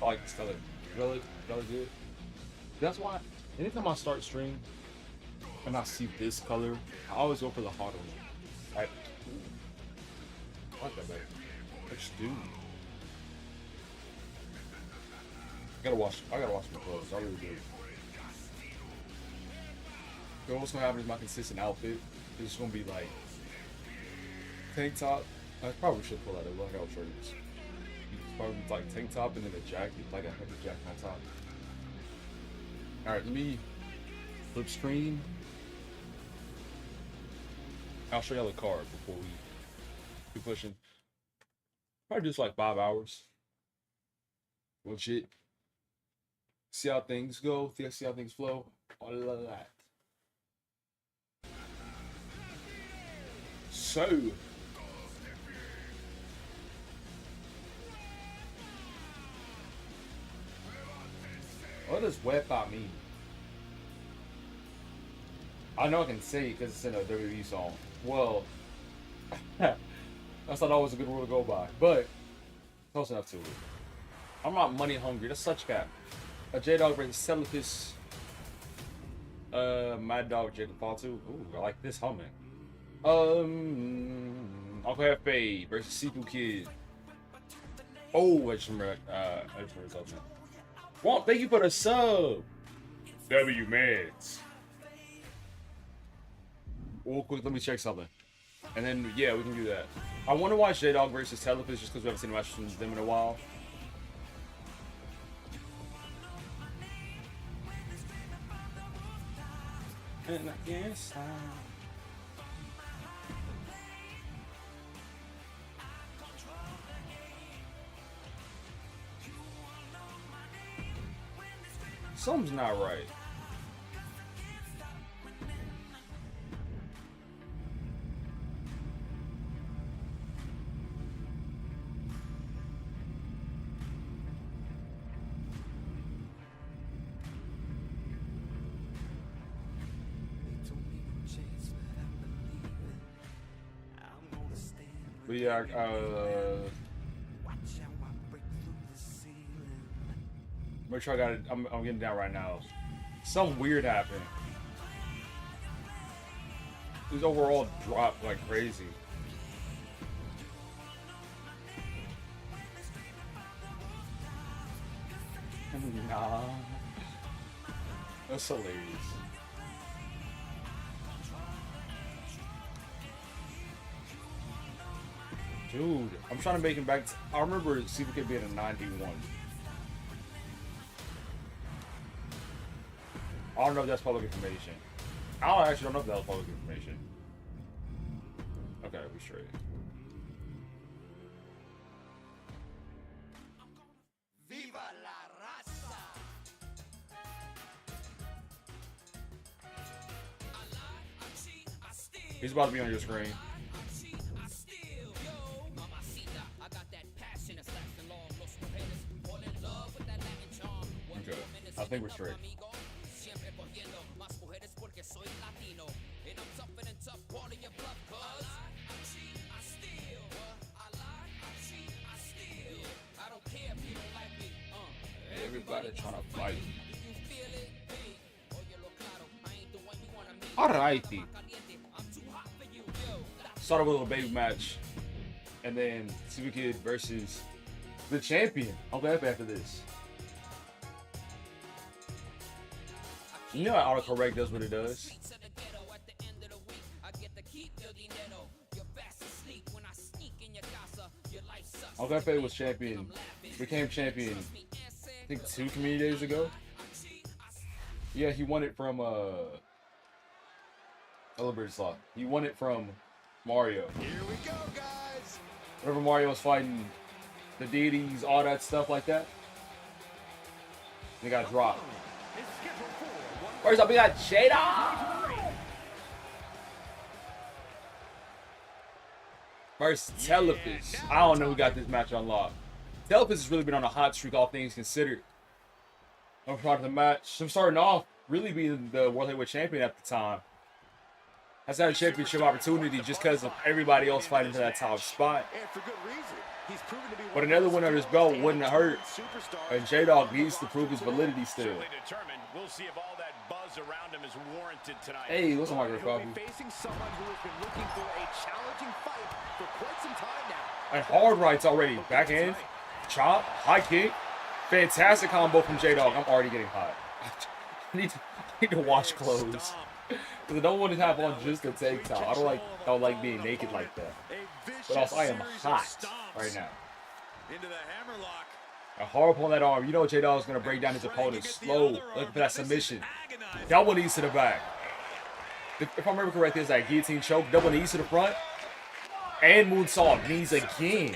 I like this color. Really good. That's why anytime I start stream and I see this color, I always go for the hotter one. I like that better. I just do. I gotta wash my clothes. I really do. So what's gonna happen is my consistent outfit is just gonna be like tank top. I probably should pull that over. Like I was sure it is. Probably like tank top and then a jacket, like a heavy jacket on top. Alright, let me flip screen. I'll show y'all the card before we keep pushing. Probably just like 5 hours. Legit. See how things go, see how things flow. All of that. So what does wet out mean? I know I can say it because it's in a WWE song. Well, that's not always a good rule to go by, but close enough to it. I'm not money hungry. That's such cap. A J-Dog versus Celipus. Mad Dog Jacob Paul too. Ooh, I like this humming. Uncle F.A. versus Sequel Kid. Oh, I just remember results now. Well, thank you for the sub. W Meds. Real quick, let me check something. And then, yeah, we can do that. I want to watch J-Dog versus Telephus just because we haven't seen a match from them in a while. And I guess something's not right. But yeah, make sure I got it. I'm getting down right now. Something weird happened. His overall dropped like crazy. Nah. That's hilarious. Dude, I'm trying to make him back. I remember Super Kid being a 91. I don't know if that's public information. I actually don't know if that was public information. Okay, we straight. Viva la raza! He's about to be on your screen. Okay, I think we're straight. Everybody trying to fight. Alrighty. Started with a little baby match, and then Super Kid versus the champion. I'll be happy after this. You know how autocorrect does what it does. Algafe was champion, became champion, I think 2 community days ago. Yeah, he won it from Celebrity Slot. He won it from Mario. Here we go, guys. Whenever Mario was fighting the deities, all that stuff like that, they got dropped. First up, we got J-Dog versus Telephus. I don't know who got this match unlocked. Telephus has really been on a hot streak, all things considered. I'm proud of the match. I'm starting off really being the World Heavyweight Champion at the time. has had a championship opportunity just because of everybody else fighting for that top spot. And for good reason. He's proven to be But another win under his belt wouldn't hurt. And J-Dog needs to prove his validity still. We'll see if all that buzz around him is warranted tonight. Hey, what's my good coffee? Facing someone who has been looking for a challenging fight for quite some time now. And hard rights already. Backhand, chop, high kick. Fantastic combo from J-Dog. I'm already getting hot. I need to wash clothes. Because I don't want to have on just a tank top. I don't like being naked like that. But also, I am hot right now. Into the hammerlock. A hard up on that arm. You know J-Dog's going to break down his opponent slow. Looking for that submission. Double knees to the back. If I remember correctly, it's that guillotine choke. Double knees to the front. And moonsault. Knees again.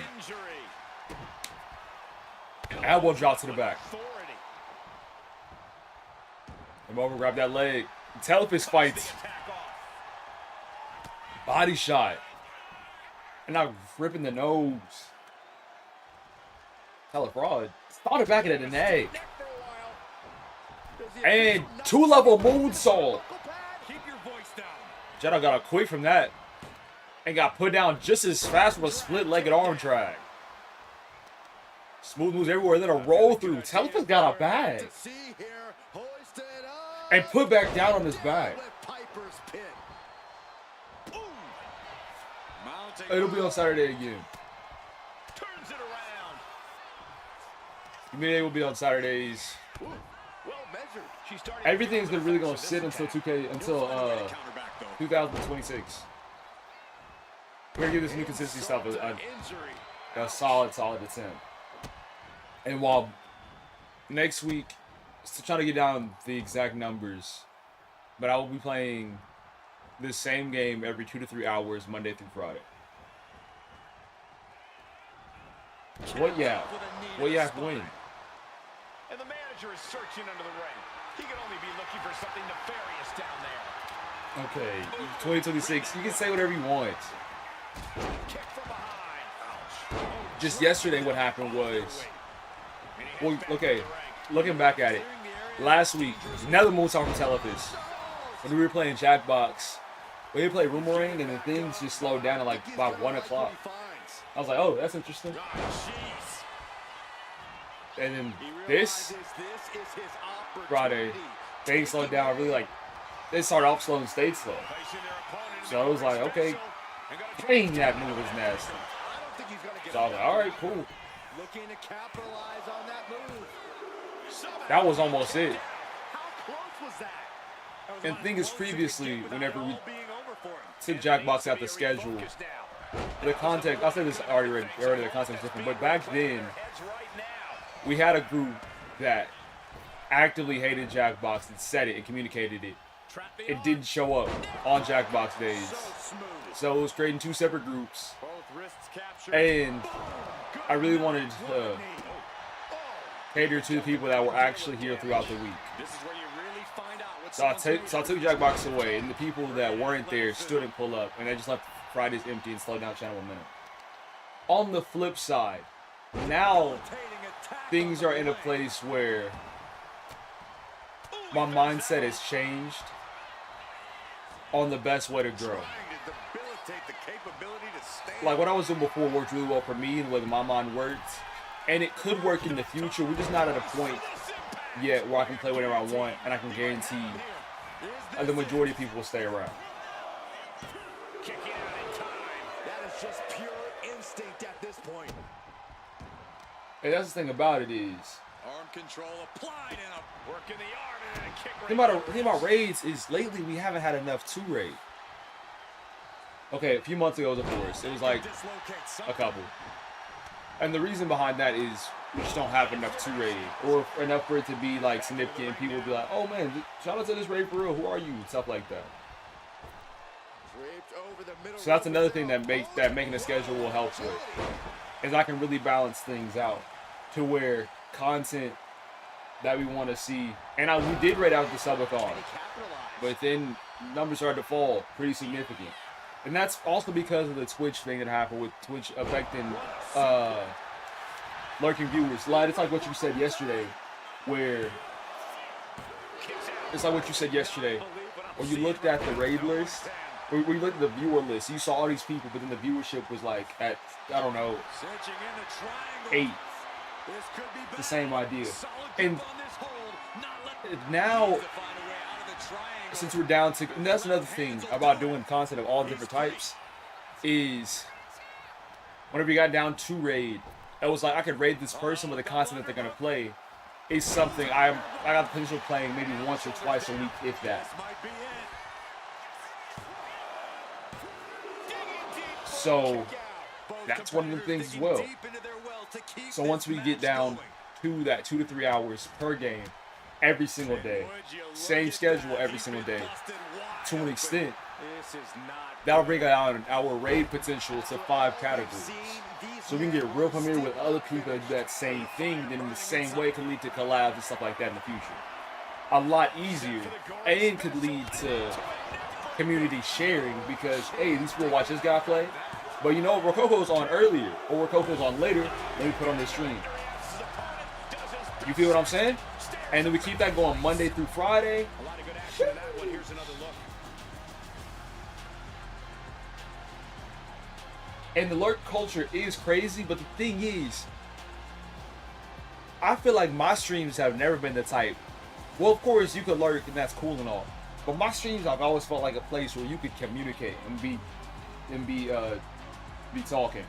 Elbow drop to the back. Come over, grab that leg. Telephus fights. Body shot. And now ripping the nose. Hella fraud. Started back at the neck. And 2-level moonsault. J-Dog got a quick from that. And got put down just as fast with a split-legged arm drag. Smooth moves everywhere, then a roll through. Telephus got a bag. And put back down on his back. It'll be on Saturday again. Humiliate will be on Saturdays. Everything's really gonna sit until 2026. We're gonna give this new consistency stuff a solid attempt. And while next week, still trying to get down the exact numbers, but I will be playing this same game every 2 to 3 hours, Monday through Friday. What yeah? What yeah win? And the manager is searching under the ring. He can only be looking for something nefarious down there. Okay, 2026. You can say whatever you want. Kick from behind. Just yesterday, what happened was, well, okay, looking back at it, last week, another moonsault from Telephus. When we were playing Jackbox, we had played Boomerang, and then things just slowed down at like about 1 o'clock. I was like, oh, that's interesting. And then this Friday, things slowed down. Really, like, they started off slow and stayed slow. So I was like, okay, dang, that move was nasty. So I was like, all right, cool. That was almost it. And the thing is, previously, whenever we took Jackbox out the schedule, the context, I said this already the context is different, but back then, we had a group that actively hated Jackbox and said it and communicated it. It didn't show up on Jackbox days. So it was creating 2 separate groups. And I really wanted to cater to the people that were actually here throughout the week. So I took Jackbox away, and the people that weren't there stood and pull up, and I just left Fridays empty and slowed down channel momentum. On the flip side, now things are in a place where my mindset has changed on the best way to grow. Like what I was doing before worked really well for me and the way my mind worked, and it could work in the future. We're just not at a point yet where I can play whatever I want, and I can guarantee the majority of people will stay around. That is just pure instinct at this point. And that's the thing about it is, Arm control applied and a work in the arm and a kick. the thing about raids is lately we haven't had enough to raid. Okay, a few months ago, of course, it was like a couple. And the reason behind that is we just don't have enough to raid, or enough for it to be like significant. People will be like, "Oh man, shout out to this raid for real. Who are you?" and stuff like that. So that's another thing that making a schedule will help with, is I can really balance things out to where content that we want to see. And we did raid out the subathon, but then numbers started to fall pretty significant. And that's also because of the Twitch thing that happened with Twitch affecting lurking viewers. It's like what you said yesterday, where you looked at the raid list when you look at the viewer list, you saw all these people, but then the viewership was like at, I don't know, 8. The same idea. And now, since we're down to, and that's another thing about doing content of all different types, is whenever you got down to raid, it was like I could raid this person with the content that they're gonna play. Is something I got the potential of playing maybe once or twice a week, if that. So that's one of the things as well. So once we get down to that 2 to 3 hours per game, every single day, same schedule every single day, to an extent, that'll bring down our raid potential to 5 categories. So we can get real familiar with other people that do that same thing, then in the same way it can lead to collabs and stuff like that in the future. A lot easier, and could lead to community sharing because, hey, these people watch this guy play, but you know, Rococo's on earlier, or Rococo's on later, let me put on this stream. You feel what I'm saying? And then we keep that going Monday through Friday. And the lurk culture is crazy, but the thing is, I feel like my streams have never been the type. Well, of course, you could lurk and that's cool and all, but my streams I've always felt like a place where you could communicate and be talking.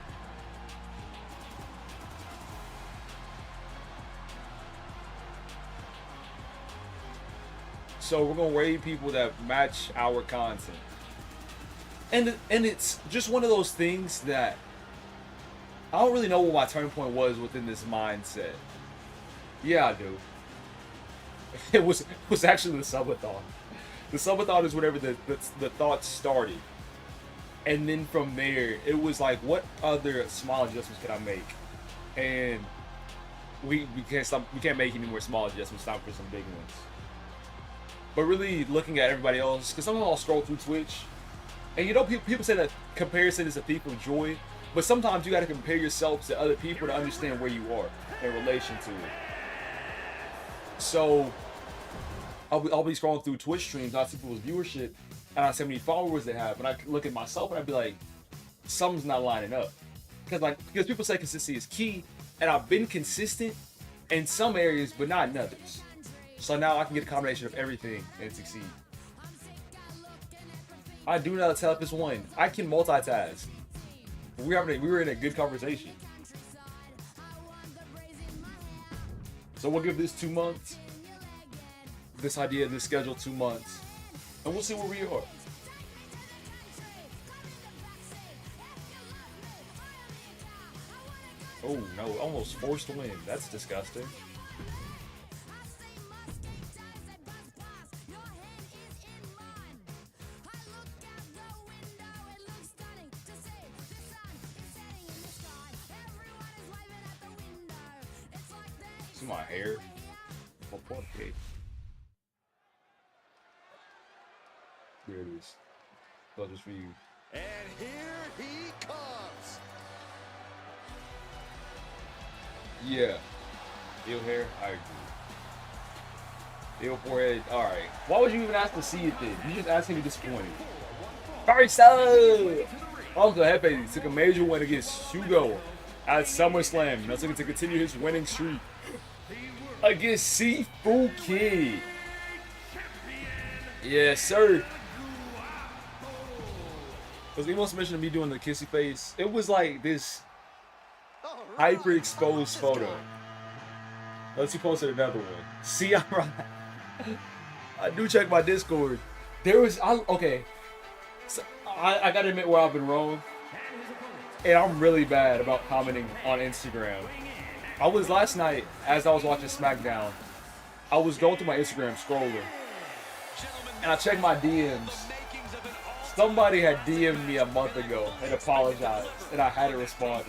So we're gonna raid people that match our content. And it's just one of those things that I don't really know what my turning point was within this mindset. Yeah, I do. It was actually the subathon. The subathon is whenever the thoughts started. And then from there, it was like, what other small adjustments can I make? And we can't make any more small adjustments, time for some big ones. But really looking at everybody else, because sometimes I'll scroll through Twitch, and you know, people say that comparison is a thief of joy, but sometimes you got to compare yourself to other people to understand where you are in relation to it. So I'll be scrolling through Twitch streams, I see people's viewership, and I see how many followers they have, and I look at myself and I'd be like, something's not lining up. Because people say consistency is key, and I've been consistent in some areas, but not in others. So now I can get a combination of everything and succeed. I do know how to tell if it's one. I can multitask. We were in a good conversation. So we'll give this 2 months. This idea, this schedule 2 months. And we'll see where we are. Oh no, almost forced win. That's disgusting. See my hair? Oh, poor pig. Here it is. So just for you. And here he comes. Yeah. Ill hair, I agree. Ill forehead, alright. Why would you even ask to see it then? You just asking to be disappointed. Alright, so Uncle Hefe took a major win against Hugo at SummerSlam. And that's looking to continue his winning streak against Seafood Kid. Yes, sir. Because he wants to mention me doing the kissy face. It was like this hyper exposed photo. Let's see, posted another one. See, I'm right. I do check my Discord. There was, okay. So I gotta admit where I've been wrong. And I'm really bad about commenting on Instagram. I was last night, as I was watching SmackDown, I was going through my Instagram scrolling. And I checked my DMs. Somebody had DM'd me a month ago and apologized. And I had to respond.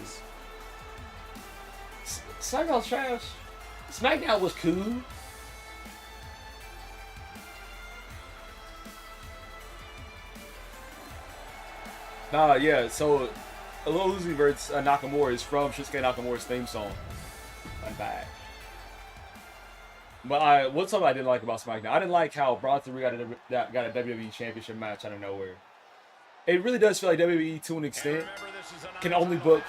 SmackDown's trash. SmackDown was cool. Nah, yeah, so a Lil Uzi Vert's Nakamura is from Shinsuke Nakamura's theme song. I'm back. But what's something I didn't like about SmackDown? I didn't like how Braun Strowman got a WWE Championship match out of nowhere. it really does feel like WWE to an extent can only book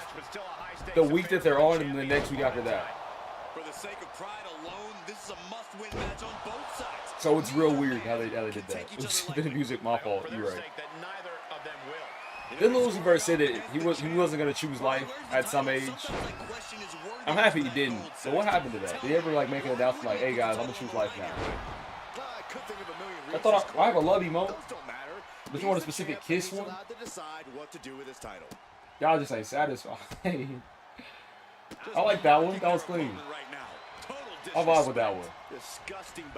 the week that they're on and the next week after that. For the sake of pride alone, this is a must-win match on both sides. So it's real weird how they did that. It was the music, my fault. You're right. Then Lucifer said that he wasn't gonna choose life at some age. I'm happy he didn't. So what happened to that? Did he ever like make an announcement like, "Hey guys, I'm gonna choose life now"? I thought I have a love emote. But you want a specific kiss one? Y'all just ain't satisfied. I like that one. That was clean. I'll vibe with that one.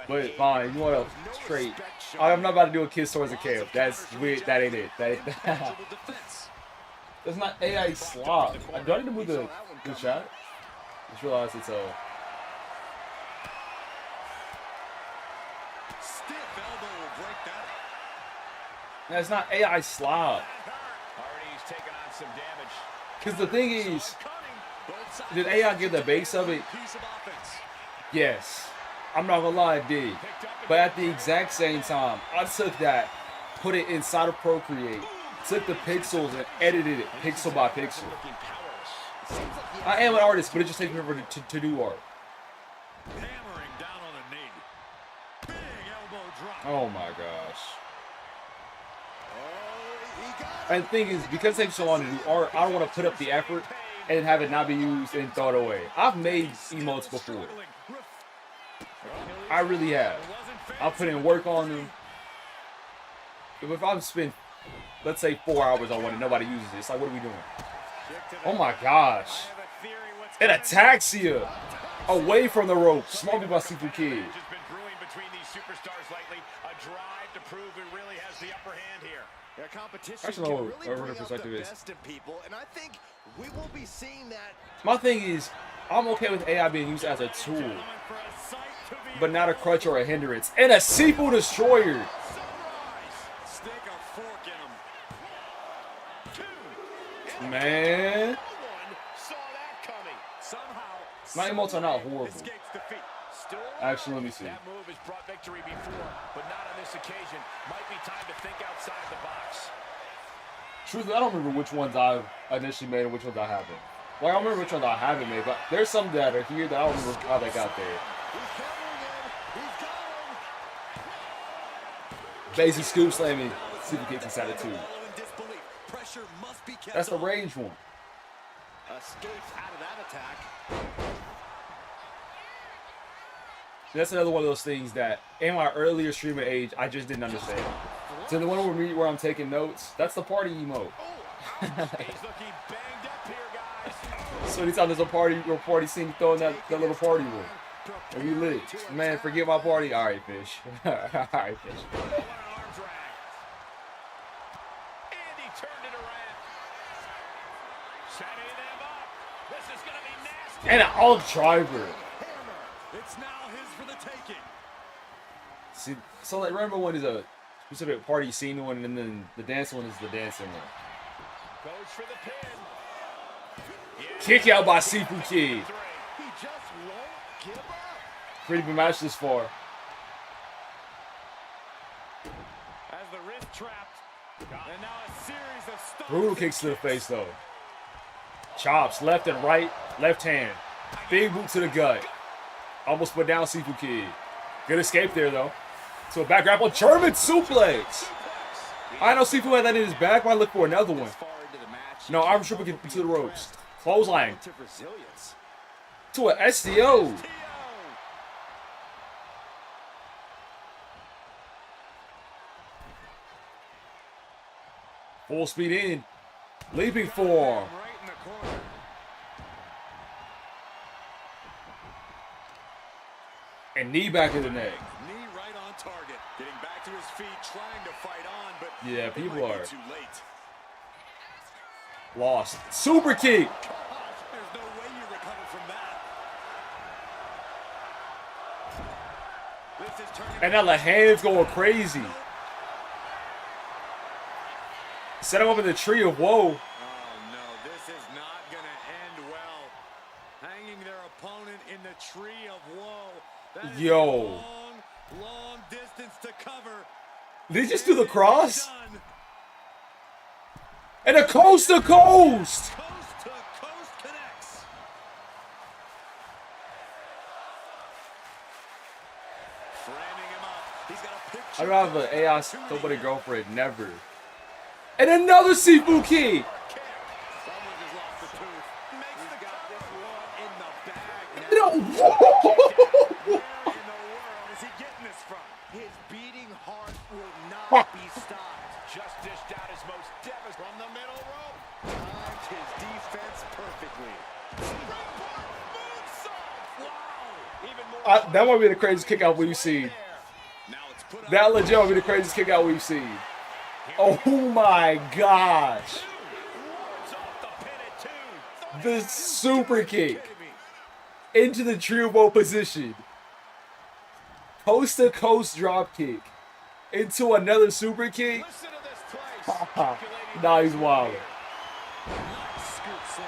But fine, you want a straight. I'm not about to do a kiss towards a KO. That's weird. That ain't it. That's not AI slop. Do I need to move the shot? Just realized it's a. That's not AI slop. Because the thing is, did AI give the base of it? Yes. I'm not gonna lie, it did. But at the exact same time, I took that, put it inside of Procreate, took the pixels and edited it pixel by pixel. I am an artist, but it just takes me forever to do art. Oh my gosh. And the thing is, because it takes so long to do art, I don't want to put up the effort and have it not be used and throw it away. I've made emotes before. I really have. I'll put in work on them. If I've spent, let's say, 4 hours on one and nobody uses it, it's like, what are we doing? Oh my gosh. An ataxia. Away from the rope. Small by Sifu Kid. I don't know what her perspective is. My thing is, I'm okay with AI being used as a tool, but not a crutch or a hindrance. And a Sifu Destroyer. Man. My emotes are not horrible. Actually, let me see. That move has brought victory before, but not on this occasion. Might be time to think outside the box. Truthfully, I don't remember which ones I've initially made and which ones I haven't. Like, I remember which ones I haven't made, but there's some that are here that I don't remember how they got there. Basic scoop slamming, super kicks inside of two. That's the range one. Escapes out of that attack. That's another one of those things that in my earlier streamer age, I just didn't understand. So the one where I'm taking notes, that's the party emote. So anytime there's a party scene, throwing that little party one. And we lit. Man, forget my party. All right, fish. All right, fish. And an alt driver. It's now his for the taking. See, so like remember one is a specific party scene one, and then the dance one is the dancing one. Goes for the pin. Kick out by Sifu Kid. He just won't give up. Pretty good match this far. As the wrist trapped. And now a series of stomps. Brutal kicks to the face though. Chops left and right, left hand. Big boot to the gut. Almost put down Sifu Kid. Good escape there though. So a back grapple, German suplex. I know Sifu had that in his back. Might look for another one. No, Irish triple kick to the ropes. Clothesline. To an SDO. Full speed in. Leaping forearm. And knee back in the neck. Knee right on target. Getting back to his feet, trying to fight on, but yeah, people are too late. Lost. Super kick. There's no way you recover from that. This is turning. And now the hands going crazy. Set him up in the tree of woe. Oh no, this is not gonna end well. Hanging their opponent in the tree of woe. That is Yo. a long distance to cover. Did he just do the cross? And a coast to coast. Coast to coast connects. Framing him up. He's got a picture. I don't have an AI somebody girlfriend, never. And another Sifu kick. Someone just lost a tooth. Makes the got this one in the bag. No. Where in the world is he getting this from? His beating heart will not be stopped. Just dished out his most devastating from the middle rope. Timed his defense perfectly. Springboard moonsault. Wow. Even more. That might be the craziest kick out we've seen. Now it's put up. That legit might be the craziest kick out we've seen. Oh my gosh. Wards off the pin at two. The super kick into the trio position. Coast to coast drop kick into another super kick. Listen to this place. Calculating Nah, he's wild. nice scoop slam.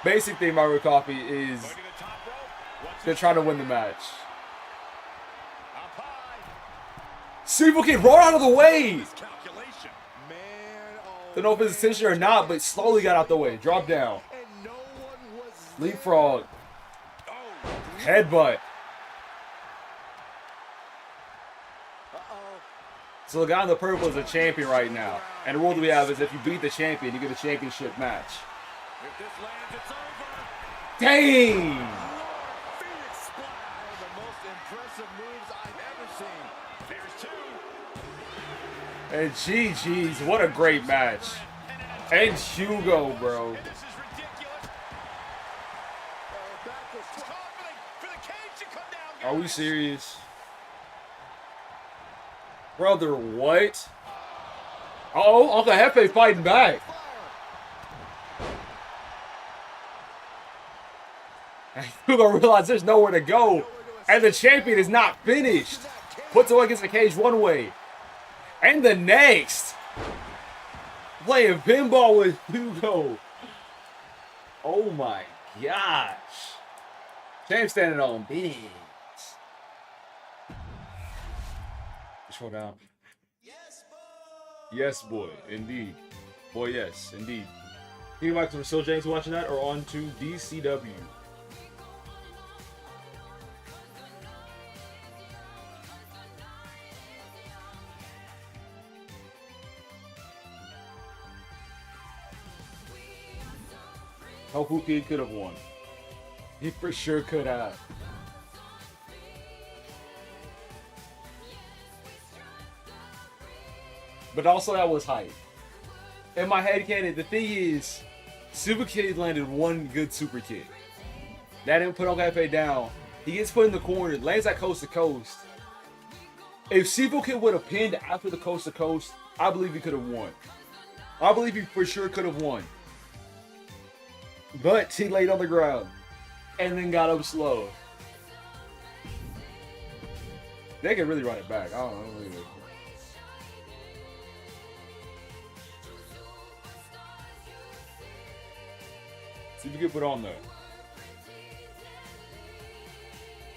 Basic thing about Coffee is Going to the top rope. What's they're trying to win the match. up high? Super kick, roll out of the way. This calculation. Man, oh, Don't know if it's intentional or not, but slowly got out the way. Drop down. and no one was Leapfrog. Oh, Headbutt. uh-oh. So the guy in the purple is a champion right now. And the rule that we have is if you beat the champion, you get a championship match. If this lands, it's over. Dang! Lord, Phoenix Splash. One of the most impressive moves I've ever seen. There's two. And GG's, what a great match. And Hugo, bro. This is ridiculous. Back was confident for the cage to come down. Are we serious? Brother, what? Uh-oh, Uncle Hefe fighting back. Hugo realized there's nowhere to go. And the champion is not finished. Puts away against the cage one way. And the next. Playing pinball with Hugo. Oh my gosh. Champ standing on business. Scroll down. Yes, boy. Indeed. Boy, yes, indeed. Can you back to Still James watching that or on to DCW? Hofuki could have won. He for sure could have. But also that was hype. In my head canon, the thing is, Super Kid landed one good super kick. That didn't put Okafe down. He gets put in the corner, lands that coast to coast. If Super Kid would have pinned after the coast to coast, I believe he could have won. I believe he for sure could have won. But he laid on the ground and then got up slow. They can really run it back. I don't know. See if you can put on there.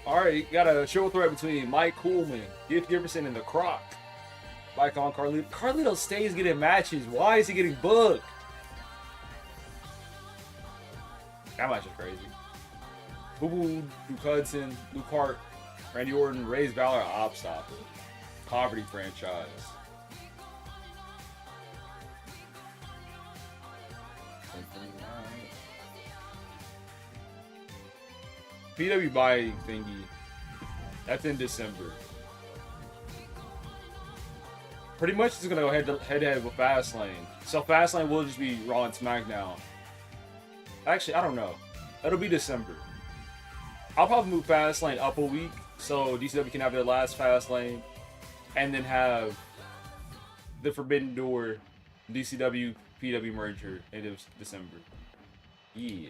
Alright, got a triple threat between Mike Coolman, Gift Giverson, and The Croc. Mike on Carlito. Carlito stays getting matches. Why is he getting booked? That match is crazy. Boo Boo, Duke Hudson, Luke Hart, Randy Orton, Ray's Valor, Obstopper. Poverty franchise. PW buy thingy. That's in December. Pretty much it's gonna go head to head with Fastlane. So Fastlane will just be Raw and SmackDown. Actually, I don't know. It'll be December. I'll probably move Fastlane up a week so DCW can have their last Fastlane, and then have the Forbidden Door DCW PW merger in December. Yeah.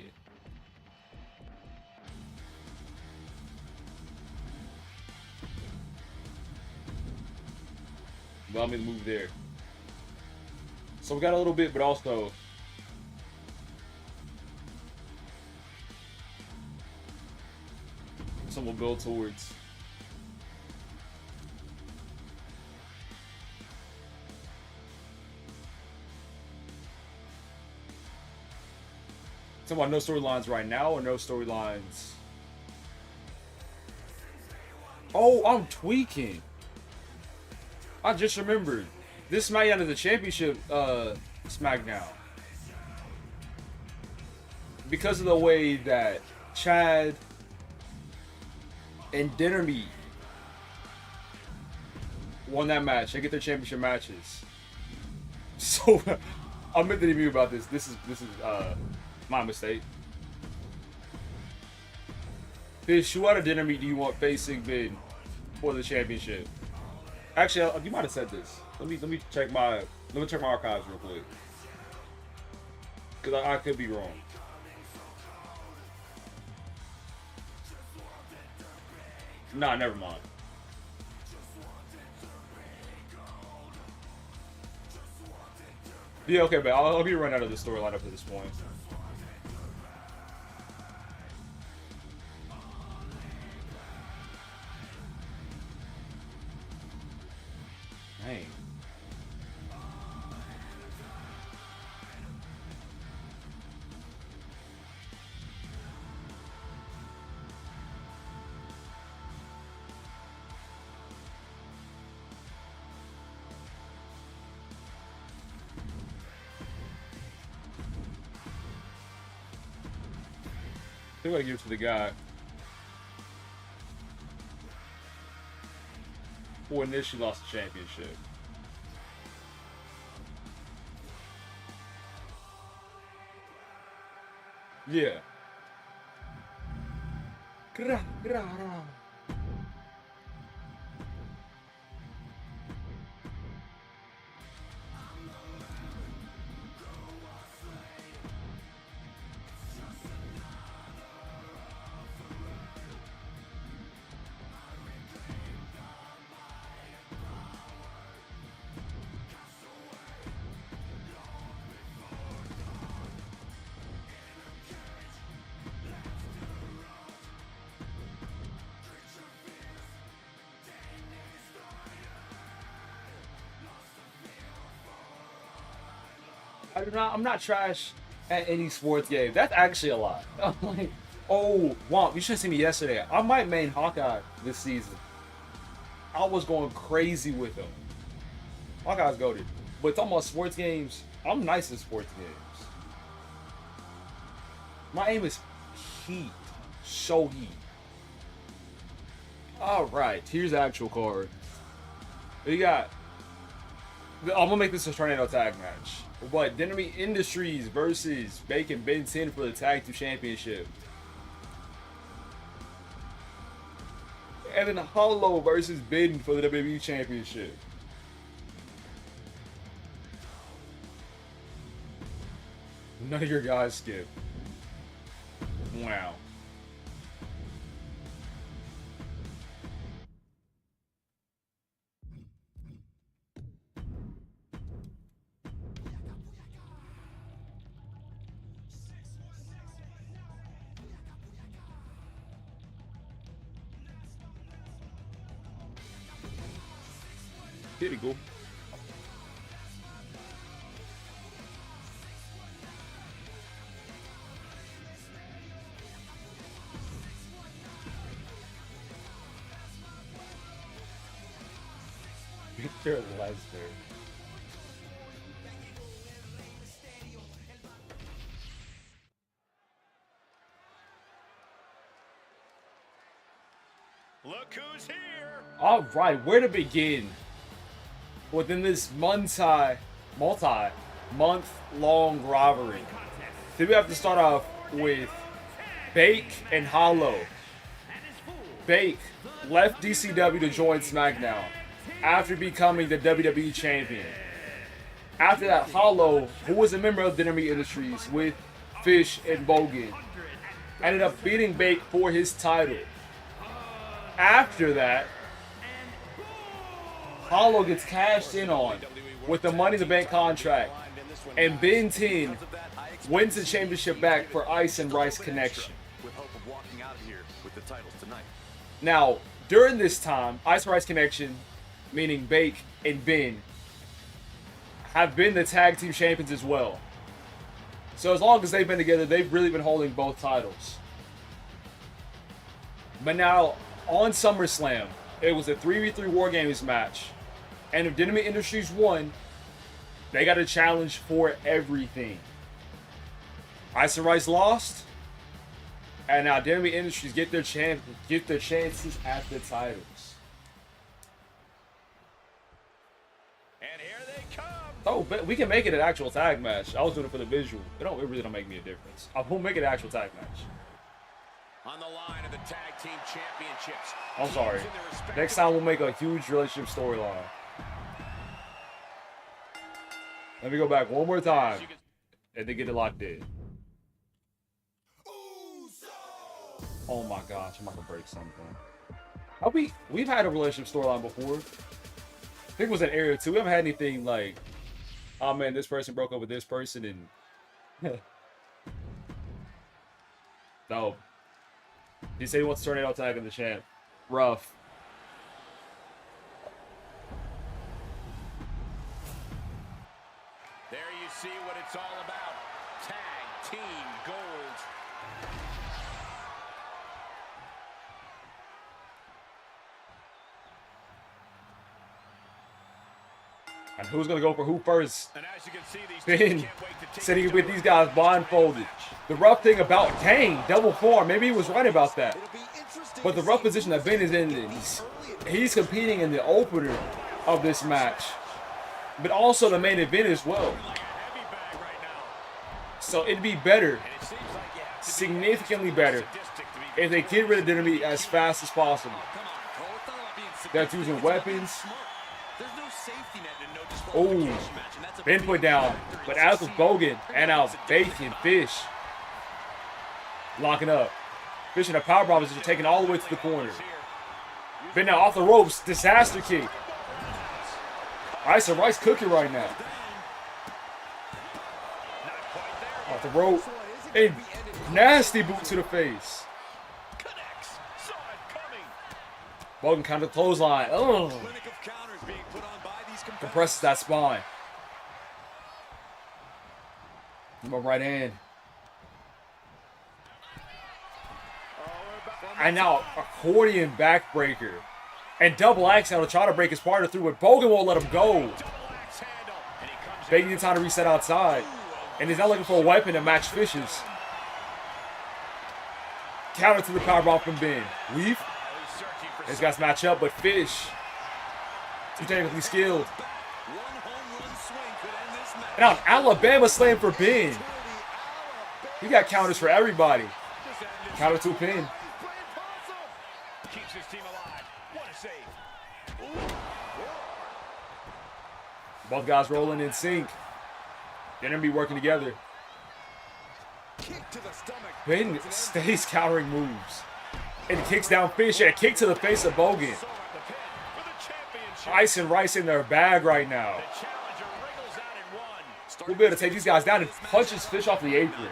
Allow me to move there. So we got a little bit, but also some we'll build towards. Talking about no storylines right now or no storylines? Oh, I'm tweaking. I just remembered. This SmackDown is the championship SmackDown. Because of the way that Chad and Dinner Meat won that match. They get their championship matches. So I meant to review about this. This is my mistake. Fish, who out of Dinner Meat do you want facing Ben for the championship? Actually, you might have said this. Let me check my archives real quick. Cause I could be wrong. Nah, never mind. Yeah, okay, but I'll be running out of the storyline up to this point. Dang. I think I give it to the guy who initially lost the championship. Yeah. I'm not trash at any sports game. That's actually a lot. I'm like, oh, wow, you should have seen me yesterday. I might main Hawkeye this season. I was going crazy with him. Hawkeye's goated. But talking about sports games, I'm nice at sports games. My aim is heat. So heat. Alright, here's the actual card. We got... I'm gonna make this a tornado tag match. But Dinner Meat Industries versus Bacon Ben 10 for the Tag Team Championship. And then Hollow versus Ben for the WWE Championship. None of your guys skip. Wow. Pretty cool. Victor Lesnar. Look who's here. All right, where to begin? Within this multi-month long rivalry. So we have to start off with Bake and Hollow. Bake left DCW to join SmackDown after becoming the WWE Champion. After that, Hollow, who was a member of Dinner Meat Industries with Fish and Bogan, ended up beating Bake for his title. After that, Hollow gets cashed in on with the Money in the Bank contract, and Ben 10 wins the championship back for Ice and Rice Connection. Now, during this time, Ice and Rice Connection, meaning Bake and Ben, have been the tag team champions as well. So as long as they've been together, they've really been holding both titles. But now, on SummerSlam, it was a 3v3 War Games match. And if Dynamite Industries won, they got a challenge for everything. Ice and Rice lost. And now Dynamite Industries get their chances at the titles. And here they come. Oh, but we can make it an actual tag match. I was doing it for the visual. It really don't make me a difference. I will make it an actual tag match. On the line of the tag team championships. I'm sorry. Next time we'll make a huge relationship storyline. Let me go back one more time. And then get it locked in. Oh my gosh, I'm about to break something. We've had a relationship storyline before. I think it was in Area 2. We haven't had anything like, oh man, this person broke up with this person and no. He said he wants to tornado tag in the champ. Rough. There you see what it's all about. Tag team gold. And who's going to go for who first? And as you can see, these Ben said he could get these guys blindfolded. The rough thing about Kane, double form, maybe he was right about that. But the rough position that Ben is in, he's competing in the opener of this match. But also the main event as well. So it'd be better, significantly better, if they get rid of Dynamite as fast as possible. That's using weapons. Oh, Ben put down, but as was Bogan and out Bacon, Fish locking up. Fish in a powerbomb position, taking all the way to the corner. Ben now off the ropes, disaster kick. Ice and Rice cooking right now. Off the rope, a nasty boot to the face. Bogan kind of clothesline. Oh. Compresses that spine. My right hand. And now accordion backbreaker. And double axe handle to try to break his partner through, but Bogan won't let him go. Bacon needs time to reset outside. And he's now looking for a weapon to match Fish's. Counter to the powerbomb from Ben. Weave. These guys match up, but Fish, too technically skilled. And now Alabama slam for Ben. He got counters for everybody. Counter to a pin. Keeps his team alive. What a save. Both guys rolling in sync. They're going to be working together. Ben stays countering moves. And kicks down Fish. And a kick to the face of Bogan. Ice and Rice in their bag right now. We'll be able to take these guys down and punches Fish off the apron.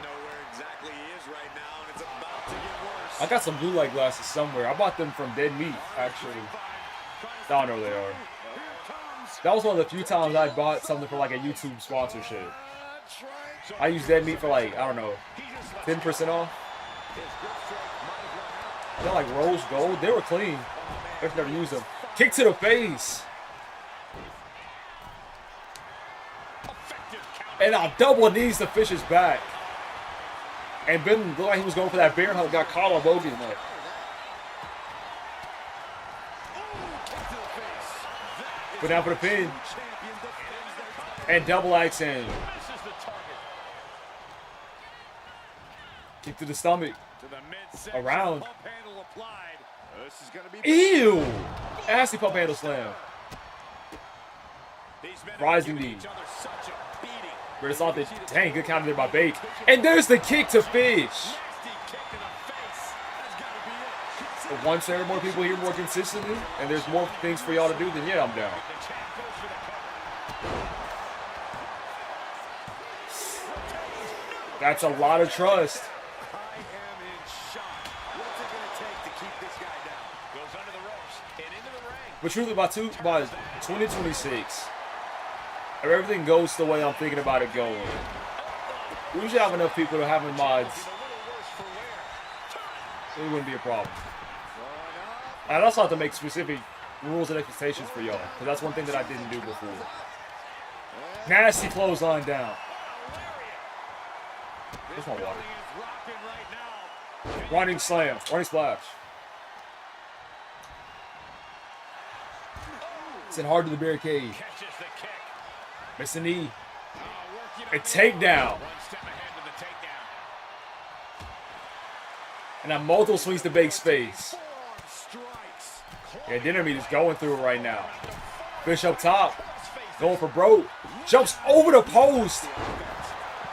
I got some blue light glasses somewhere. I bought them from Dead Meat, actually. I don't know where they are. That was one of the few times I bought something for like a YouTube sponsorship. I used Dead Meat for like, I don't know, 10% off. They're like rose gold. They were clean. I've never used them. Kick to the face. And now double knees to Fish's back. And Ben looked like he was going for that bear hug. Got caught on Bogan. Put down for the pin. And double axe in. Kick to the stomach. Around. Ew! Nasty pump handle slam. Rising knee. But it's off the dang good counter there by Bake. And there's the kick to Fish. But once there are more people here more consistently, and there's more things for y'all to do, then yeah, I'm down. That's a lot of trust. But truly, by 2026, if everything goes the way I'm thinking about it going, We should have enough people to have in mods. It wouldn't be a problem. I'd also have to make specific rules and expectations for y'all, because that's one thing that I didn't do before. Nasty clothesline down. Where's my water? Running slam. Running splash. Sent hard to the barricade. Miss the knee. A takedown. And now multiple swings to big space. Yeah, Dinner Meat is going through it right now. Fish up top. Going for broke. Jumps over the post.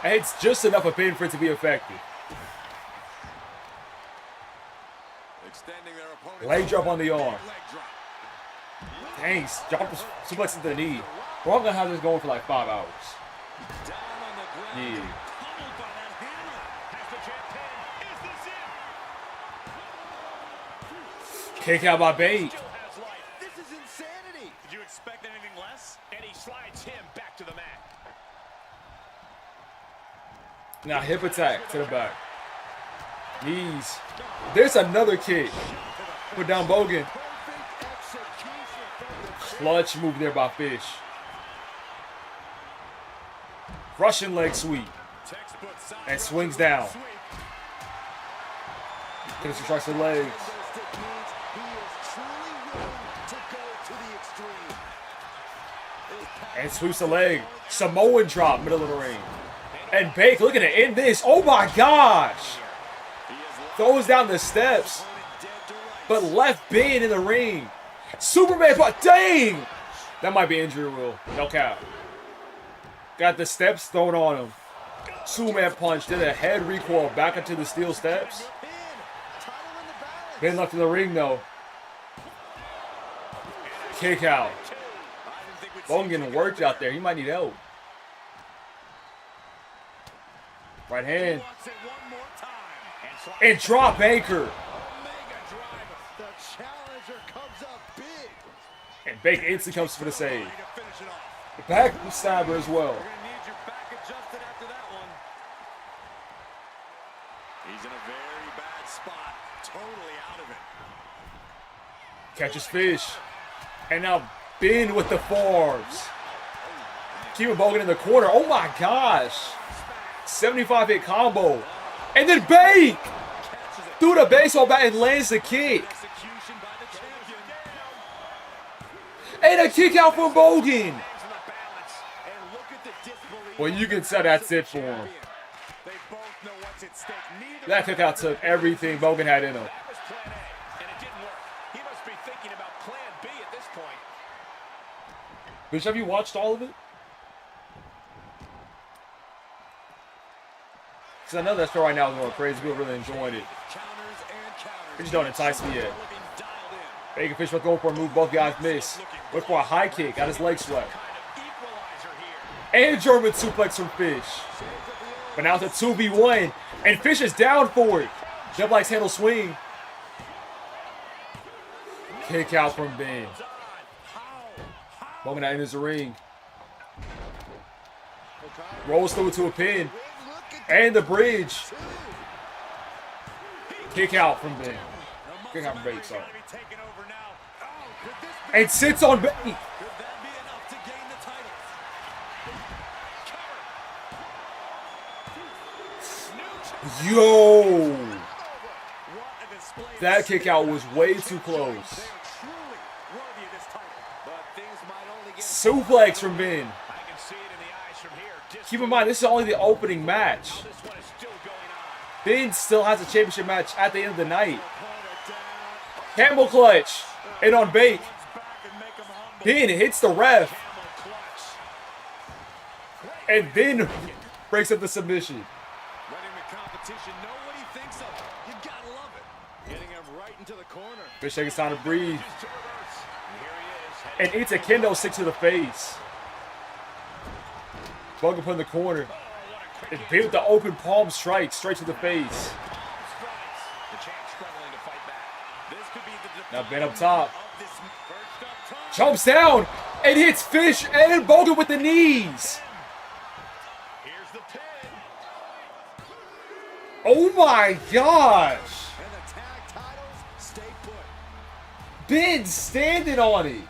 And it's just enough of pin for it to be effective. Leg drop on the arm. Thanks. Drop the suplex into the knee. We're all going to have this going for like 5 hours. Yeah. Kick out by Bate. This is insanity. Did you expect anything less? And he slides him back to the mat. Now hip attack to the back. Knees. There's another kick. Put down Bogan. Clutch move there by Fish. Russian leg sweep. And swings down. Finisher strikes the legs. And sweeps the leg. Samoan drop, middle of the ring. And Bake looking to end this. Oh my gosh. Throws down the steps. But left Ben in the ring. Superman, but dang! That might be injury rule. No cap. Got the steps thrown on him. Superman punch. Did a head recoil back into the steel steps. Ben left in the ring though. Kick out. Bogan getting worked out there. He might need help. Right hand. And drop anchor. And Bake instantly comes for the save. The back stabber as well. He's in a very bad spot. Totally out of it. Catches Fish. And now Ben with the forearms. Keeping Bogan in the corner. Oh my gosh. 75 hit combo. And then Bake through the baseball bat and lands the kick. And a kick out from Bogan. Well, you can tell that's it for him. That kick out took everything Bogan had in him. Bitch, have you watched all of it? Because I know that show right now is going crazy. People really enjoying it. It just don't entice me yet. Bacon Fish was going for a move both guys missed. Went for a high kick. Got his leg swept. And German suplex from Fish. But now it's a 2v1. And Fish is down for it. Jump likes handle swing. Kick out from Ben. Bogan enters the ring. Rolls through to a pin. And the bridge. Kick out from Ben. Kick out from Ben, sorry. And sits on Ben. Yo! That kick out was way too close. Suplex from Ben. Keep in mind, this is only the opening match. Ben still has a championship match at the end of the night. Camel clutch. And on Bake. Ben hits the ref. And then breaks up the submission. Fish takes time to breathe. And it's a kendo stick to the face. Bogan put in the corner. And Ben with the open palm strike straight to the face. Now Ben up top. Jumps down and hits Fish and Bogan with the knees. Oh my gosh! And the tag titles stay put. Ben standing on it.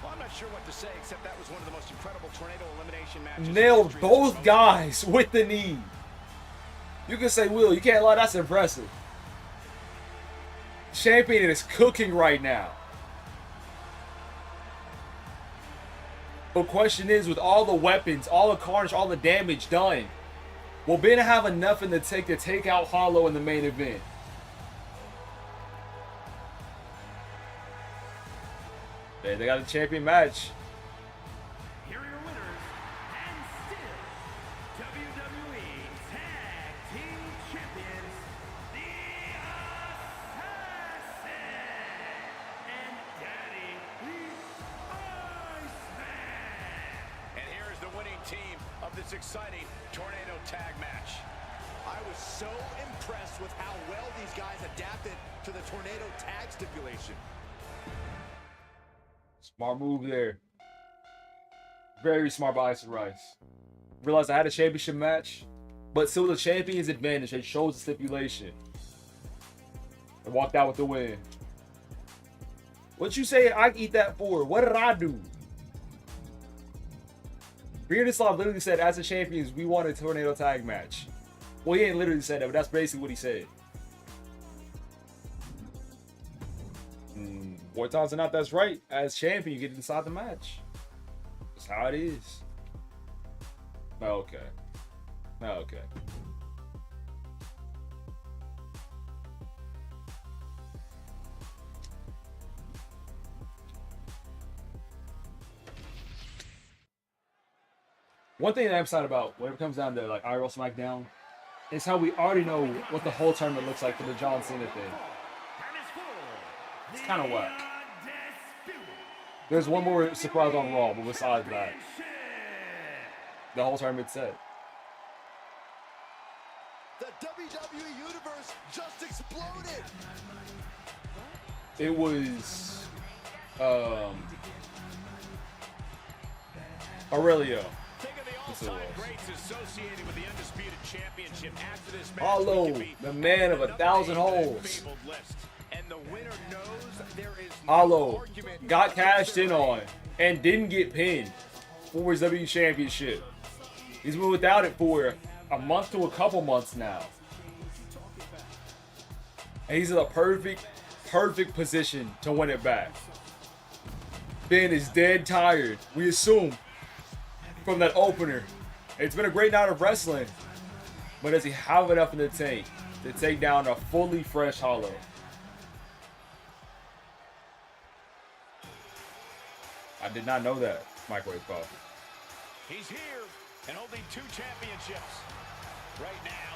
Well, I'm not sure what to say, except that was one of the most incredible tornado elimination matches. Nailed both guys with the knee. You can say, Will, you can't lie, that's impressive. Champion is cooking right now. But question is, with all the weapons, all the carnage, all the damage done, will Ben have enough in the tank to take out Hollow in the main event? Hey, they got a champion match. Here are your winners, and still WWE Tag Team Champions, the Assassin and Daddy Iceman. And here is the winning team of this exciting tornado tag match. I was so impressed with how well these guys adapted to the tornado tag stipulation. Smart move there. Very smart by Ice and Rice. Realized I had a championship match, but still the champion's advantage. They chose the stipulation. And walked out with the win. What you say I eat that for? What did I do? Beardislav literally said, as the champions, we want a tornado tag match. Well, he ain't literally said that, but that's basically what he said. More times than not, that's right. As champion, you get to decide the match. That's how it is. Okay. Okay. One thing that I'm excited about when it comes down to like IRL SmackDown is how we already know what the whole tournament looks like for the John Cena thing. It's kind of whack. There's one more surprise on Raw, but besides that, the whole tournament's set. The WWE Universe just exploded. It was Aurelio. Hollow, the man of 1,000 holes. Hollow got cashed in on and didn't get pinned for his WWE Championship. He's been without it for a month to a couple months now. And he's in a perfect position to win it back. Ben is dead tired, we assume, from that opener. It's been a great night of wrestling, but does he have enough in the tank to take down a fully fresh Hollow? I did not know that, Microwave Coffee. He's here and holding 2 championships. Right now,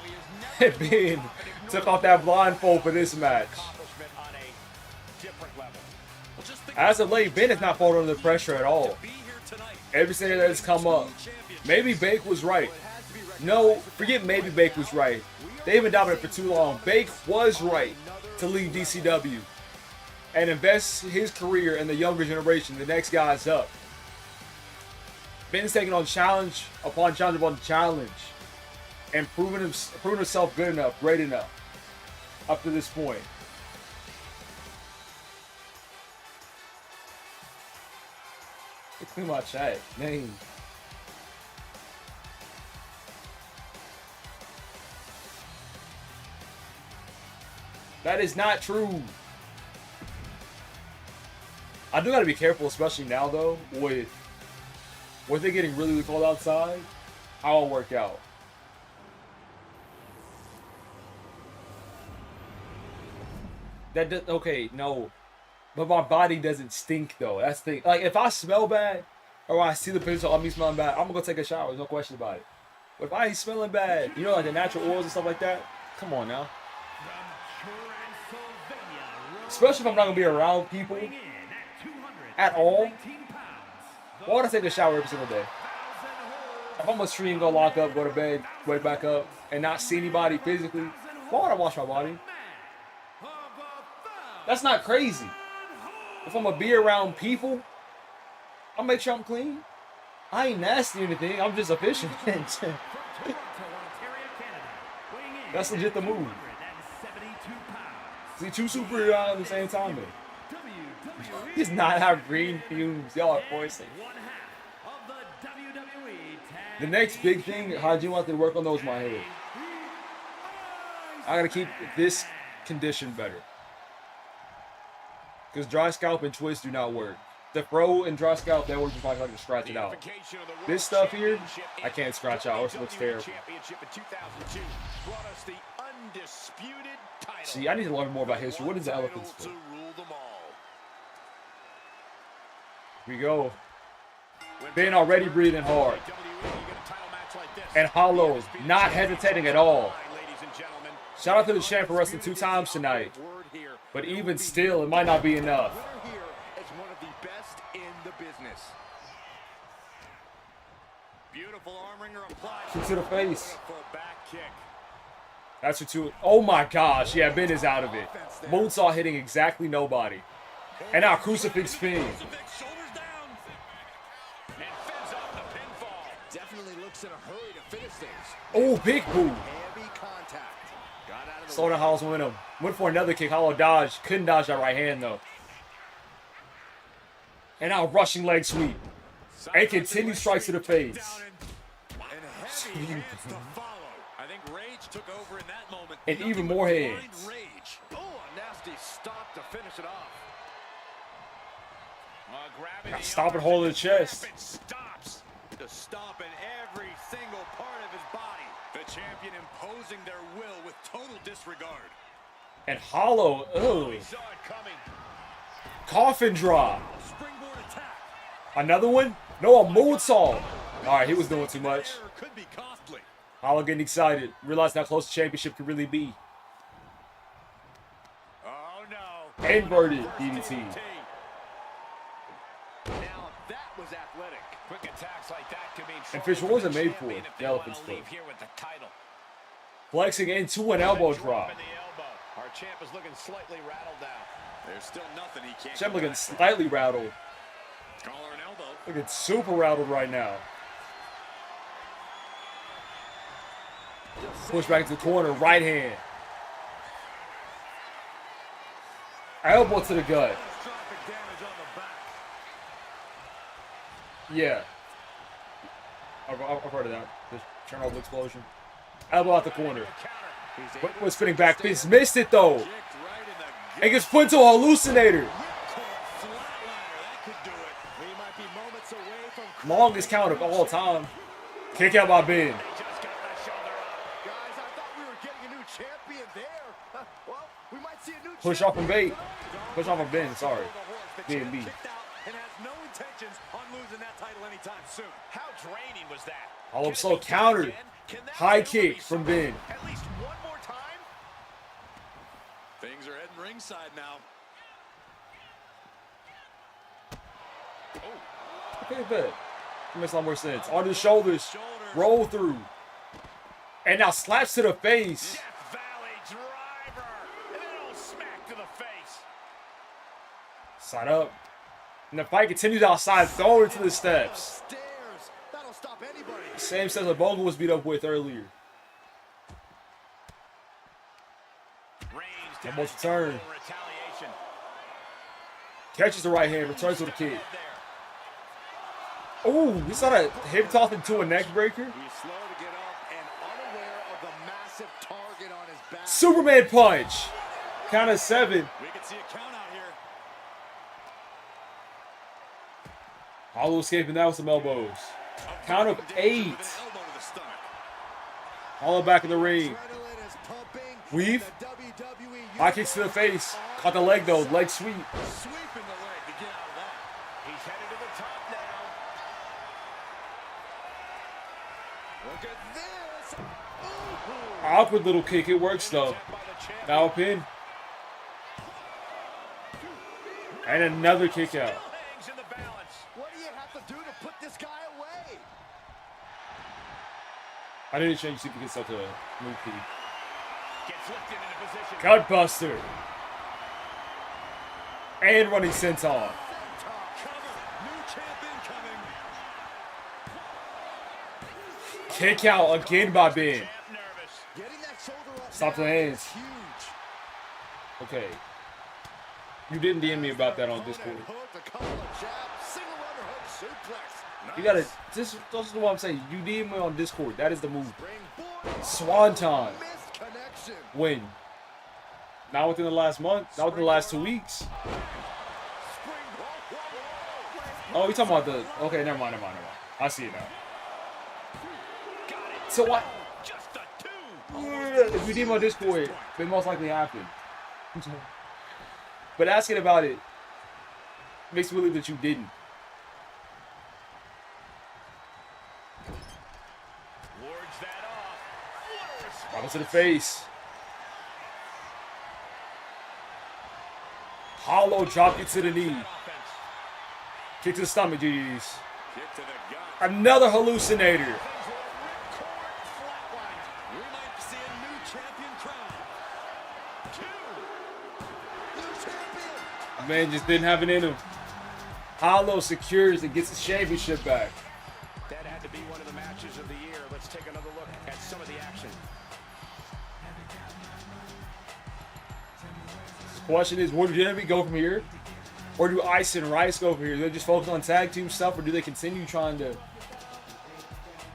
he is Ben took off that blindfold for this match. As of late, Ben has not fallen under the pressure at all. Every single that has come up. Maybe Bake was right. No, forget maybe Bake was right. They've been dominant for too long. Bake was right to leave DCW and invest his career in the younger generation. The next guy's up. Ben's taking on challenge upon challenge upon challenge and proving himself good enough, great enough up to this point. Look at my chat, man. That is not true. I do gotta be careful, especially now though, with it getting really cold outside, how it'll work out. Okay, no. But my body doesn't stink though. That's the thing. Like if I smell bad or I see the picture of me smelling bad, I'm gonna go take a shower. There's no question about it. But if I ain't smelling bad, you know, like the natural oils and stuff like that, come on now. Especially if I'm not gonna be around people at all. Why would I take a shower every single day? If I'm gonna stream, go lock up, go to bed, wake back up, and not see anybody physically, why would I wash my body? That's not crazy. If I'm gonna be around people, I'll make sure I'm clean. I ain't nasty or anything, I'm just efficient. That's legit the move. 172 pounds. See, two super at the same time, man. WWE He's not have green fumes. Y'all are forcing. one half of the WWE Tag The next big thing, how do you want to work on those my hair? I gotta keep this condition better. Because dry scalp and twist do not work. The fro and dry scalp, that works just like I can scratch it out. This stuff here, I can't scratch out, or it looks terrible. See, I need to learn more about history. What is the elephant's foot? Here we go. Ben already breathing hard. And Hollow not hesitating at all. Shout out to the champ for wrestling 2 times tonight. But even still, it might not be enough. One of the best in the business. Beautiful arm wringer applied. Kick to the face. Beautiful back kick. That's what two. Oh my gosh, yeah, Ben is out of it. Moonsaw hitting exactly nobody. And now crucifix spin. Shoulders down. And fends off the pinfall. Definitely looks in a hurry to finish things. Oh, big move. Heavy contact. Got out of the Slow down Hollow's momentum. Went for another kick. Hollow dodged. Couldn't dodge that right hand though. And now rushing leg sweep. And continued strikes to the face. heavy hands to follow. I think rage took over in that moment. And even more hands. Rage. Oh, a nasty stop to finish it off. Now stop and hold the chest. Stops to stop in every single part of his body. The champion imposing their will with total disregard. And Hollow, ugh. Saw it coming. Coffin drop. Springboard attack. Another one? No, a moonsault. All right, he was doing too much. Error could be costly. Hollow getting excited. Realized how close the championship could really be. Oh no. Inverted DDT. Now that was athletic. Quick attacks like that could mean And Fish, what was it made for? The elephant's foot. Flexing into an elbow drop. Our champ is looking slightly rattled now. There's still nothing he can't. Champ looking slightly rattled. Collar and elbow. Looking super rattled right now. Push back into the corner, right hand. Elbow to the gut. Catastrophic damage on the back. Yeah. I've heard of that. The Chernobyl explosion. Elbow out the corner. What was spinning back fist? Missed it though. Kicked right in the And gets put into a hallucinator. flatliner. That could do it. We might be moments away from. Longest count of all time. Kick out by Ben. Just got that shoulder up. Guys, I thought we were getting a new champion there. Well, we might see a new Push off from bait. Push off from Ben, sorry. champion. B&B. Kicked out and has no intentions on losing that title anytime soon. How draining was that? All Can of it so be done countered. again? Can that High fail to kick be from solved Ben. At least one more time. Things are heading ringside now. Okay, bet. It makes a lot more sense. On the shoulders. Roll through. And now slaps to the face. Death Valley driver. And then it'll smack to the face. Side up. And the fight continues outside. Throw her to the steps. Stairs. That'll stop anybody. Same steps that Bogle was beat up with earlier. Reigns Almost turn. retaliation. Catches the right hand. Returns with a kick. Oh, you saw that hip toss into a neck breaker? He's slow to get up and unaware of the massive target on his back. Superman punch. Count of 7. We can see a count out here. Hollow escaping that with some elbows. Count of 8. With an elbow to the stomach. Hollow back in the ring. Adrenaline is pumping. Weave. The WWE High kicks to the face. Caught the leg though. Leg sweep. sweeping the leg to get out of that. He's headed to the top now. Look at this. Ooh. Awkward little kick. It works though. By the champ. Now a pin. And another kick out. Still hangs in the balance. What do you have to do to put this guy away? I didn't change see if you can start to move key. Gets lifted into position. Gut buster. And running senton. Cover. New champion coming. Kick out again by Ben. Champ nervous. Getting that shoulder up Stop the hands. Huge. Okay. You didn't DM me about that on Discord. Hooked, a couple of jabs, single underhook suplex. You gotta. This is what I'm saying. You DM me on Discord. That is the move. Springboard. Swanton. Missed connection. Win. Not within the last month. Not within the last 2 weeks. Springboard. Oh, you talking about the? Okay, never mind. I see it now. So what? Just a two. If you DM on Discord, it most likely happened. But asking about it makes me believe that you didn't. Wards that off. What a response. Bottle to the face. Hollow drop you to the knee. Offense. Kick to the stomach, GG's. Kick to the gut. Another hallucinator. Ripcord flatlined. We might see a new champion crowned. Two. New champion. Man just didn't have it in him. Hollow secures and gets his championship back. That had to be one of the matches of the year. Let's take another look at some of the action. The question is, where do JW go from here? Or do Ice and Rice go from here? Do they just focus on tag team stuff, or do they continue trying to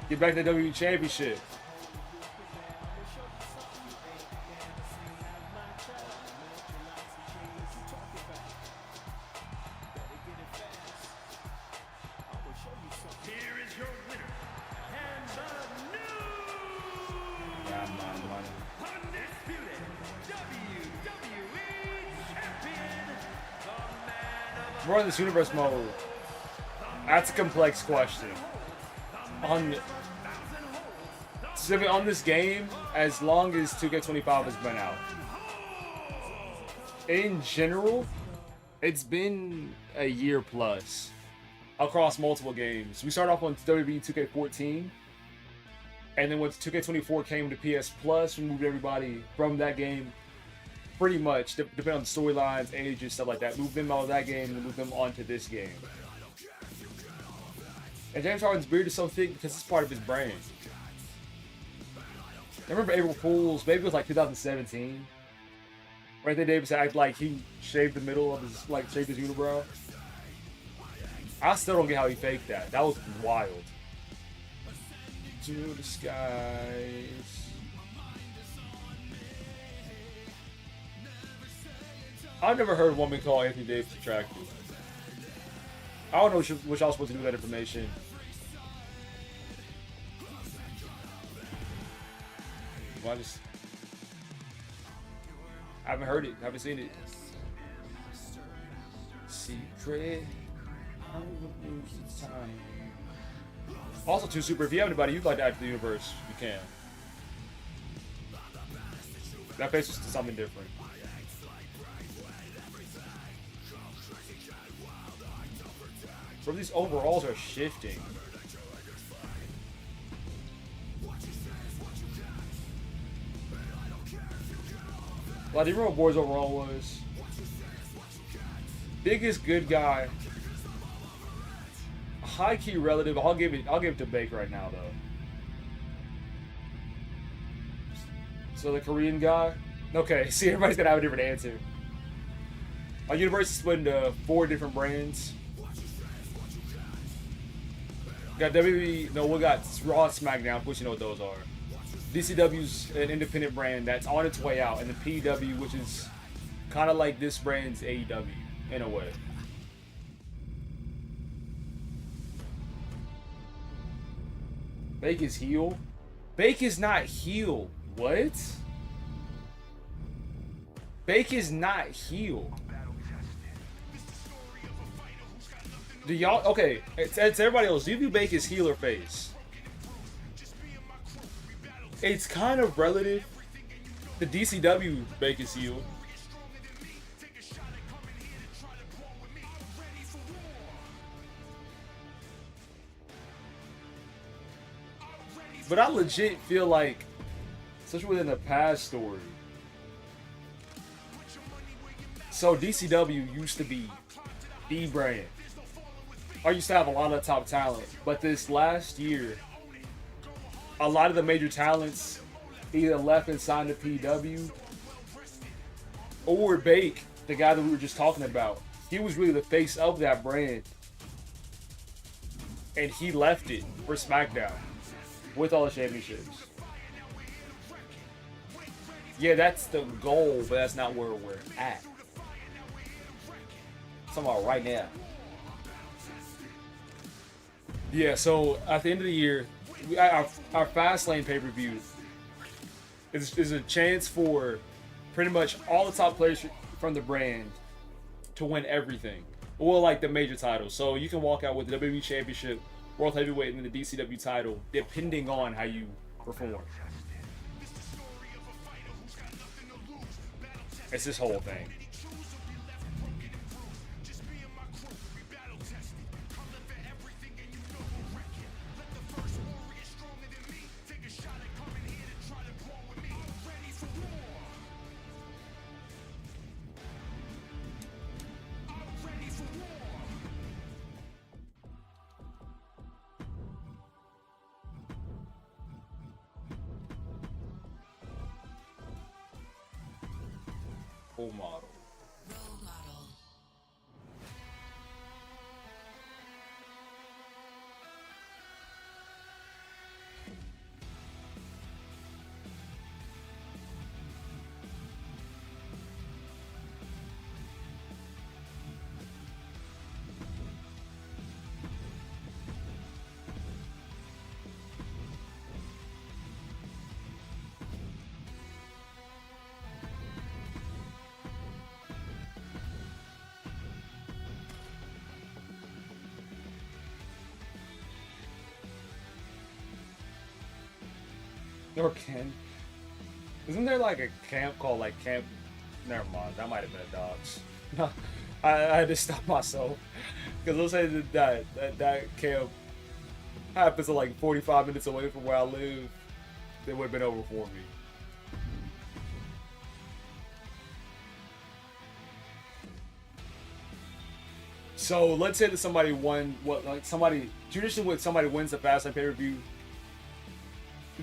get back to the WWE Championship? Here is your winner and the new undisputed WWE champion, the man of We're in this universe mode. That's a complex question. Specifically on this game, as long as 2K25 has been out. In general, it's been a year plus across multiple games. We started off on WWE 2K14, and then once 2K24 came to PS Plus, we moved everybody from that game. Pretty much, depending on the storylines, ages, stuff like that. Moved them out of that game and moved them onto this game. And James Harden's beard is so thick because it's part of his brand. I remember April Fool's, maybe it was like 2017. Right there, Davis acted like he shaved the middle of his, like shaved his unibrow. I still don't get how he faked that. That was wild. To the skies. I've never heard a woman call Anthony Davis attractive. I don't know what y'all supposed to do with that information. Well, I haven't heard it. Haven't seen it. Secret. Also, too, Super, if you have anybody you'd like to add to the universe, you can. That face is something different. Bro, these overalls are shifting. Well, do you remember what Boy's overall was? Biggest good guy. High key relative. I'll give it to Bake right now though. So the Korean guy. Okay, see, everybody's gonna have a different answer. Our universe is split into 4 different brands. We got WWE. No, we got Raw and SmackDown. Of course, you know what those are. DCW's an independent brand that's on its way out, and the PW, which is kind of like this brand's AEW in a way. Bake is heel. Bake is not heel. What? Bake is not heel. Do y'all? Okay, it's everybody else. Do you view Bake as heel or face? It's kind of relative. The DCW Bake is heel. But I legit feel like, especially within the past story. So DCW used to be the brand. I used to have a lot of top talent. But this last year, a lot of the major talents either left and signed to PW, or Bake, the guy that we were just talking about. He was really the face of that brand. And he left it for SmackDown with all the championships. Yeah, that's the goal, but that's not where we're at. Somehow right now. Yeah, so at the end of the year, our Fastlane pay-per-view is a chance for pretty much all the top players from the brand to win everything. Well, like the major titles. So you can walk out with the WWE Championship, World Heavyweight, and the DCW title, depending on how you perform. It's this whole thing. Full model. Or Ken. Isn't there like a camp called like Camp? Never mind, that might have been a Dodge. No, I had to stop myself because let's say that camp happens to like 45 minutes away from where I live. It would have been over for me. So let's say that somebody won. Traditionally when somebody wins the Fastlane pay-per-view,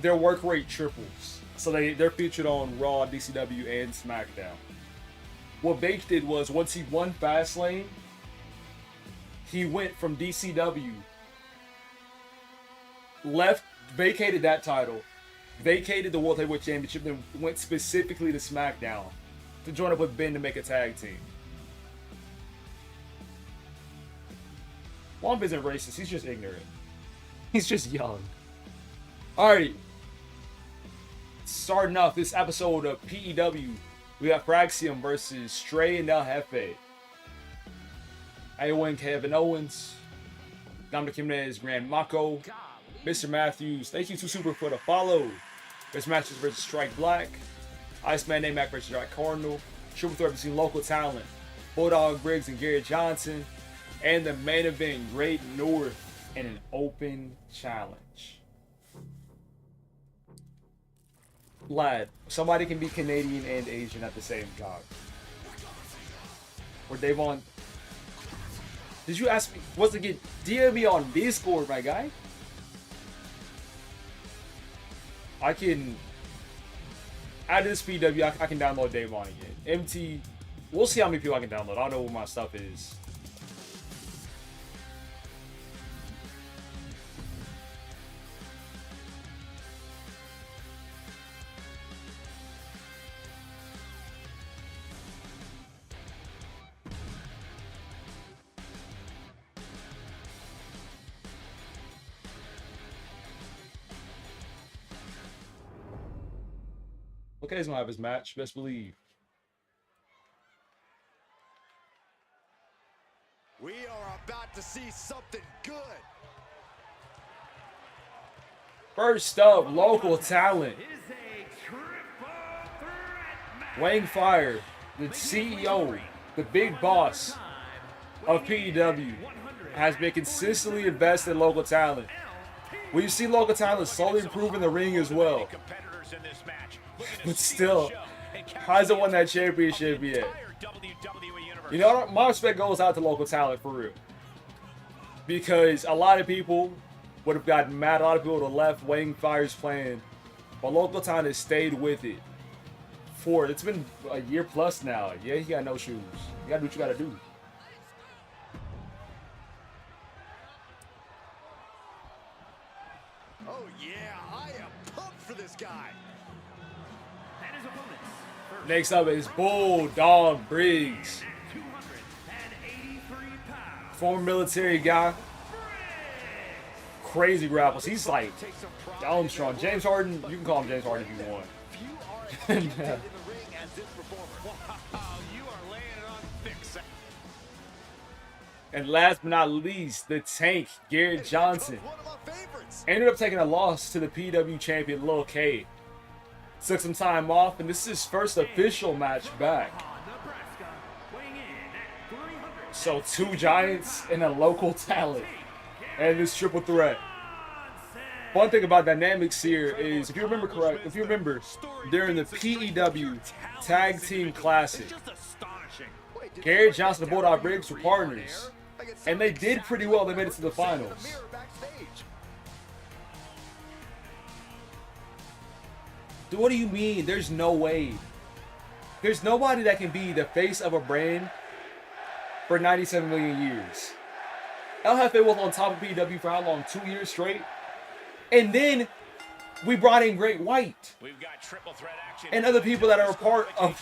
their work rate triples. So they're featured on Raw, DCW, and SmackDown. What Bake did was, once he won Fastlane, he went from DCW, vacated that title, vacated the World Heavyweight Championship, then went specifically to SmackDown to join up with Ben to make a tag team. Womp isn't racist, he's just ignorant. He's just young. Alright. Starting off this episode of PEW, we got Fraxium versus Stray and El Jefe. I win Kevin Owens, Dominic Jimenez, Grand Mako, Mr. Matthews. Thank you to Super for the follow. This match is versus Strike Black, Iceman Namac versus Jack Cardinal, triple threat between local talent, Bulldog Briggs and Garrett Johnson, and the main event, Great North, in an open challenge. Lad, somebody can be Canadian and Asian at the same time. Or Davon. Did you ask me? Once again, DM me on Discord, my guy. I can. Out of this PW, I can download Davon again. MT. We'll see how many people I can download. I don't know what my stuff is. Okay, he's gonna have his match, best believe. We are about to see something good. First up, local talent. Wang Fire, the CEO, the big boss of PEW, has been consistently invested in local talent. We've seen local talent slowly improve in the ring as well. But still, hasn't won that championship yet. You know, my respect goes out to local talent for real. Because a lot of people would have gotten mad. A lot of people would have left Wang Fire's plan But Local Talent has stayed with it. It's been a year plus now. Yeah, he got no shoes. You gotta do what you gotta do. Oh, yeah, I am pumped for this guy. And his opponents. First, Next up is Bulldog Briggs. 283 pounds. Former military guy. Crazy grapples. He's like dumb strong. James Harden, you can call him James Harden if you want. Few are as gifted in the ring as this performer. Wow, you are laying it on thick. And last but not least, the Tank, Garrett Johnson. One of my favorites. Ended up taking a loss to the PW champion, Lil K. Took some time off, and this is his first official match back. Nebraska, weighing in at 300. So 2 giants and a local talent. And this triple threat. One thing about dynamics here is, if you remember during the PEW Tag Team Classic, Just astonishing. Garrett Johnson and Bulldog Briggs were partners. And they did pretty well. They made it to the finals. Dude, what do you mean? There's no way. There's nobody that can be the face of a brand for 97 million years. El Jefe was on top of PW for how long? 2 years straight? And then we brought in Great White We've got triple threat action. and other people that are a part of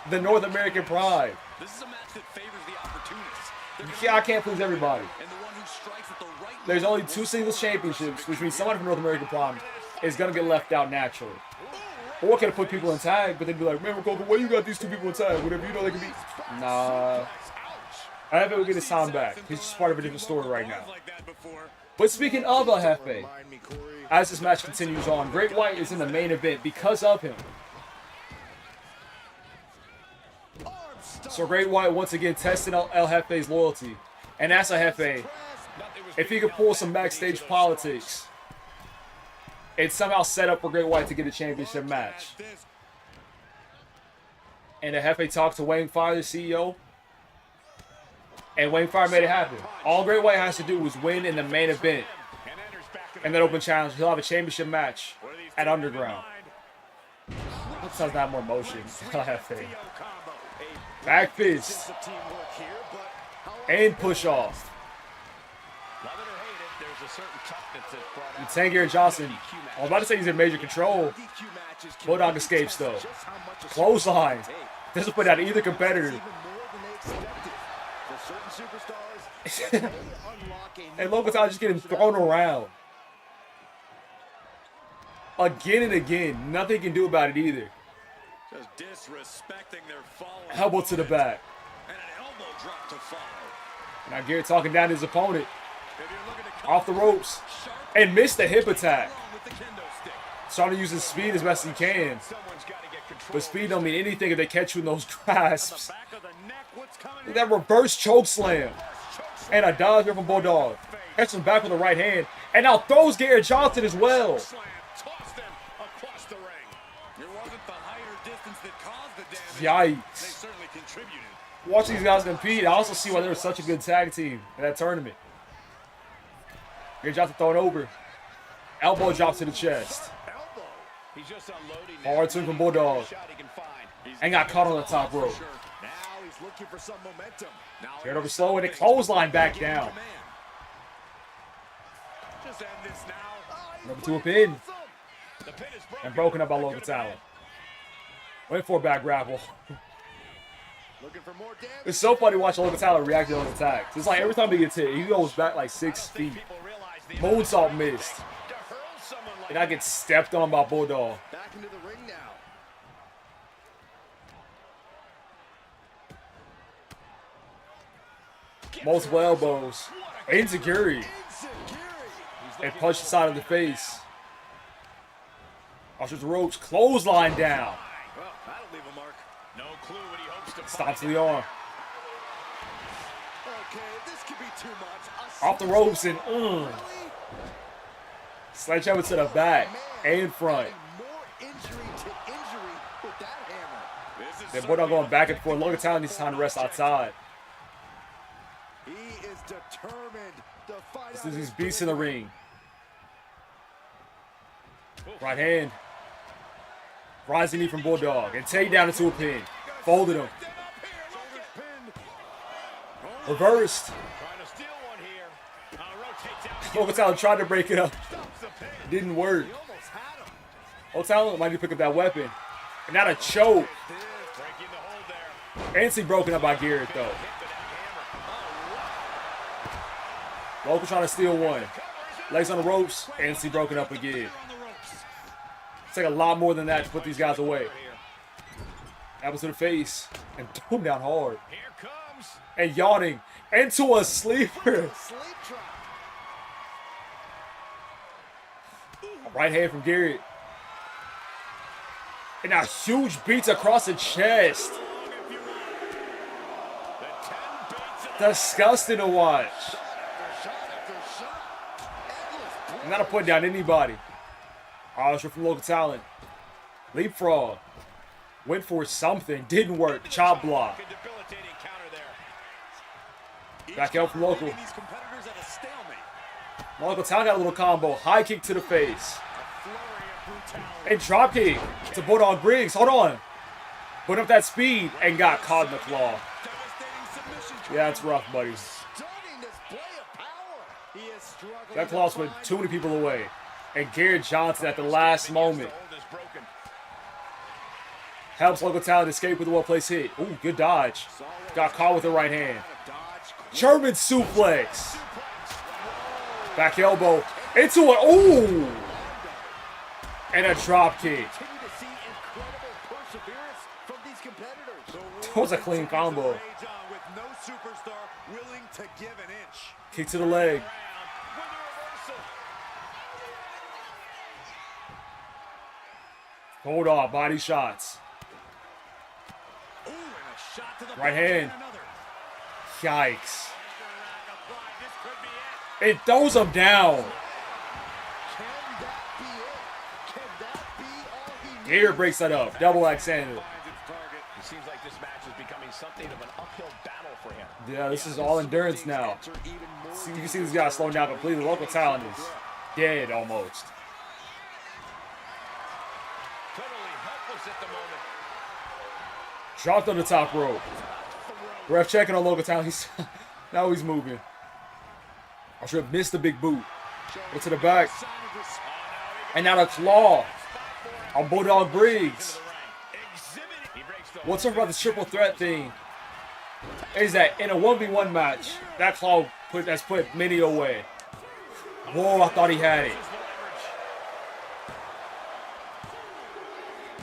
the North American Pride. This is a match that favors the opportunist. Yeah, I can't please everybody. And the one who strikes at the right There's only 2 singles championships, which means somebody from North American Pride is going to get left out naturally. Or could have put people in tag, but they'd be like, man, Rococo, why you got these 2 people in tag? Whatever, you know they can be. Nah. I Jefe will get his time back. He's just part of a different story right now. But speaking of El Jefe, as this match continues on, Great White is in the main event because of him. So Great White once again testing El Jefe's loyalty. And that's El Jefe. If he could pull some backstage politics, it's somehow set up for Great White to get a championship match. And El Jefe talked to Wayne Fire, the CEO. And Wayne Fire made it happen. All Great White has to do is win in the main event. And then open challenge. He'll have a championship match at Underground. What sounds not more motion? El Jefe. Back fist. And push off. Tank Garrett Johnson. I was about to say he's in major control. Bulldog escapes though. Clothesline. Doesn't put out either competitor. And Local Talent just getting thrown around. Again and again. Nothing he can do about it either. Just disrespecting their follow. Elbow to the back. And an elbow drop to follow. Now Garrett talking down his opponent. Off the ropes. And missed the hip attack. Trying to use his speed as best he can. But speed don't mean anything if they catch you in those grasps. That reverse choke slam. And a dodge here from Bulldog. Catches him back with the right hand. And now throws Garrett Johnson as well. Yikes. Watching these guys compete, I also see why they were such a good tag team in that tournament. Garrett Johnson thrown over. Elbow drops to the chest. Hard swing from Bulldog. And got caught on the top rope. Now he's looking for some momentum. Garrett over slow and a clothesline back down. Just end this now. Number 2 a pin. And broken up by Local Talent. Went for a back grapple. Looking for more damage. It's so funny watching Local Talent react to those attacks. It's like every time he gets hit, he goes back like 6 feet. Moonsault missed. And I get stepped on by Bulldog. Back into the ring now. Multiple elbows. Insecurity. And punch the side of the face. Ushers the ropes. Clothesline down. Well, that'll leave a mark. No clue what he hopes to Stops the arm. Okay, this could be too much. Off the ropes and sledgehammer to the back and front. More injury to injury with that hammer. Then Bulldog going back and forth. Local Talent needs time to rest outside. He is determined to fight. This is these beasts in the ring. Right hand. Rising knee from Bulldog. And takedown into a pin. Folded him. Reversed. Trying to steal one here. Rotates out. Local tried to break it up. Stops the pin. Didn't work. He almost had him. Local might need to pick up that weapon. And not a choke. Breaking the hold there. Antsy broken up by Garrett, though. Hit with that hammer. Local trying to steal one. Legs on the ropes. Antsy broken up again. On the ropes. It's like a lot more than that to put these guys away. Elbow to the face. And throw him down hard. Here comes. And yawning into a sleeper. Sleep trap. Right hand from Garrett. And now huge beats across the chest. Disgusting to watch. Shot after shot. Endless I'm not putting down anybody. Osher from Local Talent. Leapfrog. Went for something. Didn't work. Chop block. Debilitating counter there. Back out from Local. These competitors at a stalemate. Local Talent got a little combo. High kick to the face. Flurry of brutality. And drop kick to Bulldog Briggs. Hold on. Put up that speed and got caught in the claw. Devastating submission. Yeah, it's rough, buddy. Stunning display of power. He is struggling. That claw's put too many people away. And Garrett Johnson at the last moment Hold is broken. helps Local Talent escape with a well-placed hit. Ooh, good dodge. Got caught with the right hand. German suplex. Back elbow. Into it. Ooh. And a drop kick. Continue to see incredible perseverance from these competitors. That was a clean combo. Rage on with no superstar willing to give an inch. Kick to the leg. With the reversal. Hold off. Body shots. Ooh, and a shot to the Right body hand. and another. Yikes. This could be it. It throws him down. Can that be it? Can that be all he needs? Garrett breaks that up. Double Alexander. Finds its target. It seems like this match is becoming something of an uphill battle for him. Yeah, this is all endurance now. See, you can see this guy slowing down completely. Local Talent is dead almost. Totally helpless at the moment. Dropped on the top rope. Ref checking on Local Talent. Now he's moving. I should have missed the big boot. Go to the back. And now the claw on Bulldog Briggs. What's up about this triple threat thing is that in a 1v1 match, that claw has put many away. Whoa, I thought he had it.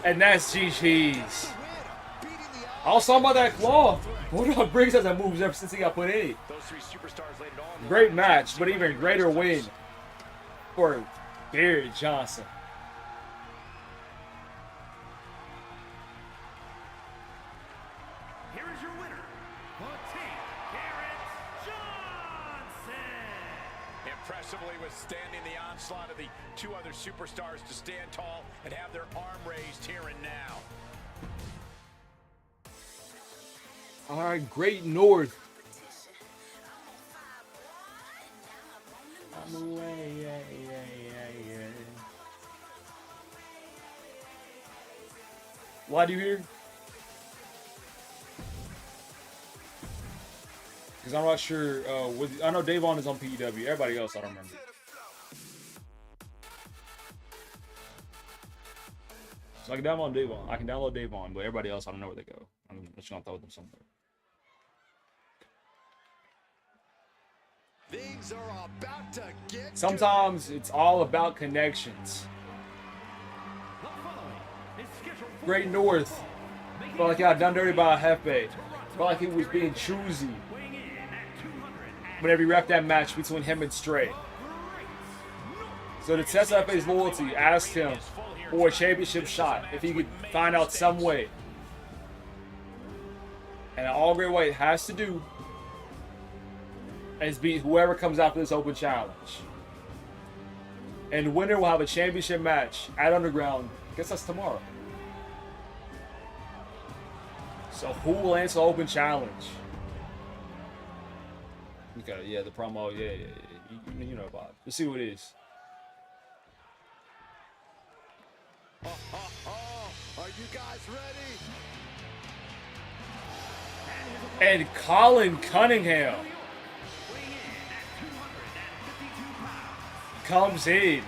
And that's GG's. I was talking about that claw. Bulldog Briggs hasn't moved ever since he got put in. Those three superstars laid it on. Great match, but even greater win for Garrett Johnson. Here is your winner, Garrett Johnson. Impressively withstanding the onslaught of the two other superstars to stand tall and have their arm raised here and now. All right, Great North. I'm away, yeah. Why do you hear? Because I'm not sure. I know Davon is on PEW. Everybody else, I don't remember. So I can download Davon. I can download Davon, but everybody else, I don't know where they go. I'm just gonna throw them somewhere. Things are about to get Sometimes it's all about connections. The following is scheduled for Great North felt like he got done dirty by a Hefe. Felt like he was being choosy weighing in at 200 whenever he wrapped that match between him and Stray. So to test Hefe's loyalty, asked him for a championship shot if he could find out some way. And all Great White has to do is beat whoever comes out for this open challenge. And the winner will have a championship match at Underground. I guess that's tomorrow. So who will answer the open challenge? Okay, yeah, the promo, yeah. You know about it. Let's see who it is. a You guys ready? And Colin Cunningham comes in.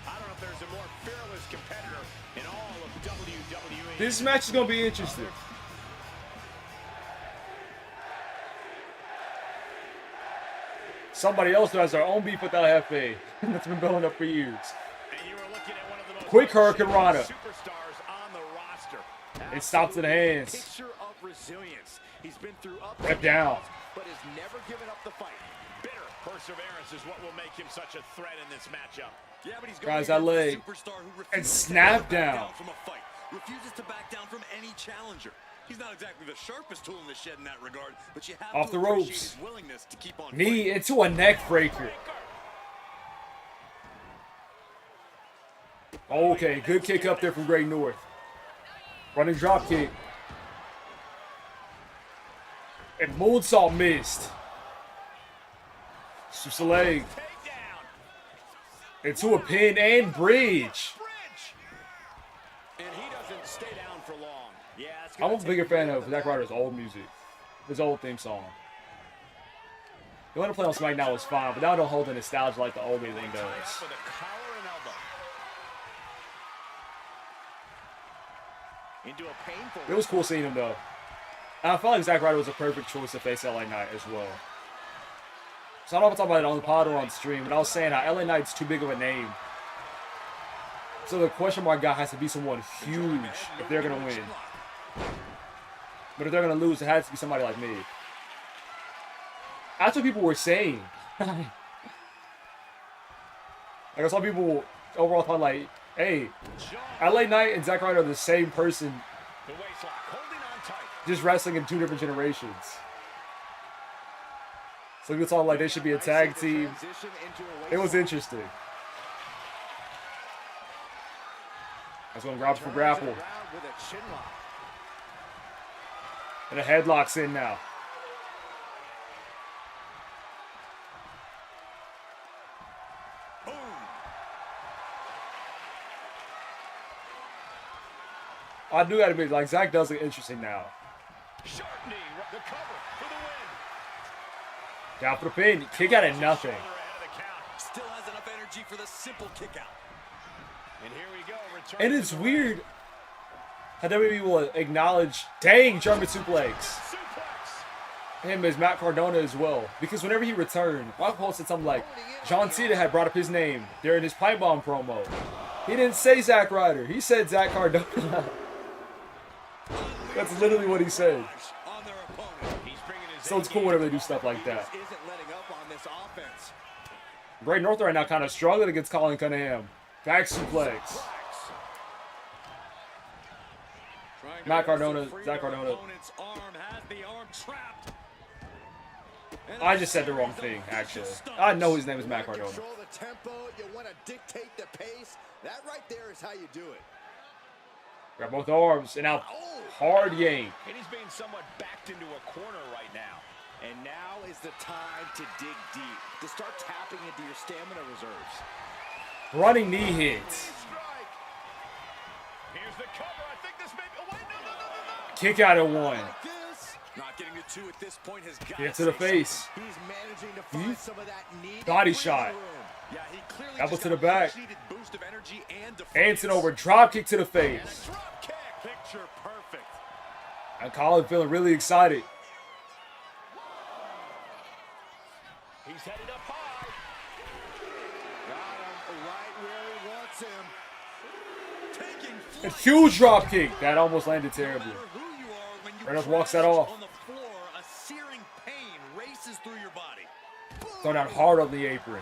I don't know if there's a more fearless competitor in all of WWE. This match is going to be interesting. Somebody else who has their own beef with El Jefe that's been building up for years. And you are looking at one of the most Quick Hurricane Rana. superstars on the roster. It stops in the hands. Picture of resilience. He's been through ups Rep and down. downs, but has never given up the fight. Bitter perseverance is what will make him such a threat in this matchup. Yeah, but he's Guys, going that against leg. a superstar who And refuses to snap back down. from a fight. Refuses to back down from any challenger. He's not exactly the sharpest tool in the shed in that regard, but you have Off to the appreciate ropes. his willingness to keep on Knee fighting. into a neck breaker. Okay, good kick up there from Great North. Running drop kick. And moonsault missed. Shoots the leg. Takedown. Into a pin and bridge. Bridge. And he doesn't stay down for long. Yeah, it's I'm gonna a take bigger fan a of Zack Ryder's old music. His old theme song. The one to play on SmackDown was fine, but now I don't hold the nostalgia like the old thing Tied does. up with a collar and elbow. Into a painful. It was cool seeing him though. And I felt like Zack Ryder was a perfect choice to face LA Knight as well. So I don't know if I'm talking about it on the pod or on stream, but I was saying how LA Knight's too big of a name. So the question mark guy has to be someone huge if they're gonna win. But if they're gonna lose, it has to be somebody like me. That's what people were saying. Like I saw people overall thought like, hey, LA Knight and Zack Ryder are the same person, The waist lock, holding on tight. just wrestling in two different generations. So people thought like they should be a tag team. Transition into a It was waistlock. interesting. That's going to grab for grapple. Turns it around with a chin lock. And a headlock's in now. Boom. I do gotta admit, like Zack does look interesting now. Shortening the cover for the win. Down for the pin, kick out of nothing. Shoulder ahead of the count. Still has enough energy for the simple kick out. And here we go. Return And it's weird how WWE will acknowledge, dang, German suplex. suplex. Him as Matt Cardona as well. Because whenever he returned, Michael Cole said something like, John Cena had brought up his name during his pipe bomb promo. He didn't say Zack Ryder, he said Zack Cardona. That's literally what he said. On their opponent. He's bringing his So it's cool whenever they do stuff like that. Isn't letting up on this offense. Great North right now kind of struggling against Colin Cunningham. Back suplex. Trying to Matt wrest Cardona, it free Zack of Cardona. opponent's arm, has the arm trapped. And I a just said the wrong series of thing, actually. vicious stomps. I know his name is You Matt wanna Cardona. Control the tempo, you want to dictate the pace. That right there is how you do it. Grab both arms and now hard yank. And he's being somewhat backed into a corner right now. And now is the time to dig deep, to start tapping into your stamina reserves. Running knee hits. Strike. Here's the cover. I think this may be. Oh, wait, no. Kick out at one. Like this. Not getting to two at this point has got Get to the face. He's managing to find some of that needed Body breathing shot. room. Yeah, he clearly Elbow just to got the back. a much-needed boost of energy and defense. Hanson over, drop kick to the face. Drop kick. Picture perfect. And Colin feeling really excited. He's headed up high. Got him right where he wants him. Taking A flight. huge drop kick. That almost landed terribly. No matter who you are, when you Reynolds walks that crash off. on the floor, a searing pain races through your body. Throw down hard on the apron.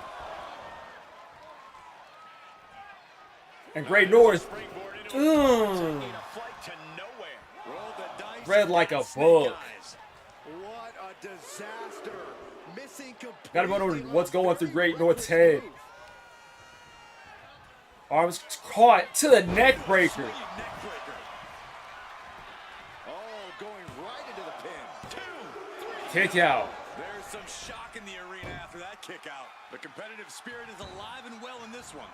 And Great North. Springboard into Mm. taking a flight to nowhere. Roll the dice. Red like a Snake bug. eyes. What a disaster. Missing completely. Gotta go over what's going through Great North's head. Arms caught to the neck breaker. Swinging neck breaker. Oh, going right into the pin. 2, 3. Kick out. There's some shock in the arena after that kick out. The competitive spirit is alive and well in this one.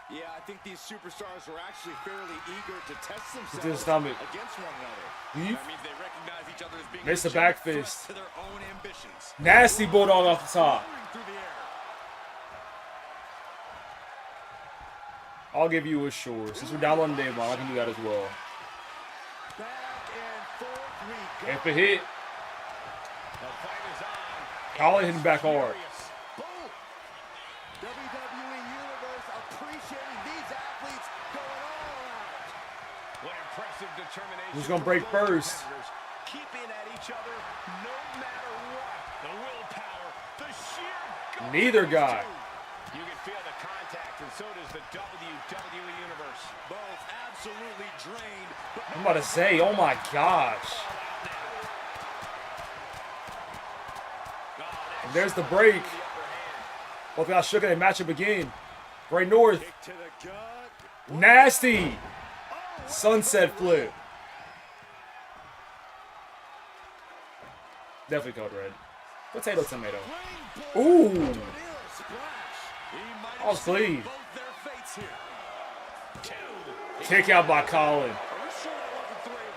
Yeah, I think these superstars are actually fairly eager to test To the themselves stomach. against one another. Yeet. That means they recognize each other as being Missed the legitimate back fist. threats to their own ambitions. Nasty bulldog off the top. Soaring through the air. I'll give you a sure. Since we're down on the name, I can do that as well. Back and forth we go. If it hit, The fight is on. Colin hitting back hard. Boom. WWE Universe appreciating these athletes going all out. What impressive determination. Who's gonna break from both first? competitors. Keeping at each other no matter what. The willpower, the sheer guts Neither of these guy. two. You can feel the contact, and so does the WWE Universe. Both absolutely drained. But I'm about to say, oh my gosh. And there's the break. Both guys shook it and match up again. Great North. kick to the gut. Nasty. Sunset flip. Definitely code red. Potato tomato. Ooh. Tornado splash. He might That was have sealed clean. both their fates here. Kick out by Colin. Are we sure that wasn't three?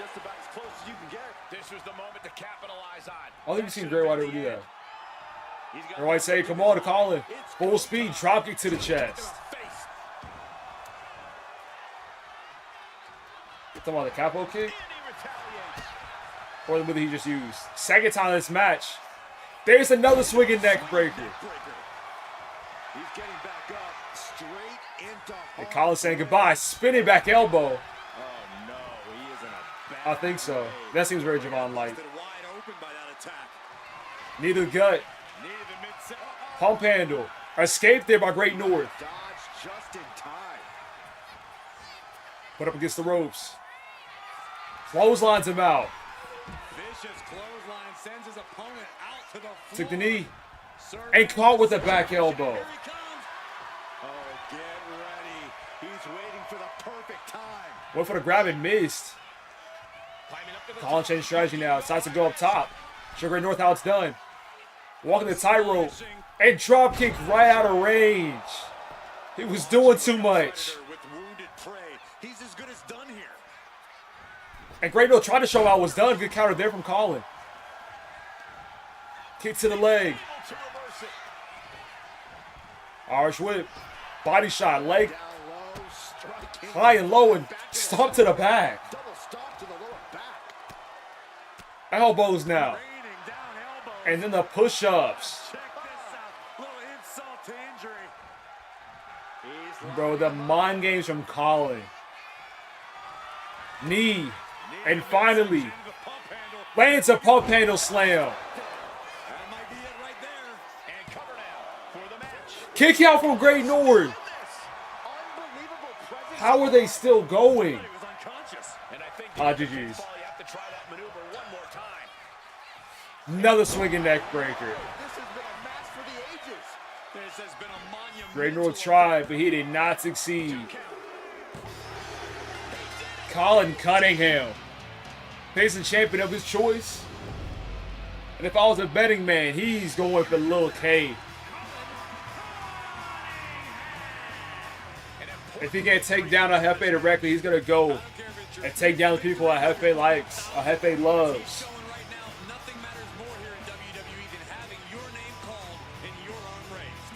Just about as close as you can get. This was the moment to capitalize on. I don't think we've seen Bray Wyatt ever do that. He's got Bray Wyatt say, come on to Colin. Full speed, drop kick to the chest. face. You talking about the capo kick? And he retaliates. Or the move he just used. Second time in this match. There's another swinging neck breaker. Breaker. He's getting back up straight into And harm. Colin saying goodbye. Spinning back elbow. Oh no, he is in a bad I think so. way. That seems very Javon-like. Busted wide open by that attack. Knee to the gut. Knee to the midsection. Pump handle. Escape there by Great North. Dodge just in time. Put up against the ropes. Clotheslines him out. Vicious clothesline sends his opponent out to the floor. Took the knee. Serving And caught with a back elbow. Here he comes. Oh, get ready. He's waiting for the perfect time. Went for the grab and missed. Climbing up to the Colin changed strategy now. Decides to go up top. Show Great North how it's done. Walking the tightrope. And drop kick right out of range. He was doing too much. With wounded prey. He's as good as done here. And Great North tried to show how it was done. Good counter there from Colin. Kick to the leg. able to reverse it. Irish whip. Body shot. Leg Down low, striking. high and low and stomp to the back. Double stomp to the lower back. Elbows now. Raining down elbows. And then the push-ups. Check this out. Little insult to injury. He's Bro, the mind games from Colin. Knee. And finally, the pump handle. lands a pump handle slam. That might be it right there. And cover now for the match. Kick out from Great North. Unbelievable presence. How are they still going? He was unconscious. And I think GG's. fall, you have to try that maneuver one more time. Another swinging neck breaker. This has been a match for the ages. This has been a monumental. Great North tried, but he did not succeed. Colin Cunningham, facing champion of his choice. And if I was a betting man, he's going for Lil K. If he can't take down a Hefe directly, he's going to go and take down the people that Hefe likes, or Hefe loves. Showing right now, nothing matters more here in WWE than having your name called and your arm raised.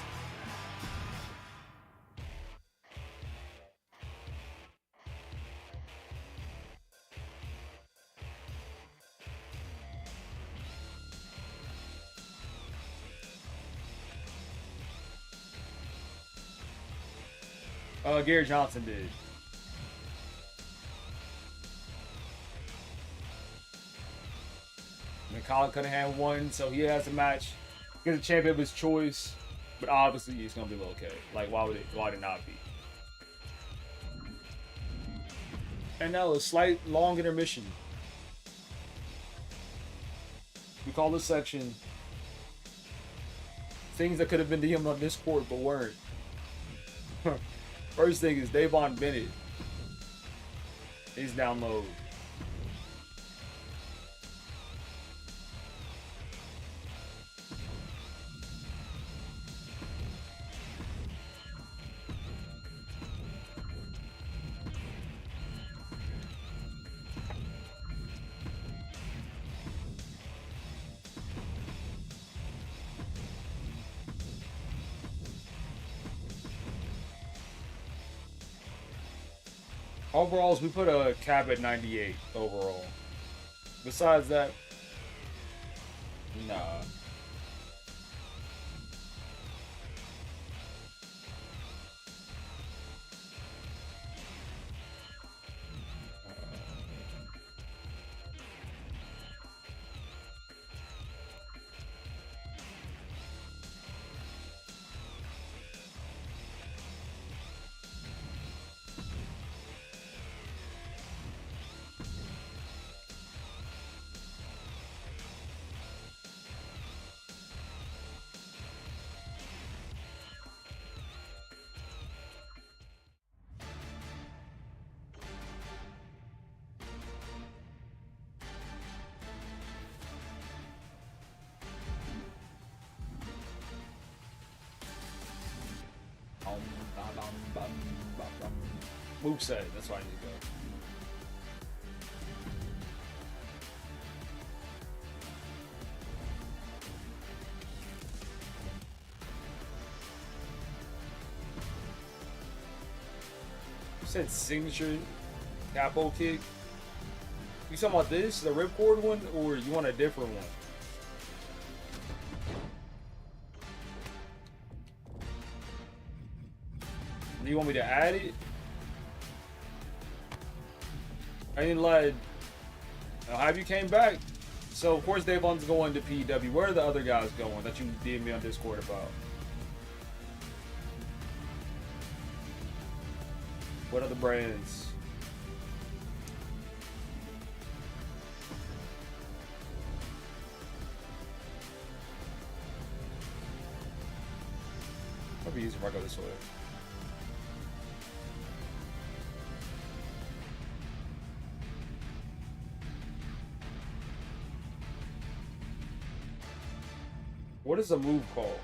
Gary Johnson did. And Colin Cunningham won, so he has a match. He's a champion of his choice, but obviously it's gonna be Lil K. Like, why would it not be? And now a slight long intermission. We call this section things that could have been DM'd on Discord but weren't. First thing is Davon Bennett. He's down low. Overalls, we put a cap at 98 overall. Besides that, nah. Moveset, that's why I need to go. You said signature capo kick? You talking about this, the ripcord one, or you want a different one? Do you want me to add it? I ain't lied. Have you came back? So of course Davon's going to PW. Where are the other guys going that you DM me on Discord about? What other brands? Might be easier if I go this way. What is a move called?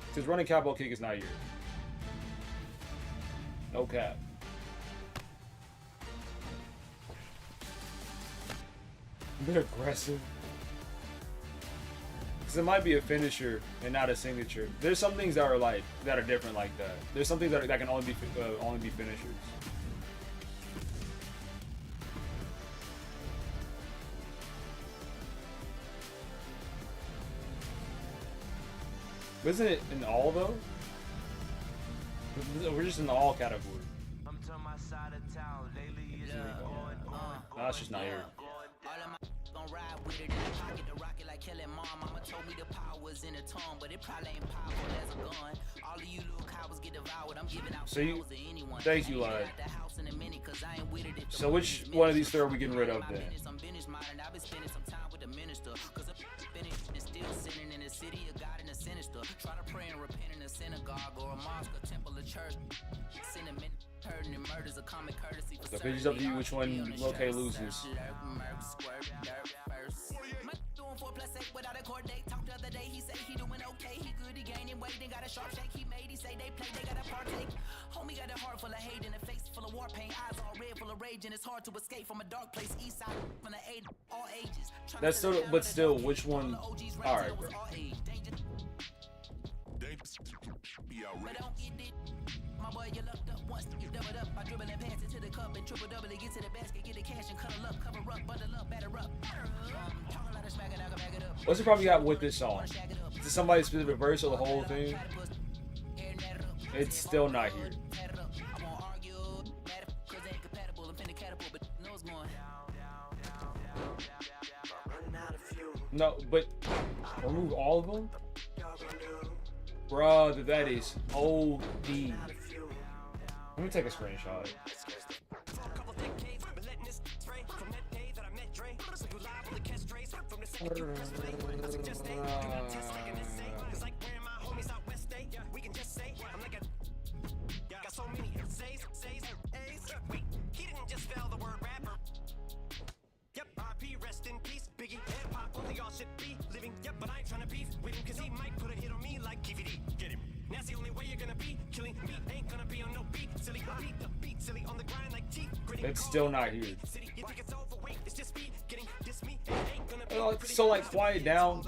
Because running capo kick is not here. No cap. A bit aggressive. Because it might be a finisher and not a signature. There's some things that are that are different like that. There's some things that can only be finishers. Isn't it in all though? We're just in the all category. No, it's just not here. So you, thank you, lad. So which one of these three are we getting rid of then? Try to pray and repent in a synagogue or a mosque, a temple, a church. Cinnamon, hurting and murders, a common courtesy for so it's up to you which one Loke loses. Without a court date, talked the other day, he say he doing okay, he good, he gaining weight, and got a sharp shake, he made, he say they play, they gotta partake. Homie got a heart full of hate and a face full of war paint, eyes all red, full of rage, and it's hard to escape from a dark place, east side, from the eight, all ages. That's still, but still, which one? Alright, bro. But don't get it. My boy, you lucked up once, you doubled up. I dribble and pass it to the cup and triple double it, get to the basket, get the cash and cuddle up, cover up, bundle up, batter up. What's the problem you got with this song? Is it somebody's specific verse or the whole thing? It's still not here. No, but remove all of them? Bruh, that is OD. Let me take a screenshot. It's still not here. So like quiet down.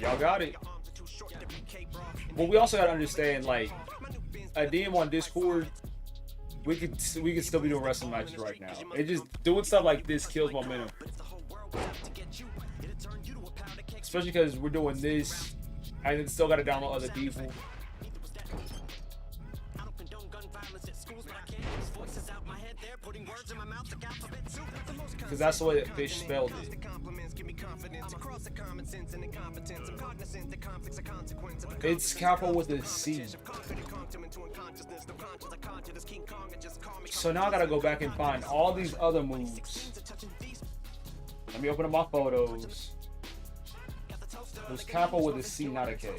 Y'all got it. But we also gotta understand, like, a DM on Discord we could still be doing wrestling matches right now. It just doing stuff like this kills momentum. Especially because we're doing this and then still gotta download other people. Because that's the way that Fish spelled it. It's capo with a C. So now I gotta go back and find all these other moves. Let me open up my photos. It was capo with a C, not a K.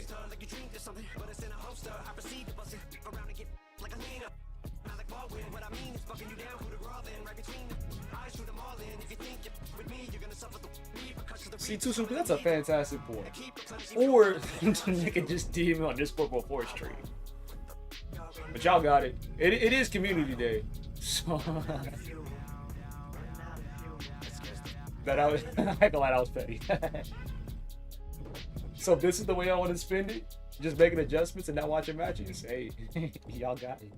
See, too soon, that's a fantastic point. Or nigga just DM me on Discord for forest trading. But y'all got it. It is community day. So that I was I ain't gonna lie, that was petty. So if this is the way I want to spend it, just making adjustments and not watching matches, hey, y'all got it.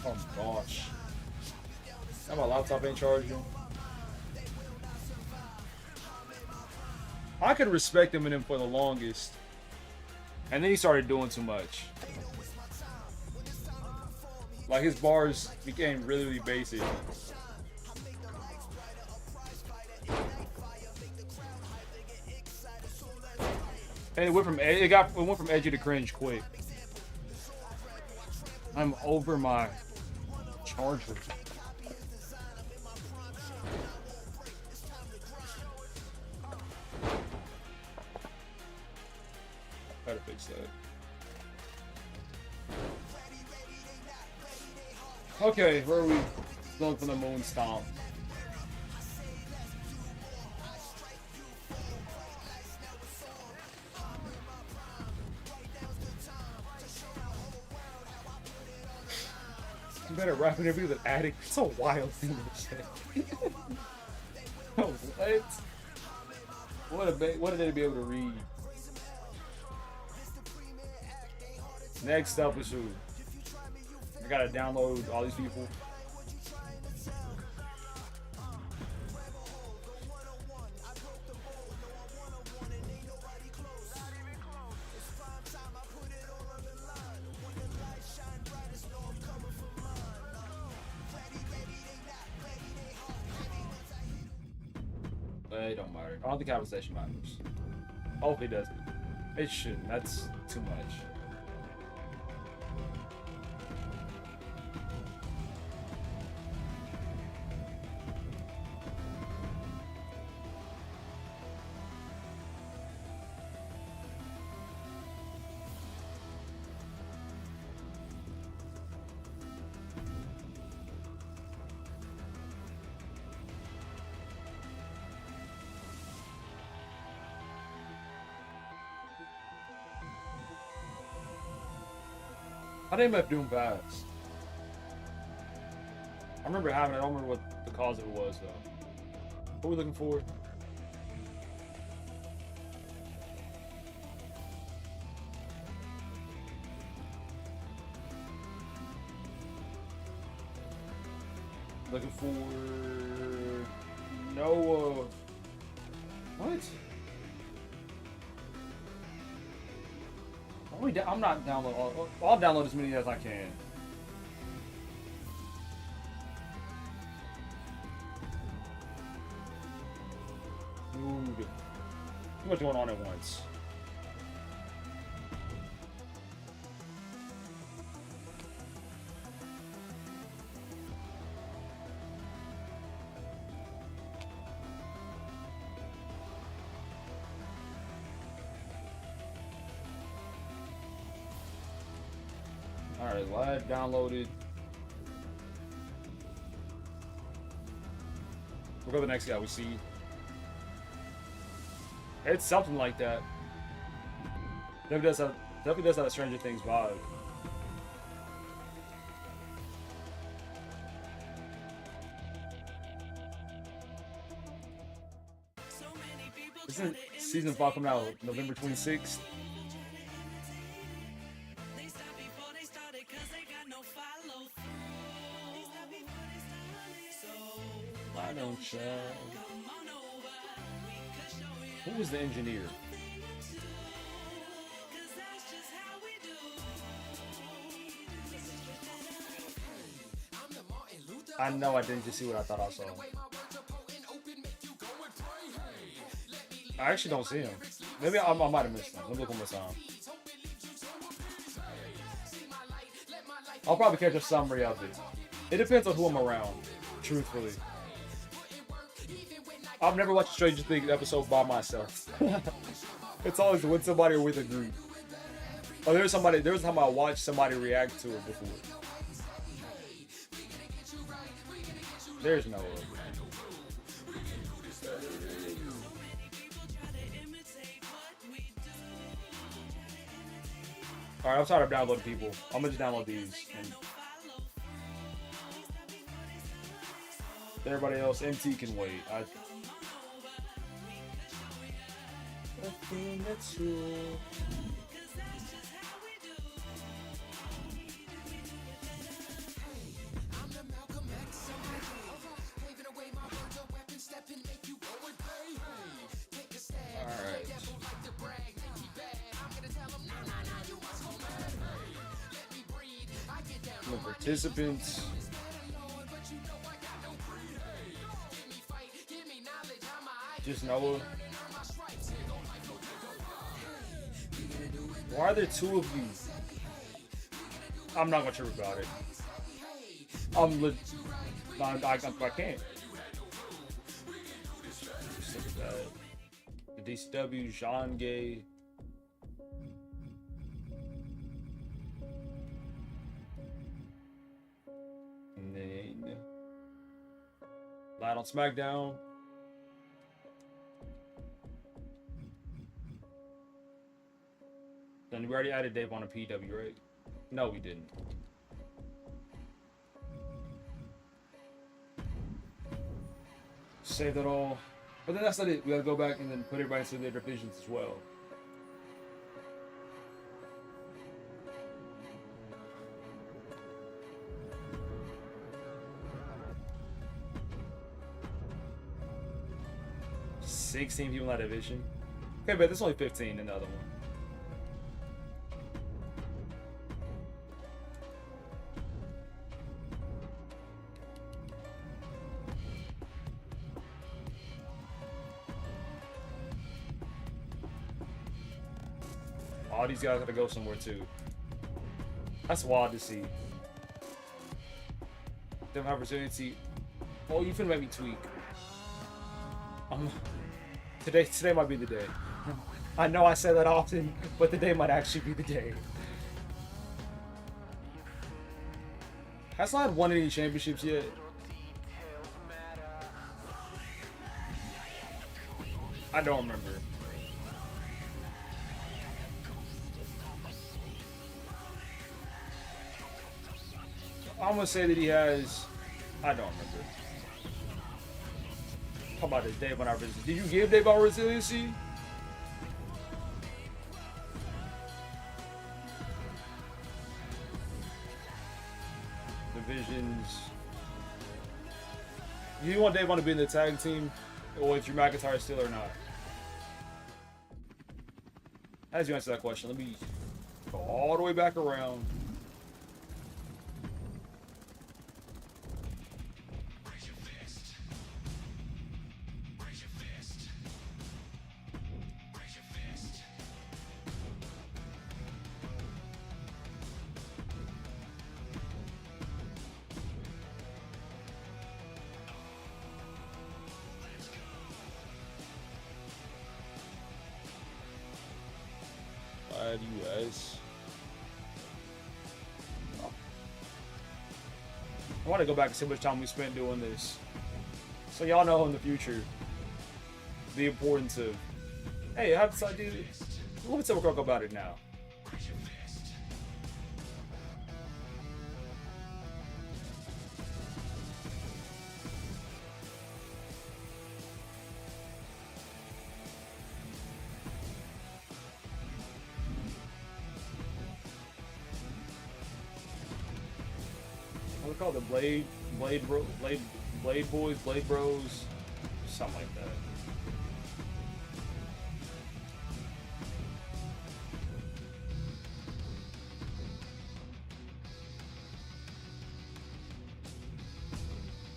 Oh gosh. Now my laptop ain't charging. I could respect Eminem for the longest. And then he started doing too much. Like his bars became really, really basic. And it went from edgy to cringe quick. I'm over my charger. Gotta fix that. Okay, where are we? Going for the moon stomp. You better rap interview with an addict. It's a wild thing to say. What? What did they be able to read? Next up is who? I gotta download all these people. It don't matter. I don't think conversation matters. Hopefully it doesn't. It shouldn't. That's too much. I didn't end up doing fast. I remember having it. I don't remember what the cause of it was, though. What are we looking for? Looking for Noah. What? I'm not downloading. I'll download as many as I can. Ooh, too much going on at once. Alright, lad downloaded. We'll go to the next guy we see. It's something like that. Definitely does have a Stranger Things vibe. Isn't season 5 coming out November 26th? Why don't you? Who was the engineer? I know I didn't just see what I thought I saw. I actually don't see him. Maybe I might have missed him. Let me look one more time. I'll probably catch a summary of it. It depends on who I'm around, truthfully. I've never watched a Stranger Things episode by myself. It's always with somebody or with a group. Oh, there was a time I watched somebody react to it before. There's no way. Alright, I'm tired of downloading people. I'm gonna just download these. And everybody else, MT can wait. I think that's true. Alright. The participants. Just Noah. Why are there two of you? I'm not gonna trip about it. I can't. Just look at that. The DCW, Jean Gay. And then Light on SmackDown. Then we already added Dave on a PW, right? No, we didn't. Save that all. But then that's not it. We gotta go back and then put everybody into their divisions as well. $16 people in that division. Okay, but there's only 15 in the other one. All these guys gotta go somewhere too. That's wild to see. Them have resiliency. Oh, you finna make me tweak. Today might be the day. I know I say that often, but today might actually be the day. Has not won any championships yet. I don't remember. I'm gonna say that he has. I don't remember. How about this Dave on our resiliency? Did you give Dave our resiliency? Divisions. You want Dave on to be in the tag team, or if Drew McIntyre still or not? As you answer that question, let me go all the way back around. US. I want to go back and see how much time we spent doing this. So y'all know in the future the importance of, hey, I have this idea. Let me tell Rococo about it now. What they call the Blade Boys, Blade Bros, something like that.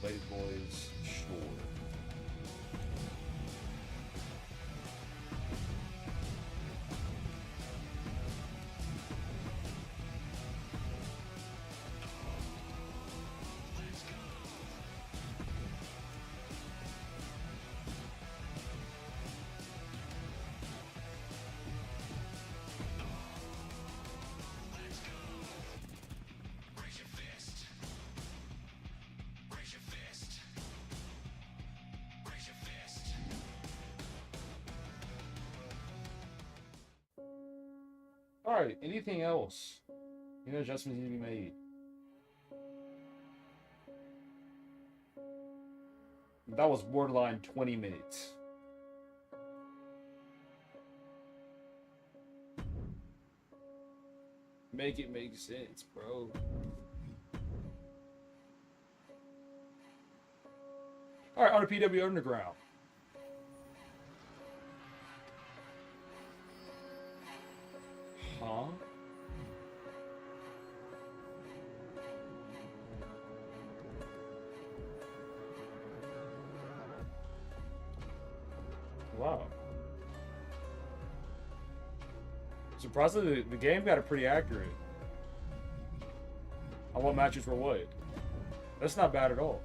Blade Boys, sure. Alright, anything else? Any adjustments need to be made? That was borderline 20 minutes. Make it make sense, bro. Alright, on the PW Underground. Huh? Wow. Surprisingly, the game got it pretty accurate. On what matches were what. That's not bad at all.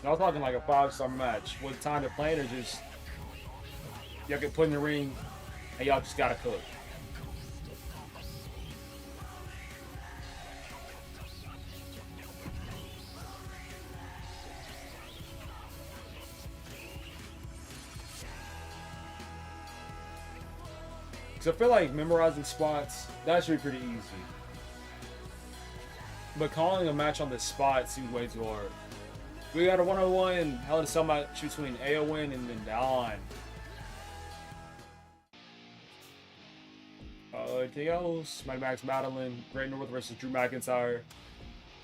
I was talking like a 5-star match with time to plan, or just y'all get put in the ring and y'all just gotta cook. Because I feel like memorizing spots, that should be pretty easy. But calling a match on the spot seems way too hard. We got a 101 Hell in a Cell match between Aowen and then Don. Anything else? Mighty Max Madeline, Great North versus Drew McIntyre,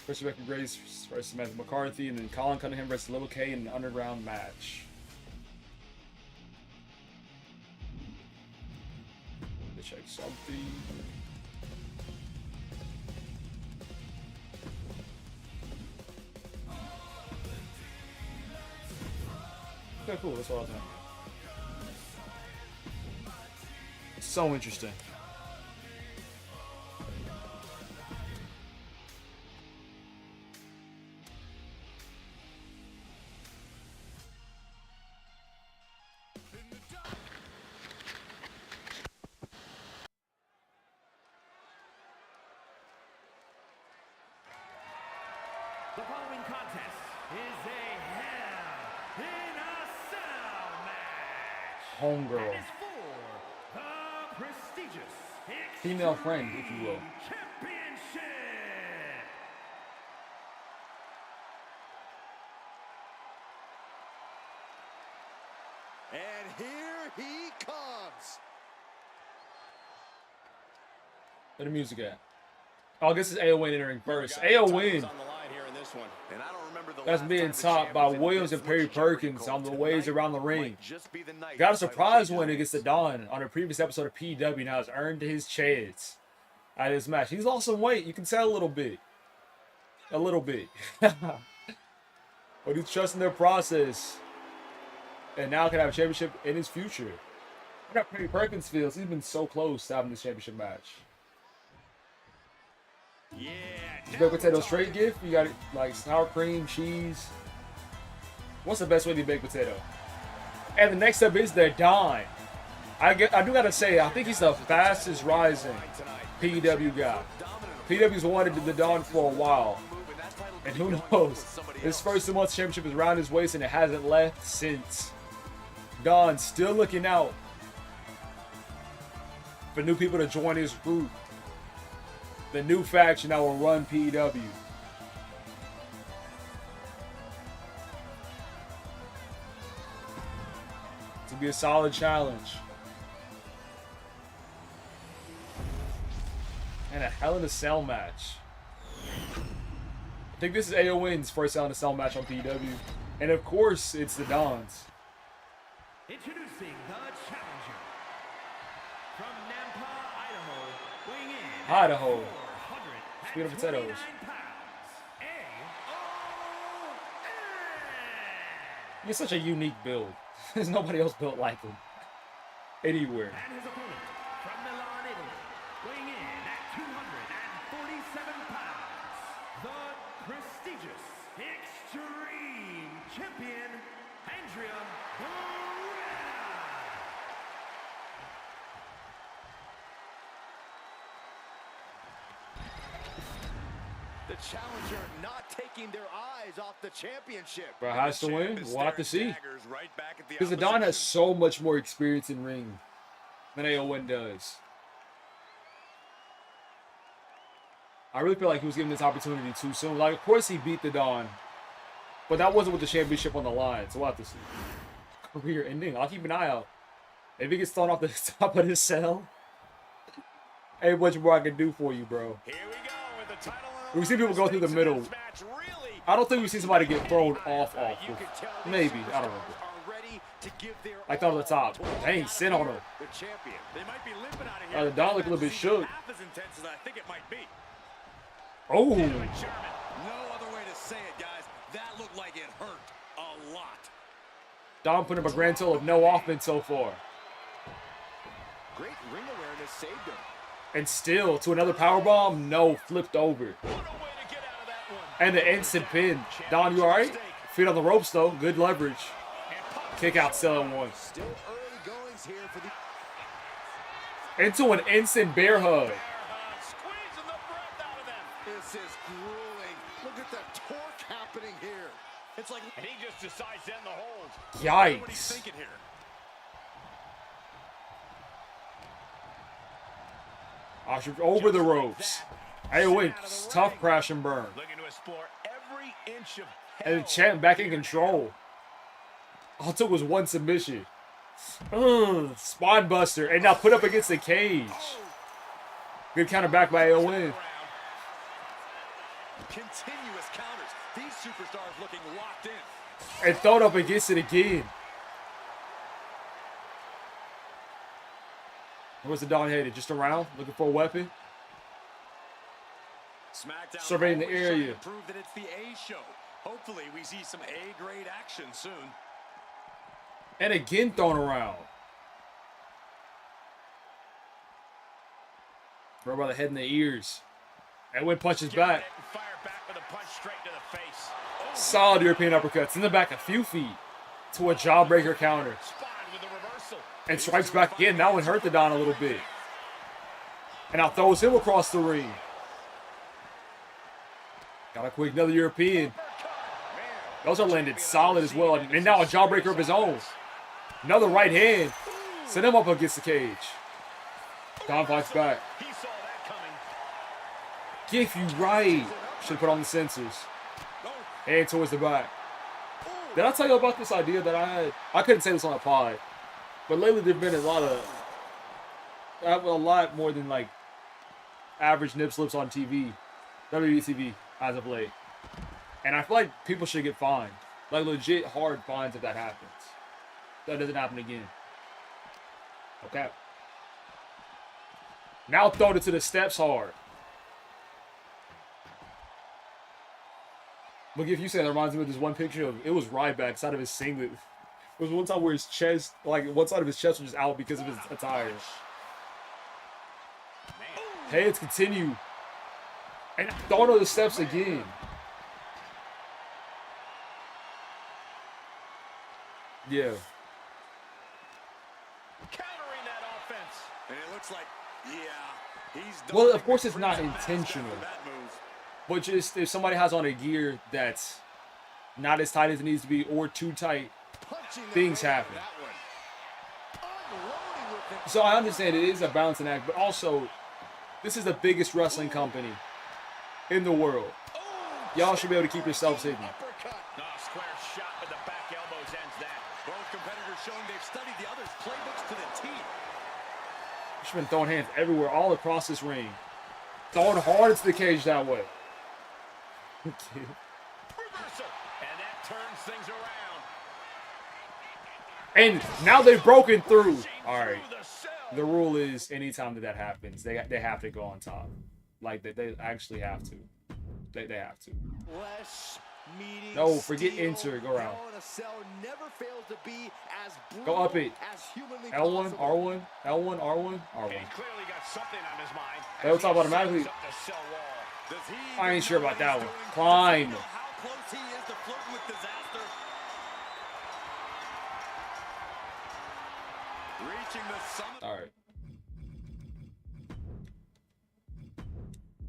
Chris Rebecca Grace versus Samantha McCarthy, and then Colin Cunningham versus Lil K in an underground match. Let's check something. Okay, cool. That's all I was doing. So interesting. The following contest is a Hell in a Cell match. Homegirl. And is for the prestigious Female friend, if you will. Championship. And here he comes. Where the music at? Oh, I guess it's Aowen entering first. Aowen. That's being topped by Williams and Perry Perkins on the waves around the ring. Got a surprise win against the Don on a previous episode of PW. Now has earned his chance at this match. He's lost some weight. You can tell a little bit. A little bit. But he's trusting their process. And now can have a championship in his future. I got Perry Perkins feels. He's been so close to having this championship match. Yeah. Baked potato straight gift. You got it like sour cream, cheese. What's the best way to bake potato? And the next up is the Don. I do gotta say, I think he's the fastest rising PW guy. PW's wanted the Don for a while. And who knows? His first 2 months championship is around his waist and it hasn't left since. Don still looking out for new people to join his group. The new faction that will run PW. To be a solid challenge. And a Hell in a Cell match. I think this is AON's first Hell in a Cell match on PW. And of course, it's the Dons. Introducing the challenger from Nampa, Idaho, weighing in Idaho. 429 Sweet potatoes. pounds, He's such a unique build. There's nobody else built like him. Anywhere. and his opponent from Milan, Italy, weighing in at 247 pounds, the prestigious Extreme Champion, Andrea Barrera. The challenger not taking their eyes off the championship. Bro, has to win. We'll have to see. Right back at the Because the Don has so much more experience in ring than AON does. I really feel like he was given this opportunity too soon. Like, of course he beat the Don. But that wasn't with the championship on the line. So we'll have to see. Career ending. I'll keep an eye out. If he gets thrown off the top of his cell. Ain't much more I can do for you, bro. Here we go with the title. We see people go through the middle. I don't think we see somebody get thrown off. Maybe. I don't know. Like on the top. Dang, sit on him. The champion. They might be limping out of The here. Don look a little bit shook. Half as intense as I think it might be. Oh. No other way to say it, guys. That looked like it hurt a lot. Don put up a grand total of no offense so far. Great ring awareness saved him. And still, to another powerbomb, no, flipped over. What a way to get out of that one. And the instant pin. Don, you alright? Feet on the ropes though, good leverage. Kick out, still at one. Still early goings here for the... Into an instant bear hug. Squeezing the breath out of them. This is grueling. Look at the torque happening here. It's like... And he just decides to end the hold. What he's Yikes. thinking here. Over the ropes. AON, tough crash and burn. Looking to explore every inch of And the champ back in control. All it took was one submission. Spine buster. And now put up against the cage. Good counter back by AON. Continuous counters. These superstars looking locked in. And thrown up against it again. Where's the Don headed? Just around? Looking for a weapon? SmackDown Surveying the always area. trying to prove that it's the A show. Hopefully we see some A-grade action soon. And again thrown around. Right by the head and the ears. And when punches back. Fire back with a punch straight to the face. Solid European uppercuts in the back a few feet. To a jawbreaker counter. Spotted with a reversal. And strikes back again. That one hurt the Don a little bit. And now throws him across the ring. Got a quick another European. Those are landed solid as well. And now a jawbreaker of his own. Another right hand. Send him up against the cage. Don fights back. He saw that coming. Give you right. Should have put on the sensors. And towards the back. Did I tell you about this idea that I had? I couldn't say this on a pod. But lately there've been a lot more than like average nip slips on TV. WWE TV as of late. And I feel like people should get fined. Like legit hard fines if that happens. That doesn't happen again. Okay. Now thrown it to the steps hard. But if you say that reminds me of this one picture of it was Ryback side of his singlet. It was one time where his chest, like one side of his chest was just out because of his attire. Heads continue. And don't know the steps again. Yeah. Countering that offense. And it looks like, yeah, he's done. Well, of course it's not intentional. That move. But just if somebody has on a gear that's not as tight as it needs to be or too tight, things happen. So I understand it is a balancing act, but also this is the biggest wrestling company in the world. Y'all should be able to keep yourselves hidden. Square shot with the back elbows ends that. Both competitors showing they've studied the other's playbooks to the T. She's been throwing hands everywhere, all across this ring. Throwing hard into the cage that way. Reversal. And that turns things around. And now they've broken through. All right. The rule is anytime that happens, they have to go on top. Like they actually have to. They have to. No, forget enter. Go around. Go up it. L1, R1, L1, R1, R1. He clearly got something on his mind. They will top automatically. I ain't sure about that one. Climb. How close he is to flirting with disaster. Reaching the summit. All right.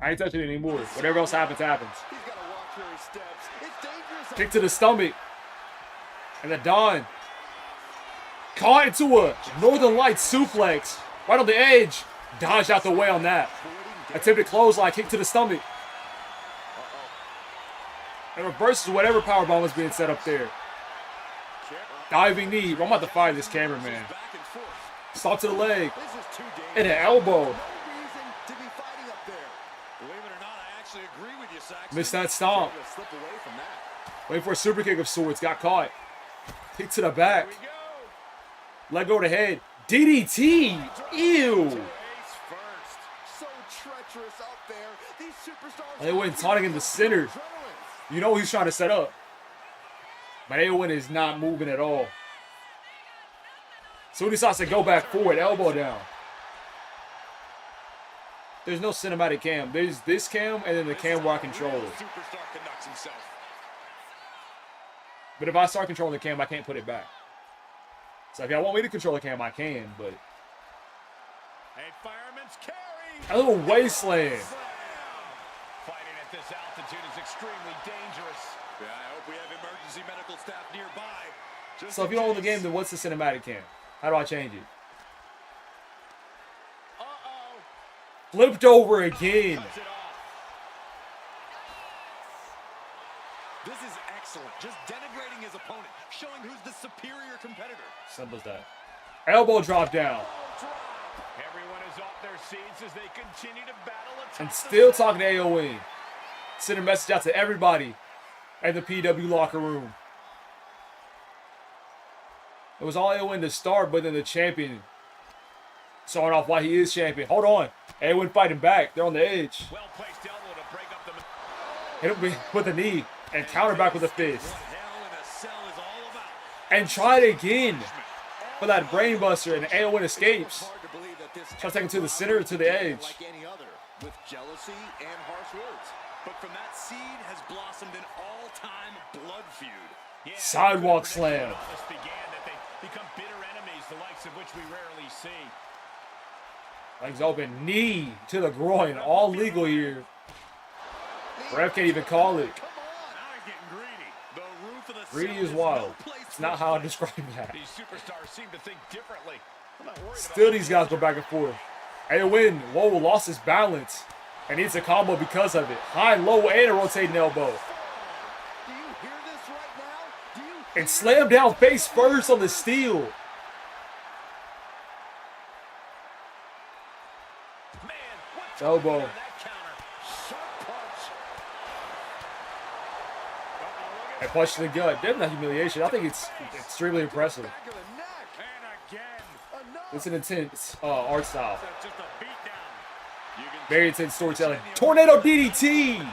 I ain't touching it anymore. Whatever else happens, happens. He's got to watch where he steps. It's dangerous. Kick to the stomach. And the Don. Caught into a Northern Lights suplex. Right on the edge. Dodged out the way on that. Attempted clothesline. Kick to the stomach. And reverses whatever powerbomb was being set up there. Diving knee. I'm about to fire this cameraman. Stop to the leg. And an elbow. Missed that stomp. Waiting for a super kick of sorts. Got caught. Kick to the back. Let go of the head. DDT. Ew. They went taunting in the center. You know he's trying to set up. But Aowen is not moving at all. So he decides to go back forward. Elbow down. There's no cinematic cam. There's this cam and then the cam where I control it. But if I start controlling the cam, I can't put it back. So if y'all want me to control the cam, I can, but... A little wasteland. Fighting at this altitude is extremely dangerous. Yeah, I hope we have emergency medical staff nearby. So if you don't own the game, then what's the cinematic cam? How do I change it? Flipped over again. This is excellent. Just denigrating his opponent, showing who's the superior competitor. Simple as that. Elbow drop down. Everyone is off their seats as they continue to battle. And still talking to AOE. Sending a message out to everybody at the PW locker room. It was all AOE to start, but then the champion showing off why he is champion. Hold on. AOE fighting back. They're on the edge. Well placed elbow to break up the... Hit him with a knee and counter back with a fist. And try it again for that brainbuster, and AOE escapes. Try to take him to the center, to the edge. Like any other, with jealousy and harsh words. But from that seed has blossomed an all-time blood feud. Yeah, Sidewalk slam. This began that they become bitter enemies, the likes of which we rarely see. Legs open, knee to the groin, all legal here. Ref can't even call it. Come on, now he's getting greedy. The roof of the Greedy cell is wild. no place It's for not how I describe that. These superstars seem to think differently. I'm not worried Still, about these guys go back and forth. AOE, whoa, lost his balance. And needs a combo because of it. High, low, and a rotating elbow. Do you hear this right now? Do you And slam down face first on the steel. Man, what Elbow. that counter. Sharp punch. And punch to the gut. Damn, that humiliation. I think it's extremely impressive. back of the neck? And again. Enough. It's an intense art style. That's just a beatdown. You can Very intense storytelling. Tornado DDT. every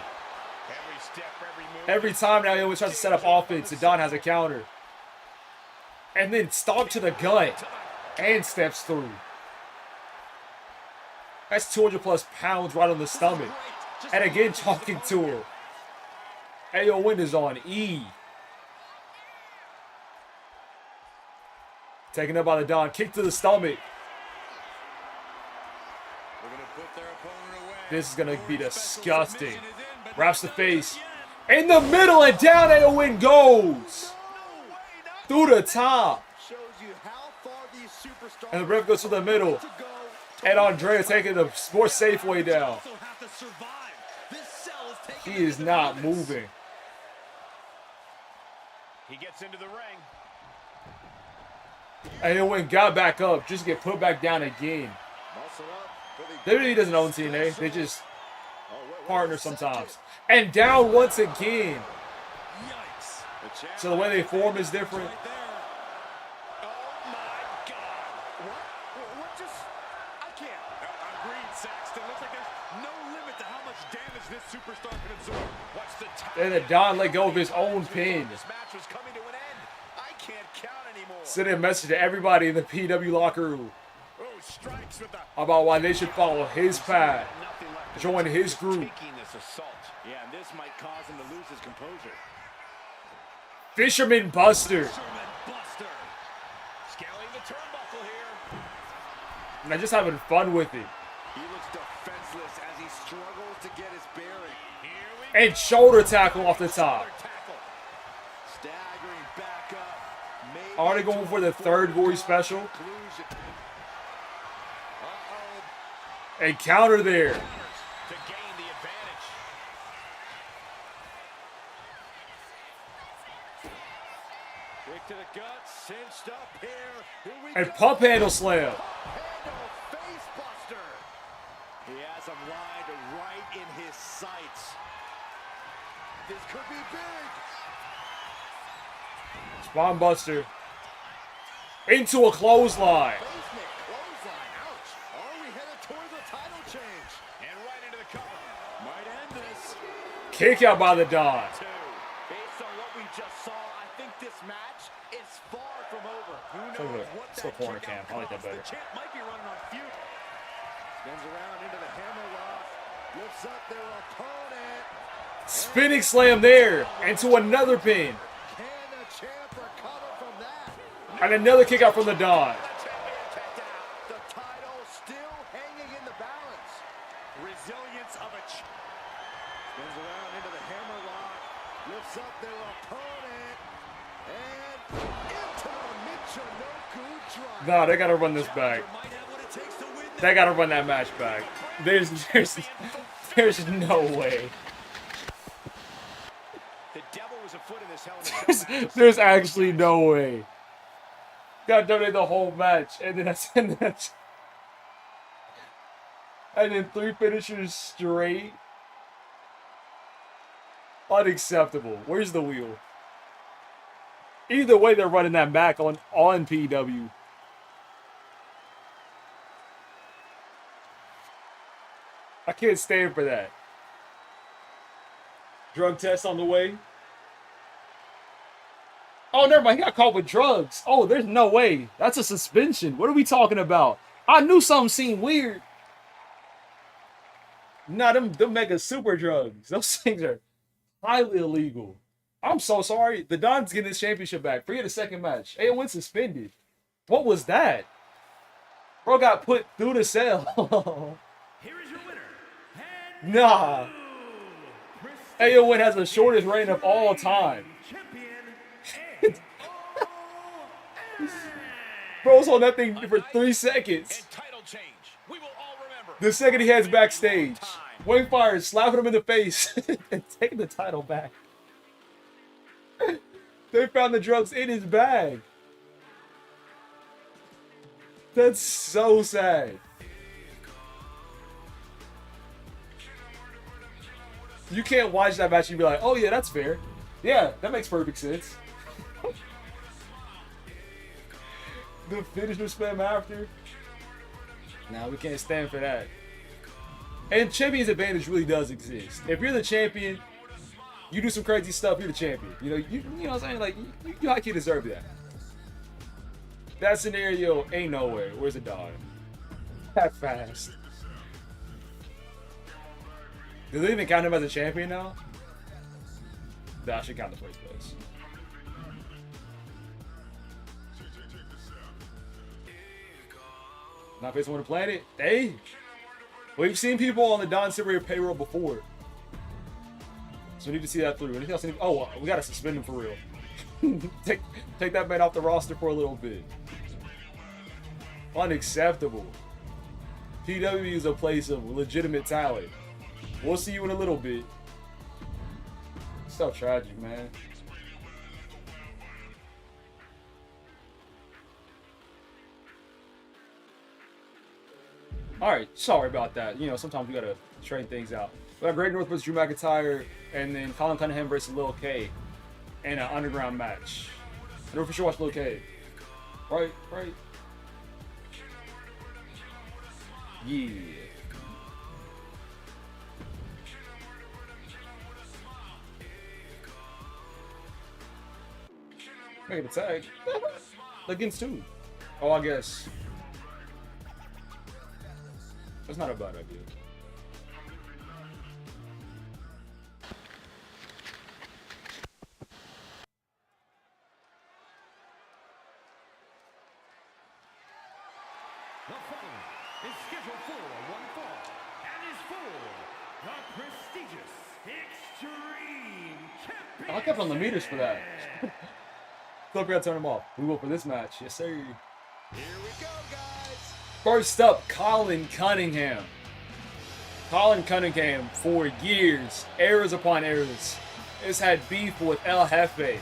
step, every move Every time now he always tries to set up offense, and Don has a counter. And then stomp to the gut and steps through. That's 200 plus pounds right on the stomach. And again, talking to her. AON is on E. Taken up by the Don. Kick to the stomach. This is going to be disgusting. Wraps the face. In the middle and down AON goes. Through the top. And the ref goes to the middle. And Andrea taking the more safe way down. He is not moving. He gets into the ring. AON got back up, just get put back down again. WWE doesn't own TNA. They just partner sometimes. And down once again. So the way they form is different. Oh my God. What just... I can't. Agreed, Saxton. Looks like there's no limit to how much damage this superstar can absorb. What's the time? And then Don let go of his own pin. This match was coming to an end. I can't count anymore. Sending a message to everybody in the PW locker room Strikes with the... about why they should follow his path. Join his group. Yeah, and this might cause him to lose his composure. Fisherman Buster. Scaling the turnbuckle here. And they're just having fun with it. He looks defenseless as he struggles to get his bearing. And shoulder tackle off the top. Staggering back up. Are they going for the third gory special? And counter there. To gain the advantage. Kick to the gut, cinched up here. And pump handle slam. Face buster. He has him lined right in his sights. This could be big. Spawn buster. Into a clothesline. Basement clothesline. Ouch. Are we headed toward the title change? And right into the cover. Might end this. Kick out by the Don. Based on what we just saw, I think this match is far from over. Who knows what Still that corner kick cam. out I like that costs. better. The champ might be running on fumes. Spins around into the hammerlock. Lifts up their opponent. Spinning slam there. Into another pin. Can the champ recover from that? And another kick out from the Don. The title still hanging in the balance. Resilience of a... Spins around into the hammerlock. Lifts up their opponent. And into the Michinoku drive. Nah, they gotta run this back. Might have what it takes to win this. They gotta run that match back. There's no way. The devil was afoot in this Hell in a Cell match. There's actually no way. Got dominate the whole match, and then 3 finishers straight. Unacceptable. Where's the wheel? Either way, they're running that back on PW. I can't stand for that. Drug test on the way. Oh, never mind. He got caught with drugs. Oh, there's no way. That's a suspension. What are we talking about? I knew something seemed weird. Nah, them mega super drugs. Those things are highly illegal. I'm so sorry. The Don's getting his championship back. Forget the second match. AON suspended. What was that? Bro got put through the cell. Here is your winner. Nah. AON has the shortest reign of all time. Champion. Bro's on that thing for 3 seconds. And title change. We will all remember. The second he heads backstage, Wayne Fire slapping him in the face and taking the title back. They found the drugs in his bag. That's so sad. You can't watch that match and be like, oh yeah, that's fair. Yeah, that makes perfect sense. The finisher spam after. Nah, we can't stand for that. And champion's advantage really does exist. If you're the champion, You do some crazy stuff, you're the champion. You know, you know what I'm saying? Like, you high-key deserve that. That scenario ain't nowhere. Where's the dog? That fast. Do they even count him as a champion now? That should count the first place. Not facing on the planet? Hey! We've seen people on the Don Silver payroll before. So we need to see that through. Anything else? Oh, we gotta suspend him for real. take that man off the roster for a little bit. Unacceptable. PW is a place of legitimate talent. We'll see you in a little bit. So tragic, man. Alright, sorry about that. You know, sometimes we gotta train things out. We got Great North versus Drew McIntyre, and then Colin Cunningham versus Lil K in an underground match. I never for sure watch Lil K. Right. Yeah. Make it a tag. Against two. Oh, I guess. That's not a bad idea. The following is scheduled for one fall and is for the prestigious Extreme Championship. I kept on the meters for that. Flip, gotta turn them off. We will for this match. Yes, sir. Here we go, guys. First up, Colin Cunningham. Colin Cunningham, for years, eras upon eras, has had beef with El Jefe.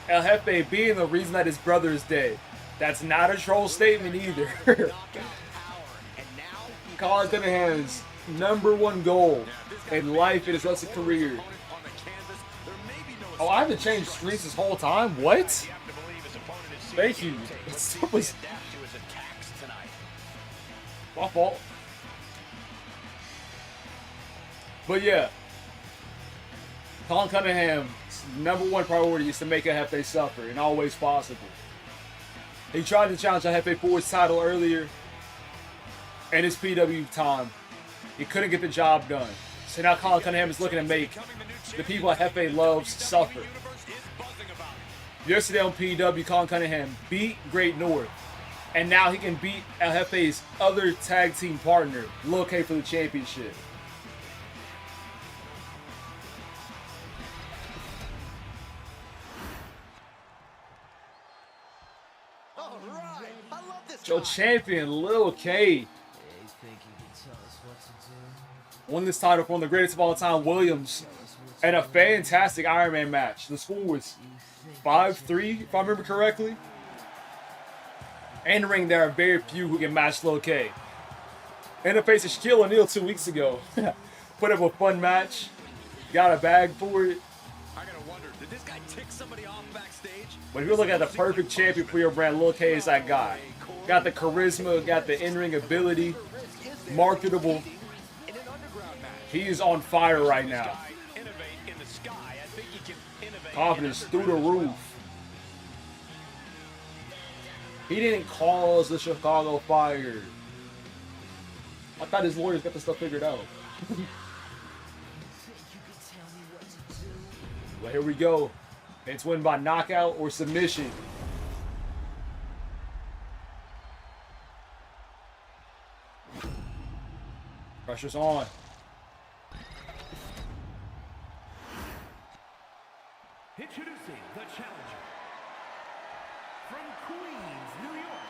El Jefe being the reason that his brother is dead. That's not a troll statement either. Colin Cunningham's #1 goal in life in his wrestling career. Oh, I haven't changed screens this whole time? What? Thank you. That was my fault. But yeah, Colin Cunningham's #1 priority is to make El Jefe suffer, and always possible. He tried to challenge El Jefe for his title earlier in his PW time. He couldn't get the job done. So now Colin Cunningham is looking to make the people El Jefe loves suffer. Yesterday on PW, Colin Cunningham beat Great North. And now he can beat El Jefe's other tag team partner, Lil K, for the championship. All right. I love this Your guy. champion, Lil K, won this title from the greatest of all time, Williams, in a fantastic Iron Man match. The score was 5-3, if I remember correctly. In the ring, there are very few who can match Lil K. In the face of Shaquille O'Neal 2 weeks ago. Put up a fun match. Got a bag for it. I gotta wonder, did this guy tick somebody off backstage? But if you look at the perfect champion for your brand, Lil K is that guy. Got the charisma, got the in-ring ability, marketable. In an underground match. He is on fire right now. Guy innovate in the sky. I think he can innovate. Confidence through the roof. He didn't cause the Chicago fire. I thought his lawyers got this stuff figured out. But here we go. It's win by knockout or submission. Pressure's on. Introducing the challenger from Queens, New York,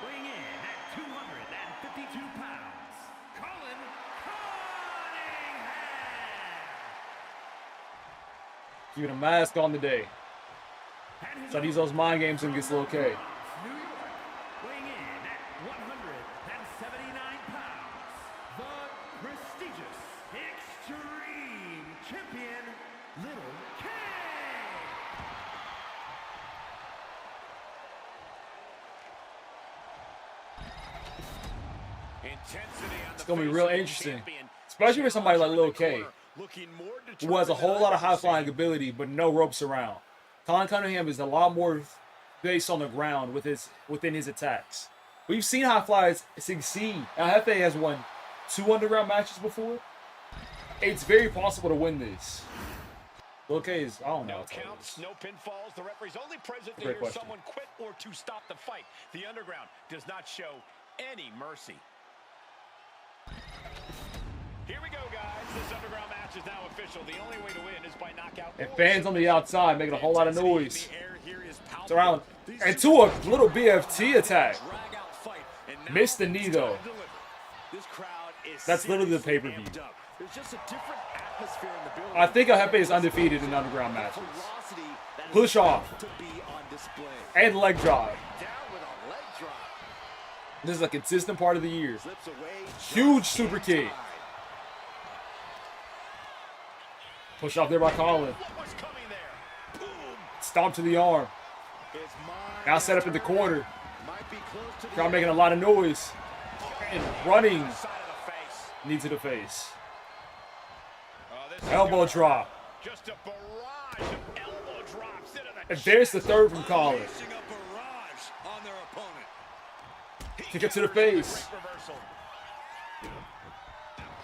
weighing in at 252 pounds, Colin Cunningham. Keeping a mask on today. And his So I use those mind games and gets Lil K. New York, weighing in at 179 pounds, the prestigious Extreme Champion, Little K. Intensity on It's the gonna be face real of the interesting. champion. Especially for somebody like Lil K. looking more who has a determined whole than lot of I've ever high-flying seen. ability, but no ropes around. Colin Cunningham is a lot more based on the ground within his attacks. We've seen high flyers succeed. El Jefe has won 2 underground matches before. It's very possible to win this. Okay, I don't know. No counts, no pinfalls. The referee's only present to Great hear question. someone quit or to stop the fight. The underground does not show any mercy. Here we go, guys. This underground match is now official. The only way to win is by knockout. And fans on the outside making a whole lot of noise. The air here is palpable. It's around These and to a little BFT attack. drag-out fight, and now Missed the knee it's though. time to deliver. This crowd is That's literally the seriously pay-per-view. amped up. There's just a different atmosphere in the building. I think El Jefe is undefeated in underground matches. Ferocity that is Push off. to be on display. And leg drop. Down with a leg drop. This is a consistent part of the year. Slips away. Huge super kick. Push off there by Colin. What was coming there? Boom. Stomp to the arm. It's mine. Now set up in the corner. Might be close to the Crowd making a lot of noise. And running. side of the face. Knee to the face. Oh, this is Elbow good. drop. Just a barrage of elbow drops into the And there's the third from Colin. Unleashing a barrage on their opponent. Kick it to the face. Great reversal.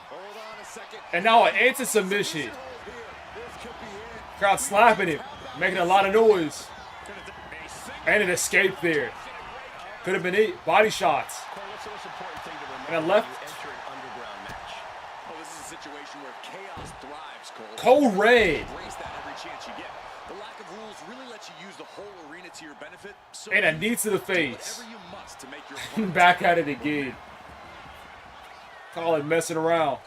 Hold on a second. And now an anti-submission. Hold here. This could be it. Crowd slapping him. Making a lot of noise. A single And an escape there. Could have been it. Body shots. What's the most important thing to remember And a left. when you enter an underground match? Oh, this is a situation where chaos thrives, Cole. Code Red. Embrace that every chance you get. The lack of rules really lets you use the whole arena to your benefit. So And a knee to the do face. whatever you must to make your opponent Back at it again. Colin messing around.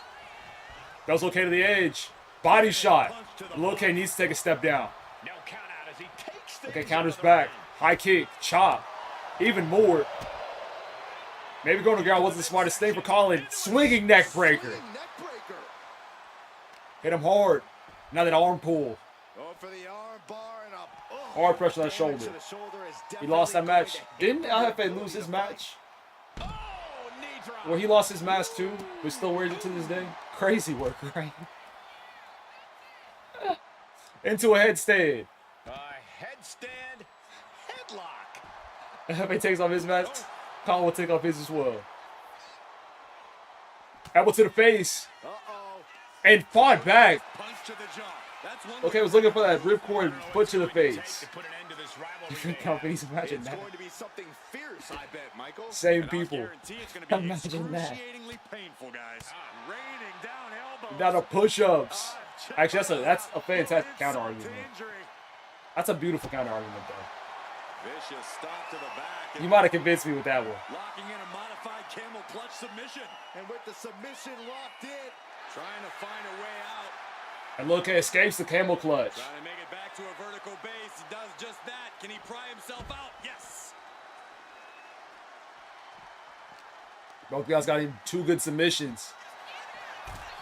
Goes okay to the edge. Body shot. Loke needs to take a step down. no count out as he takes things Okay, out counters of the back. ring. High kick. Chop. Even more. Maybe going to ground wasn't the smartest thing for Colin. Swinging neck breaker. Neck breaker. Hit him hard. Now that arm pull. Oh, for the arm bar and up. Oh, Hard pressure on the damage shoulder. to the shoulder is He lost that definitely match. going to Didn't hit El the Jefe ability lose his to fight. match? Oh, knee drop. Well, he lost his mask too, but still wears it to this day. Crazy work, right? Into a headstand. Headstand, headlock. El Jefe takes off his mask. Colin will take off his as well. Elbow to the face. Uh-oh. And fought back. Punch to the jaw. That's one Okay, I was looking for that ripcord foot to the face. to put an end to this rivalry Different they companies, have. imagine It's that. going to be something fierce, I bet, Michael. Same And I'll people. guarantee it's going to be Imagine that. excruciatingly painful, guys. Raining down elbows. Now the push-ups. Actually, that's a fantastic counter argument. Injury. That's a beautiful counter argument, though. Vicious stop to the back. You might have convinced me with that one. Locking in a modified camel clutch submission. And with the submission locked in, trying to find a way out. And Loke escapes the camel clutch. Trying to make it back to a vertical base. He does just that. Can he pry himself out? Yes. Both guys got him 2 good submissions,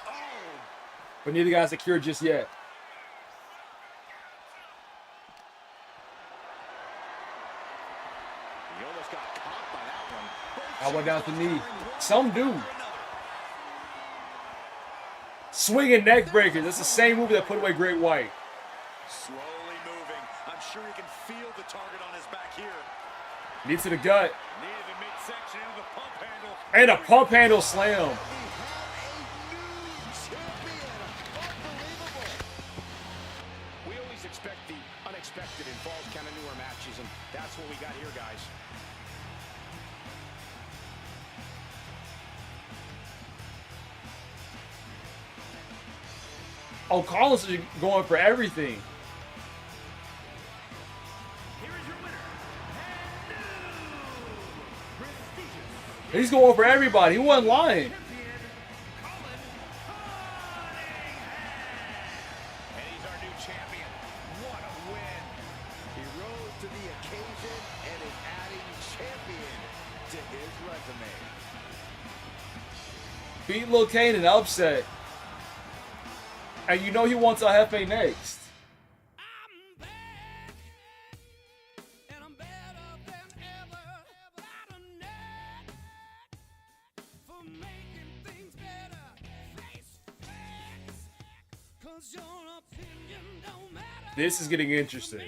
Oh. but neither guy's secured just yet. He almost got caught by that one. I went down to the knee. Some do. Swinging neck breakers. That's the same move that put away Great White. Slowly moving. I'm sure he can feel the target on his back here. Knee to the gut. Knee to the midsection into the pump handle. And a pump handle slam. We have a new champion. Unbelievable. We always expect the unexpected in Falls Count Anywhere matches, and that's what we got here, guys. Oh, Carlos is going for everything. Here is your winner, and new prestigious He's going for everybody. He wasn't lying. champion, Colin Cunningham. And he's our new champion. What a win. He rose to the occasion and is adding champion to his resume. Beat Lil Kane in upset. And you know he wants a Jefe next. I'm back, and I'm better than ever. Got a knack for making things better. Face facts. This is getting interesting.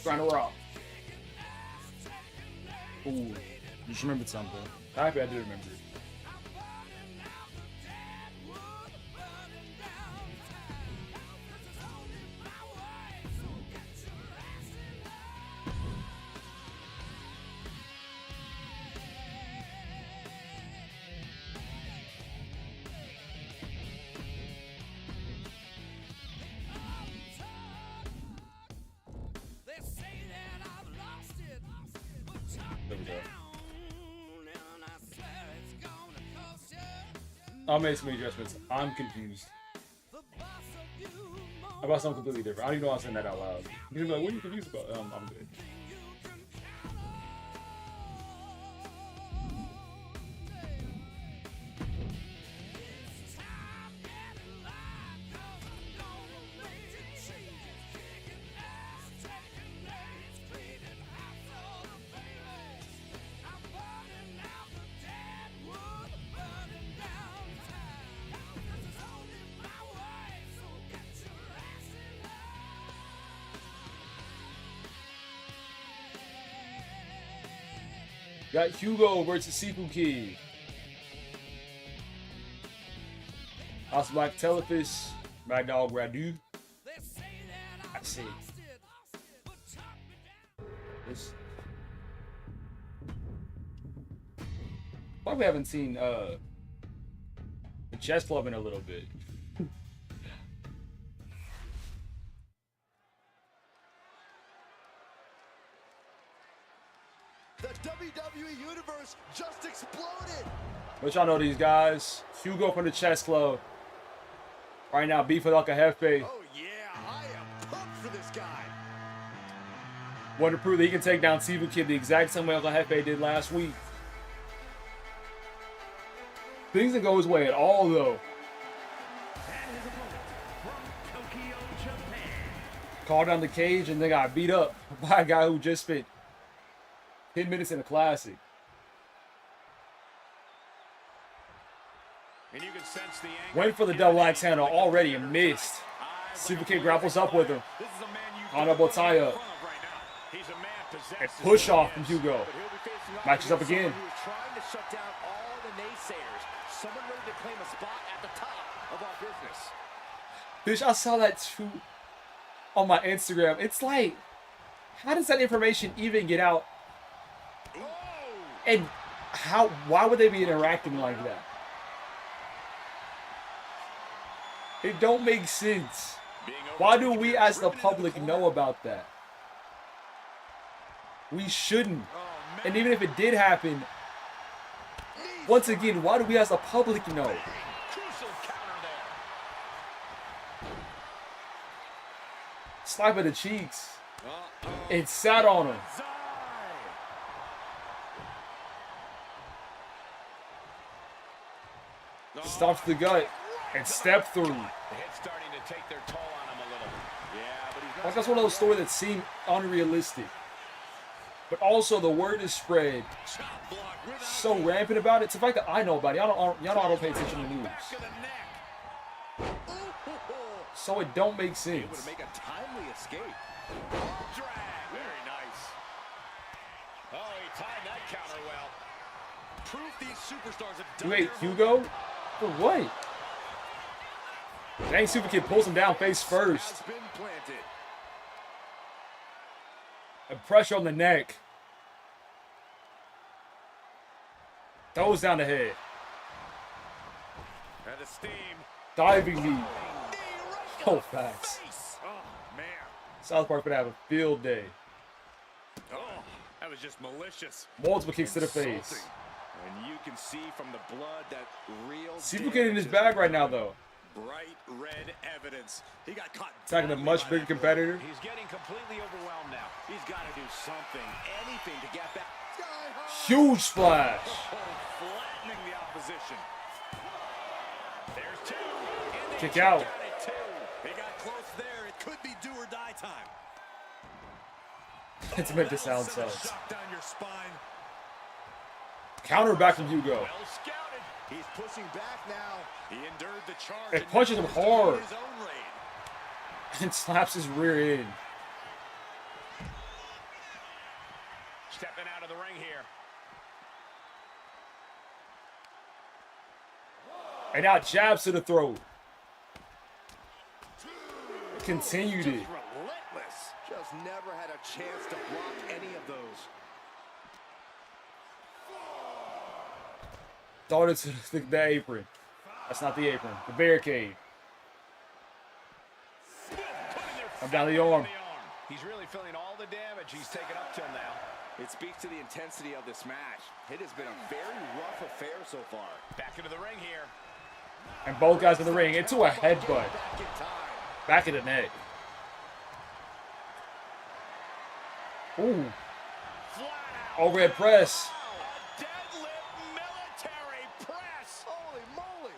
Trying to rock. Ooh, just remembered something. Happy I did remember it. There we go. I'll make some adjustments. I'm confused about something completely different. I don't even know why I'm saying that out loud. You're gonna be like, what are you confused about? I'm good. Got Hugo versus Sifu Kid. House Black Telephus, Mad Dog Radu. I see. This. Probably haven't seen the Chess Club in a little bit. The WWE Universe just exploded. But y'all know these guys. Hugo from the Chess Club. Right now, beefing like a Jefe. Oh yeah, I am pumped for this guy. Want to prove that he can take down Sifu Kid the exact same way Uncle Jefe did last week. Things didn't go his way at all, though. And his opponent from Tokyo, Japan. Called down the cage and they got beat up by a guy who just spent 10 minutes in a classic. And you can sense the anger. Went for the double axe handle already and missed. Sifu Kid grapples up with him. This is a man you Honorable tie up. He's a man possessed. And push off from Hugo. But he'll be facing off Matches up against again. someone who is trying to shut down all the naysayers. Someone ready to claim a spot at the top of our business. Bitch, I saw that too on my Instagram. It's like, how does that information even get out? And why would they be interacting like that? It don't make sense. Why do we as the public know about that? We shouldn't. And even if it did happen, once again, why do we as the public know? Crucial counter there. Slap at the cheeks. It sat on him. Stops the gut and step through. The hit's starting to take their toll on him a little. Yeah, but he's not. Like that's one of those stories that seem unrealistic. But also the word is spread Chop block without so rampant about it. It's the fact that I know about it. Y'all know I don't pay attention to news. back of the neck. So it don't make Able sense. to make a timely escape. Drag. Very nice. Oh, he timed that counter well. Proof these superstars have done Wait, their Hugo? For what? Dang, Super Kid pulls him down face first. has been planted. And pressure on the neck. Throws down the head. And the steam. Diving knee. Knee right to Oh, the facts. face. Oh, man. South Park gonna have a field day. Oh, that was just malicious. Multiple kicks to the face. Insulting. And you can see from the blood that real Super Kid in his bag right now, though. bright red evidence. He got caught Attacking a much bigger competitor. He's getting completely overwhelmed now. He's got to do something, anything to get back. Sky high. Huge splash. Oh, flattening the opposition. There's two. And they Kick out. got it too. They got close there. It could It's meant to sound Send a sus. shock down your spine. Counter back from Hugo. Well scouted. He's pushing back now. He endured the charge. It and punches now him he's doing hard. his own lane. And slaps his rear end. Stepping out of the ring here. And now jabs to the throat. Continued it. Relentless. Just never had a chance to block any of those. Thought it's the apron. That's not the apron. The barricade. I'm down the arm. He's really feeling all the damage he's taken up till now. It speaks to the intensity of this match. It has been a very rough affair so far. Back into the ring here. And both guys in the ring into a headbutt. Back in time. Back of the neck. Ooh. Flat out. Overhead press. A deadlift military press. Holy moly.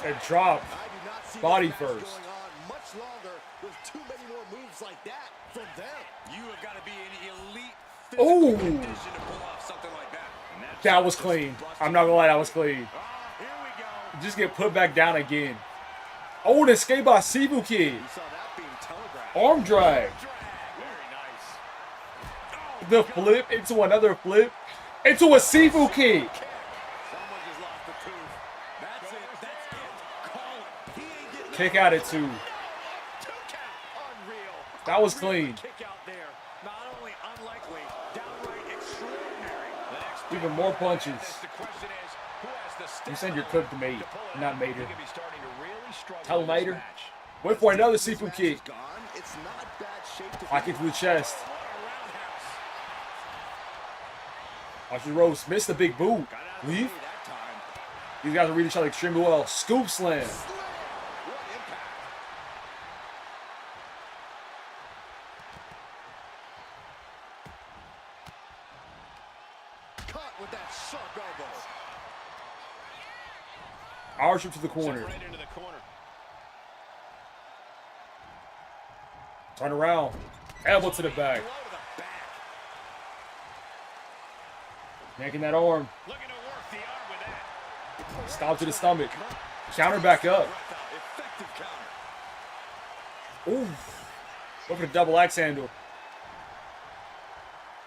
And drop. I do not see Body this match first. going on much longer with too many more moves like that from them. You have got to be an elite Ooh. condition to pull off something like that. And that's That was just clean. busted. I'm not gonna lie, that was clean. Here we go. Just get put back down again. Oh, and escape by Sifu Kid. You saw that being telegraphed. Arm drag. Very nice. The flip into another flip. Into a Sifu kick. Someone just lost the tooth. That's it. That's it. Call it. He ain't getting Kick out at 2. 2 count. Unreal. That was Unreal clean. Kick out there. Not only unlikely, downright extraordinary. The next Even more punches. the question is, who has the You send your cook to mate, pull it not out? Mater. He could be starting to really struggle Tell in this Mater. match. Wait for another Sifu kick. It's gone. It's not bad shape to High kick to the chest. What a roundhouse. Watch the ropes. Missed the big boot. Got out of the Leave. way that time. These guys are reading each other extremely well. Scoop slam. Slam. What impact. Cut with that sharp elbow. Archer to the corner. Right into the corner. Turn around. Elbow to the back. Blow to the back. Yanking that arm. Looking to work the arm with that. Stomp to the stomach. Counter back up. Effective counter. Ooh. Look for the double axe handle.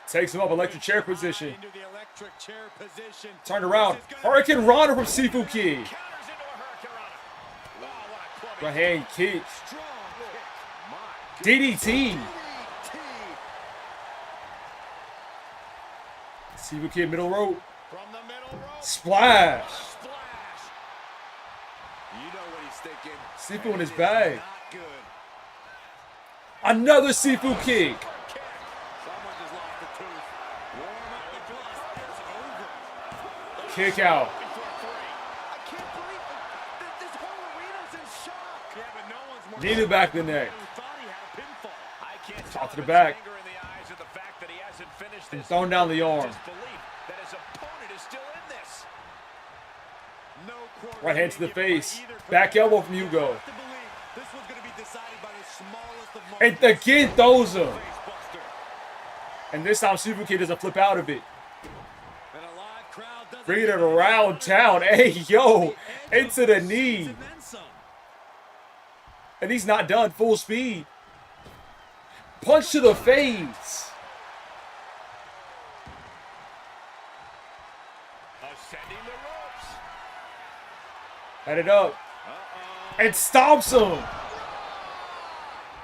Takes him up electric chair position. Into the electric chair position. Turned around. Hurricane Rana from Sifu Kid. Counters into a hurricanrana. Wow, what a clubbing. Right hand kick. Strong kick. My DDT. DDT. Sifu Kid middle rope. From the middle rope. Splash. Splash. You know what he's thinking. Sifu in his It is bag. Not good. Another Sifu kick. Kick. Someone just lost the tooth. Warm up the blood. It's over. Kick out. Looking for a 3. I can't believe it. This whole arena's in shock. Yeah, but no one's more Knee to the back of the neck. who thought he had a pinfall. I can't Top tell to the if back. it's anger in the eyes or the fact that he hasn't finished And this. thrown down the arm. Disbelief that his opponent is still in this. No quarter Right hand to the given by face. either Back competitor. elbow from Hugo. To believe this was going to be decided by the smallest of And margins. again throws him. Face buster. And this time Sifu Kid doesn't flip out of it. And a live crowd doesn't Bringing it give a around town. Hey, yo. Into the knee. and then some. And he's not done full speed. Punch to the face. Ascending the ropes. Headed up. And stomps him.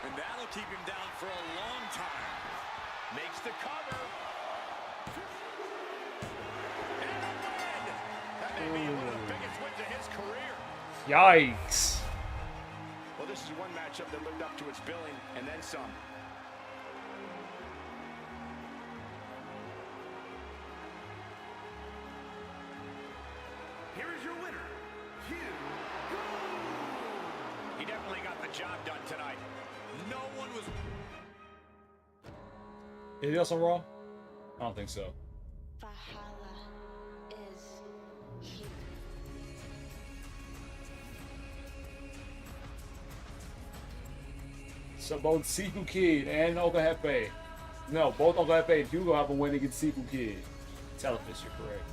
And that'll keep him down for a long time. Makes the cover. And a win. That may be one of the biggest wins of his career. Yikes. Well, this is one matchup that lived up to its billing and then some. Here is your winner, Hugo. He definitely got the job done tonight. No one was... Anything else on Raw? I don't think so. Valhalla is here. So both Sifu Kid and Okahepe No, both Uncle F.A. and Hugo have a win against Sifu Kid. Telefish, you're correct.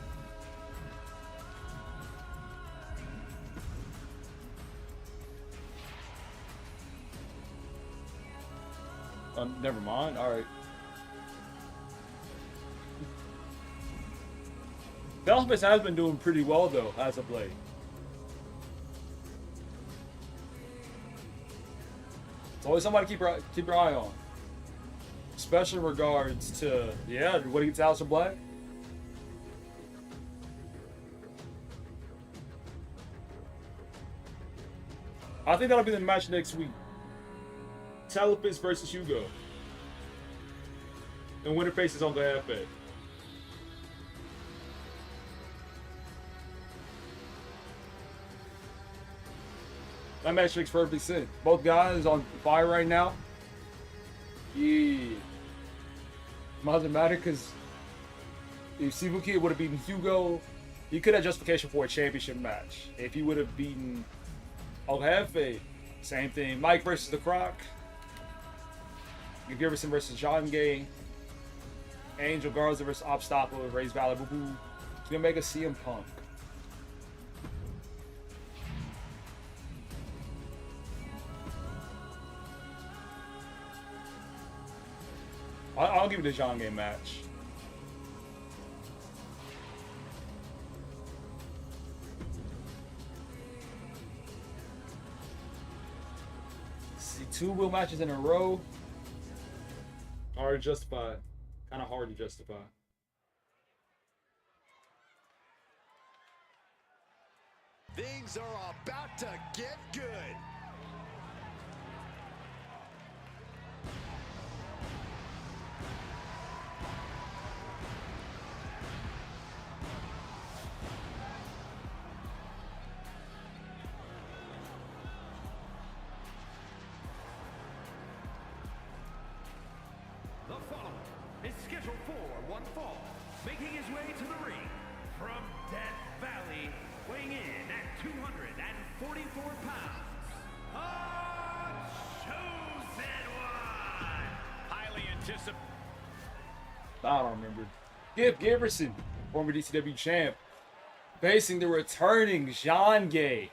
Never mind. All right. Telefish has been doing pretty well though as of late. It's always somebody to keep your eye on. Especially in regards to, yeah, what against Aleister Black? I think that'll be the match next week. Telefish versus Hugo. And winner faces Uncle F.A. That match makes perfect sense. Both guys on fire right now. Yeah. Doesn't matter because if Sifu Kid would have beaten Hugo, he could have justification for a championship match. If he would have beaten El Jefe, same thing. Mike versus The Croc. Giverson versus John Gay. Angel Garza versus Obstacle. Ray's Valley Boo Boo. He's gonna make a CM Punk. I'll give you the John Gay match. See, 2 wheel matches in a row. Hard to justify. Kind of hard to justify. Things are about to get good. The following is scheduled for one fall, making his way to the ring from Death Valley, weighing in at 244 pounds, a chosen one. Highly anticipated. I don't remember. Giverson, former DCW champ, facing the returning John Gay.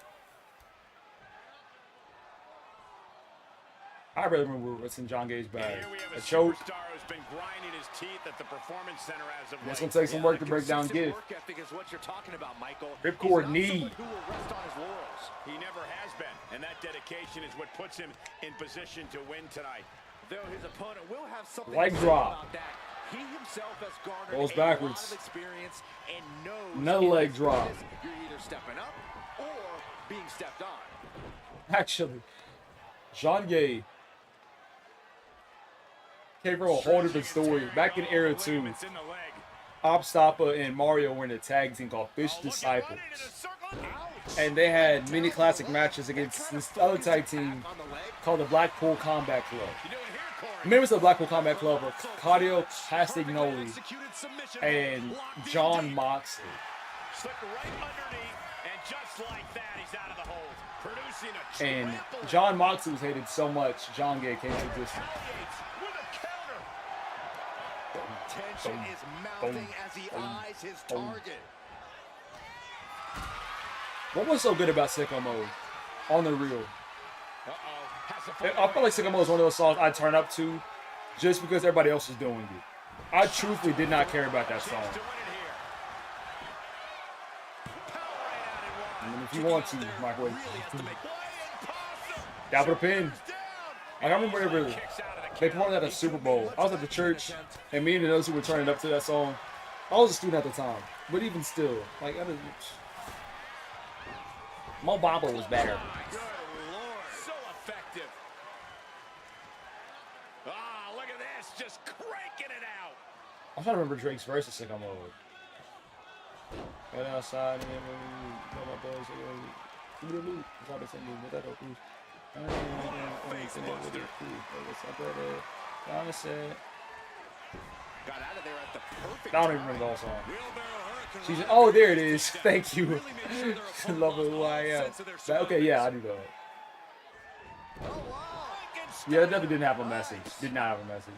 I really remember what's in John Gay's bag. Here we have A a choke. superstar who's been grinding his teeth at the Performance Center as of That's late. gonna take some work to break down Giv. Work ethic is what you're talking about, Michael. Ripcord He's not knee. someone who will rest on his laurels. He never has been, and that dedication is what puts him in position to win tonight. Though his opponent will have something Leg to say drop. about that. He himself has garnered Goes a backwards. lot of experience and knows Another in leg this drop. business, you're either stepping up or being stepped on. Actually, John Gay came from a whole different story. Back in Era 2, It's in the leg. Obstapa and Mario were in a tag team called Fish Disciples. And they had many classic matches against this other tag team On the leg. called the Blackpool Combat Club. You doing here, Corey? Members of the Blackpool Combat Club were Claudio Castagnoli Executed submission and move. Locked John in. Moxley. Slipped right underneath, and just like that, he's out of the hold, producing a And triple. John Moxley was hated so much, John Gay came to existence. Retaliates with a counter. Tension is mounting as he eyes his target. What was so good about Sicko Mode? On the real. Has a I feel like Sicko Mode is one of those songs I turn up to just because everybody else is doing it. I truthfully did not care about that song. chance to win it here. Power right out in one. And if you want to, Mike, wait. Really has to make Dab a pin. Down. Like, I remember Kicks out of the they performed at a Super Bowl. I was at the church, and me and those who were turning up to that song. I was a student at the time, but even still, like, I didn't. Mo Bamba was better. Good Lord. So effective. Ah, look at this. Just cranking it out. I'm trying to remember Drake's verse of Sicko Mode. Right outside, and Got out of there at the perfect I don't even time. remember the whole song. Wheelbarrow hurricane She's right oh, there. there it is. Thank you. Really made sure their opponent Love lost who I all am. sense of their Okay, yeah, I surroundings. do that. Oh, wow. Yeah, it definitely didn't have a message. Did not have a message.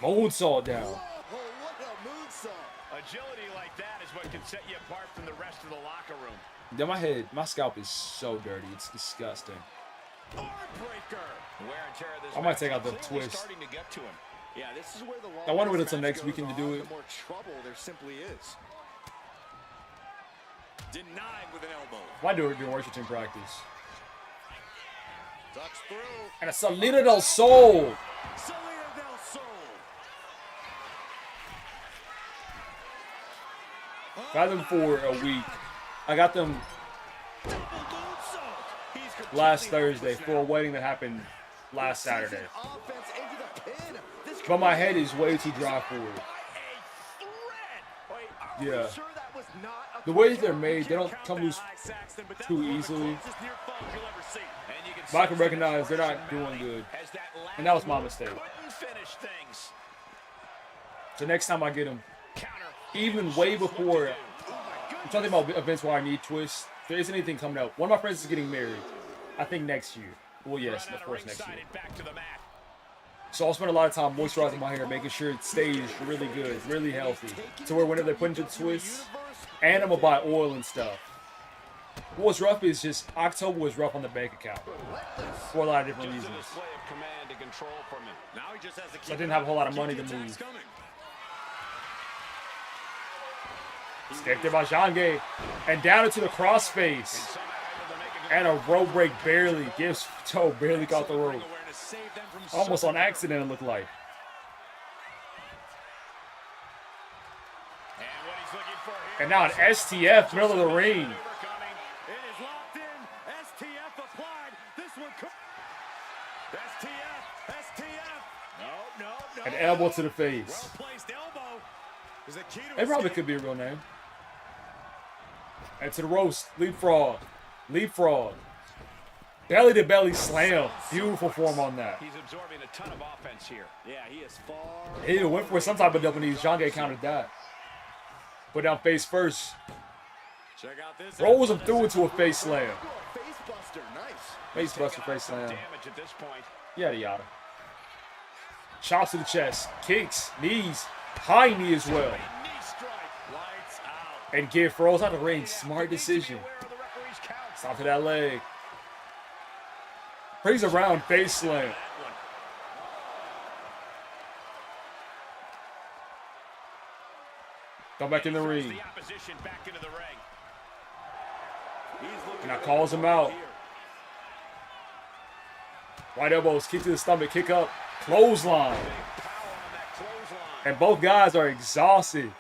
Moonsault down. Whoa, what a moonsault. Agility like that is what can set you apart from the rest of the locker room. Then my scalp is so dirty. It's disgusting. Arm breaker. Wear and tear of this I might match take out the clearly twist. starting to get to him. Yeah, this is where the I wonder wait longer until this next match weekend to goes do on, it. the more trouble there simply is. Denied with an elbow. Why do it during Washington practice? Ducks through. And a Salida del Sol. Salida del Sol. I got them for a week. I got them Double moonsault. He's completely last Thursday hopeless for a now. wedding that happened last Saturday. Precision offense into the pin. This But my could be head is way too dry for it. by a thread. Wait, are we Yeah. sure that was not a The way kick they're out? made, they don't Can't come count loose that high, Saxton, but that too was one of the easily. closest near falls you'll ever see. And you can But I can sense the recognize they're not frustration doing good. as that last And that was my move mistake. couldn't finish things. So next time I get them, Counter. even way Shows what to before, do. I'm talking about events where I need twists. If there isn't anything coming up. One of my friends is getting married. I think next year. Well, yes, Run of out course next ringside year. and back to the mat. So I'll spend a lot of time moisturizing my hair, making sure it stays really good, really healthy. To where whenever they put into the twists, and I'm gonna buy oil and stuff. What's rough is just October was rough on the bank account for a lot of different Just a reasons. display of command and control from him. Now he just has to So I didn't have a whole lot of money to keep the attacks move. coming. Stepped there by Jange, and down into the crossface. Somehow able to make it to And a rope break barely. Gibbs' toe barely caught the rope. Awareness saved them from Almost on slipping. accident, it looked like. And what he's looking for here. And now an STF, middle of the ring. Maneuver coming. It is locked in. STF applied. This one could. STF. No. An elbow to the face. Well placed elbow. Is the key to It probably escape. could be a real name. And to the roast, leapfrog. Belly to belly slam. Beautiful form on that. He's absorbing a ton of offense here. Yeah, he is far. He went for some type of double knees. Jange countered that. Put down face first. Check out this. Rolls him through into a face slam. Face buster. Nice. Face buster, Taking on face some slam. damage at this point. Yada yada. Chops to the chest. Kicks. Knees. High knee as well. Knee strike. Lights out. And Gibb rolls out the ring. Smart Needs to be decision. aware of the referee's count. Stop to that leg. Brings around face slam. That one. Go back in the Throws ring. the opposition back into the ring. He's looking And now for calls him out. here. Right elbows, kick to the stomach, kick up, clothesline. Big power on that clothesline. And both guys are exhausted.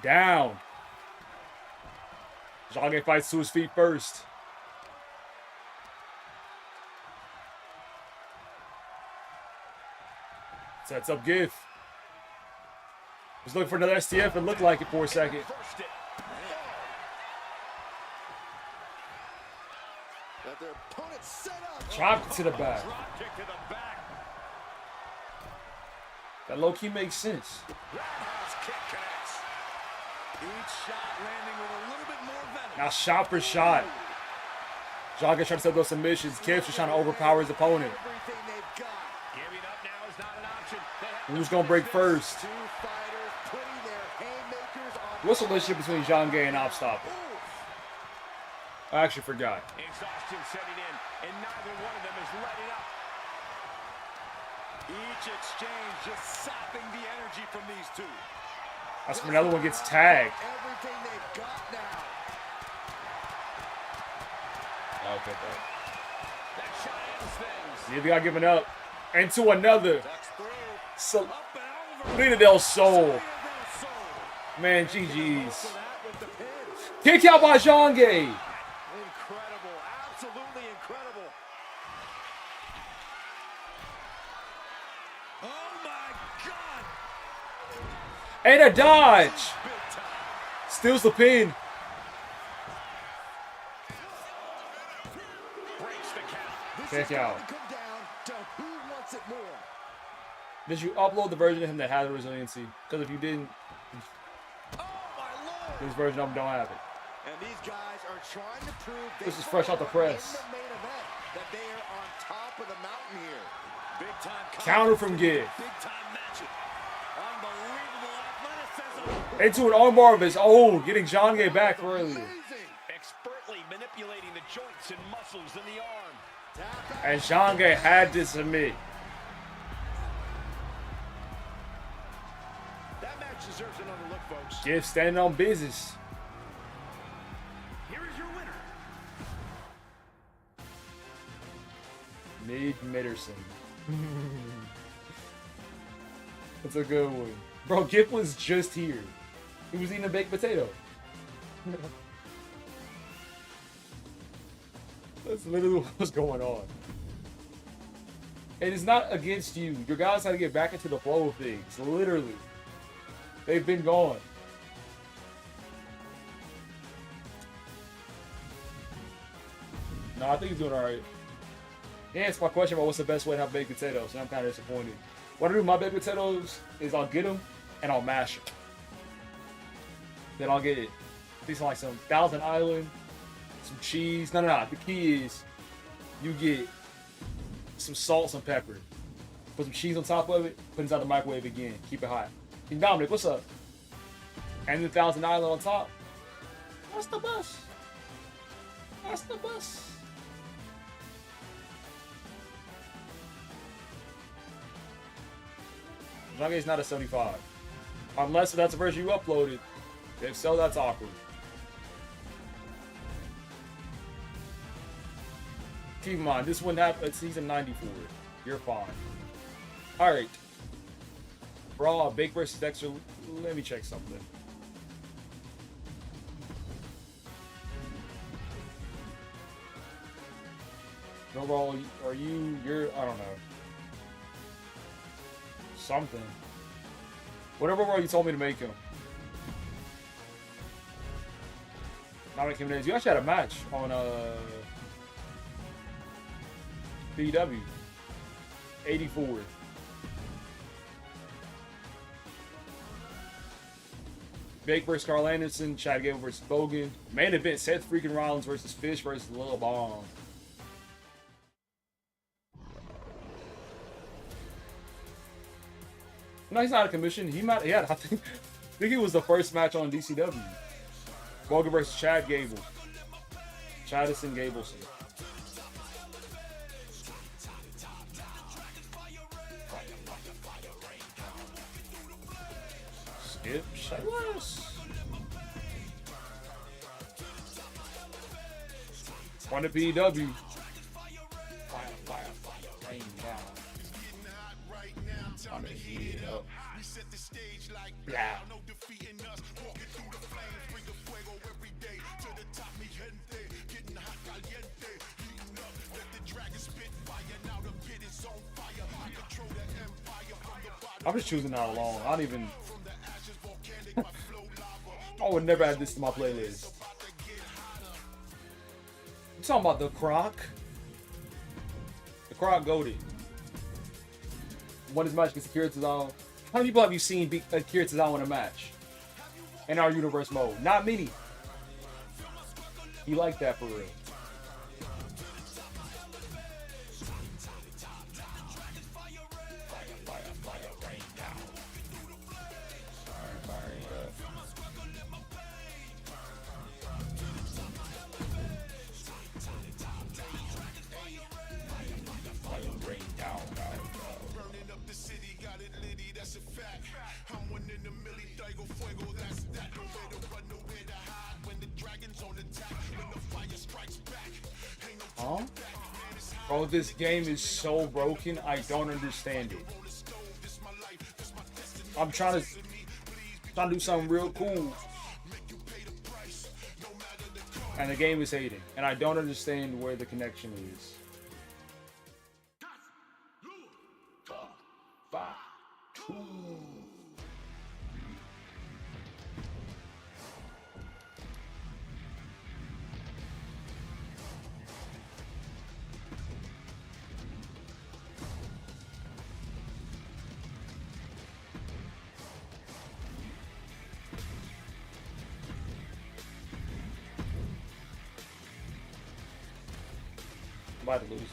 Down. Jange fights to his feet first. Sets up Giff. Was looking for another STF and looked like it for a second. First it. Let their opponent set up. Chop to the back. Drop kick to the back. That low key makes sense. Roundhouse kick connects. Each shot landing with a little bit more venom. Now shot for shot. Jange trying to set those submissions. Gibbs is trying to overpower his opponent. Everything they've got. Giving up now is not an option. They have Who's gonna break first? Two fighters putting their haymakers on. What's the relationship between Jange and Opstopper? I actually forgot. exhaustion setting in, and neither one of them is letting up. Each exchange just sapping the energy from these two. That's when another one gets tagged. Everything they've got now. Okay, bro. That shot ends things. Neither guy giving up. And to another. Ducks through. So, Up and over. Lina Del Sol. Salida del Sol. Man, So GG's. that with the pin. Kick out by Jange. Incredible. Absolutely incredible. Oh my God. And a dodge. Big time. Steals the pin. Breaks the count. This Kick is out. going to come down to who wants it more. Did you upload the version of him that had the resiliency? Because if you didn't, Oh my Lord. this version of him don't have it. And these guys are trying to prove they This is fresh out the press. in the main event that they are on top of the mountain here. Big time Counter from Gibb. Big time matchup. Into an armbar of his own, getting John Gay back earlier. Expertly manipulating the joints and muscles in the arm. And John Gay had to submit. That match deserves another look, folks. Gift standing on business. Here is your winner. Midderson. That's a good one. Bro, Gift was just here. He was eating a baked potato. That's literally what's going on. And it's not against you. Your guys had to get back into the flow of things. Literally. They've been gone. No, I think he's doing alright. He answered my question about what's the best way to have baked potatoes, and I'm kind of disappointed. What I do with my baked potatoes is I'll get them and I'll mash them. Then I'll get these like some Thousand Island, some cheese. No. The key is you get some salt, some pepper, put some cheese on top of it, put it inside the microwave again. Keep it hot. And Dominic, what's up? And the Thousand Island on top. That's the best. That's the best. John Gay's not a 75. Unless that's the version you uploaded. If so, that's awkward. Keep in mind, this wouldn't happen at season 94. You're fine. Alright. Raw, Bake versus Dexter. Let me check something. Overall, you're, I don't know. Something. Whatever role you told me to make him. Not like him days. You actually had a match on BW 84. Bake versus Carl Anderson, Chad Gable versus Bogan. Main event, Seth freaking Rollins versus Fish versus Lil Bomb. No, he's not a commission. He might, yeah, I think he was the first match on DCW. Bogan versus Chad Gable. Chaddison Gableson. Skip Shameless. On the PW. Fire, rain down. On the heat up. Yeah. I'm just choosing that alone. I don't even. I would never add this to my playlist. I'm talking about the Croc. The Croc goated. Won his match against Akira Tozawa. How many people have you seen beat Akira Tozawa in a match? In our universe mode? Not many. He liked that for real. Huh? Bro, this game is so broken, I don't understand it. I'm trying to do something real cool. And the game is hating. And I don't understand where the connection is. About to lose it.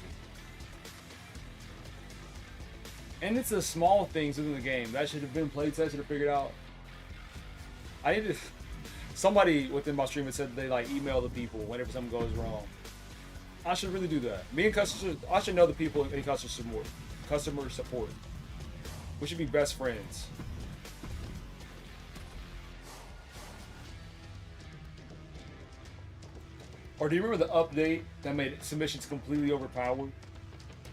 And it's the small things within the game that should have been play tested to figure out. I need to. Somebody within my stream had said they like email the people whenever something goes wrong. I should really do that. Me and customers, I should know the people in customer support. Customer support. We should be best friends. Or do you remember the update that made submissions completely overpowered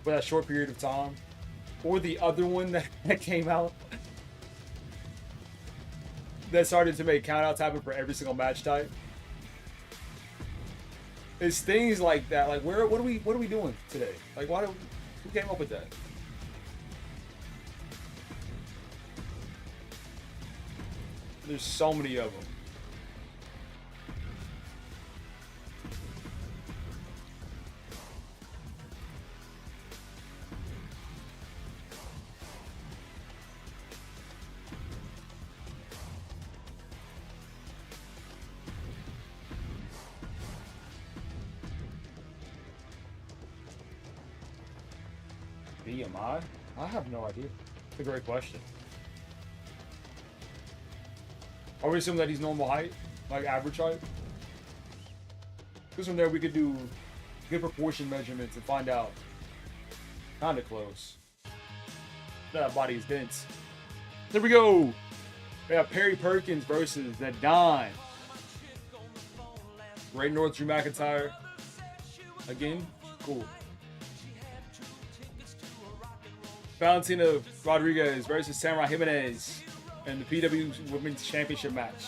for that short period of time? Or the other one that came out that started to make countouts happen for every single match type? It's things like that. Like, what are we doing today? Like, who came up with that? There's so many of them. BMI? I have no idea. It's a great question. Are we assuming that he's normal height? Like average height? Because from there we could do good proportion measurements and find out. Kinda close. That body is dense. There we go! We have Perry Perkins versus the Don. Ray North, Drew McIntyre. Again? Cool. Valentina Rodriguez versus Samurai Jimenez in the PW Women's Championship match.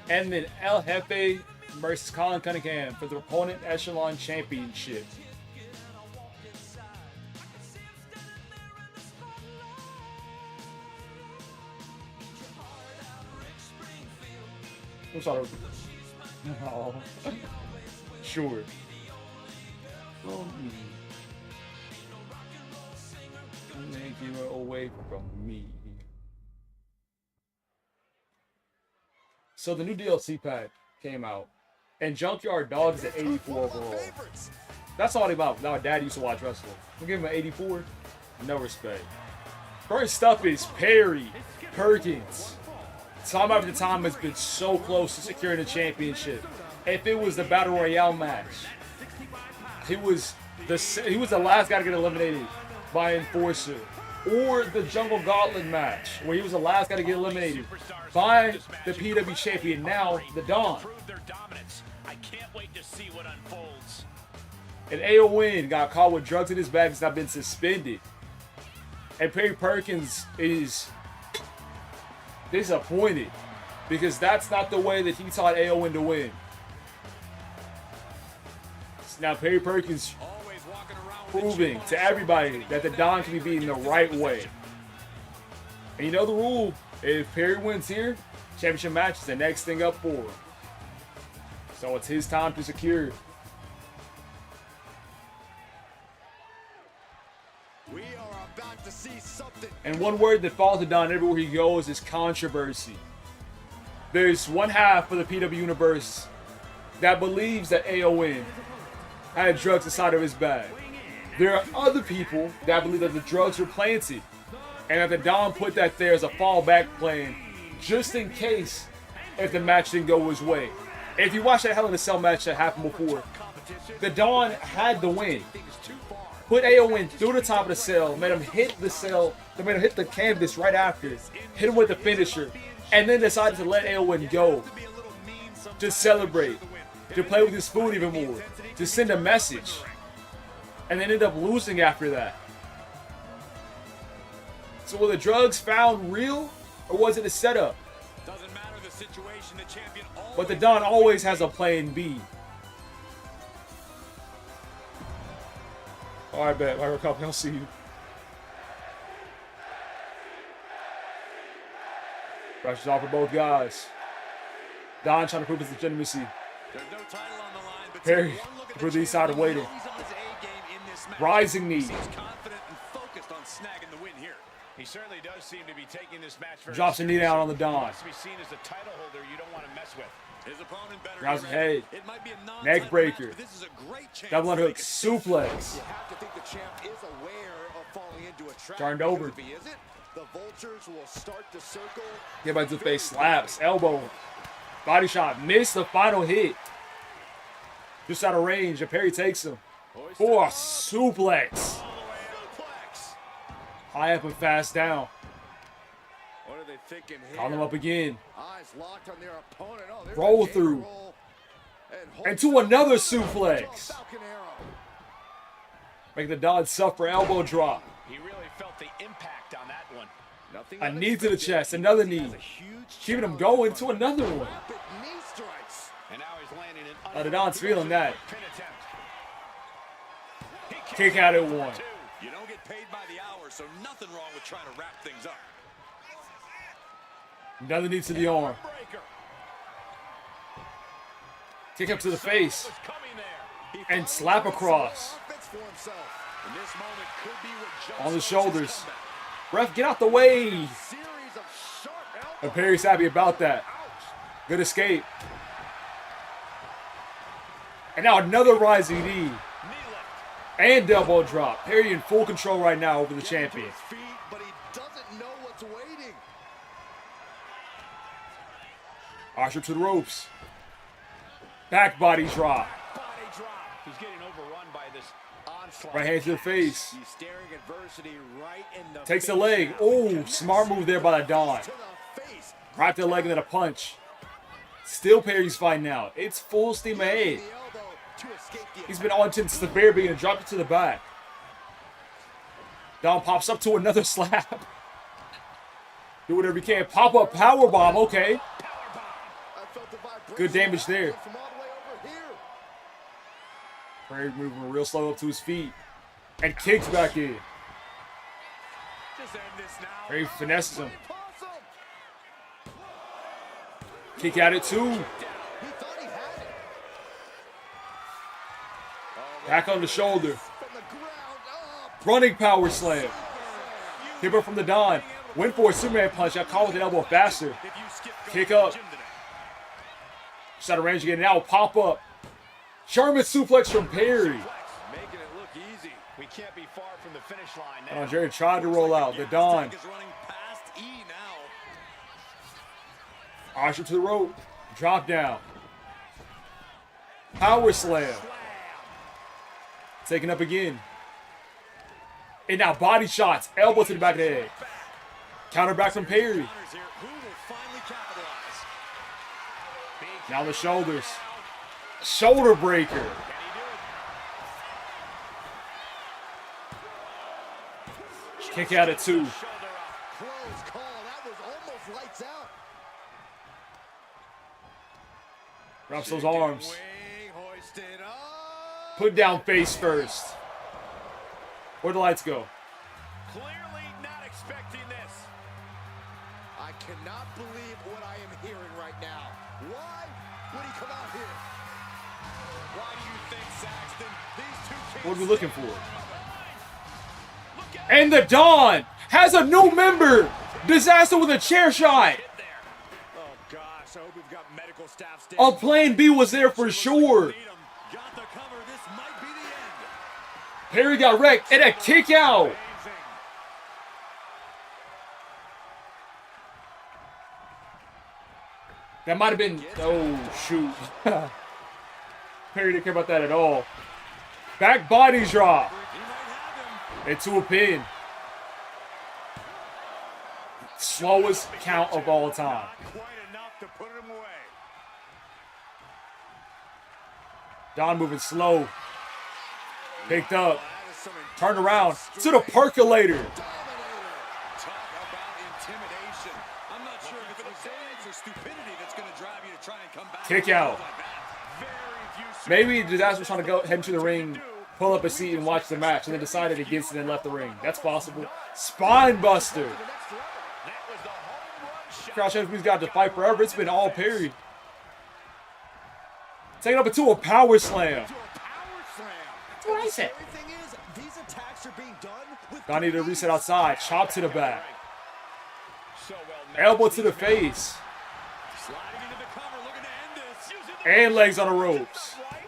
And then El Jefe versus Colin Cunningham for the opponent Echelon Championship. I'm sorry. Oh. Sure. Make you away from me. So the new DLC pack came out, and Junkyard Dog is at 84 overall. That's all about. Now, Dad used to watch wrestling. We'll give him an 84. No respect. First up is Perry Perkins. Time after time has been so close to securing the championship. If it was the Battle Royale match, he was the last guy to get eliminated by Enforcer, or the Jungle Gauntlet match, where he was the last guy to get eliminated by the PW champion, now the Don. I can't wait to see what unfolds. And AON got caught with drugs in his bag and has not been suspended. And Perry Perkins is disappointed because that's not the way that he taught AON to win. Now Perry Perkins proving to everybody that the Don can be beaten the right way. And you know the rule. If Perry wins here, championship match is the next thing up for him. So it's his time to secure. We are about to see something. And one word that follows the Don everywhere he goes is controversy. There's one half of the PW universe that believes that AON had drugs inside of his bag. There are other people that believe that the drugs were planted and that the Don put that there as a fallback plan just in case if the match didn't go his way. If you watch that Hell in a Cell match that happened before, the Don had the win. Put AON through the top of the cell, made him hit the cell, they made him hit the canvas right after, hit him with the finisher, and then decided to let AON go to celebrate, to play with his food even more, to send a message. And then ended up losing after that. So were the drugs found real, or was it a setup? Doesn't matter the situation, the champion But the Don always has a plan B. Alright, bet. Alright, RococoHaley, I'll see you. Pressure's off for both guys. Don trying to prove his legitimacy. There's no title on the line, but Perry for the east side of waiting. Rising knee. He's confident and focused on snagging the win here. He certainly does seem to be taking this match very Drops a knee down on the Don. Must be seen as the title holder you don't want to mess with. His opponent better Grabs the get ready. head. It might be a non-title Neck breaker. match, but this is a great chance Double to underhook. make a Suplex. You have to think the champ is aware of falling into a trap. Turned over. If he isn't, The vultures will start to circle. Get back to the face, slaps, elbow, body shot, missed the final hit. Just out of range, and Perry takes him for a suplex. High up and fast down. What are they thinking here? Call him up again. Eyes locked on their opponent. Oh, there's Roll a through. roll. And to another suplex. Make the Don suffer, elbow drop. He really felt the impact on that one. Nothing A knee to the chest, another knee. Keeping him going to another one. Rapid knee strikes. And now he's landing an The Don's feeling that. pin attempt. He Kick out at one. You don't get paid by the hour, so nothing wrong with trying to wrap things up. Another knee to the arm. Breaker. Kick up to the face. Was coming there. He And slap across. Offense for himself. And this moment could be what jump On the starts his shoulders. comeback. Ref, get out the way. Series of sharp elbows. And Perry's happy about that. Good escape. And now another rising knee. Knee lift. And elbow drop. Perry in full control right now over the champion. His feet, but he doesn't know what's waiting. Usher to the ropes. Back body drop. Body drop. He's getting overrun by this onslaught. Right hand to the face. He's staring adversity right in the Takes the face leg. now. Oh, smart move there by the Don. To the face. Right the leg and then a punch. Still Perry's fighting out. It's full steam ahead. The elbow to escape the He's been on since the very beginning. Dropped it to the back. Don pops up to another slap. Do whatever you can. Pop up power bomb. Okay. I felt the vibration Good damage there. from all the way over here. Perry moving real slow up to his feet. And kicks back in. Just end this now. Perry finesses him. Possum. Kick at it too. He thought he had it. Back on the shoulder. From the ground up. Running power slam. Hip up from the Don. Went for a Superman punch. Got caught with an elbow faster. If you skip Kick going up. to the gym today. Just out of range again. Now pop up. German suplex from Perry. Making it look easy. We can't be far from the finish line now. Oh, Jerry tried to roll out. The Don. Is running past E now. Usher to the rope. Drop down. Power slam. Taken up again. And now body shots. Elbow to the back of the head. Counter back from Perry. Counters here. Who will finally capitalize? Big Now the shoulders. Shoulder breaker. Can he do it? Kick out at two. Shoulder up. Close call. That was almost lights out. Drops those arms. Way hoisted up. Put down face first. Where'd the lights go? Clearly not expecting this. I cannot believe what I am hearing right now. Why would he come out here? Why do you think, Saxton? These two teams. What are we looking for? And the Don has a new member. Disaster with a chair shot. Oh gosh, I hope we've got medical staff A plan B was there for sure. Got the cover. This might be the end. Perry got wrecked and a kick out. Amazing. That might have been. Oh, shoot. Perry didn't care about that at all. Back body drop. He might have him. Into a pin. Slowest count of all time. Quite enough to put him away. Don moving slow. Picked up. That is some Turned around to the percolator. dominator. Talk about intimidation. I'm not sure if it's resilience or stupidity that's going to drive you to try and come back. Kick out. Like that. Very few Maybe Disaster was trying to go head into the ring, pull up a seat and watch the match, and then decided against it and left the ring. That's possible. Spine buster. That was the home run shot. Crouch He's got to fight forever. It's been all Perry. Taking up into a power slam. To a power slam. That's what I said. Everything is, these attacks are being done with Don needed to reset outside. Chop to the back. So well Elbow to the face. sliding into the cover, looking to end this. Using the And legs on the ropes. right.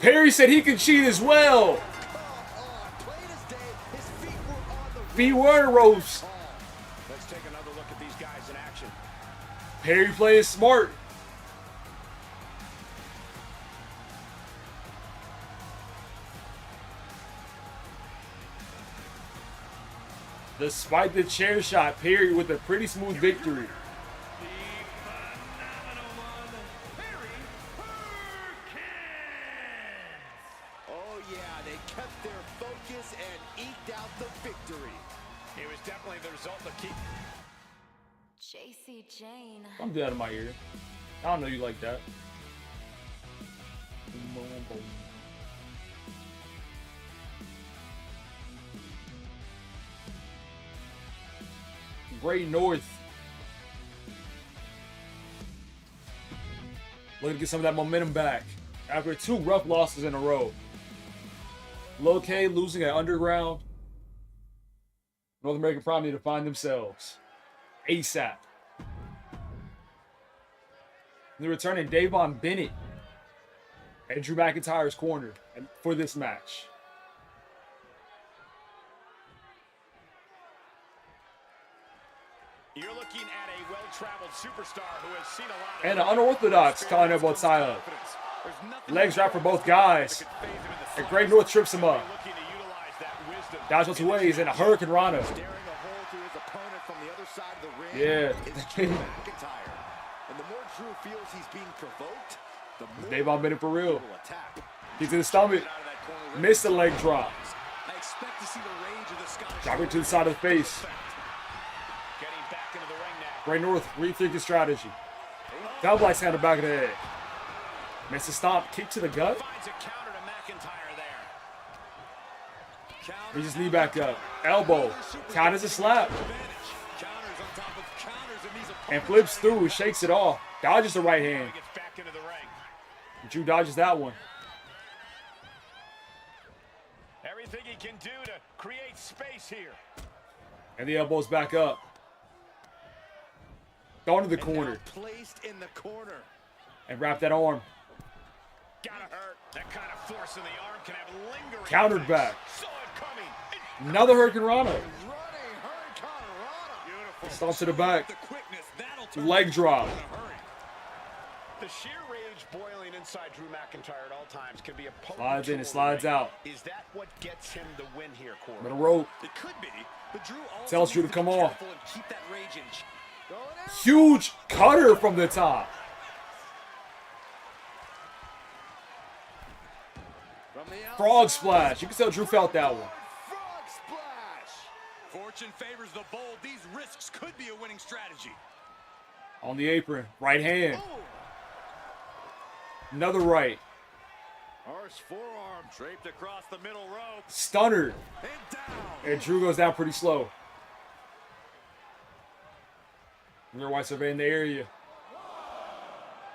Perry said he can cheat as well. plain as day. His feet were on the feet were in the ropes. Let's take another look at these guys in action. Perry plays smart. Despite the chair shot, Perry with a pretty smooth victory. Oh yeah, they kept their focus and eked out the victory. It was definitely the result of keep. JC Jane. I'm dead in my ear. I don't know you like that. Great North. Looking to get some of that momentum back after 2 rough losses in a row. Low K losing at Underground. North American Prime need to find themselves ASAP. They're returning Davon Bennett at Drew McIntyre's corner for this match. You're looking at a well-traveled superstar who has seen a lot of And an unorthodox calling elbow tie up. Legs wrap for both guys. And Great North trips him up. Dodge out 2 ways and a Hurricane Rana. Yeah. And the more Drew feels he's being provoked, the more Davon Bennett for real. will attack. He's in the stomach. Missed the leg drop. I expect to see the range of the Scottish. Dropping to the side of the face. Getting back into the ring now. Great North rethinking strategy. Down Black's hand the back of the head. Missed a stomp. Kick to the gut. Finds a counter to McIntyre there. He just knee back up. Elbow. Counters a slap. Counters on top of counters, and these And flips through. Shakes it off. Dodges the right hand. gets back into the ring. Drew dodges that one. Everything he can do to create space here. And the elbow's back up. Going to the corner. Placed in the corner. And wrap that arm. Gotta hurt. That kind of force in the arm can have lingering Countered effects. back. Saw it coming. Another Hurricane Rana. Running Hurricane Rana. Beautiful. Stomp to the back. The quickness, that'll turn Leg drop. in a hurry. The sheer rage boiling inside Drew McIntyre at all times can be a potent Slides in tool and slides in the ring. out. Is that what gets him the win here, Corey? Middle rope. It could be, but Drew also Tells Drew to needs come be off. careful and keep that rage in check. Going out. Huge cutter from the top. From the outside. Frog splash. You can tell Drew felt that one. Frog splash. Fortune favors the bold. These risks could be a winning strategy. On the apron. Right hand. Ooh. Another right. Harsh forearm draped across the middle rope. Stunner. And down. And Drew goes down pretty slow. Rear White surveying the area.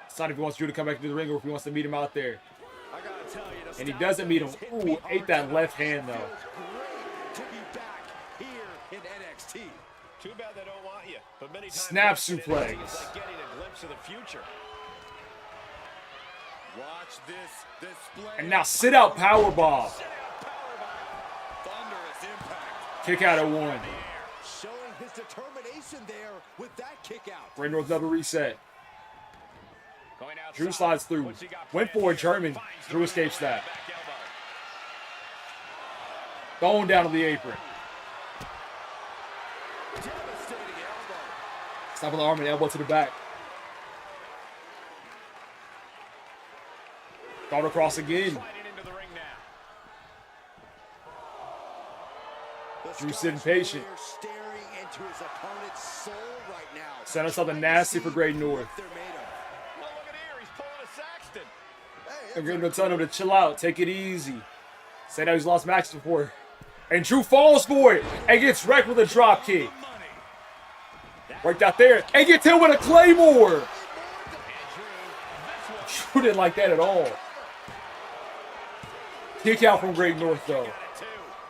Decide if he wants Drew to come back to the ring or if he wants to meet him out there. I gotta tell you, the And he style doesn't meet him. has hit Ooh, me ate hard that tonight. left hand, though. Feels great to be back here in NXT. Too bad they don't want you. But many times Snap working in suplex. NXT is like getting a glimpse of the future. Watch this display. And now sit out powerbomb. Thunderous impact. Kick out at 1. Showing his determination there with that kick out. Great North double reset. Going outside. Drew slides through. What's he got Went planned for a here? German. Finds the Drew right escapes that. back elbow. Going down to the apron. Devastating elbow. Stop on the arm and elbow to the back. Going across again. Sliding into the ring now. The Drew sitting Scottish patient. Warrior staring into his opponent's soul right now. Set us something Trying to nasty see for Great North. what they're made of. Well, look at here. He's pulling a Saxton. Hey, And Great North telling him to chill out. Take it easy. Say that he's lost matches before. And Drew falls for it. And gets wrecked with a drop kick. Right out there. And gets hit with a Claymore. Drew didn't like that at all. Kick out from Great North, though.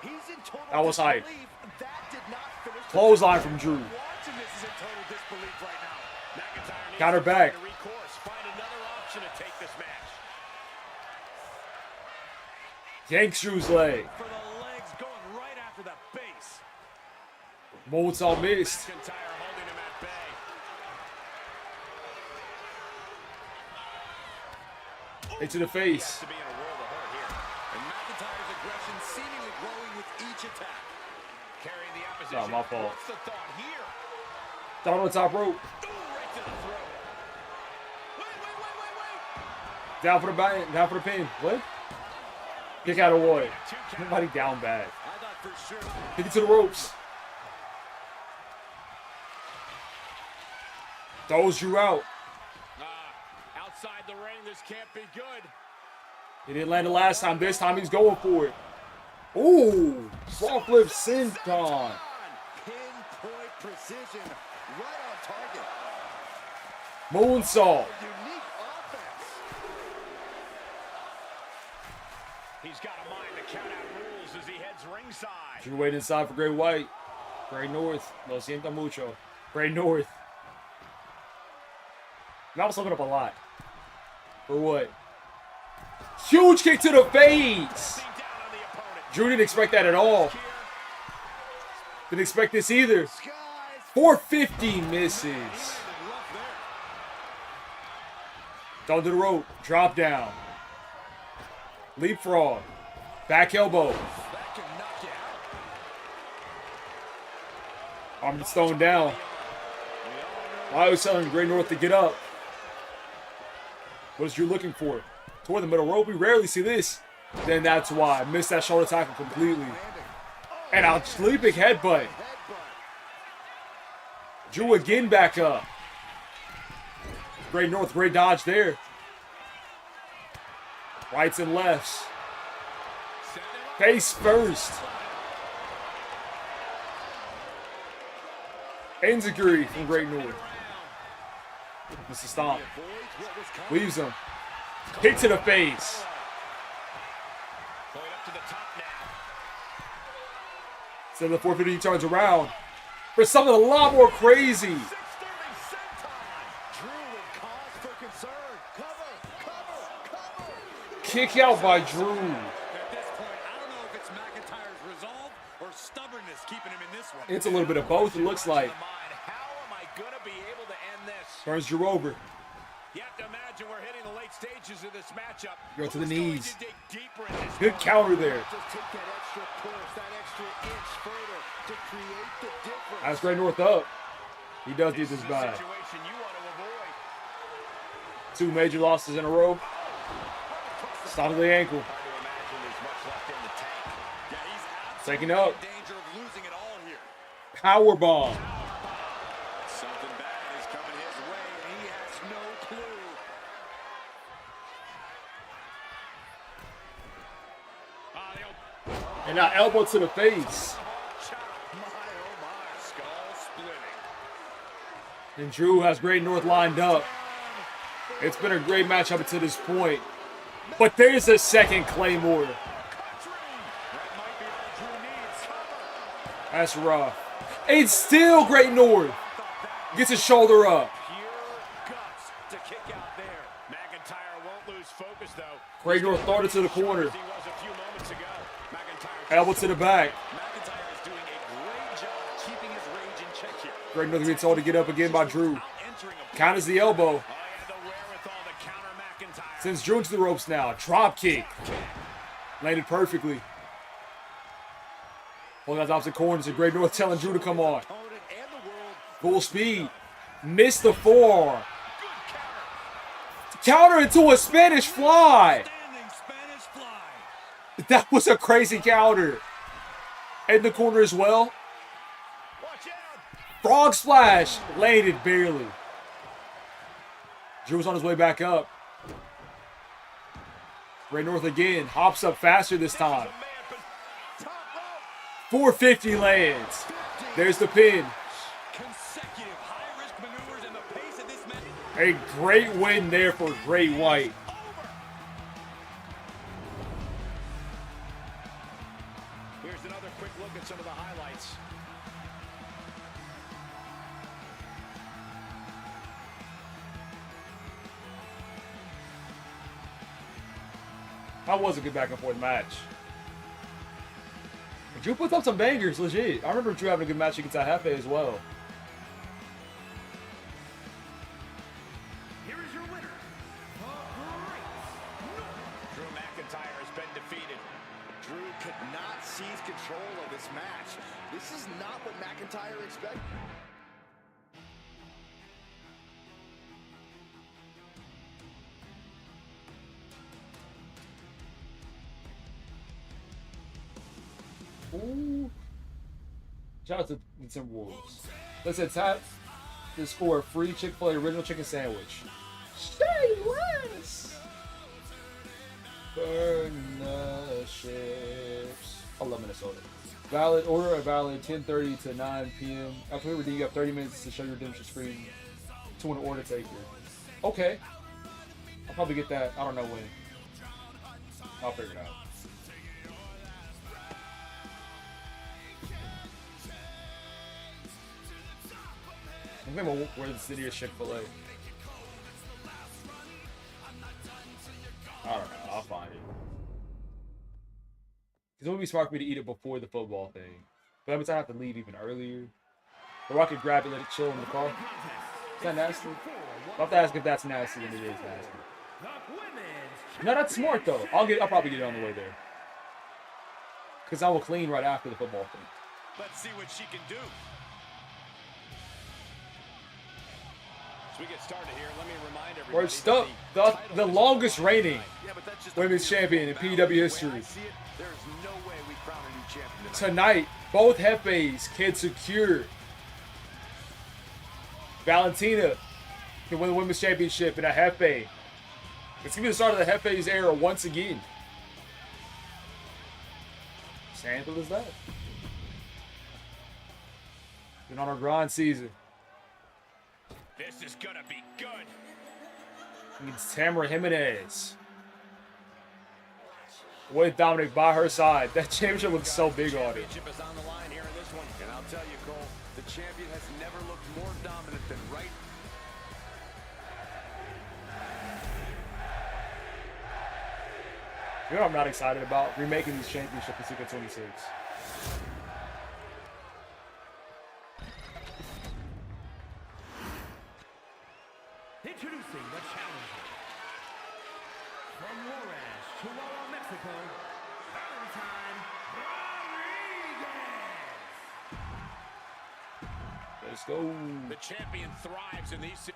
He's in total That was hype. disbelief. That did not finish the Clothesline from Drew. Watching this is in total disbelief right now. McIntyre needs Counter to back. find a recourse, find another option to take this match. Yanks Drew's leg. For the legs going right after the base. Moonsault missed. McIntyre holding him at bay. Into the face. To be in a world of hurt here. And McIntyre's aggression seemingly growing with each attack. Carrying the opposition. Not my fault. What's the thought here? Down on the top rope. Ooh, right to the throat. Wait. Down for the bang. Down for the pin. What? Kick out of Roy. Nobody down bad. I thought for sure. Kick it to the ropes. Throws Drew out. Outside the ring, this can't be good. He didn't land the last time. This time he's going for it. Ooh. Frog flip senton. Pinpoint precision, right on target. Moonsault. Unique offense. He's got a mind to count out rules as he heads ringside. Drew waiting inside for Great White. Great North. Lo siento mucho. Great North. I was looking up a lot. For what? Huge kick to the face. Drew didn't expect that at all. Didn't expect this either. 450 misses. Down to the rope. Drop down. Leapfrog. Back elbow. Arm gets thrown down. I was telling Great North to get up. What is Drew looking for? Toward the middle rope. We rarely see this. Then that's why. I missed that shoulder tackle completely. And a sleeping headbutt. Drew again back up. Great North, great dodge there. Rights and lefts. Face first. Enziguri from Great North. Mr. Stomp. Leaves him. Kick to the face. Going up to the top now. Instead of the 450, he turns around for something a lot more crazy. 630 senton. Drew with cause for concern. Cover. Kick out by Drew. At this point, I don't know if it's McIntyre's resolve or stubbornness keeping him in this one. It's a little bit of both, it looks like. How am I gonna be able to end this? Turns Drew over. You have to imagine we're hitting the late stages of this matchup. Go to the Who's going knees. to dig deeper in this Good one? counter there. Just take that extra push, that extra inch further to create the difference. That's Great North up. He does need This this is a back. situation you want to avoid. 2 major losses in a row. Stop to the ankle. Hard to imagine there's much left in the tank. Yeah, he's Taking absolutely up. in danger of losing it all here. Power bomb. Something bad is coming his way, and he has no clue. And now elbow to the face. My, oh my, skull splitting. And Drew has Great North lined up. It's been a great match up until this point. But there's a second Claymore. That might be all Drew needs. That's rough. It's still Great North. Gets his shoulder up. Pure guts to kick out there. McIntyre won't lose focus, though. Great North started to the corner. He was a few moments ago. McIntyre Elbow to the back. McIntyre is doing a great job keeping his rage in check here. Great North gets told to get up again by Drew. Entering a Counters the elbow. I had the wherewithal to counter McIntyre. Sends Drew into the ropes now. Drop kick. Landed perfectly. Pulling out opposite corners and Great North telling Drew to come on. Opponent and the world. Full speed. Missed the forearm. Counter into a Spanish fly. Standing Spanish fly. That was a crazy counter. In the corner as well. Watch out. Frog splash. Landed barely. Drew's on his way back up. Great North again. Hops up faster this time. 450 lands. There's the pin. Consecutive high-risk maneuvers and the pace of this match. A great win there for Great White. Here's another quick look at some of the highlights. That was a good back and forth match. Drew puts up some bangers, legit. I remember Drew having a good match against Hefe as well. Here is your winner, the Great Drew McIntyre has been defeated. Drew could not seize control of this match. This is not what McIntyre expected. Ooh. Shout out to the Timberwolves. Listen, tap to score a free Chick-fil-A original chicken sandwich. Say less. Burn the ships. I love Minnesota. Valid order, a valid 10:30 to 9 p.m. After redeem, you have 30 minutes to show your redemption screen to an order taker. Okay. I'll probably get that. I don't know when. I'll figure it out. I think I'm where the city is Chick-fil-A. I don't know. I'll find it. Because it would be smart for me to eat it before the football thing. But that means I have to leave even earlier. Or I could grab it, let it chill in the car. Is that nasty? I'll have to ask if that's nasty, and it is nasty. No, that's smart though. I'll probably get it on the way there. Because I will clean right after the football thing. Let's see what she can do. As we get started here, let me remind everybody. We're stuck. The longest reigning women's champion in PW history. There's no way we crown a new champion Tonight, both Hefes can secure. Valentina can win the women's championship in a Hefe. It's going to be the start of the Hefe's era once again. Simple as that. Been on our grind season. This is gonna be good. It's Tamara Jimenez. With Dominic by her side. That championship looks so big on it. Championship is on the line here in this one. And I'll tell you, Cole, the champion has never looked more dominant than right. You know what I'm not excited about? Remaking these championships in Secret 26. Introducing the challenger. From Juarez, Chihuahua, Mexico, Valentine Rodriguez. Let's go. The champion thrives in these.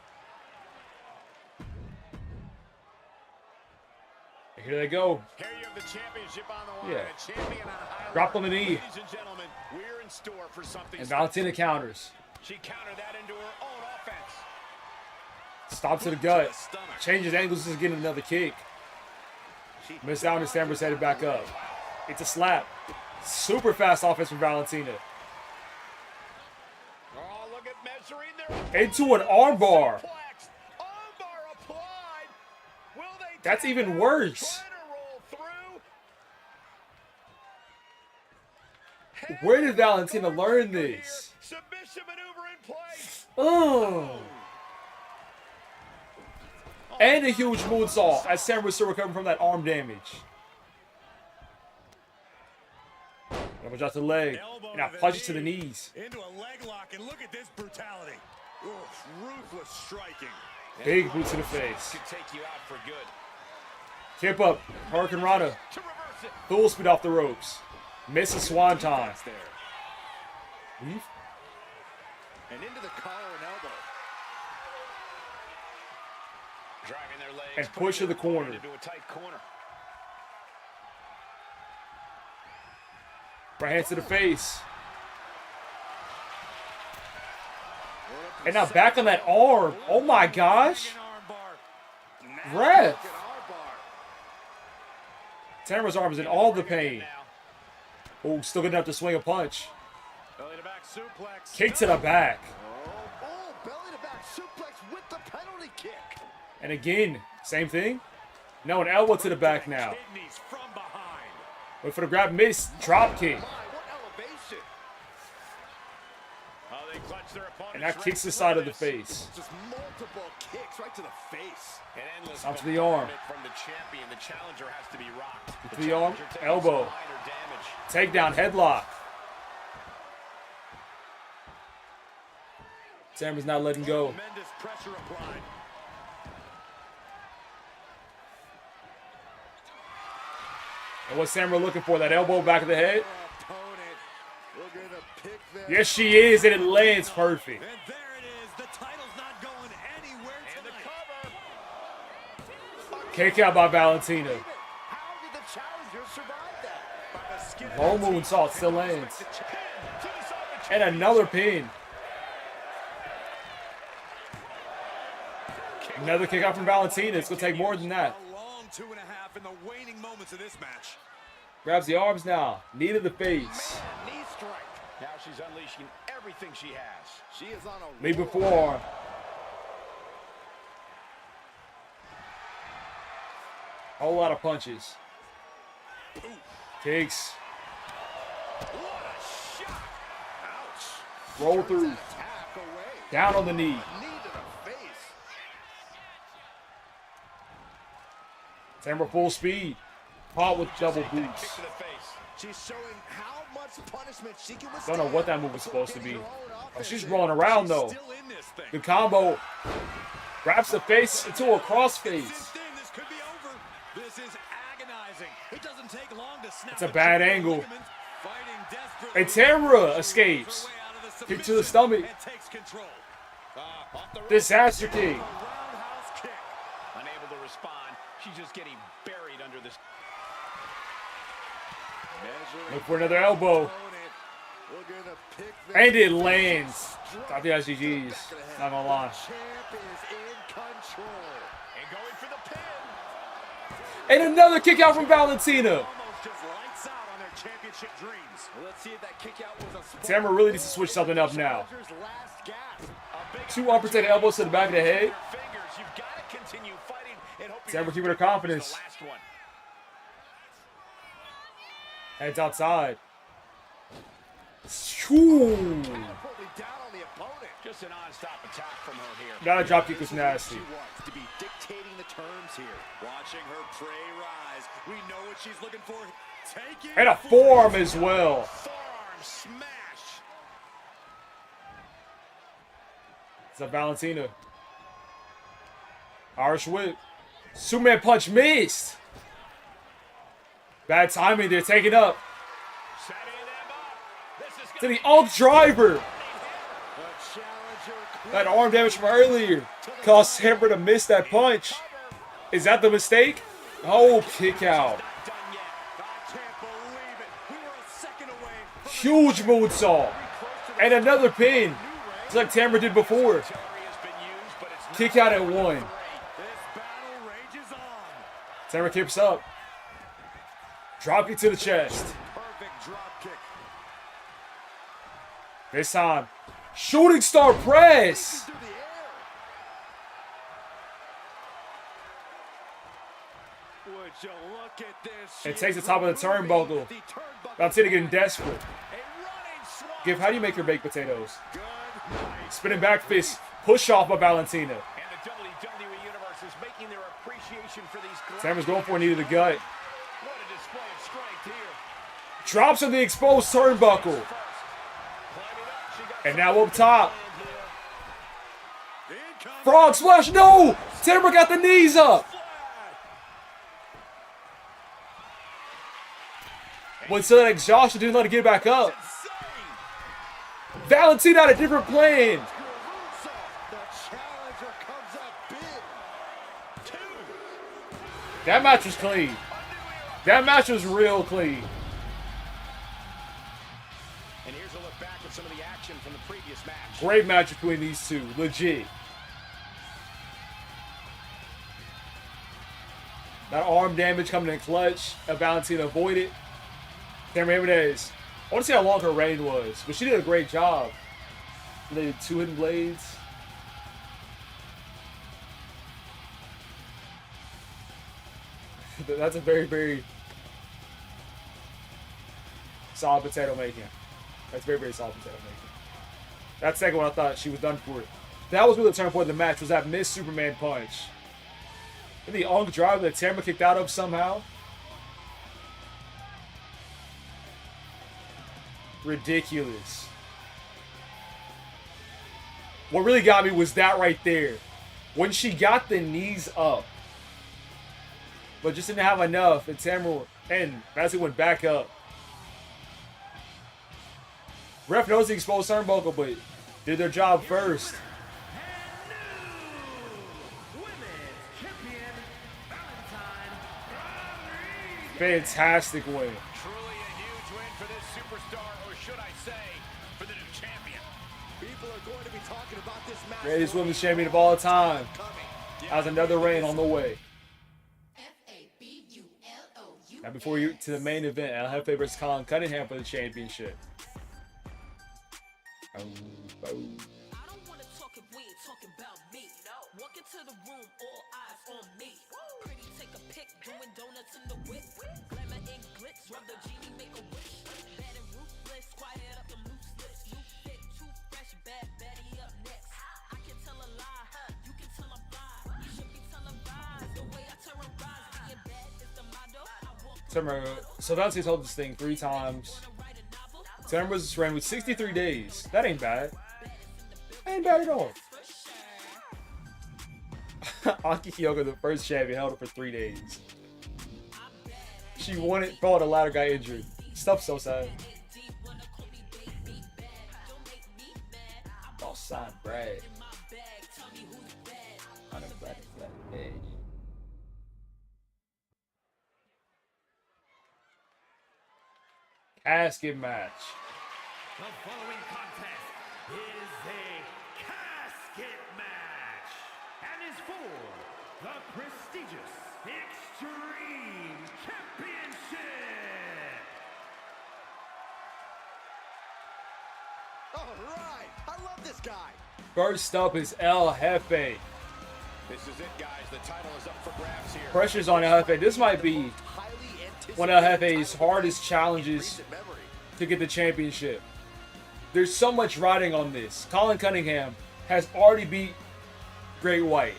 Here they go. Here you have the championship on the line. Yeah. A champion on a high Drop on the level. knee. Ladies and gentlemen, we're in store for something. And Valentina counters. She countered that into her own offense. Stop to the gut. Changes angles to get another kick. Missed out and Stammer's headed back up. It's a slap. Super fast offense from Valentina. Oh, look at measuring their Into an armbar. suplex. Armbar applied. Will they That's take even that? worse. Trying to roll through. Where did Valentina learn this? Submission maneuver in place. Oh. And a huge moonsault as Sam was still recovering from that arm damage. Elbow drop to the leg. And I punch it to the knees. Into a leg lock, and look at this brutality. Oof, ruthless striking. Big boot to the face. Could take you out for good. Kip up. Hurricane Rana. To reverse it. Full speed off the ropes. Misses Swanton. That's there. Leave. And into the collar and elbow. Driving their legs. And push to the corner. Into a tight corner. Right hand to the face. And now back on that arm. Oh my gosh. Ref. Tamara's arm is in all the pain. Oh, still good enough to swing a punch. Belly to back suplex. Kick to the back. Oh, belly to back suplex with the penalty kick. And again, same thing. No, an elbow to the back now. Kidneys from behind. Wait for the grab, miss, drop kick. My, what elevation. Oh, they clutch their opponent. And that kicks the side of the face. Just multiple kicks right to the face. An endless Up to the arm. bombardment from the champion. The challenger has to be rocked. To the arm, challenger taking elbow. some minor damage. Takedown, headlock. Tamra's not letting go. Tremendous pressure applied. And what's Tamra looking for? That elbow back of the head? Opponent. We're gonna pick them. Yes, she is, and it lands perfect. And there it is. The title's not going anywhere And the tonight. cover. Kick out by Valentina. How did the challenger survive that? By the skin of Low their teeth. moonsault still lands. To the side of the And another pin. Another kick out from Valentina. It's going to take more than that. A long 2.5 in the waning moments of this match. Grabs the arms now. Knee to the face. Knee strike. Now she's unleashing everything she has. She is on a Lead roll. forearm. Whole lot of punches. Kicks. What a shot. Ouch. Roll Turns through. that attack away. Down on the knee. Knee to the face. Tamra full speed. Caught with double Take that boots. kick to the face. She's showing how much punishment she can Don't withstand. know what that move was supposed to be. Getting her own Oh, she's offense rolling in. around She's though. still in this thing. The combo. Wraps the face into a crossface. This could be over. This is agonizing. It doesn't take long to snap. It's a bad angle. Ligaments. Fighting desperately. And Tamra escapes. Her way out of the Kick to the submission stomach. and takes control. Off the rope. Disaster kick. Roundhouse kick. Unable to respond. She's just getting buried under this. Measuring Look for another elbow. opponent. We're gonna pick them. And it lands. Thought the SGGs. Not gonna lie. Champ is in control. And going for the pin. And another kick out from Valentina. Almost just lights out on their championship dreams. Well, let's see if that kick out was a spark. Tamra really needs to switch something up now. Challenger's last gasp. A big Two unprotected elbows to the back of the head. your fingers. You've got to continue fighting and hope Tamra keeping her confidence. The last one. Heads outside. Shoo. Catapulting down on the opponent. Just an on-stop attack from her here. That drop kick was This is what nasty. She wants to be dictating the terms here. Watching her prey rise. We know what she's looking for. Taking And a forearm as well. Forearm smash. It's a Valentina. Irish whip. Superman punch missed. Bad timing. They're taking up. Setting them up. This is To gonna the Unk driver. The challenger. That arm damage from earlier caused Tamra to miss that punch. Is that the mistake? Oh, kick out. not done yet. I can't believe it. We were a second away. Huge moonsault. And another pin. Just like Tamra did before. Artillery has been used, but it's not Kick out at one. This battle rages on. Tamra keeps up. Drop kick to the chest. Perfect drop kick. This time, shooting star press. Through the air. Would you look at this? It takes the top of the turnbuckle. The turnbuckle. Valentina getting desperate. A running swat. Give, how do you make your baked potatoes? Good night. Spinning back fist. Push off by Valentina. And the WWE Universe is making their appreciation for these Tamra's going for a knee to the gut. What a display of strength here. Drops on the exposed turnbuckle. Climbing up, she got And now up top. Incoming. Frog splash. No! Tamra got the knees up. When so that exhaustion didn't let her get back up. Insane. Valentina had a different plan. The challenger comes up big. two. That match was clean. That match was real clean. And here's a look back at some of the action from the previous match. Great match between these two. Legit. That arm damage coming in clutch. Valentina avoided. Tamra Jimenez. I want to see how long her reign was, but she did a great job. They did 2 hidden blades. That's a very, very solid potato making. That's very, very solid potato making. That second one, I thought she was done for. That was really the turning point of the match. Was that missed Superman punch? And the Unk drive that Tamara kicked out of somehow. Ridiculous. What really got me was that right there. When she got the knees up, but just didn't have enough, and Tamara and Madison went back up. Ref knows the exposed turnbuckle, but did their job first. Fantastic win. Truly a huge win for this superstar, or should I say, for the new champion. People are going to be talking about this match. Greatest women's champion of all time. Has another reign on the way. Now before you to the main event, El Jefe versus Colin Cunningham for the championship. I don't wanna talk if we ain't talking about me. Walk into the room, all eyes on me. Pretty, take a pic, doing donuts in the whip. Glamour and glitz, rub the genie, make a wish. Bad and ruthless, quiet up them loose lips. New fit, too fresh, bad baddie up next. I can tell a lie, you can tell I'm fly. You should be televised, the way I terrorize. Being bad is the motto. I walk So Dante's held this thing 3 times. Tamara's ran with 63 days. That ain't bad. That ain't bad at all. Aki Kyoka, the first champion, held it for 3 days. She won it, thought a ladder got injured. Stuff's so sad. Oh, side Brad. On a flat edge. Casket match. The following contest is a casket match and is for the prestigious Extreme Championship. All right. I love this guy. First up is El Jefe. This is it, guys. The title is up for grabs here. Pressure's on El Jefe. This might be one of El Jefe's hardest challenges to get the championship. There's so much riding on this. Colin Cunningham has already beat Great White.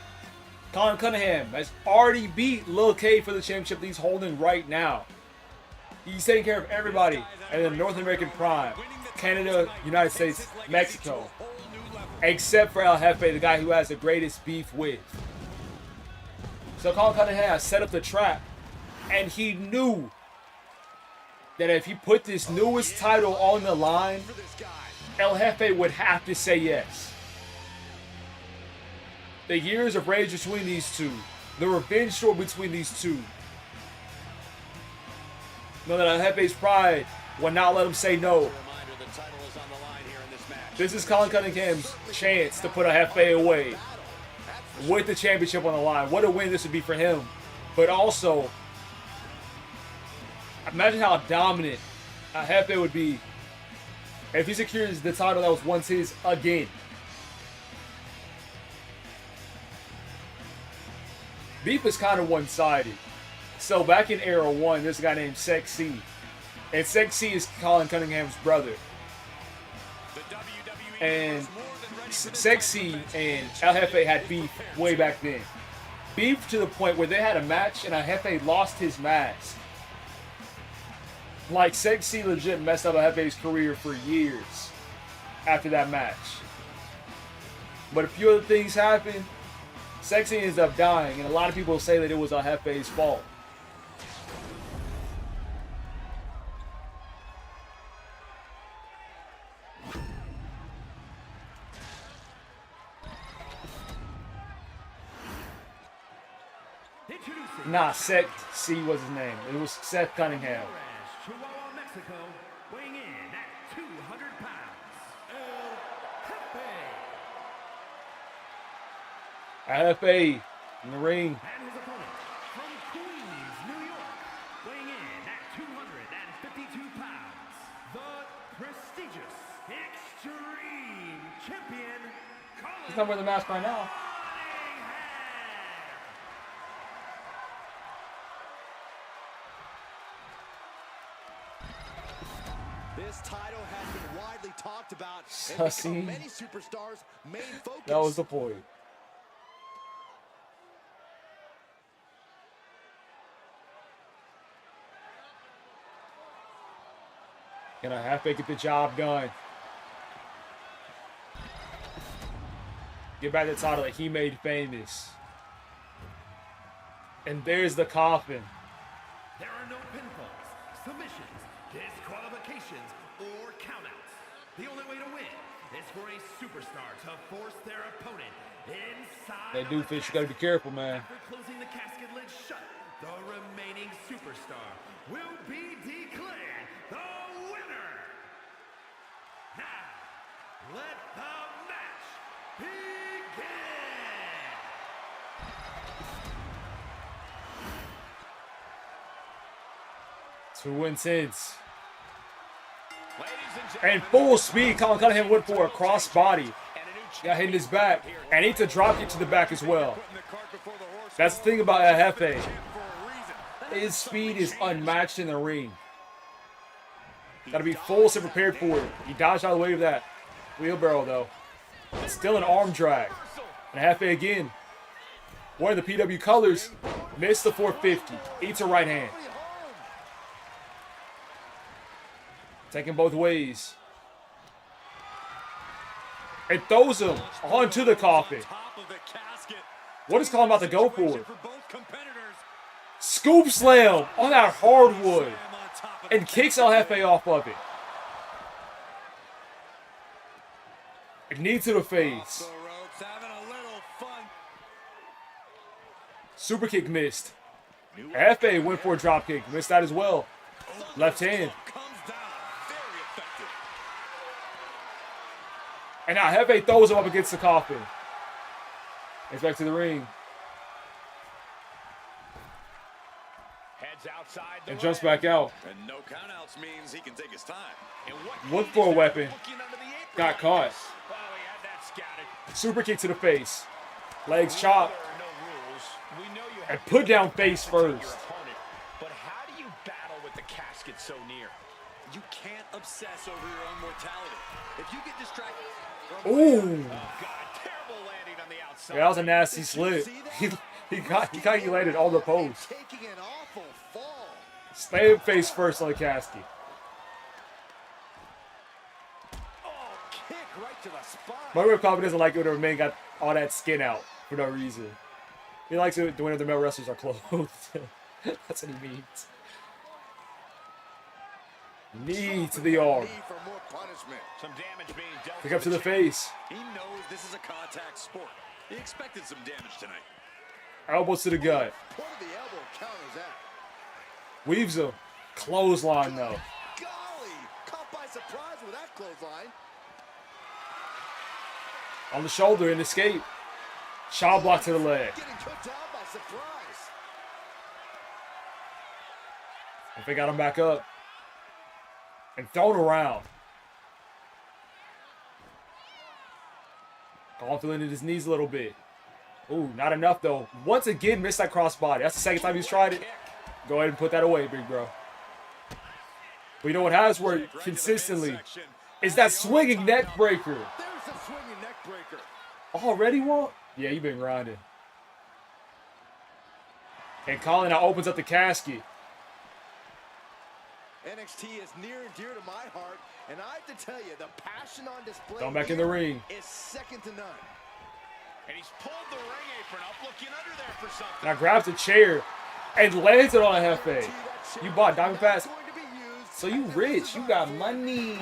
Colin Cunningham has already beat Lil K for the championship that he's holding right now. He's taking care of everybody in the North American Prime. Canada, United States, Mexico. Except for El Jefe, the guy who has the greatest beef with. So Colin Cunningham has set up the trap. And he knew that if he put this newest title on the line, El Jefe would have to say yes. The years of rage between these two, the revenge story between these two, know that El Jefe's pride will not let him say no. This is Colin Cunningham's chance to put El Jefe away with the championship on the line. What a win this would be for him. But also, imagine how dominant El Jefe would be if he secures the title that was once his again. Beef is kind of one-sided. So back in Era 1, there's a guy named Sexy. And Sexy is Colin Cunningham's brother. And Sexy and El Jefe had beef way back then. Beef to the point where they had a match and El Jefe lost his mask. Like, Sexy legit messed up El Jefe's career for years after that match. But a few other things happened. Sexy ends up dying, and a lot of people say that it was El Jefe's fault. Nah, Sexy was his name. It was Seth Cunningham. Chihuahua, Mexico, weighing in at 200 pounds, El Jefe. El Jefe in the ring. And his opponent from Queens, New York, weighing in at 252 pounds, the prestigious Extreme Champion, He's not wearing the mask right now. This title has been widely talked about and Sussy. become many superstars' main focus. That was the point. Gonna have to get the job done. Get back the title that he made famous. And there's the coffin. There are no pinfalls, submissions, disqualifications, or countouts. The only way to win is for a superstar to force their opponent inside. That doofus, you gotta be careful, man. After closing the casket lid shut, the remaining superstar will be declared the winner. Now, let the match begin. Too intense. Ladies and And full speed, Colin Cunningham went for a crossbody. Got hit in his back. And he to drop kick to the back as well. That's the thing about El Jefe. His speed is unmatched in the ring. Gotta be full and prepared for it. He dodged out of the way of that wheelbarrow though. Still an arm drag. And El Jefe again. One of the PW colors. Missed the 450. Eats a right hand. Taking both ways. And throws him onto the coffin. What is Colin about to go for? Scoop slam on that hardwood. And kicks El Jefe off of it. And knee to the face. Super kick missed. El Jefe went for a drop kick. Missed that as well. Left hand. And now Jefe throws him up against the coffin. He's back to the ring. Heads outside And jumps back out. And no countouts means he can take his time. Looked for a weapon. Got caught. Oh, he had that scouted. Super kick to the face. Legs chop. And put down face first. But how do you battle with the casket so near? You can't obsess over your own mortality. If you get distracted. Ooh. Oh, God, terrible landing on the outside. Yeah, that was a nasty slip. He calculated all the posts. Taking an awful fall. Stay face first on the casket. Oh, kick right to the spine. Motor probably doesn't like it when the man got all that skin out for no reason. He likes it when the male wrestlers are clothed. That's what he means. Knee to the arm. For more punishment. Some damage being dealt. Pick up to the face. He knows this is a contact sport. He expected some damage tonight. Elbows to the gut. Point of the elbow counters that. Weaves him. Clothesline though. Golly, caught by surprise with that clothesline. On the shoulder and escape. Shaw block to the leg. Getting cooked out by surprise. If they got him back up. And thrown around. Colin feeling in his knees a little bit. Ooh, not enough though. Once again, missed that crossbody. That's the second time he's tried it. Go ahead and put that away, big bro. But you know what has worked consistently is that swinging neck breaker. There's a swinging neck breaker. Already, Walt? Yeah, you've been grinding. And Colin now opens up the casket. NXT is near and dear to my heart, and I have to tell you, the passion on display Thrown back in the ring. is second to none. And he's pulled the ring apron up, looking under there for something. Now grabs a chair and lands it on a Jefe. You bought Diamond Pass, Going to be used so you as a rich. You got money.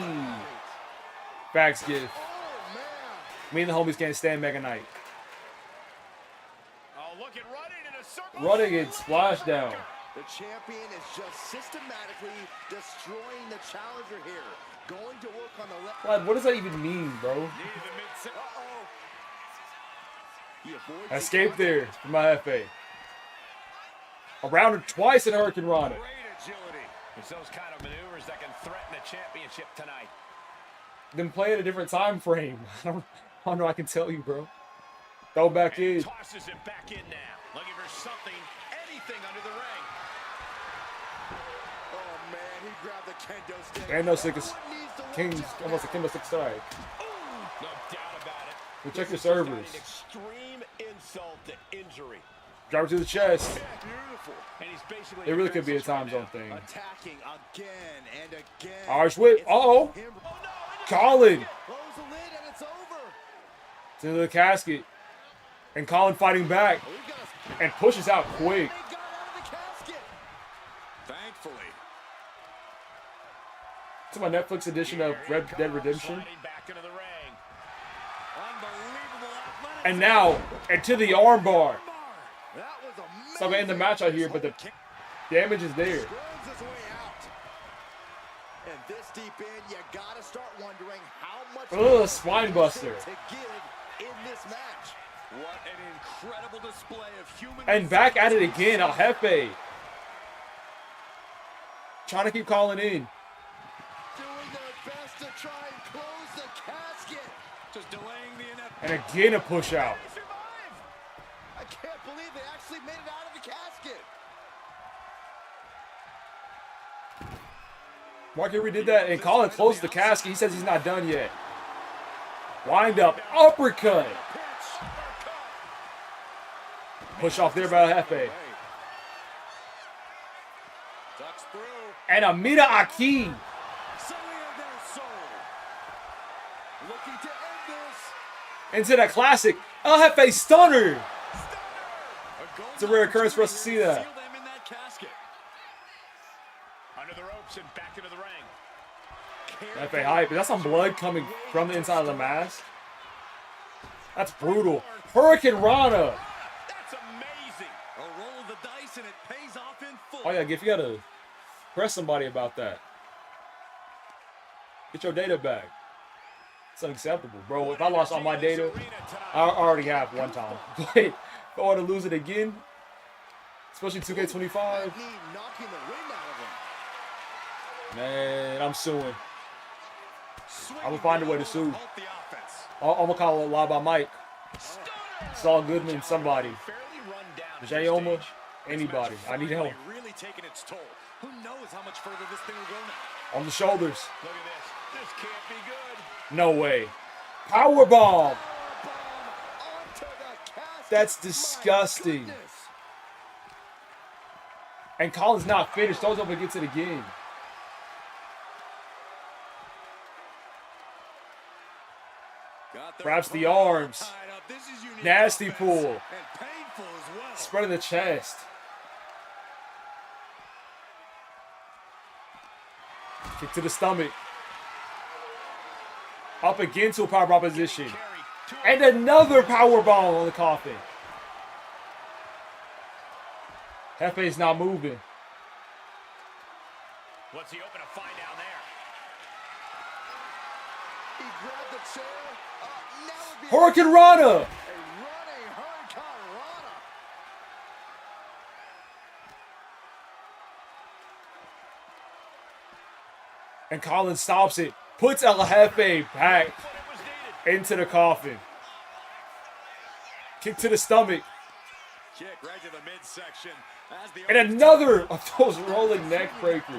Facts gift. Oh, man. Me and the homies can't stand Mega Knight. Oh, look at running in a circle. Running and splashdown. The champion is just systematically destroying the challenger here. Going to work on the left. What does that even mean, bro? Uh-oh. He avoids the Escape there from my Jefe. Around her twice in Hurricane Rana. great agility. It's those kind of maneuvers that can threaten the championship tonight. Then play at a different time frame. I don't know. I can tell you, bro. Throw back in. Tosses it back in now. Looking for something, anything under the ring. Oh, man, he grabbed the kendo stick. Kendo stick is Everyone needs to watch King's out almost a now. kendo stick strike. No doubt about it. Well, check your This has got servers. an extreme insult to injury. Drop it to the chest. Beautiful. And he's basically It really could be a defenseless time zone right thing. Attacking again and again. Irish whip. It's Uh-oh. him- Colin Close the lid and it's over. to the casket. And Colin fighting back. We've got a And pushes out quick. They got out of the casket. Thankfully. To my Netflix edition of Red Dead Redemption. Sliding back into the ring. Unbelievable athleticism. And now, into the armbar. That was amazing. So I'm gonna end the match out here, but the damage is there. Scrolls his way out. And this deep in, you gotta start wondering how much Ugh, spine buster. to give in this match. What an incredible display of human. And back at it again, El Jefe. Trying to keep calling in. Doing their best to try and close the casket. Just delaying the inevitable. And again a push out. They survived. I can't believe they actually made it out of the casket. Mark Henry did that, and Colin closed the casket. He says he's not done yet. Wind up, uppercut. Push off there by El Jefe. Ducks through. And a Mira Aki Salida del Sol. Looking to end this. into that classic El Jefe stunner. It's a rare occurrence for us to see that. Seal them in that casket. Under the ropes and back into the ring. El Jefe hype. Is that some blood coming from the inside of the mask? That's brutal. Hurricane Rana. That's amazing. A roll of the dice and it pays off in full. Oh yeah, if you gotta press somebody about that. Get your data back. It's unacceptable, bro. If I lost all my data, I already have one time. But if I want to lose it again, especially 2K25, That knee knocking the wind out of him. man, I'm suing. Swinging I'm gonna find a way to blow sue. halt the offense. I'm gonna call it Live by Mike. Stunner. Saul Goodman, somebody. Fairly run down at Jay this Oma, stage. anybody. This I match need help. finally really taking its toll. Who knows how much further this thing will go now? On the shoulders. Look at this. This can't be good. No way. Power bomb. Onto the casket. That's My disgusting. goodness. And Colin's not finished. Throws up and gets it again. Got Perhaps the all arms. tied up. This is unique Nasty offense. pull. And painful as well. Spreading the chest. Kick to the stomach. Up again to a power proposition. Carry to And another power bomb on the coffin. Hefe's not moving. What's he open to find down there? He grabbed the chair. Now it'd be Hurricane Rana. a running Hurricane Rana. And Colin stops it. Puts El Jefe back But it was needed. into the coffin. Kick to the stomach. Kick right to the midsection. As the And another of those rolling neck breakers.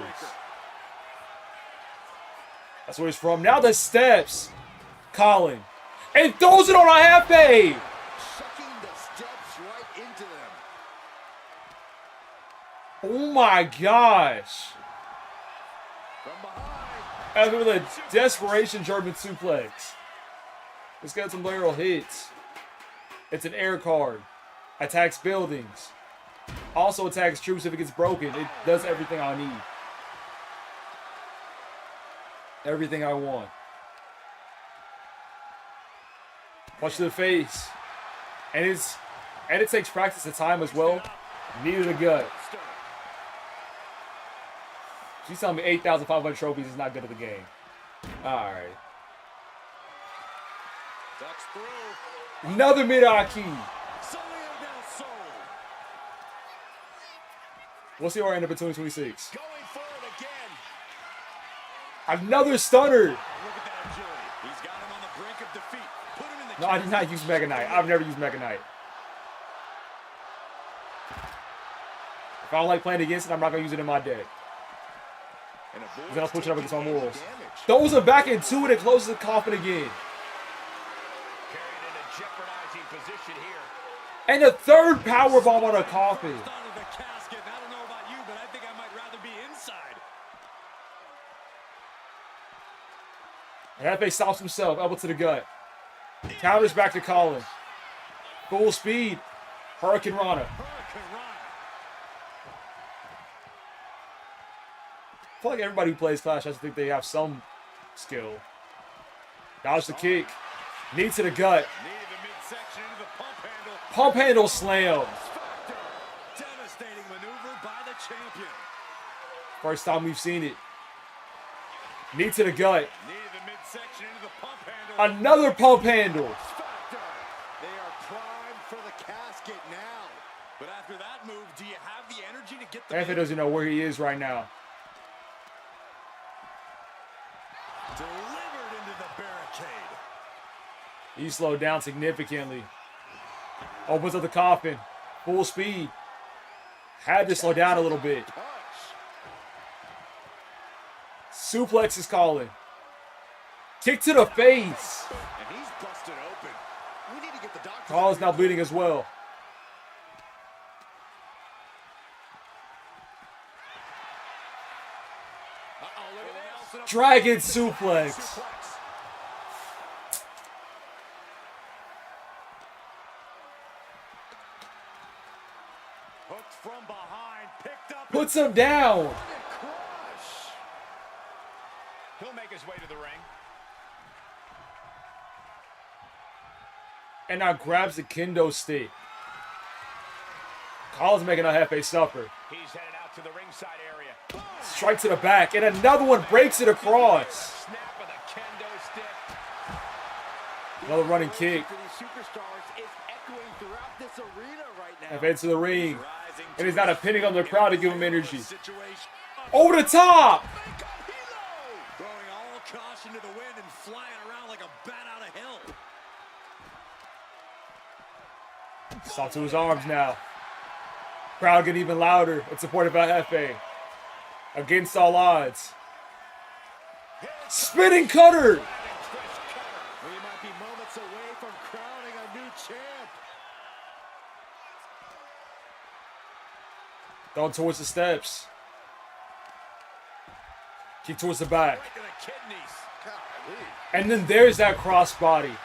That's where he's from. Now the steps. Colin. And throws it on a Jefe. Chucking the steps right into them. Oh my gosh. From behind. After the desperation German suplex. Let's get some lateral hits. It's an air card. Attacks buildings. Also attacks troops if it gets broken. It does everything I need. Everything I want. Punch to the face. And it takes practice and time as well. Knee to the gut. She's telling me 8,500 trophies is not good at the game. Alright. Ducks through. Another Miraki. Salida del Sol. We'll see where I end up in 2026. Going for it again. Another stunner. Look at that agility. He's got him on the brink of defeat. Put him in the No, I did not use Mega Knight. I've never used Mega Knight. If I don't like playing against it, I'm not going to use it in my deck. He's gonna push it up against my morals. Throws him back into it and closes the coffin again. Carried in a jeopardizing position here. And the third power bomb on a coffin. Started the casket. I don't know about you, but I think I might rather be inside. And Hefe stops himself, elbow to the gut. Counters back to Colin. Full speed. Hurricane Rana. Hurricane Rana. I feel like everybody who plays Clash has to think they have some skill. Dodge the kick. Knee to the gut. Knee to the midsection into the pump handle. Pump handle slam. Devastating maneuver by the champion. First time we've seen it. Knee to the gut. Knee to the midsection into the pump handle. Another pump handle. They are primed for the casket now. But after that move, do you have the energy to get the Hefe doesn't know where he is right now. delivered into the barricade? He slowed down significantly. Opens up the coffin. Full speed. Had to slow down a little bit. Suplex is calling. Kick to the face. And he's busted open. We need to get the doctor. Colin's now bleeding as well. Look at this. Dragon suplex. Hooked from behind, picked up. Puts him down. Crush. He'll make his way to the ring. And now grabs the kendo stick. Colin's making a Hefe suffer. He's headed out to the ringside area. Strike to the back. And another one breaks it across. Snap of the kendo stick. Another running kick. For these superstars is echoing throughout this arena right now. Hefe to the ring. Rising And he's not depending on the crowd to give him energy. situation. Over the top. Throwing all caution to the wind and flying around like a bat out of hell. Stop to his arms now. Crowd getting even louder and supported by Hefe. Against all odds. Spinning cutter. We might be moments away from crowning a new champ. Going towards the steps. Kick towards the back. Right to the kidneys. Golly. And then there's that crossbody.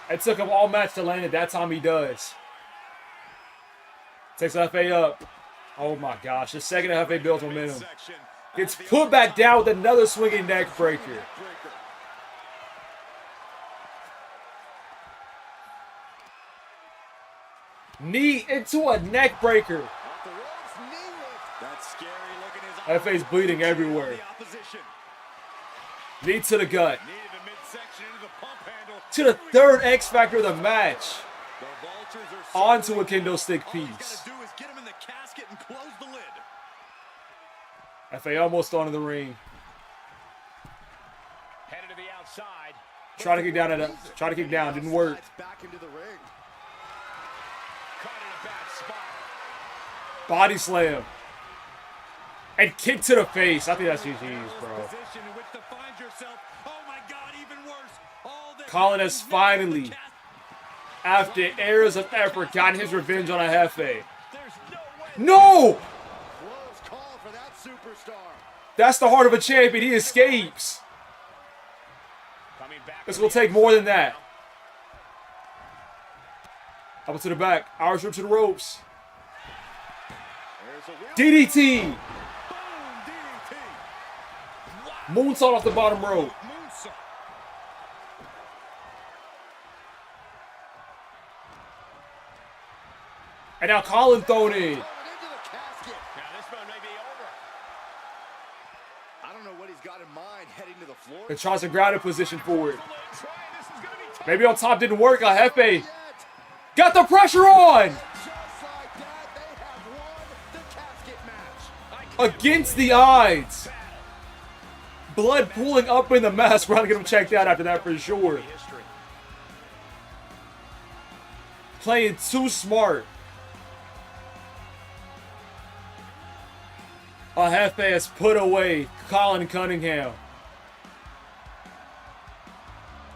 It took him all match to land it. That time he does. Takes Hefe up. Oh my gosh. The second Hefe builds momentum. Section. Gets put back down with another swinging neck breaker. Knee into a neck breaker. Off the ropes, knee lift. That's scary looking. His Hefe's bleeding everywhere. the opposition. Knee to the gut. Knee to the midsection into the pump handle. To the third X Factor of the match. The vultures are Onto a kendo stick All he's piece. gotta do is get him in the casket and close the lid. Hefe almost onto the ring. Headed to the outside. Try to kick down try to kick down. Didn't work. Back into the ring. Caught in a bad spot. Body slam. And kick to the face. I think that's GG's, bro. Position in which to find yourself. Oh my God, even worse. All this Colin has finally, after eras of effort, gotten his revenge on a Hefe. There's no way. No! Close call for that superstar. That's the heart of a champion. He escapes. Coming back. It's going to take more than that. Up to the back. Irish whip to the ropes. There's a wheel. DDT. Boom, DDT. Moonsault off the bottom rope. Moonsault. And now Colin thrown in. Into the casket. Now this one may be over. I don't know what he's got in mind heading to the floor. And tries to grounded position forward. This is gonna be tough. Maybe on top didn't work. A Hefe Yet, got the pressure on. just like that, they have won the casket match. Against the odds. Blood pooling up in the mask. We're going to get him checked out after that for sure. History. Playing too smart. Jefe has put away Colin Cunningham.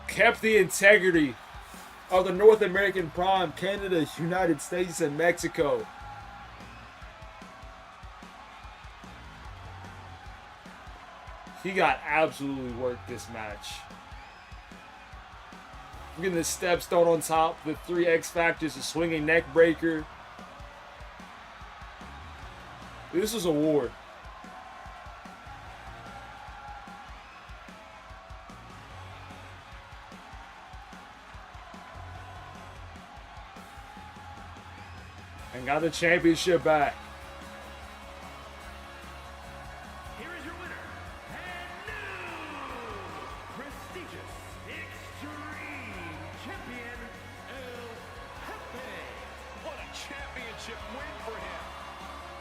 Kept the integrity of the North American Prime, Canada, United States, and Mexico. He got absolutely worked this match. Getting the steps thrown on top, the 3 X Factors, a swinging neck breaker. This was a war. And got the championship back. Here is your winner, and new prestigious Extreme Champion, El Jefe. What a championship win for him.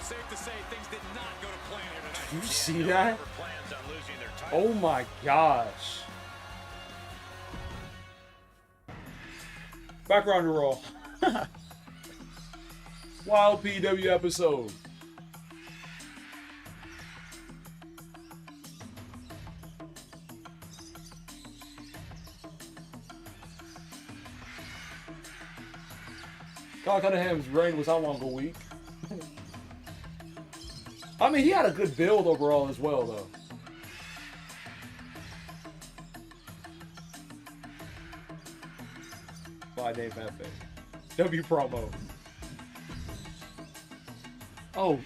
Safe to say things did not go to plan here tonight. Did you see that? Plans on losing their title. Oh my gosh. Background to Raw. Wild PW episode. Colin Cunningham's reign was how long? A week? I mean, he had a good build overall as well, though. By Dave Hefe. W promo. Oh.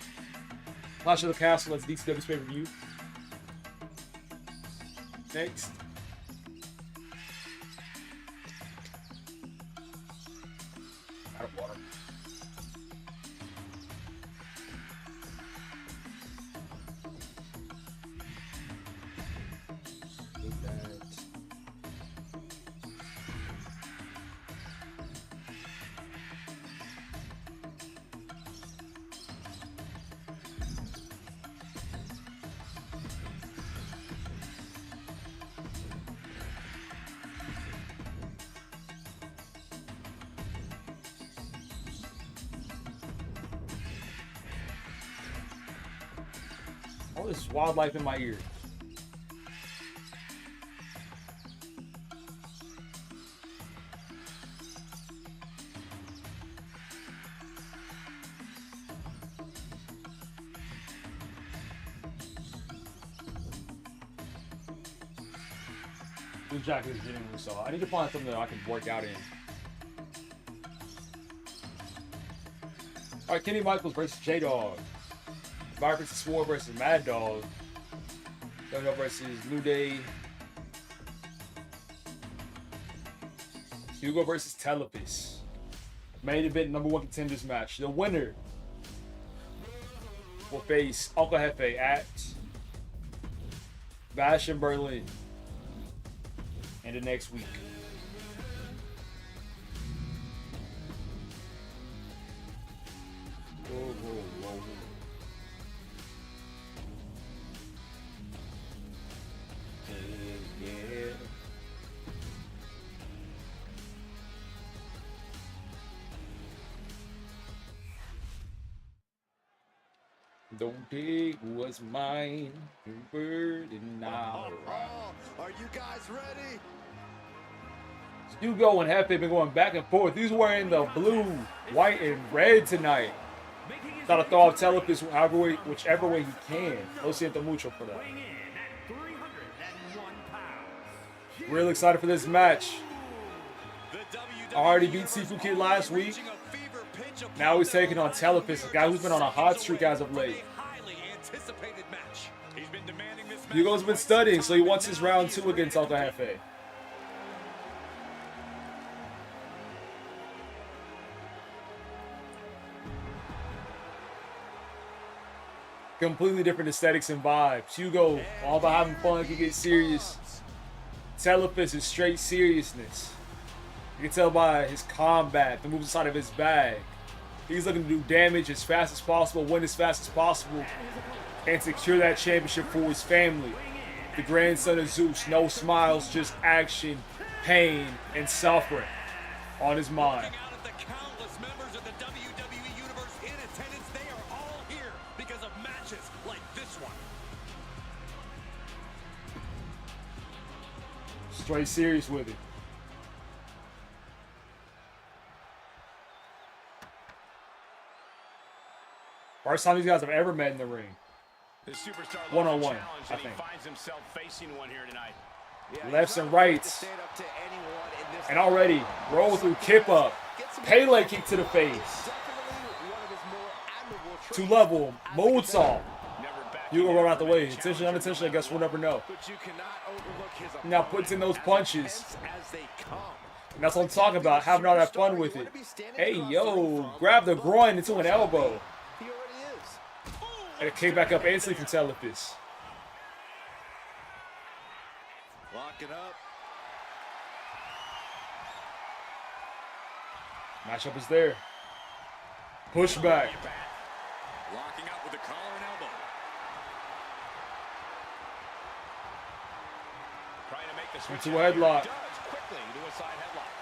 Clash of the Castle, that's DCW's favorite view. Next. Out of water. Take that. All this wildlife in my ear. Blue jacket is genuinely so. I need to find something that I can work out in. Alright, Kenny Michaels versus J-Dog. Bar versus Swore versus Mad Dog. Young versus New Day. Hugo versus Telephus. Main event #1 contenders match. The winner will face Uncle Jefe at Bash in Berlin in the next week. Whoa, whoa, whoa. Yeah. Don't take what's mine, burden now. Are you guys ready? Hugo and Jefe been going back and forth. He's wearing the blue, white, and red tonight. Gotta throw off Telephus whichever way he can. Lo siento mucho for that. Real excited for this match. I already beat Sifu Kid last week. Now he's taking on Telephus, a guy who's been on a hot streak as of late. Hugo's been studying, so he wants his round 2 against Uncle Jefe. Completely different aesthetics and vibes. Hugo, all about having fun, can get serious. Telephus is straight seriousness. You can tell by his combat, the moves inside of his bag. He's looking to do damage as fast as possible, win as fast as possible, and secure that championship for his family. The grandson of Zeus, no smiles, just action, pain, and suffering on his mind. Straight serious with it. First time these guys have ever met in the ring. The superstar One-on-one, challenge, I and he think. finds himself facing one here tonight. Lefts and rights. And already roll through kip up. Pele kick to the face. To level. Moonsault. You gonna roll out the way. Intentionally, unintentionally, I guess we'll never know. Now puts in those punches. And that's what I'm talking about. Having all that fun with it. Hey, yo. Grab the groin into an elbow. And it came back up instantly from Telephus. Locking up. Matchup is there. Push back. Locking up with the collar and elbow. Trying to make the switch. Into a headlock. Does quickly to a side headlock.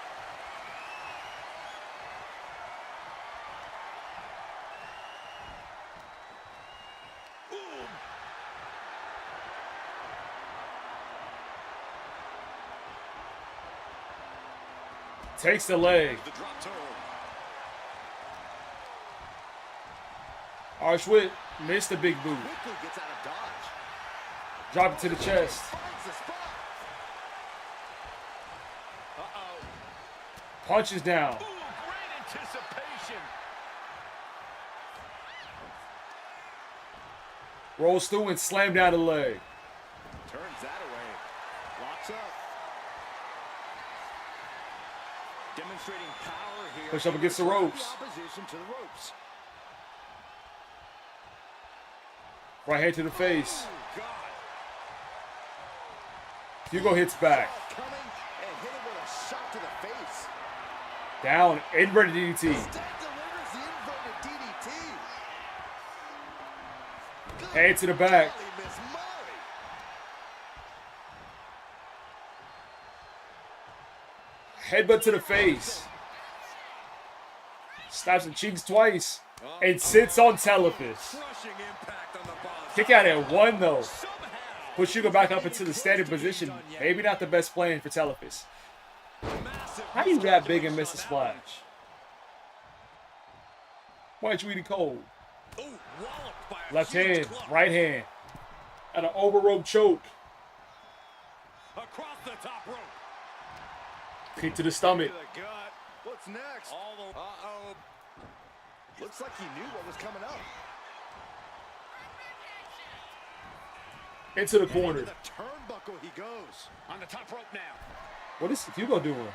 Takes the leg. The drop toe. Archwit missed the big boot. Quickly gets out of dodge. Drop it to the chest. Finds the spot. Uh-oh. Punches down. Ooh, great anticipation. Rolls through and slam down the leg. Turns that away. Locks up. Demonstrating power here. Push up against the ropes. Opposition to the ropes. Right hand to the face. Oh, God. Hugo hits back. Coming and hit him with a shot to the face. Down. Inverted DDT. Step delivers the inverted DDT. Good Hand to the back. golly, Miss Molly. Headbutt to the face. Snaps the cheeks twice. And sits on Telephus. Crushing impact on the boss. Kick out at one though. Somehow. Push Hugo back up into the standing position. Maybe not the best plan for Telephus. Massive How do you that big and miscalculation miss a on that splash? Why ain't you eating cold? one. Ooh, walloped by a Left huge hand, club. right hand. And an over rope choke. Across the top rope. Kick to the stomach. To the gut. What's next? Uh-oh. Looks like he knew what was coming up. Into the corner. Into the turnbuckle he goes. On the top rope now. What is Hugo doing?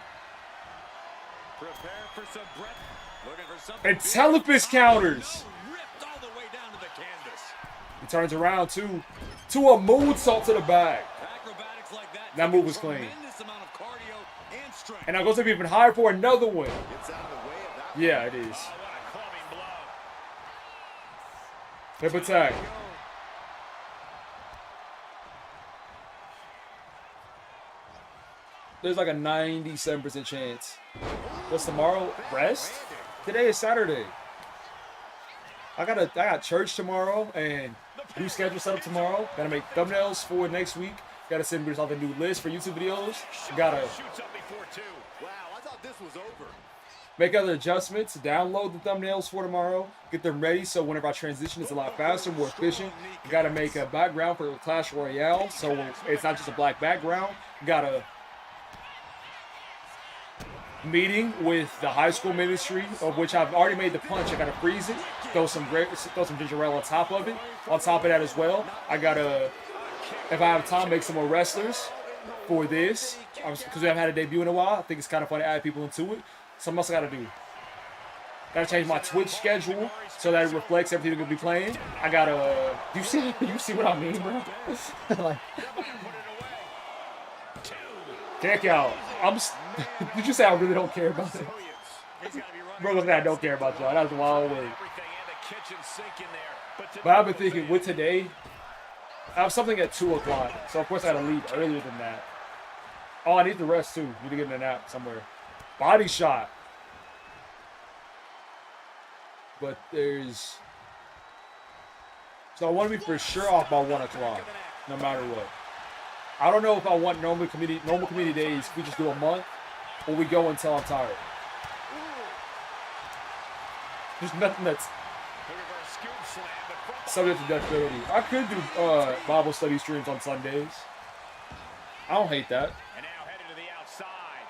Prepare for some breath. Looking for something. And Telephus counters. No, ripped all the way down to the canvas. He turns around to a moonsault to the back. Acrobatics like that. That take move a was clean. tremendous amount of cardio and strength. And now goes up even higher for another one. Gets out of the way of that. Yeah, it is. Oh, what a clubbing blow. Hip attack. There's like a 97% chance. What's tomorrow? Rest? Today is Saturday. I got church tomorrow and new schedule set up tomorrow. Gotta make thumbnails for next week. Gotta send myself a new list for YouTube videos. Gotta Shoots up before two. Wow, I thought this was over. make other adjustments, download the thumbnails for tomorrow, get them ready so whenever I transition, it's a lot faster, more efficient. Gotta make a background for Clash Royale so it's not just a black background. Gotta meeting with the high school ministry, of which I've already made the punch. I gotta freeze it, throw some ginger ale on top of it. On top of that as well, I gotta, if I have time, make some more wrestlers for this because we haven't had a debut in a while. I think it's kind of fun to add people into it. Something else I gotta do. Gotta change my Twitch schedule so that it reflects everything we're gonna be playing. I gotta. You see what I mean, bro? Like, kick out. Did you say I really don't care about it? Bro, look at that. I don't care about y'all. That's a wild way. But I've been thinking with today, I have something at 2 o'clock. So of course I gotta leave earlier than that. Oh, I need the rest too. Need to get in a nap somewhere. Body shot. But there's. So I want to be for sure off by 1 o'clock, no matter what. I don't know if I want normal community days. If we just do a month, or we go until I'm tired. There's nothing that's subject to deathability. I could do Bible study streams on Sundays. I don't hate that. And now headed to the outside.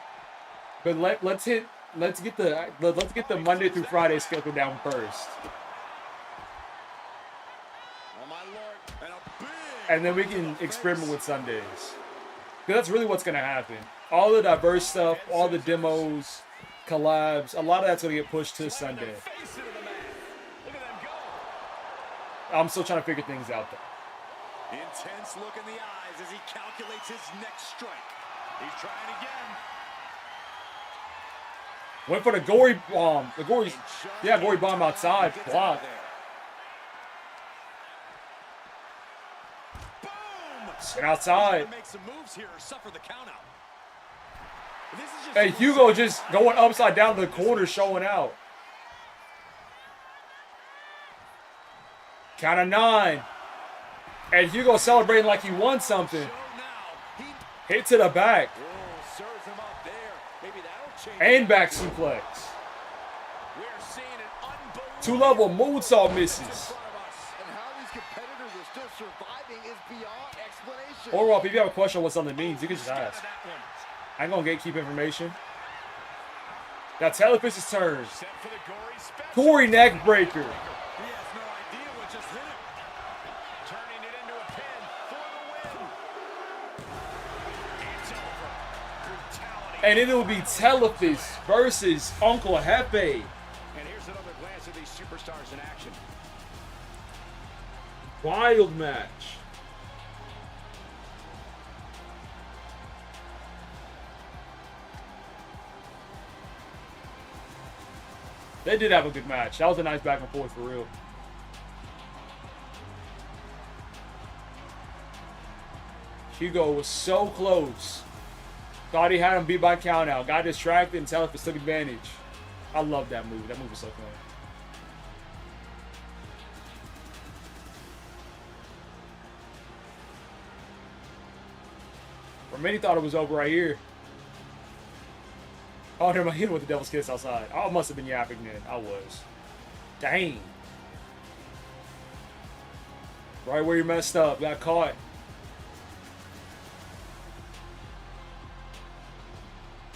But let's get the Monday through Friday schedule down first. Oh my lord. And a big. And then we can experiment with Sundays. Because that's really what's going to happen. All the diverse stuff, all the demos, collabs, a lot of that's going to get pushed to Sunday. Face into the mat. Look at them go. I'm still trying to figure things out, though. Intense look in the eyes as he calculates his next strike. He's trying again. Went for the gory bomb. Gory bomb outside. Block. Sit outside. Make some moves here or suffer the count out. Hey, Hugo just going upside down to the corner, showing out. Count of 9. And Hugo celebrating like he won something. Hit to the back. And back suplex. 2-level moonsault misses. Or if you have a question on what something means, you can just ask. I ain't gonna gatekeep information. Now Telephys's turn. Corey neck breaker. And it will be Telephys versus Uncle Hefe. And here's another glance at these superstars in action. Wild match. They did have a good match. That was a nice back and forth for real. Hugo was so close. Thought he had him beat by count out. Got distracted and Telephys took advantage. I love that move. That move was so fun. For many thought it was over right here. Oh, never mind. He hit with the devil's kiss outside. I must have been yapping then. I was. Dang. Right where you messed up. Got caught.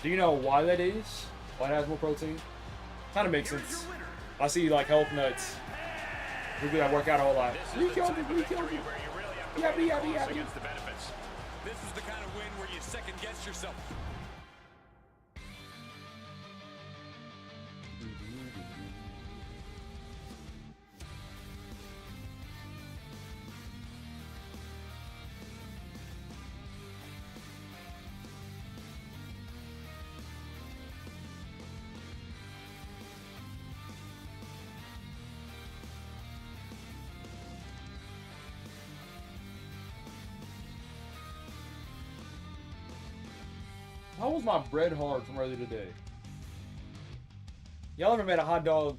Do you know why that is? Why it has more protein? Kind of makes sense. I see like health nuts. People that work out a whole lot. You killed him. You killed him. Yabby, yabby, yabby. This is the kind of win where you second guess yourself. How was my bread hard from earlier today? Y'all ever made a hot dog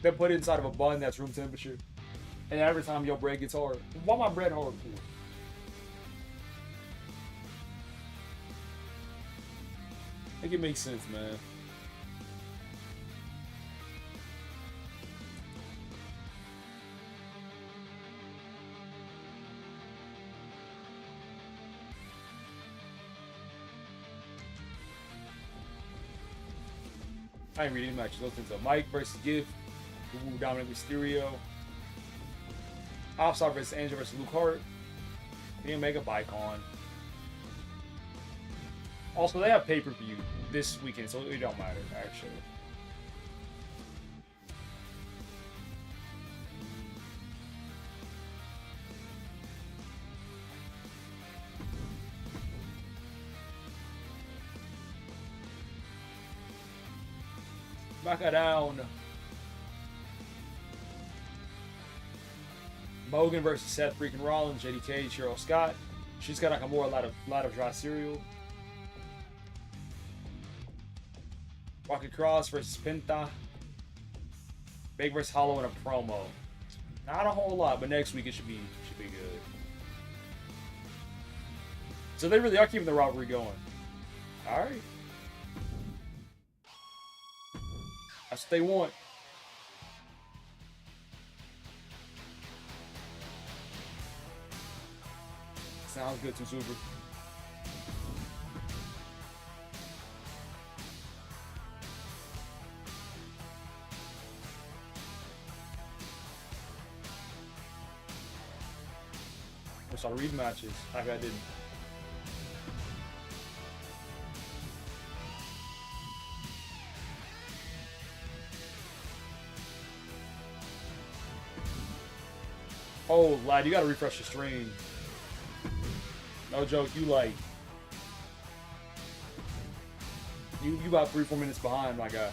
that put it inside of a bun that's room temperature? And every time your bread gets hard, why my bread hard for? I think it makes sense, man. I ain't reading matches. Looking to Mike versus Gift. Dominic Mysterio. Offstar versus Angel versus Luke Hart. Kenny Omega Bicon. Also, they have pay-per-view this weekend, so it don't matter, actually. Back her down. Mogan versus Seth freaking Rollins, JDK, Cheryl Scott. She's got Nakamura, a lot of dry cereal. Rocket Cross versus Penta. Big versus Hollow in a promo. Not a whole lot, but next week it should be good. So they really are keeping the rivalry going. All right. That's what they want. Sounds good to Super. Wish I read matches. I didn't. Oh, lad, you gotta refresh your stream. No joke, you about 3-4 minutes behind, my guy.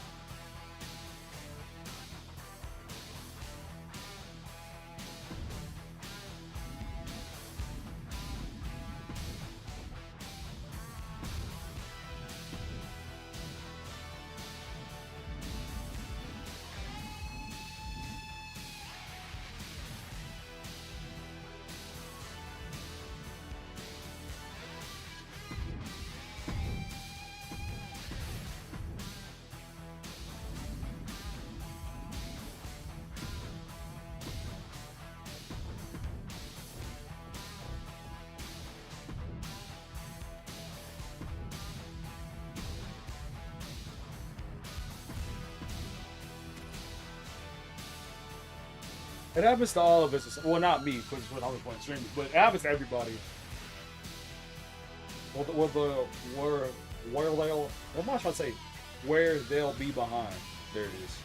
It happens to all of us. Well, not me, because when I was playing streaming, but it happens to everybody. What am I trying to say? Where they'll be behind. There it is.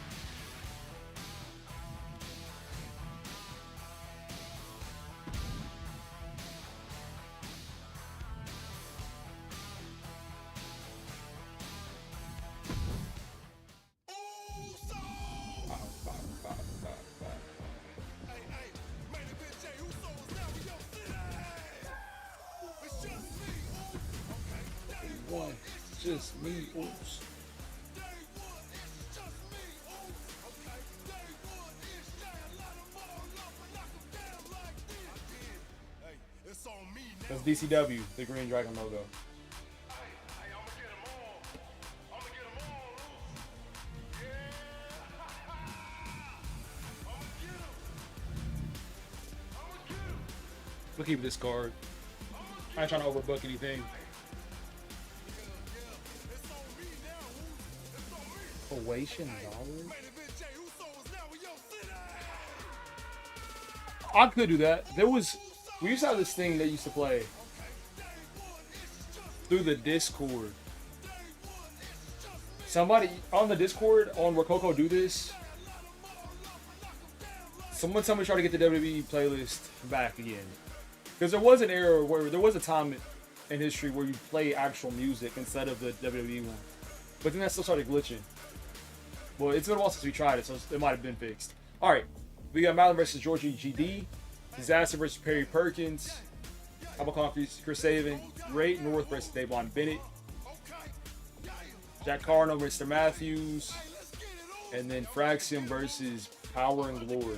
Just me, oops. That's DCW, the Green Dragon logo. We'll keep this card. I ain't trying to overbook anything. $8 I could do that. We used to have this thing that used to play through the Discord. Somebody on the Discord on Rococo do this. Someone tell me try to get the WWE playlist back again. Because there was an era where there was a time in history where you play actual music instead of the WWE one. But then that still started glitching. Well, it's been a while since we tried it, so it might have been fixed. Alright, we got Malin versus Georgie GD, Disaster versus Perry Perkins, Abacan Chris Saban, Ray North versus Davon Bennett, Jack Carno versus Mr. Matthews, and then Fraxium versus Power and Glory.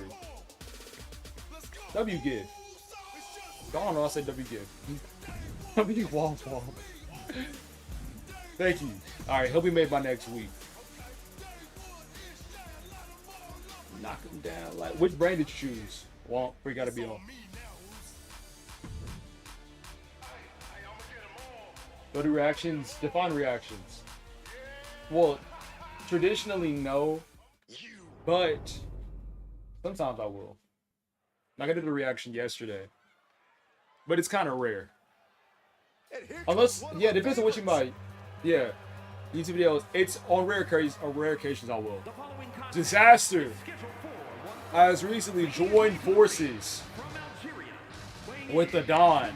W Give. I don't know, I said W Give. W Wall. Thank you. Alright, he'll be made by next week. Knock him down. Like, which brand did you choose? Well, we gotta be on. Go to reactions. Define reactions. Well, traditionally no, but sometimes I will. Like I did a reaction yesterday, but it's kind of rare. Unless, yeah, it depends on what you might. Yeah, YouTube videos. It's on rare occasions I will. Disaster has recently joined forces with the Don.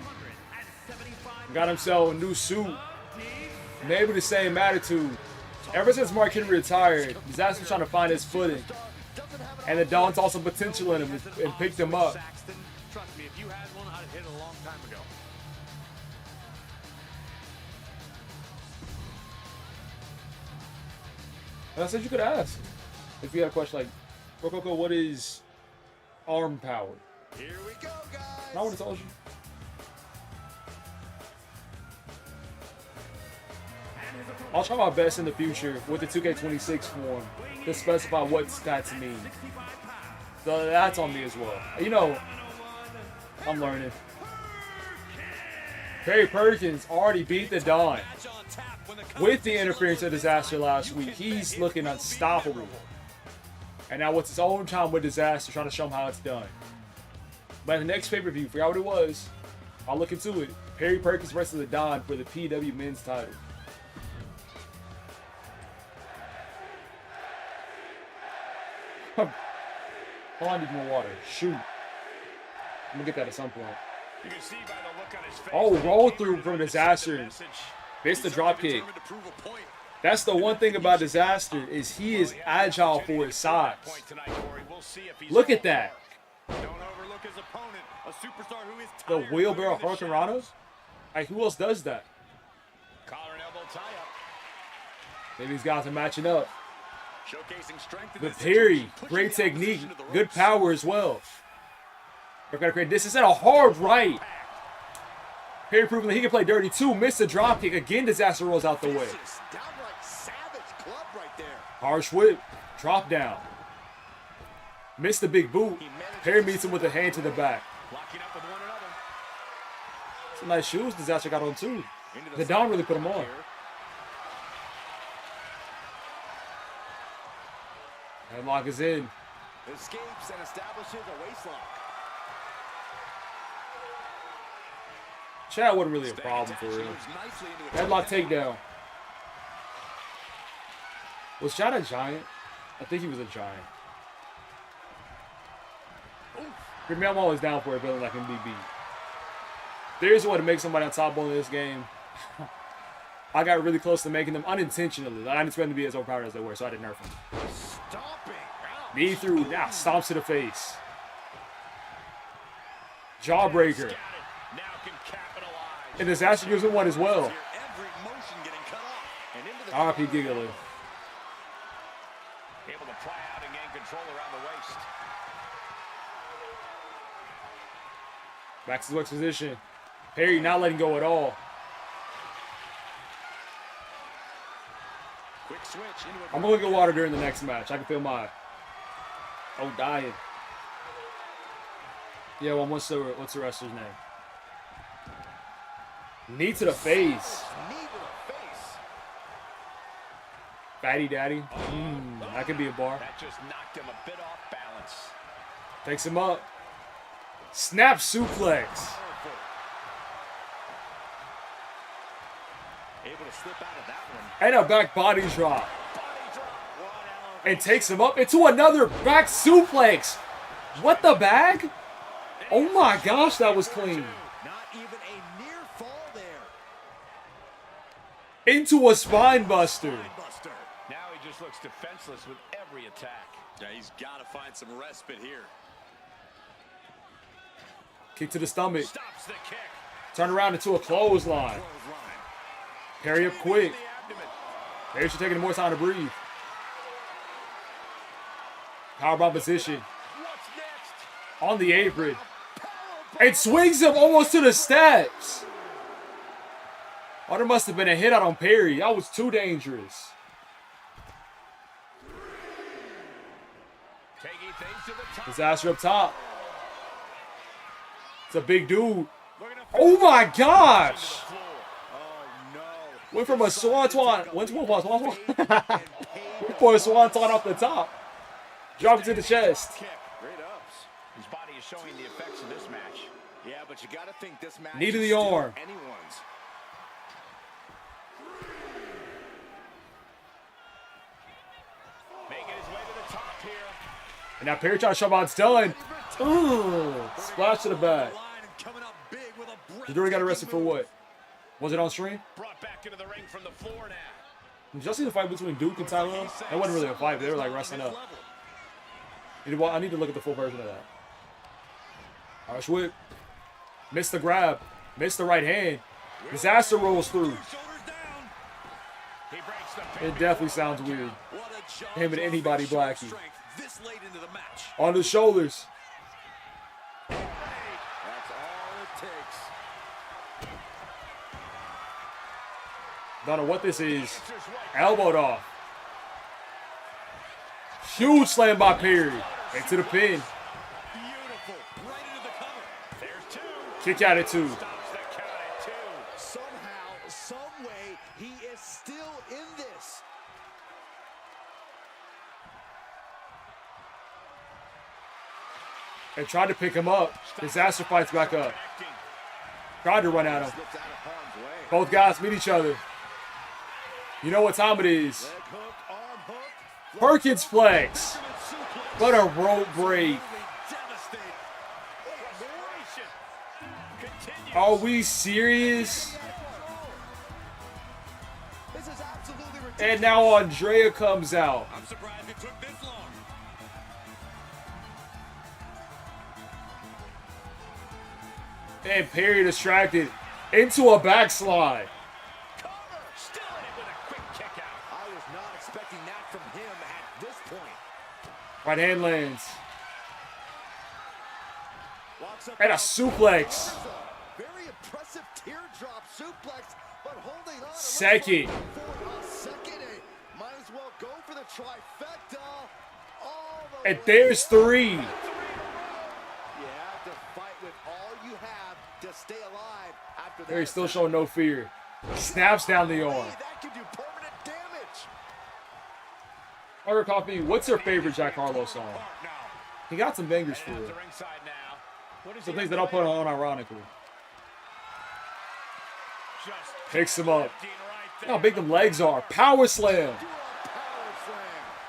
Got himself a new suit. Maybe the same attitude. Ever since Mark Henry retired, Disaster's trying to find his footing. And the Don saw some potential in him and picked him up. Trust me, if you had one, I'd hit it a long time ago. And I said you could ask. If you had a question like, Rococo, what is arm power? Here we go, guys. And I would have told you. I'll try my best in the future with the 2K26 form to specify what stats mean. So that's on me as well. You know, I'm learning. Perry Perkins already beat the Don with the interference of Disaster last week. He's looking unstoppable. And now it's his own time with Disaster, trying to show him how it's done. But the next pay-per-view, forgot what it was. I'll look into it. Perry Perkins versus the Don for the PW Men's title. Oh, I need more water. Shoot. I'm gonna get that at some point. You can see by the look on his face. Oh, roll through from Disaster. Missed the drop kick. That's the one thing about Disaster is he is agile for his size. Look at that. Don't overlook his opponent, a superstar who is The tired wheelbarrow of doing the Hurricanranas? Like, who else does that? collar and elbow tie up. Maybe these guys are matching up. Showcasing strength in But this Perry, situation, pushing great the technique, opposition to the good ropes. power as well. They're gonna create distance and a hard right. Perry proving that he can play dirty too. Missed the drop kick. Again, Disaster rolls out the way. Vicious, downright savage club right there. Harsh whip. Drop down. Missed the big boot. Perry meets him with a hand to the back. Locking up with one another. Some nice shoes Disaster got on too. Into The Don really put him on. here. Headlock is in. Escapes and establishes a waistlock. Chad wasn't really a problem for real. Moves nicely into a Headlock takedown. Was Chad a giant? I think he was a giant. For me, I'm always down for a villain that can be beat. There's a way to make somebody on top in this game. I got really close to making them unintentionally. I didn't expect them to be as overpowered as they were, so I didn't nerf them. stomping. Ouch. Knee through, now stomps to the face. Jawbreaker. Now can capitalize. And Disaster gives him one as well. Every motion getting cut off. And into the R.I.P. Giggler. Able to pry out and gain control around the waist. Back to Zwick's position. Perry not letting go at all. quick switch into a I'm gonna get water during the next match. I can feel my dying. Yeah, well, what's the wrestler's name? Knee to the face. knee to the face. Fatty Daddy. That could be a bar. That just knocked him a bit off balance. Takes him up. Snap suplex. Powerful. Able to slip out of that one. And a back body drop. Body drop. One elevation. And takes him up into another back suplex. What the bag? Oh my gosh, that was clean. Not even a near fall there. Into a spine buster. Buster. Now he just looks defenseless with every attack. Yeah, he's got to find some respite here. Kick to the stomach. Stops the kick. Turn around into a clothesline. Clothesline. Parry up quick. The abdomen. Perry should take more time to breathe. Powerbomb position. What's next? On the apron. And swings him almost to the steps. Oh, there must have been a hit out on Perry. That was too dangerous. Taking things to the top. Disaster up top. It's a big dude. Looking to Oh my gosh. floor. Oh, no. Went from a swanton. Went for a swanton off the top. Drop it to the chest. Kick. Great ups. His body is showing the effects of this match. Yeah, but you got to think this match Knee to is the still arm. anyone's. Making his way to the top here. And now Perry trying to show him how it's done. Ooh, splash to the back. Line and coming up big with a Did Dory got arrested for breathtaking what? Was it on stream? Brought back into the ring from the floor now. Did y'all see the fight between Duke and Tyler? That wasn't really a fight. They were like wrestling up. I need to look at the full version of that. Harsh whip. Missed the grab. Missed the right hand. Disaster rolls through. Shoulders down. He breaks the It definitely sounds weird. What a job Him and of anybody showing Blackie. strength this late into the match. On the shoulders. That's all it takes. Don't know what this is. Elbowed off. Huge slam by Perry. Into the pin. Beautiful. Right into the cover. There's two. Kick out at 2. Stops the count at 2. Somehow, some way, he is still in this. They tried to pick him up. Disaster fights back up. Tried to run at him. Slipped out of harm's way. Both guys meet each other. You know what time it is. Leg hook, arm hook. Perkins flex. But a rope break. Devastating. Continues. Are we serious? This is absolutely ridiculous. And now Andrea comes out. I'm surprised it took this long. And Perry distracted into a backslide. Cover. Still in it with a quick kick out. I was not expecting that from him at this point. Right hand lands. Walks up And a now. suplex. Very impressive teardrop suplex, but holding on. Second. For a second, might as well go for the trifecta. All the And way there's 3. You have to fight with all you have to stay alive after that. Perry still showing no fear. Snaps down the arm. That could do permanent damage. Margaret Coffee, what's your favorite Jack Harlow song? Now. He got some bangers for At it. the ringside now. What is Some he things that I'll put on ironically. Just Picks him up. lifting right Look there. how big them legs are. Power slam. Do a power slam.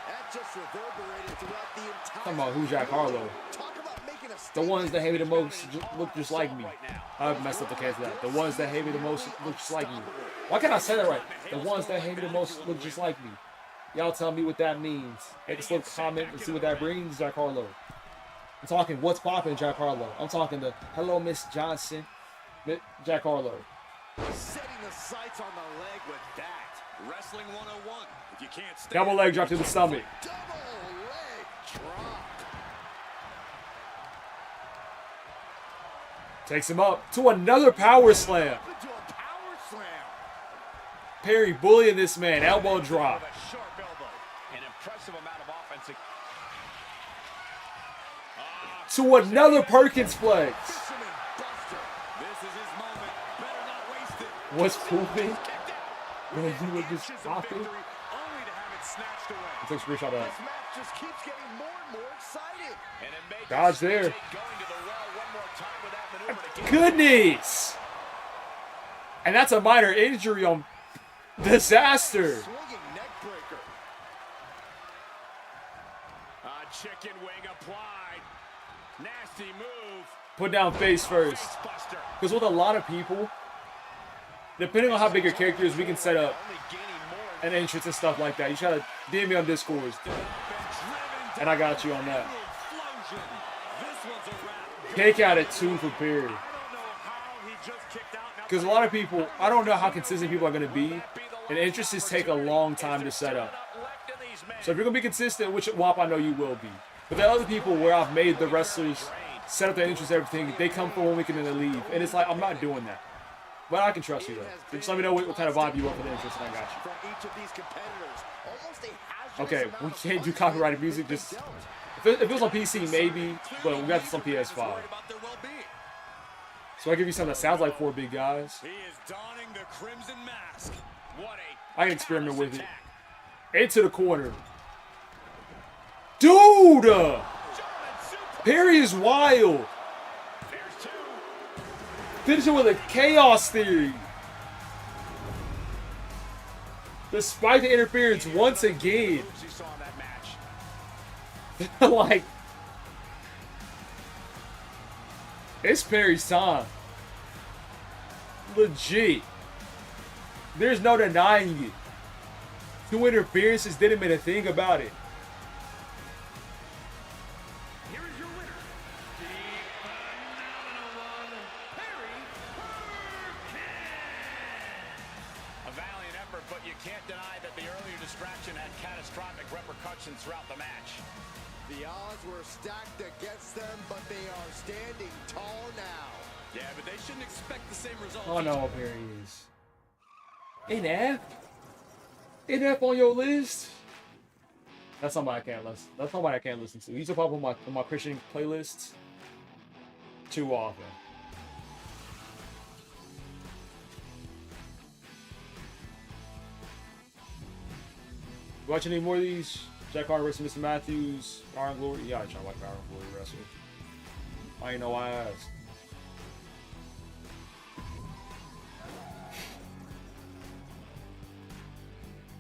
That just reverberated throughout the entire. Talking about who Jack Harlow. Talk about making a The statement. ones that hate me the most look just like me. I messed up the case of that. The ones that hate me the most look just like me. Why can't I say that right? The ones that hate me the most look just like me. Y'all tell me what that means. Hit this little comment and see what that brings, Jack Harlow. I'm talking what's poppin', Jack Harlow. I'm talking the hello, Miss Johnson, Jack Harlow. Setting the sights on the leg with that. Wrestling 101. If you can't stay. Double leg drop to the stomach. Double leg drop. Takes him up to another power slam. Into a power slam. Perry bullying this man. Elbow drop. With a sharp elbow. An impressive amount of offense. To another Perkins flex. Fisherman buster. This is his moment. Better not waste it. What's proving? Kicked out. When you were just Inches of talking. victory, only to have it snatched away. Let's take a screenshot of that. This match just keeps getting more and more exciting. And it made Dodge the there. Snake going to the well one more time with that maneuver to get Goodness. And that's a minor injury on Disaster. Swinging neck breaker. chicken wing applied. Nasty move. Put down face first. Face buster. Because with a lot of people, depending on how big your character is, we can set up Only gaining more. an entrance and stuff like that. You try to DM me on Discord, Been driven and I got you on that. explosion. This one's a wrap. Cake out at 2 for Perry. I don't know how he just kicked out. Now Because a lot of people, I don't know how consistent people are going to be, and entrances take a long time to set up. So if you're going to be consistent, which WAP I know you will be. But there are other people where I've made the wrestlers set up their entrance and everything. They come for 1 week and then they leave. And it's like, I'm not doing that. But I can trust you though. Just let me know what kind of vibe you want for the entrance and I got you. From each of these competitors, almost a hazardous Okay, amount we of can't do punches copyrighted have music. been Just dealt. if it was on PC, maybe, but we got this on PS5. worried about their well-being. So I give you something that sounds like 4 big guys. He is donning the crimson mask. What a I can experiment with it. attack. Into the corner, dude. German suplex. Perry is wild. There's two. Finish it with a chaos theory. Despite the interference once again, Moves he saw in that match. like it's Perry's time. Legit. There's no denying it. 2 interferences didn't mean a thing about it. Here is your winner, the phenomenal one, Perry A valiant effort, but you can't deny that the earlier distraction had catastrophic repercussions throughout the match. The odds were stacked against them, but they are standing tall now. Yeah, but they shouldn't expect the same result. Oh no, Perry is. NF? NF on your list? That's somebody I can't listen. That's somebody I can't listen to. He's a pop on my Christian playlists too often. You watch any more of these? Jack Carter versus Mr. Matthews, Iron Glory. Yeah, I try to watch Iron Glory wrestle. I ain't know why I asked.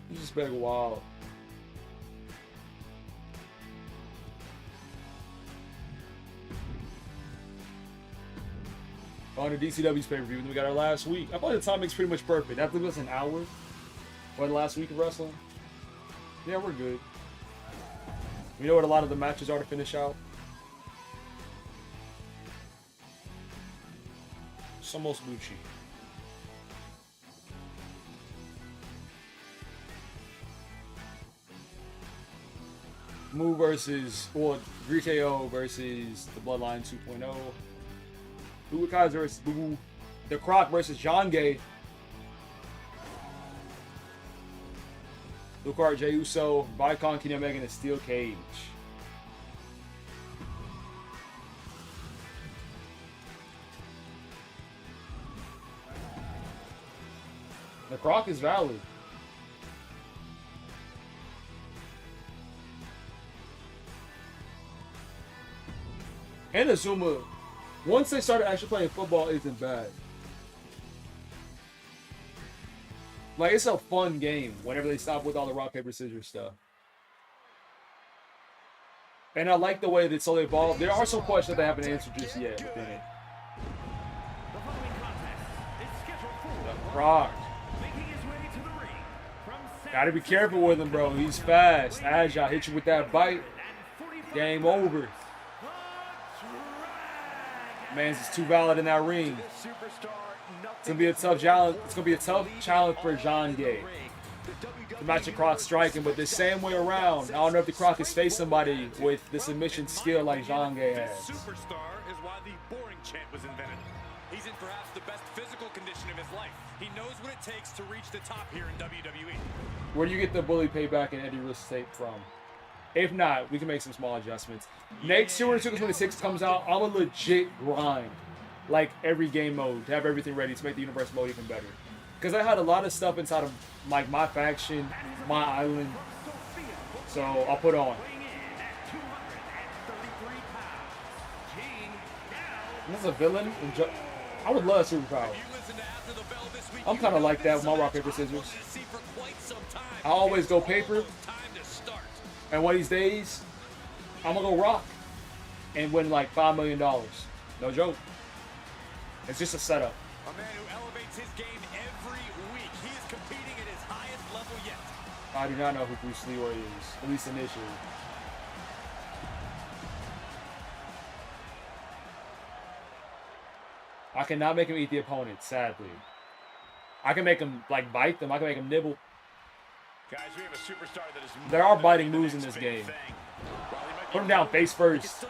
He's just been wild. On the DCW's pay-per-view, and we got our last week. I thought the timing's pretty much perfect. That took us an hour for the last week of wrestling. Yeah, we're good. We know what a lot of the matches are to finish out. Somos Gucci. Moo versus, well, RKO versus the Bloodline 2.0. Luke Kaiser versus Boo. The Croc versus John Gay. Luke Hart, Jey Uso, Vicon, Kenny Omega in a steel cage. The Croc is valid. And Azuma, once they started actually playing football, isn't bad. Like, it's a fun game whenever they stop with all the rock, paper, scissors stuff. And I like the way that so they evolved. There are some questions that they haven't answered just yet within it. The following contest is scheduled for The Croc. making his way to the ring from Gotta be careful with him, bro. He's fast, agile. Hit you with that bite. Game over. Man's is too valid in that ring. It's gonna be a tough challenge. It's gonna be a tough challenge for John Gay to match the Croc striking, but the same way around. I don't know if the Croc has faced somebody with the submission skill like John Gay has. Superstar is why the boring chant was invented. He's in perhaps the best physical condition of his life. He knows what it takes to reach the top here in WWE. Where do you get the bully payback and Eddie Risk tape from? If not, we can make some small adjustments. Next 226 comes out, I'm a legit grind. Like every game mode, to have everything ready to make the universe mode even better. Because I had a lot of stuff inside of like my faction, my island. So I'll put on. This is a villain. I would love superpower. I'm kind of like that with my rock, paper, scissors. I always go paper. And one of these days, I'm going to go rock and win like $5 million. No joke. It's just a setup. A man who elevates his game every week. He is competing at his highest level yet. I do not know who Bruce Leroy is, at least initially. I cannot make him eat the opponent, sadly. I can make him like bite them. I can make him nibble. Guys, we have a superstar that is There are biting moves in this game. Put him down face first.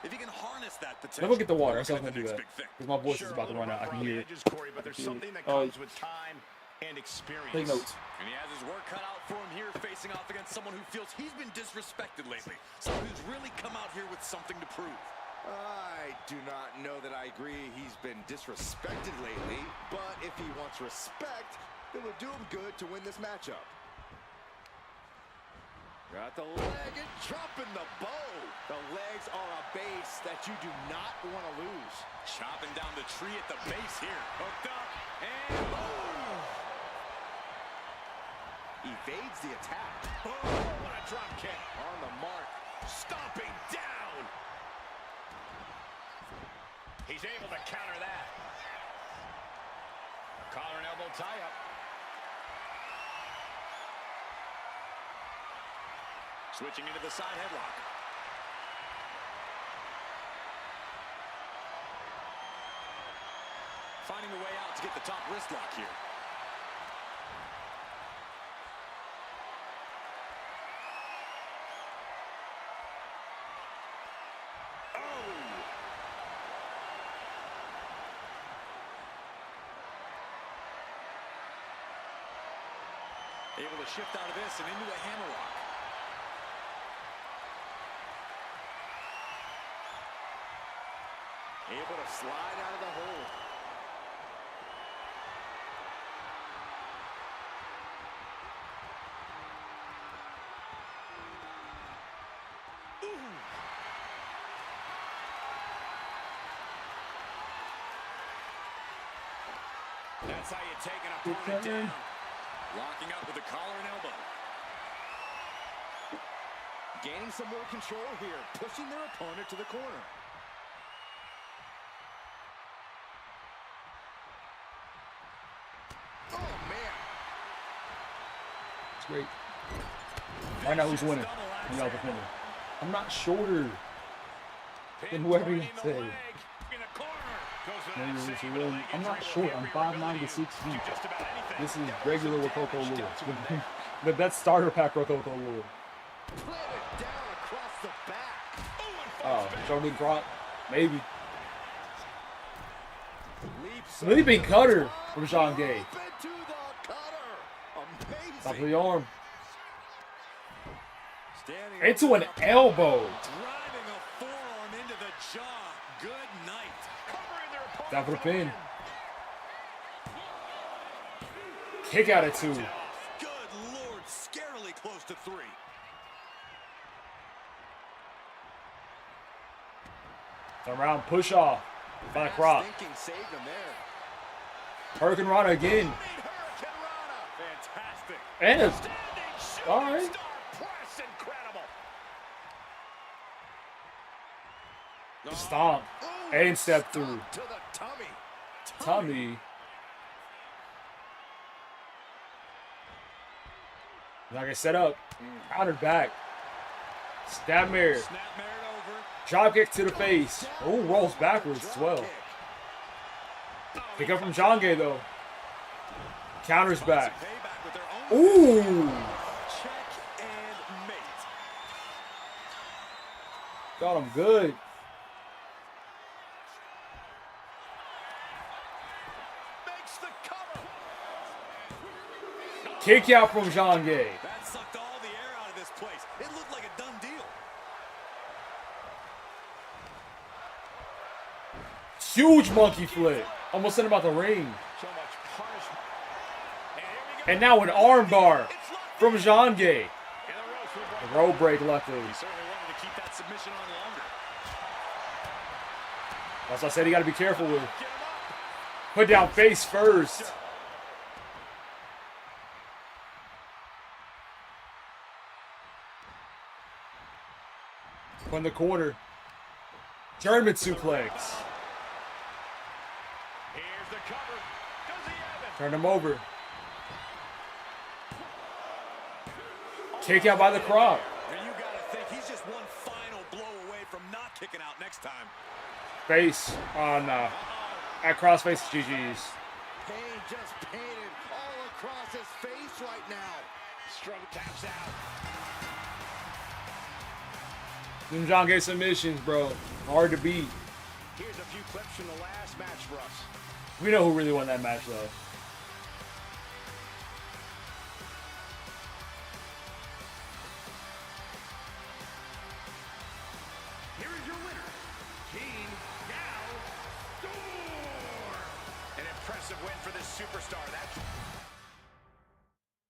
If he can harness that potential. Let me get the water. I was going to do that. Because my voice is about to run out. I can hear it. But there's something that comes with time and experience. Take notes. And he has his work cut out for him here, facing off against someone who feels he's been disrespected lately. Someone who's really come out here with something to prove. I do not know that I agree he's been disrespected lately, but if he wants respect, it would do him good to win this matchup. Got the leg and dropping the bow. The legs are a base that you do not want to lose. Chopping down the tree at the base here. Hooked up and boom. Evades the attack. Boom, what a drop kick. On the mark. Stomping down. He's able to counter that. Collar and elbow tie up. Switching into the side headlock. Finding a way out to get the top wrist lock here. Able to shift out of this and into a hammerlock. Able to slide out of the hole. That's how you take an opponent down. Locking up with a collar and elbow. Gaining some more control here, pushing their opponent to the corner. Oh, man. It's great. Right now, who's winning? Y'all defending. I'm not shorter than whoever you say. I'm not short. I'm 5'9" to 6 feet. This is regular Rococo Lure. The best starter pack Rococo Lure. Oh, Jordan Grant? Maybe. Leaping cutter from Sean Gay. Top of the arm. Into an elbow. Driving a forearm into the jaw. Good night. Down for the pin. Kick out at 2. Good Lord, scarily close to 3. Turn around, push off. Back rock. Saved him there. Hurricane Rana again. Fantastic. And it's all right. Press incredible. Stomp. And step through. To the tummy. Tommy. Like I set up. Countered back. Stab mirror. Snap married over. Drop kick to the face. Oh, rolls backwards as well. Pick up from John Gay though. Counters back. Ooh. Check and mate. Got him good. Makes the cover. Kick out from John Gay. That sucked all the air out of this place. It looked like a done deal. Huge monkey flip. Almost sent him out the ring. So much punishment. And now an armbar from Jean Gay. The road break luckily. He certainly wanted to keep that submission on longer. That's what I said he got to be careful with. Put down face first. Put in the corner. German suplex. Here's the cover. Does he have it? Turn him over. Kick out by the crowd. And you gotta think he's just one final blow away from not kicking out next time. Face on at crossface GG's. Pain just painted all across his face right now. Struggle taps out. Them John Gay submissions, bro. Hard to beat. Here's a few clips from the last match for us. We know who really won that match, though. Here is your winner, King Gal Storm. An impressive win for this superstar.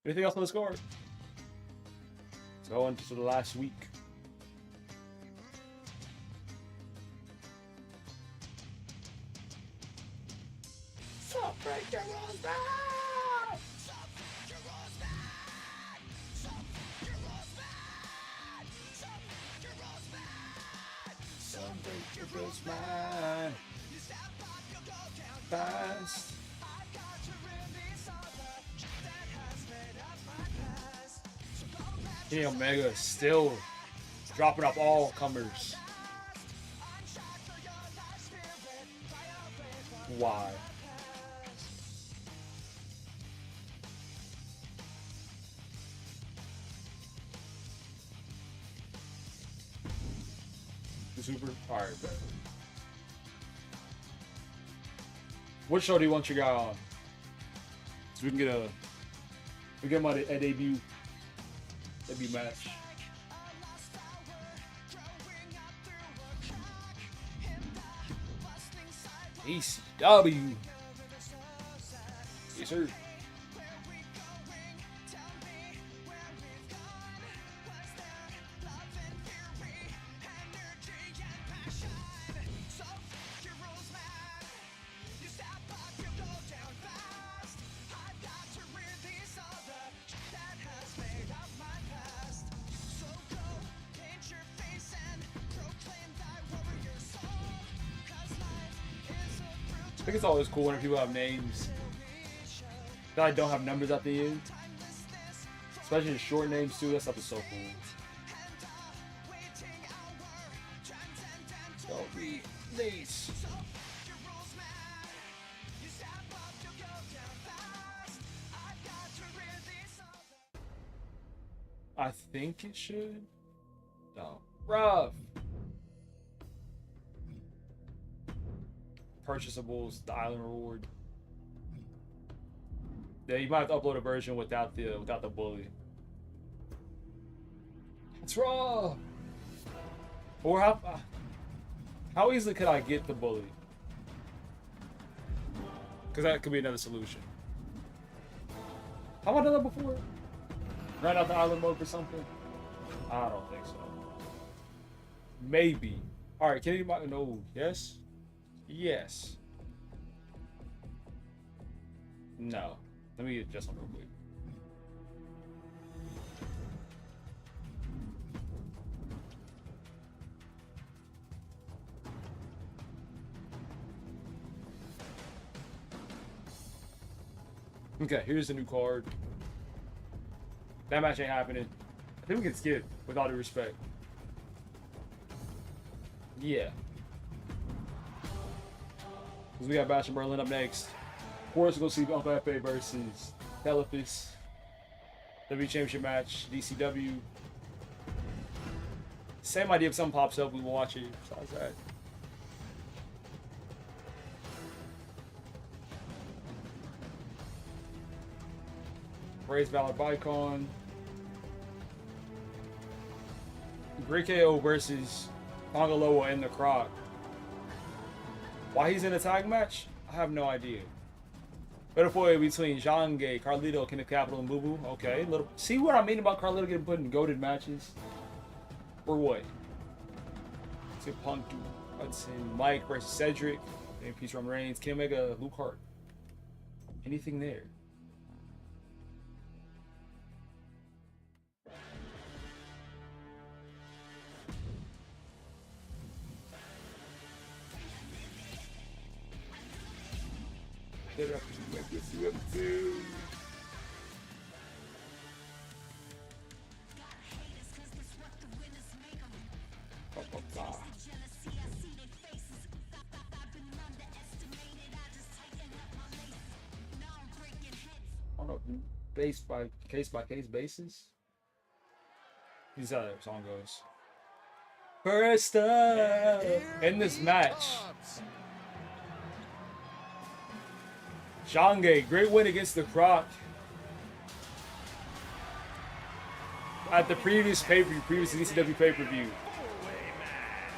Anything else on the score? Let's go into the last week. Fast. Kenny Omega is still dropping up all comers. Why? The super? Alright. What show do you want your guy on? So we can get a We get him on a debut match. ECW. Yes, sir. I think it's always cool when people have names that don't have numbers at the end. Especially the short names too. That stuff is so cool. So nice. I think it should. No. Rough. Purchasables, the island reward. Yeah, you might have to upload a version without the bully. That's raw. Or how easily could I get the bully? Because that could be another solution. Have I done that before? Ran out the island mode for something? I don't think so. Maybe. All right, can anybody know? Yes. Yes. No. Let me adjust one real quick. Okay, here's the new card. That match ain't happening. I think we can skip, with all due respect. Yeah. Because we got Bash and Berlin up next. Of course, we'll see Uncle F.A. versus Telephus. W Championship match, DCW. Same idea, if something pops up, we will watch it. Besides that. Praise Valor Bicon. Great KO versus Pongaloa and the Croc. Why he's in a tag match? I have no idea. Better foil between Jange, Carlito, King of Capital, and Boo Boo. Okay, little. See what I mean about Carlito getting put in goated matches? Or what? Let's get Punk, Hudson, Mike versus Cedric, and Peace Roman Reigns, Ken Omega, Luke Hart. Anything there? I don't know, based by case basis. These how that song goes. First up in this match, Jange, great win against the Croc. At the previous pay-per-view, previous DCW pay-per-view.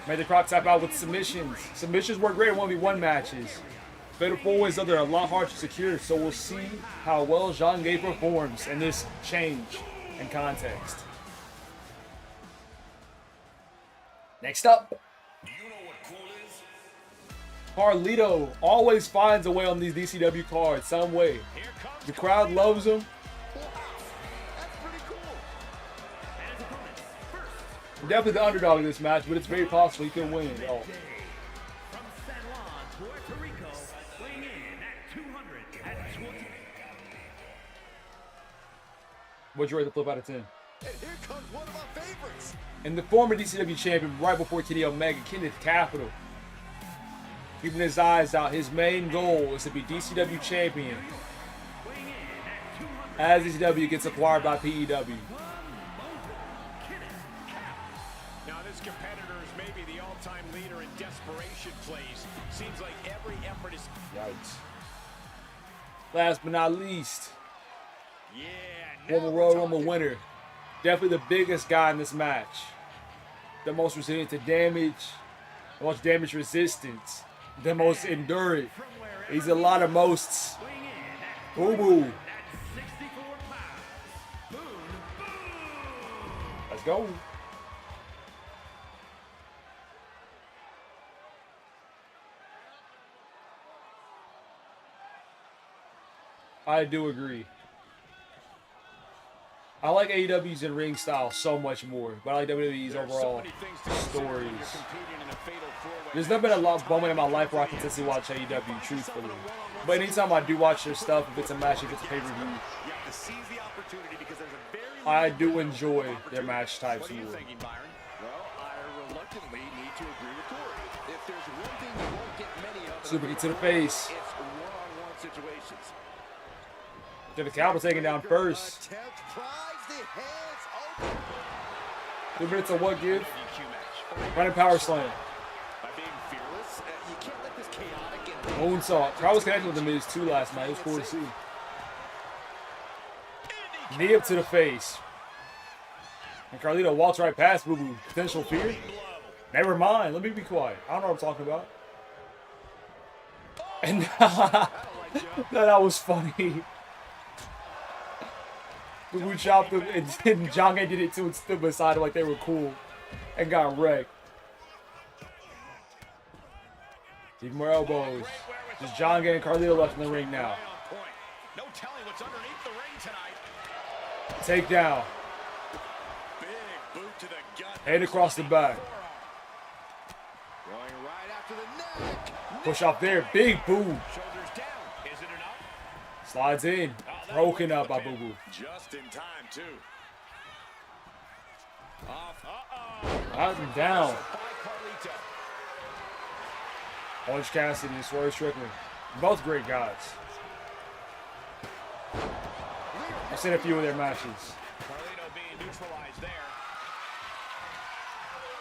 Made the Croc tap out with submissions. Submissions work great in 1v1 matches. Fatal 4-ways though, they're a lot harder to secure, so we'll see how well Jange performs in this change in context. Next up. Carlito always finds a way on these DCW cards, some way. The crowd loves him. That's pretty cool. Definitely the underdog in this match, but it's very possible he can win. Oh. From San Juan, Puerto Rico, weighing in at 220. What'd you rate the flip out of 10? And here comes one of my favorites. And the former DCW champion right before Kenny Omega, Kenneth Capital. Keeping his eyes out, his main goal is to be DCW champion as DCW gets acquired by PEW. Now this competitor is maybe the all-time leader in desperation plays. Seems like every effort is... Yikes. Last but not least. Yeah, Former Royal Rumble winner. Definitely the biggest guy in this match. The most resilient to damage. The most damage resistance. The most enduring. He's a lot of mosts. Boo boo. Let's go. I do agree. I like AEW's in ring style so much more, but I like WWE's overall stories. There's never been a moment in my life where I consistently watch AEW, truthfully. But anytime I do watch their stuff, if it's a match, if it's a pay-per-view, I do enjoy their match types more. Well, I reluctantly need to agree with Corey. If there's one thing you won't get many of, Super kick to the face. it's one-on-one situations. To the Cowboy taken down first. Attempt prize the hands open. 2 minutes of what give? Running power slam. By being fearless, you can't let this chaotic and Moonsault. Crowd was connected with the Miz too last night. It was cool to see. Knee up to the face. And Carlito walks right past Boo Boo. Potential fear? Never mind. Let me be quiet. I don't know what I'm talking about. And that was funny. Boo Boo chopped him and John did it too and stood beside him like they were cool. And got wrecked. Even more elbows. Just John and Carlito left in the ring now. no telling what's underneath the ring tonight. Take down. Big boot to the gut. Head across the back. Going right after the neck. Push off there. Big boom. Shoulders down. Is it enough? Slides in. Broken up by Boo Boo. Just in time, too. Off. Out and down. By Carlito. Orange Cassidy and Swerve Strickland. Both great guys. I've seen a few of their matches. Carlito being neutralized there.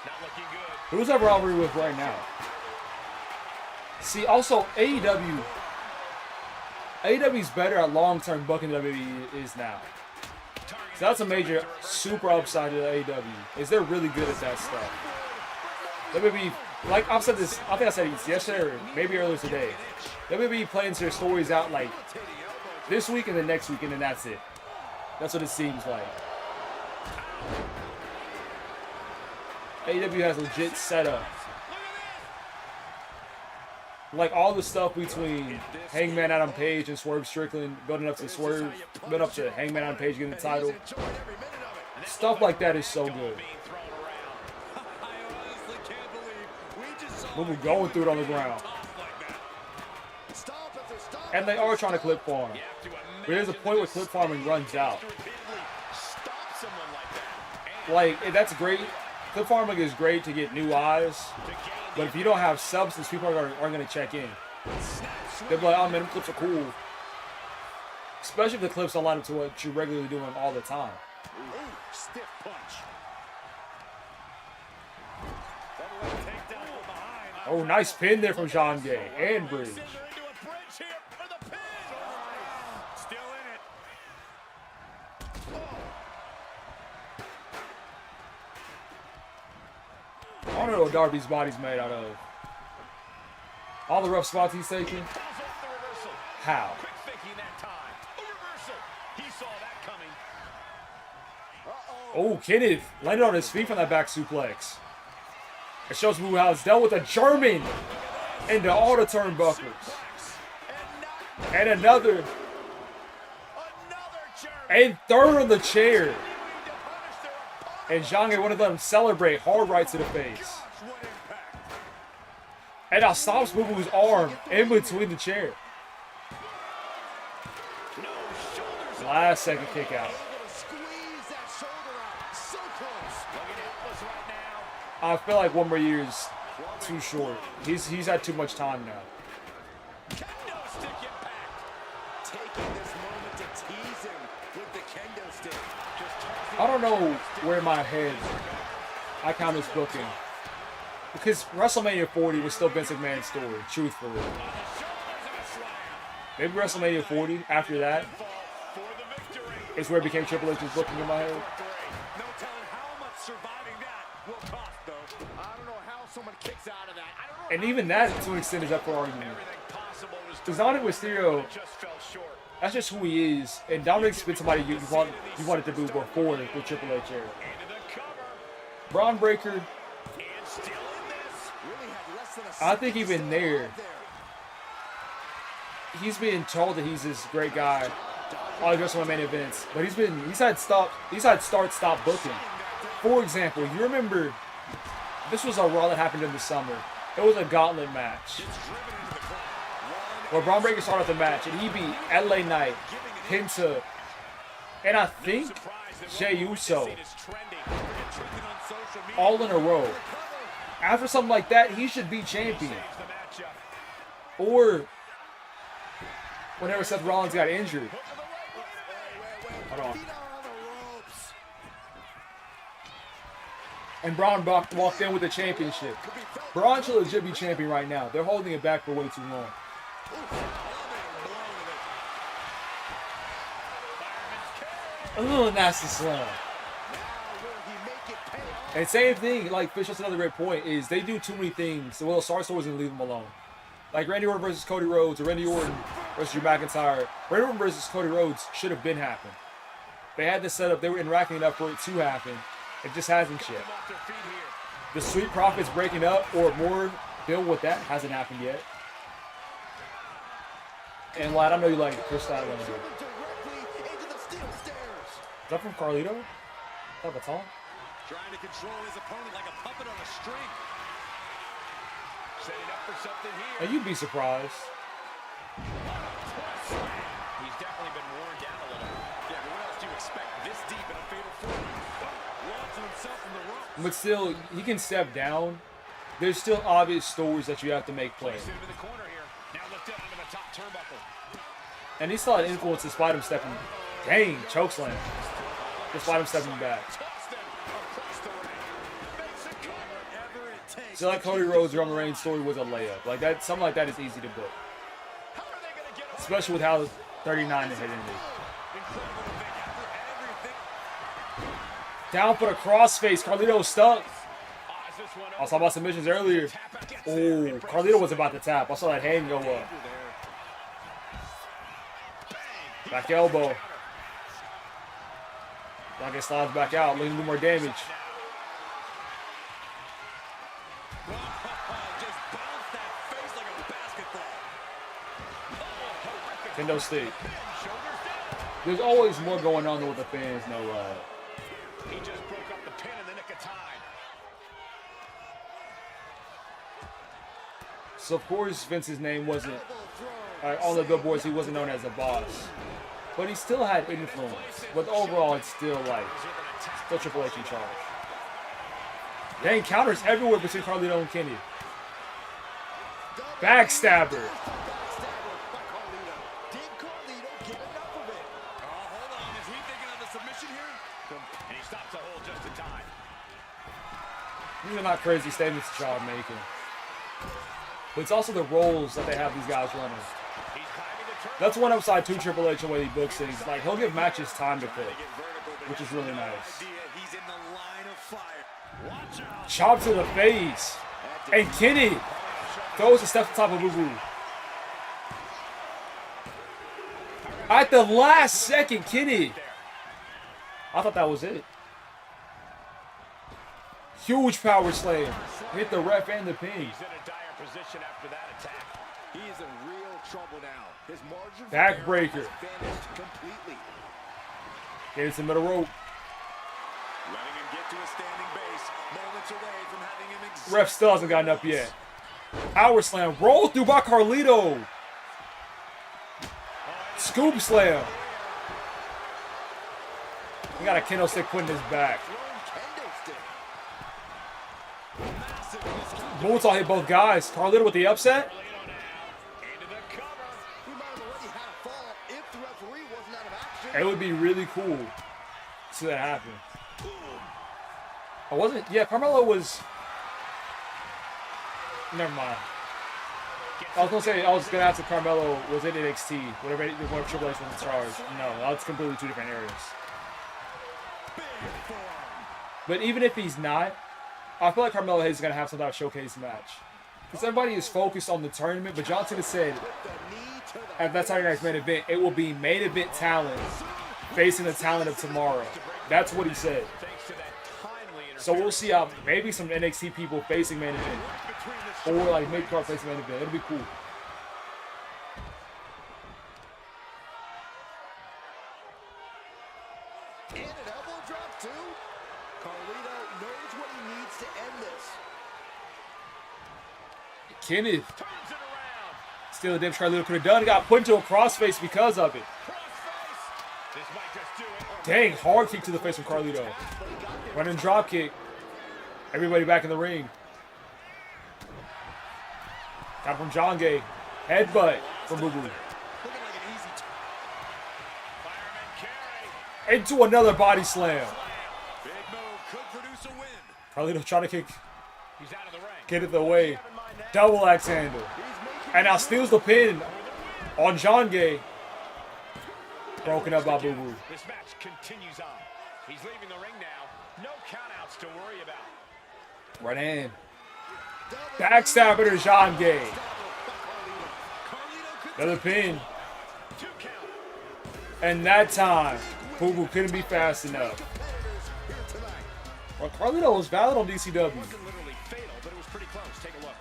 Not looking good. Who's that rivalry with right now? See, also AEW. AEW's better at long-term booking than WWE is now. So that's a major super upside to the AEW. Is they're really good at that stuff. WWE, like I've said this, I think I said it yesterday or maybe earlier today. WWE plans their stories out like this week and the next week, and then that's it. That's what it seems like. AEW has legit setup. Like all the stuff between Hangman Adam Page and Swerve Strickland, building up to Hangman Adam Page getting the title. Stuff like that is so good. Boo Boo going through it on the ground. And they are trying to clip farm. But there's a point where clip farming runs out. Like, that's great. Clip farming is great to get new eyes. But if you don't have substance, people aren't going to check in. They'll be like, oh man, them clips are cool. Especially if the clips don't line up to what you're regularly doing all the time. Stiff punch. Oh, nice pin there from John Gay and Bridge. I don't know what Darby's body's made out of. All the rough spots he's taking. How? Oh, Kenneth landed on his feet from that back suplex. It shows Boo how it's dealt with a German into all the turnbuckles. And another. And third on the chair. And Zhang wanted to let him celebrate hard right to the face. And now stops Boo Boo's arm in between the chair. Last second kick out. I feel like one more year is too short. He's had too much time now. I don't know where in my head I count this booking. Because WrestleMania 40 was still Vince McMahon's story, truthfully. Maybe WrestleMania 40 after that. It's where it became Triple H's booking in my head. No telling how much surviving that will cost, though. I don't know how someone kicks out of that. I don't know. And even that, to an extent, is up for argument. Everything possible was Because Dominic Mysterio, just fell short. that's just who he is. And Dominic's been somebody you wanted to do before the Triple H era. Into the cover. Braun Breaker, And still in this. Really had less than a I think even there, he's being told that he's this great guy. All just on main events, but he's had start-stop booking. For example, you remember this was a Raw that happened in the summer. It was a gauntlet match where Braun Breaker started the match and he beat LA Knight, Penta, and I think Jey Uso all in a row. After something like that, he should be champion. Or whenever Seth Rollins got injured. Hold on. And Braun walked in with the championship. Braun should legit be champion right now. They're holding it back for way too long. Ugh, nasty slam. And same thing, like Fish, that's another great point, is they do too many things. Well, start stories and leave them alone. Like Randy Orton versus Cody Rhodes or Randy Orton versus Drew McIntyre. Randy Orton versus Cody Rhodes should have been happened. They had this set up, they were racking it up for it to happen. It just hasn't yet. The Street Profits breaking up or more build with that hasn't happened yet. And Lad, I know you like Chris Statlander. Is that from Carlito? Is that Baton? Trying to control his opponent like a puppet on a string. Setting up for something here. Now you'd be surprised. He's definitely been worn down a little. Yeah, but what else do you expect this deep in a fatal four? Launching himself from the ropes. But still, he can step down. There's still obvious stories that you have to make play. Place him in the corner here. Now lifted onto the top turnbuckle. And he still had influence despite him stepping. Dang, chokeslam. Despite him stepping back. So like Cody Rhodes' Roman Reigns story was a layup. Like that, something like that is easy to book. Especially with how 39 had ended. Down for the crossface. Carlito stuck. I was talking about submissions earlier. Oh, Carlito was about to tap. I saw that hand go up. Back elbow. Donkey slides back out, looking to do more damage. Kendo stick. There's always more going on with the fans, no He just broke up the pin in the nick of time. So of course Vince's name wasn't on the billboards. He wasn't known as a boss, but he still had influence. But overall, it's still like still Triple H in charge. Dang, counters everywhere between Carlito and Kenny. Backstabber. These are not crazy statements that y'all are making. But it's also the roles that they have these guys running. That's one upside to Triple H and the way he books things. Like, he'll give matches time to cook, which is really nice. Chop to the face. And Kenny throws a step to the top of Boo Boo. At the last second, Kenny. I thought that was it. Huge power slam. Hit the ref and the pin. He's in a dire position after that attack. He is in real trouble now. His margin Backbreaker. vanished completely. Gets the middle rope. Letting him get to a standing base. Moments away from having him Ref still hasn't gotten up yet. Power slam. Roll through by Carlito. Scoop slam. He got a kendo stick put in his back. Moonsault hit both guys. Carlito with the upset. It would be really cool to see that happen. I wasn't. Yeah, Carmelo was. Never mind. I was gonna say, I was gonna ask if Carmelo was in NXT, whatever Triple H was in charge. No, that's completely two different areas. But even if he's not, I feel like Carmelo Hayes is gonna have some type of showcase match. Because everybody is focused on the tournament, but John Cena said at that Saturday night's main event, it will be main event talent facing the talent of tomorrow. That's what he said. So we'll see how maybe some NXT people facing main event. Or like mid-card facing main event. It'll be cool. And an elbow drop too. Carlito knows what he needs to end this. Kenneth. Still a damage Carlito could have done. He got put into a crossface because of it. Dang, hard kick to the face from Carlito. Running drop kick. Everybody back in the ring. Got from John Gay. Headbutt from Boo Boo. Into another body slam. Carlito trying to kick Kenneth away. Double axe handle. And now steals the pin on John Gay. Broken up by Boo Boo. This match continues on. He's leaving the ring now. No countouts to worry about. Right in. Backstabber to John Gay. Another pin. And that time, Boo Boo couldn't be fast enough. Well, Carlito was valid on DCW. It wasn't literally fatal, but it was pretty close. Take a look.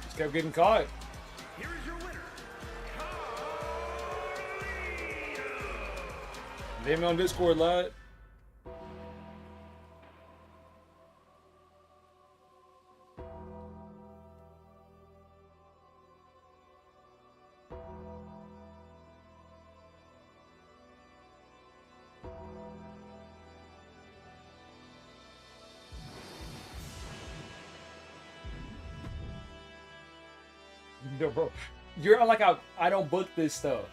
Just kept getting caught. Here is your winner, Name me on Discord, lad. No, bro. You're like, I don't book this stuff.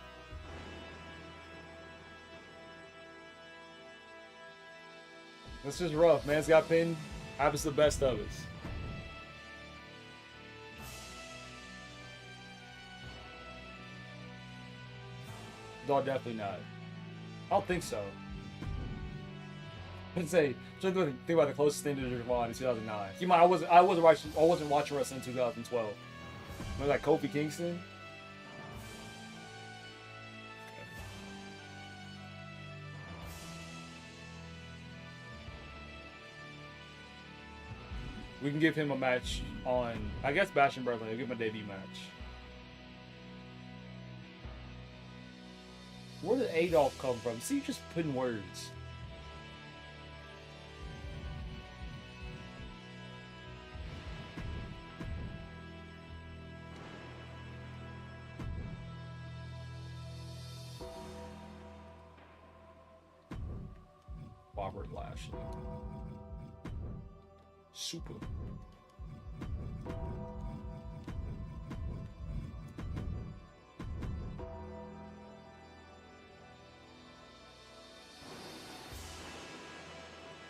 This is rough. Man's got pinned. Happens to the best of us. No, definitely not. I don't think so. I'd say, just think about the closest thing to Javon in 2009. You might, I wasn't watching wrestling in 2012. Remember like Kofi Kingston? We can give him a match on, I guess, Bash and Berlin. We'll give him a debut match. Where did Adolf come from? See, just putting words. Robert Lashley. Super.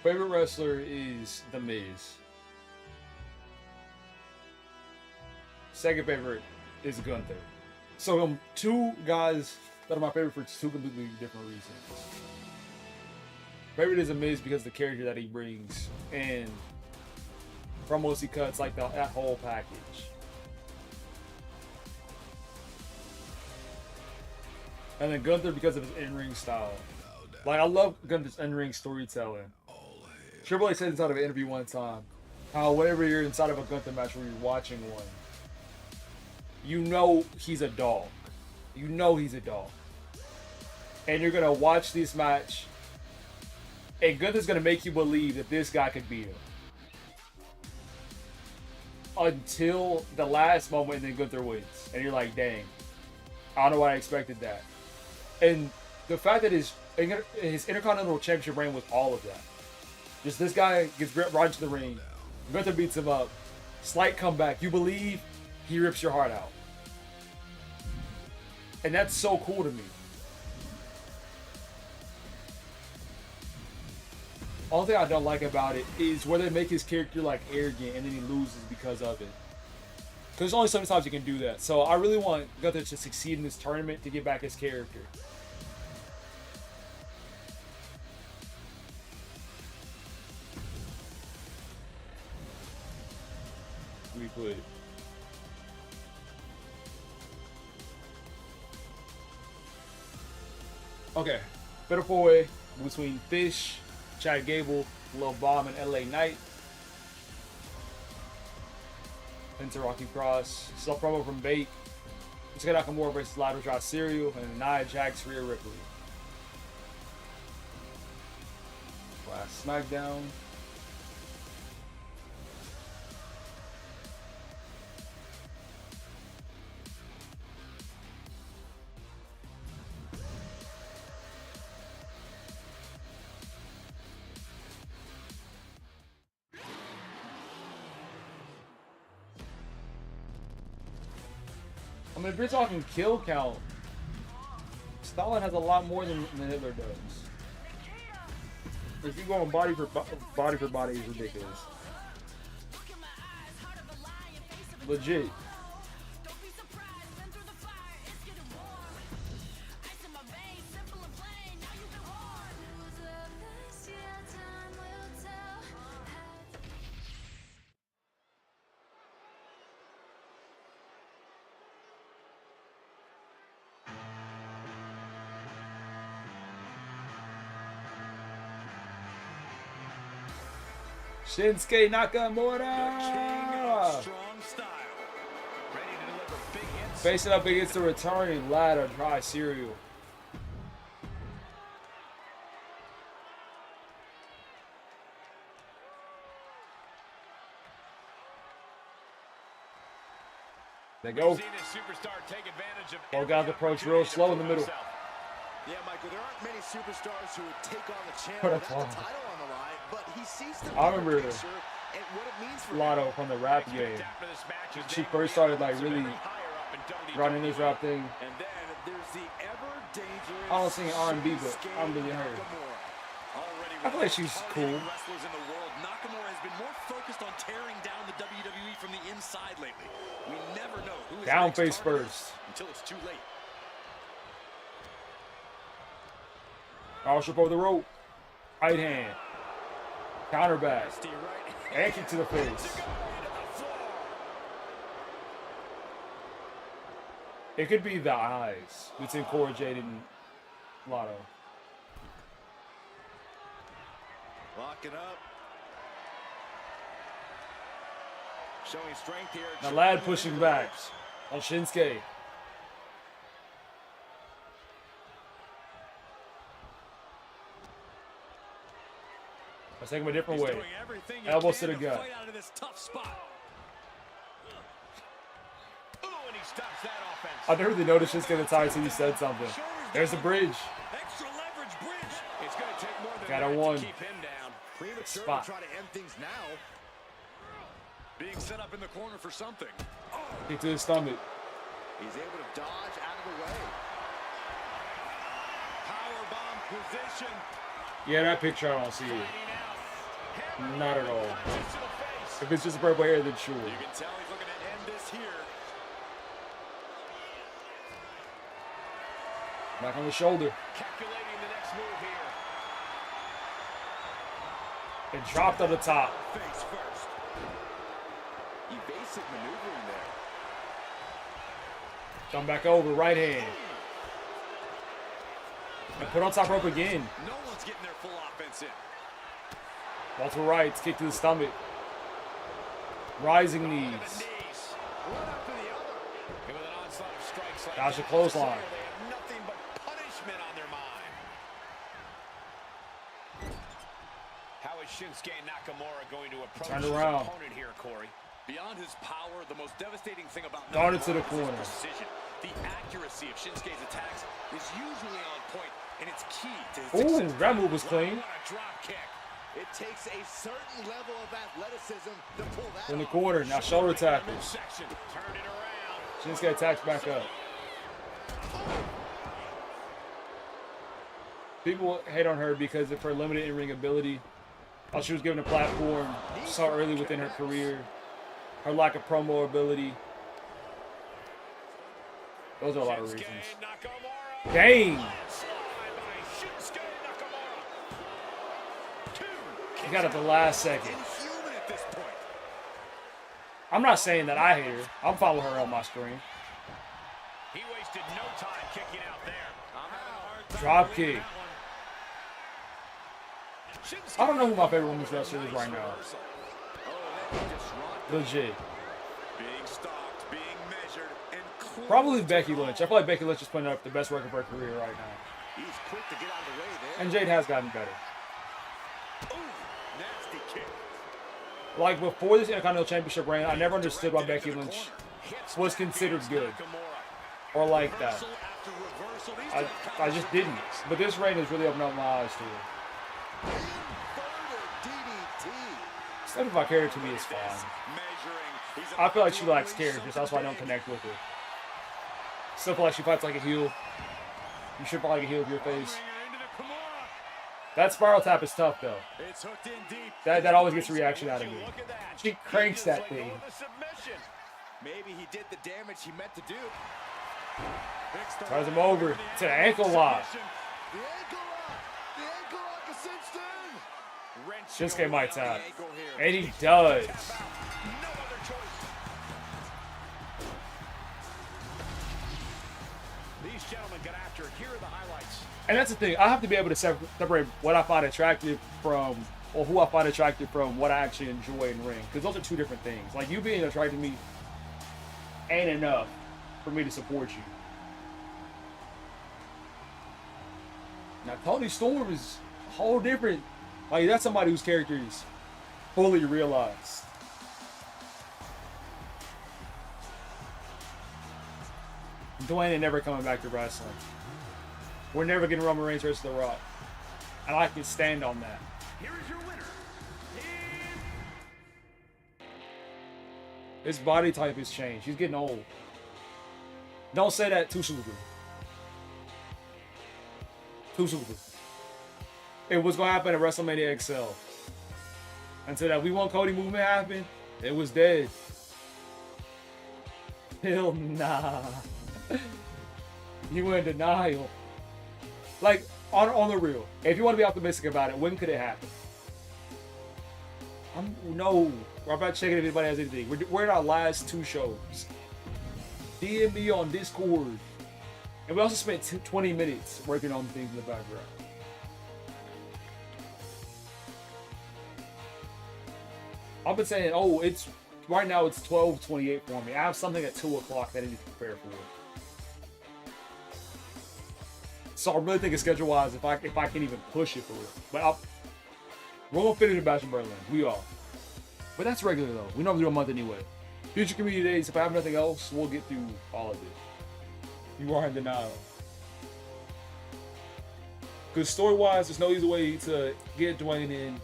Favorite wrestler is The Miz. Second favorite is Gunther. So two guys that are my favorite for two completely different reasons. Favorite is The Miz because of the character that he brings and promos he cuts, like that whole package. And then Gunther because of his in-ring style. Like, I love Gunther's in-ring storytelling. Triple H said inside of an interview one time, how whenever you're inside of a Gunther match where you're watching one, you know he's a dog. You know he's a dog. And you're going to watch this match, and Gunther's going to make you believe that this guy could beat him. Until the last moment, and then Gunther wins. And you're like, dang, I don't know why I expected that. And the fact that his Intercontinental Championship reign was all of that. Just this guy gets right into the ring. Gunther beats him up. Slight comeback. You believe, he rips your heart out. And that's so cool to me. Only thing I don't like about it is where they make his character like arrogant and then he loses because of it. Because there's only sometimes you can do that. So I really want Gunther to succeed in this tournament to get back his character. We put. Okay, better four-way between Fish, Chad Gable, Love Bomb, and LA Knight. Into Rocky Cross. Self promo from Bate. Shinsuke Nakamura versus Ladder Drop Serial and Nia Jax Rhea Ripley. Last SmackDown. I mean, if you're talking kill count, Stalin has a lot more than Hitler does. If you go on body for body, it's ridiculous. Legit. Shinsuke Nakamura facing up against the returning Ladder Dry Cereal. They go. Both guys approach real slow in the middle. Yeah, Michael, there aren't many superstars who would take on the champ without the title on the line, but he sees the I remember picture and what it means for Lotto from the rap game. She first started like really running this rap thing. And then there's the ever dangerous. I don't sing R&B, but I'm really her. I feel like she's cool. Wrestlers in the world, Nakamura has been more focused on tearing down the WWE from the inside lately. We never know who is Down next face target first. until it's too late. Power strip over the rope. Right hand. Counter back. And kick to the face. It could be the eyes between Cora Jade and Lotto. Locking up. Showing strength here. Now Lad pushing back on Shinsuke. Let's take him a different way. Elbows to the gut. I never really noticed Shinsuke at the time until he said something. There's the bridge. Extra leverage bridge. It's going to take more than Got a that one. to keep him down. Premature Spot. to try to end things now. Being set up in the corner for something. Kick to the stomach. He's able to dodge out of the way. Powerbomb position. Yeah, that picture I don't see it. Not at all. If it's just a purple hair, then sure. You can tell he's looking to end this here. Back on the shoulder. Calculating the next move here. And dropped on the top. Face first. Evasive maneuvering there. Come back over, right hand. And put on top rope again. No one's getting their full offense in. Multiple rights, kick to the stomach. Rising knees. One after the other. And with an onslaught of strikes like Dodge the that, clothesline. they have nothing but punishment on their mind. How is Shinsuke Nakamura going to approach Turn his around. opponent here, Corey? Beyond his power, the most devastating thing about Darn it to the Nakamura is his corner. precision. The accuracy of Shinsuke's attacks is usually on point, and it's key to his Ooh, success. that move was clean. What a drop kick. It takes a certain level of athleticism to pull that In the off. corner, now shoulder tackle. Section. Turn it around. Shinsuke attacks back up. People hate on her because of her limited in-ring ability. How she was given a platform so early within her career. Her lack of promo ability. Those are a lot of reasons. Dang! He got it the last second. I'm not saying that I hate her. I'm following her on my screen. He wasted no time kicking out there. Drop kick. I don't know who my favorite women's wrestler is right now. Legit. Probably Becky Lynch. I feel like Becky Lynch is putting up the best work of her career right now. He's quick to get out of the way there. And Jade has gotten better. Ooh, nasty kick. Like before this Intercontinental Championship reign, I never understood why Becky Lynch was considered good or like that. I just didn't. But this reign has really opened up my eyes to it. Stuff if I character to me is fine. I feel like she lacks character, so that's why I don't connect with her. Still feel like she fights like a heel. You should fight like a heel with your face. That spiral tap is tough though. That always gets a reaction out of me. She cranks that thing. Maybe he did the damage he meant to do. Tries him over to the ankle lock. Shinsuke might tap. And he does. These gentlemen got after it. Here are the highlights. And that's the thing. I have to be able to separate what I find attractive from, or who I find attractive from what I actually enjoy in ring. Because those are two different things. Like, you being attracted to me ain't enough for me to support you. Now, Toni Storm is a whole different. Like, that's somebody whose character is fully realized. Dwayne ain't never coming back to wrestling. We're never getting Roman Reigns versus The Rock. And I can stand on that. Here is your winner. His body type has changed. He's getting old. Don't say that too soon. Too soon. It was going to happen at WrestleMania XL. Until that We Want Cody movement happened, it was dead. Hell nah. You went in denial. Like, on the real, if you want to be optimistic about it, when could it happen? No. We're about to check it if anybody has anything. We're in our last two shows. DM me on Discord. And we also spent 20 minutes working on things in the background. I've been saying, it's right now it's 12:28 for me. I have something at 2 o'clock that I need to prepare for. So I'm really thinking schedule-wise if I can even push it for it. But we're gonna finish the Bash in Berlin. We are. But that's regular though. We normally do a month anyway. Future community days, if I have nothing else, we'll get through all of it. You are in denial. Because story-wise, there's no easy way to get Dwayne in.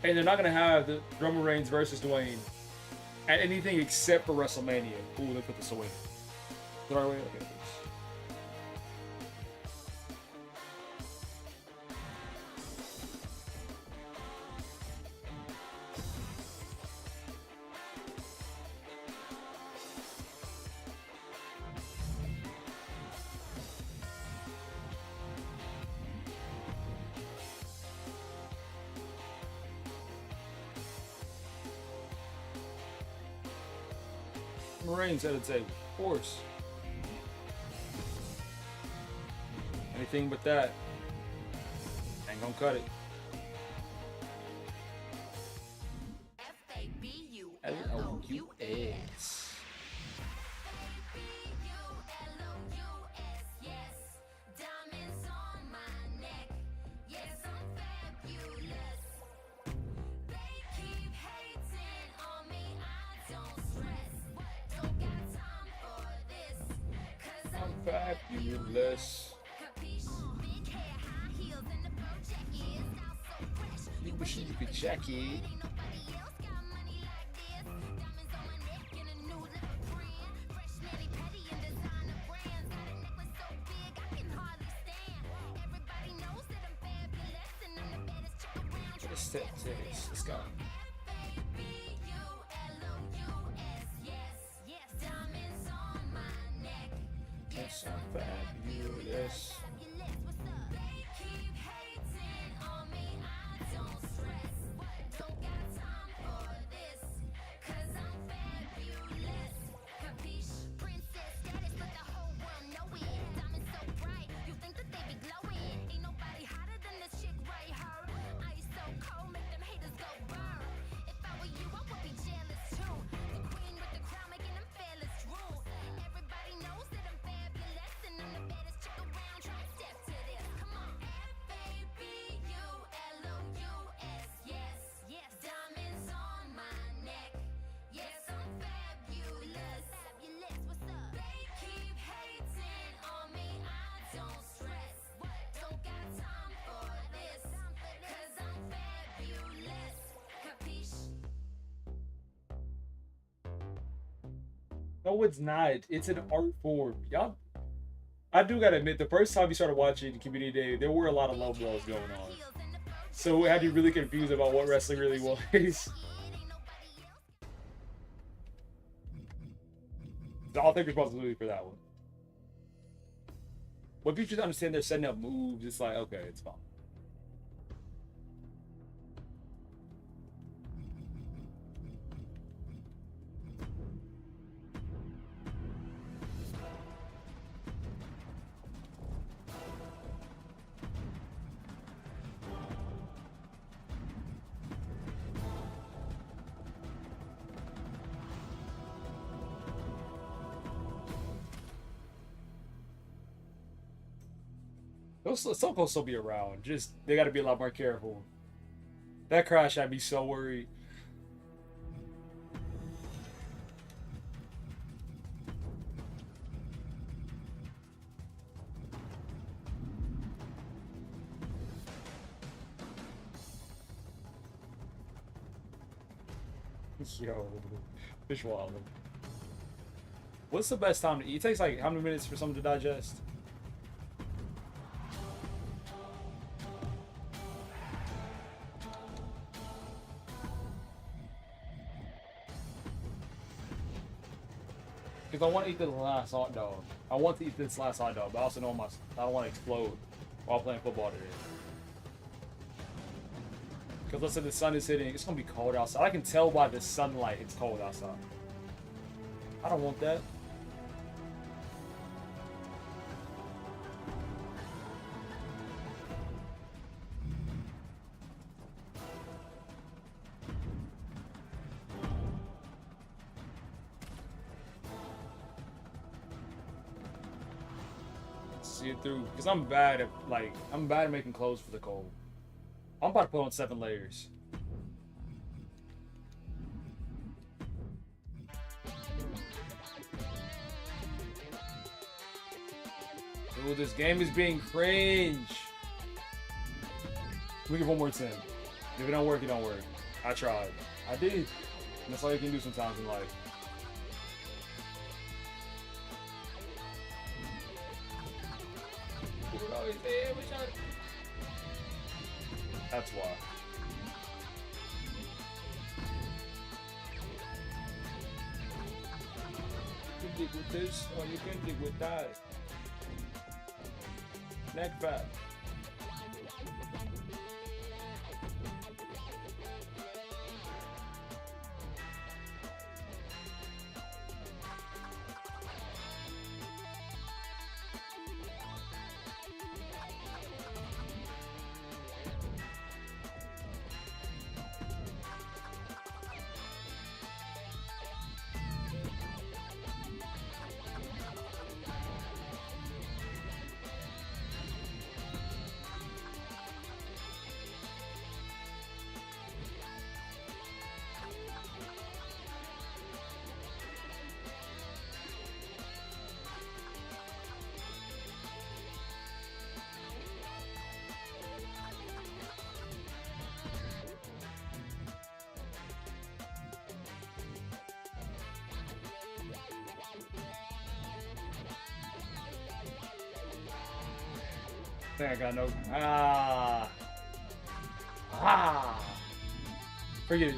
And they're not going to have the Roman Reigns versus Dwayne at anything except for WrestleMania. Ooh, they put this away. Is that the right way? Okay. Reigns at a table, of course. Anything but that ain't gonna cut it. L-O-U-S. Fabulous. You wish you could check it. step to this. Let's go. Yes, I'm fabulous. No, it's not. It's an art form. Y'all, I do gotta admit, the first time you started watching Community Day, there were a lot of low blows going on. So it had you really confused about what wrestling really was. So I'll take responsibility for that one. When people just understand they're setting up moves, it's like, okay, it's fine. Some folks will be around. Just they got to be a lot more careful. That crash had me so worried. Yo, fish wild. What's the best time to eat? It takes like how many minutes for something to digest? Because I want to eat this last hot dog. I want to eat this last hot dog, but I also know I don't want to explode while playing football today. Because let's say the sun is hitting, it's going to be cold outside. I can tell by the sunlight it's cold outside. I don't want that. See it through, because I'm bad at making clothes for the cold. I'm about to put on 7 layers. Ooh, this game is being cringe. Let me give one more 10. If it don't work, it don't work. I tried. I did. And that's all you can do sometimes in life. That's why. You can dig with this, or you can dig with that. Neck fat. I think I got no. Ah! Forget it.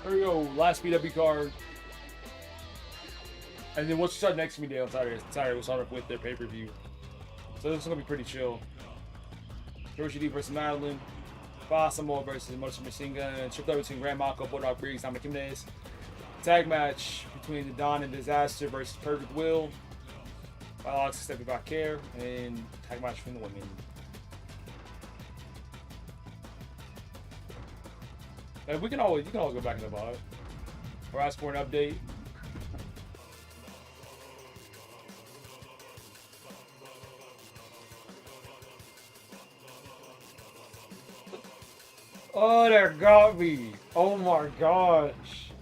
Here we go, last BW card. And then once you start next to me day on Saturday we'll start off with their pay-per-view. So this is gonna be pretty chill. Hiroshi D versus Madeline. Samoa versus Motor Machine Gun. Triple between Grand Mako, Bulldog Briggs, Dominic Jimenez. Tag match between the Dawn and Disaster versus Perfect Will. Alex Steppy by Care. And tag match between the women. And you can always go back in the VOD or ask for an update. Oh, that got me. Oh my gosh.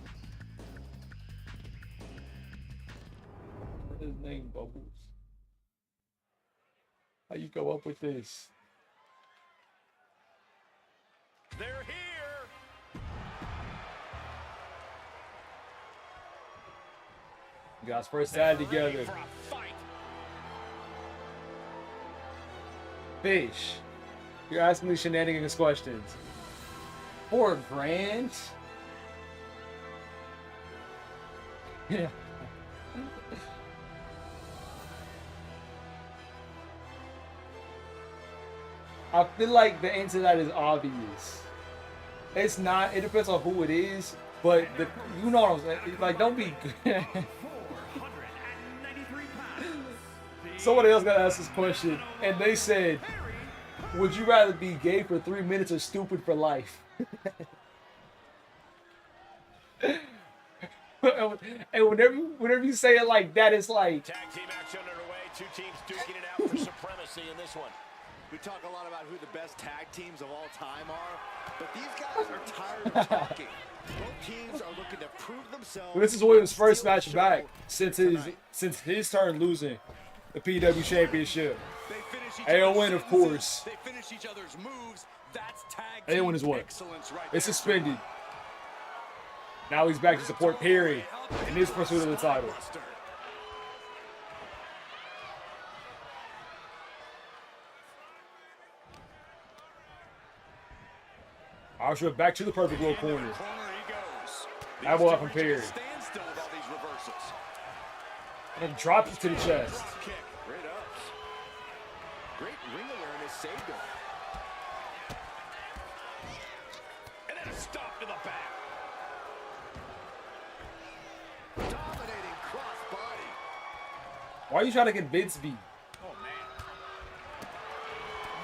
What's his name, Bubbles? How you go up with this? They're here. You guys first side together. For a fight. Fish. You're asking me shenanigans questions. $4,000? Yeah. I feel like the answer to that is obvious. It's not. It depends on who it is, but you know what I'm saying. Like, don't be. 493 pounds. Somebody else got asked this question, and they said, "Would you rather be gay for 3 minutes or stupid for life?" And whenever you say it like that, it's like. Tag team action underway. Two teams duking it out for supremacy in this one. We talk a lot about who the best tag teams of all time are, but these guys are tired of talking. Both teams are looking to prove themselves. This is Williams' first match back since his turn losing the PW Championship. AON, of course. They finish each other's moves. That's tag AON is what? excellence right It's there. suspended. Now he's back to support Perry in his pursuit of the title. Archer back to the Perfect World corner. Elbow up from Perry. And drops it to the chest. Great ups. Great ring awareness saved him. And then a stop to the back. Dominating cross body. Why are you trying to convince me? Oh, man.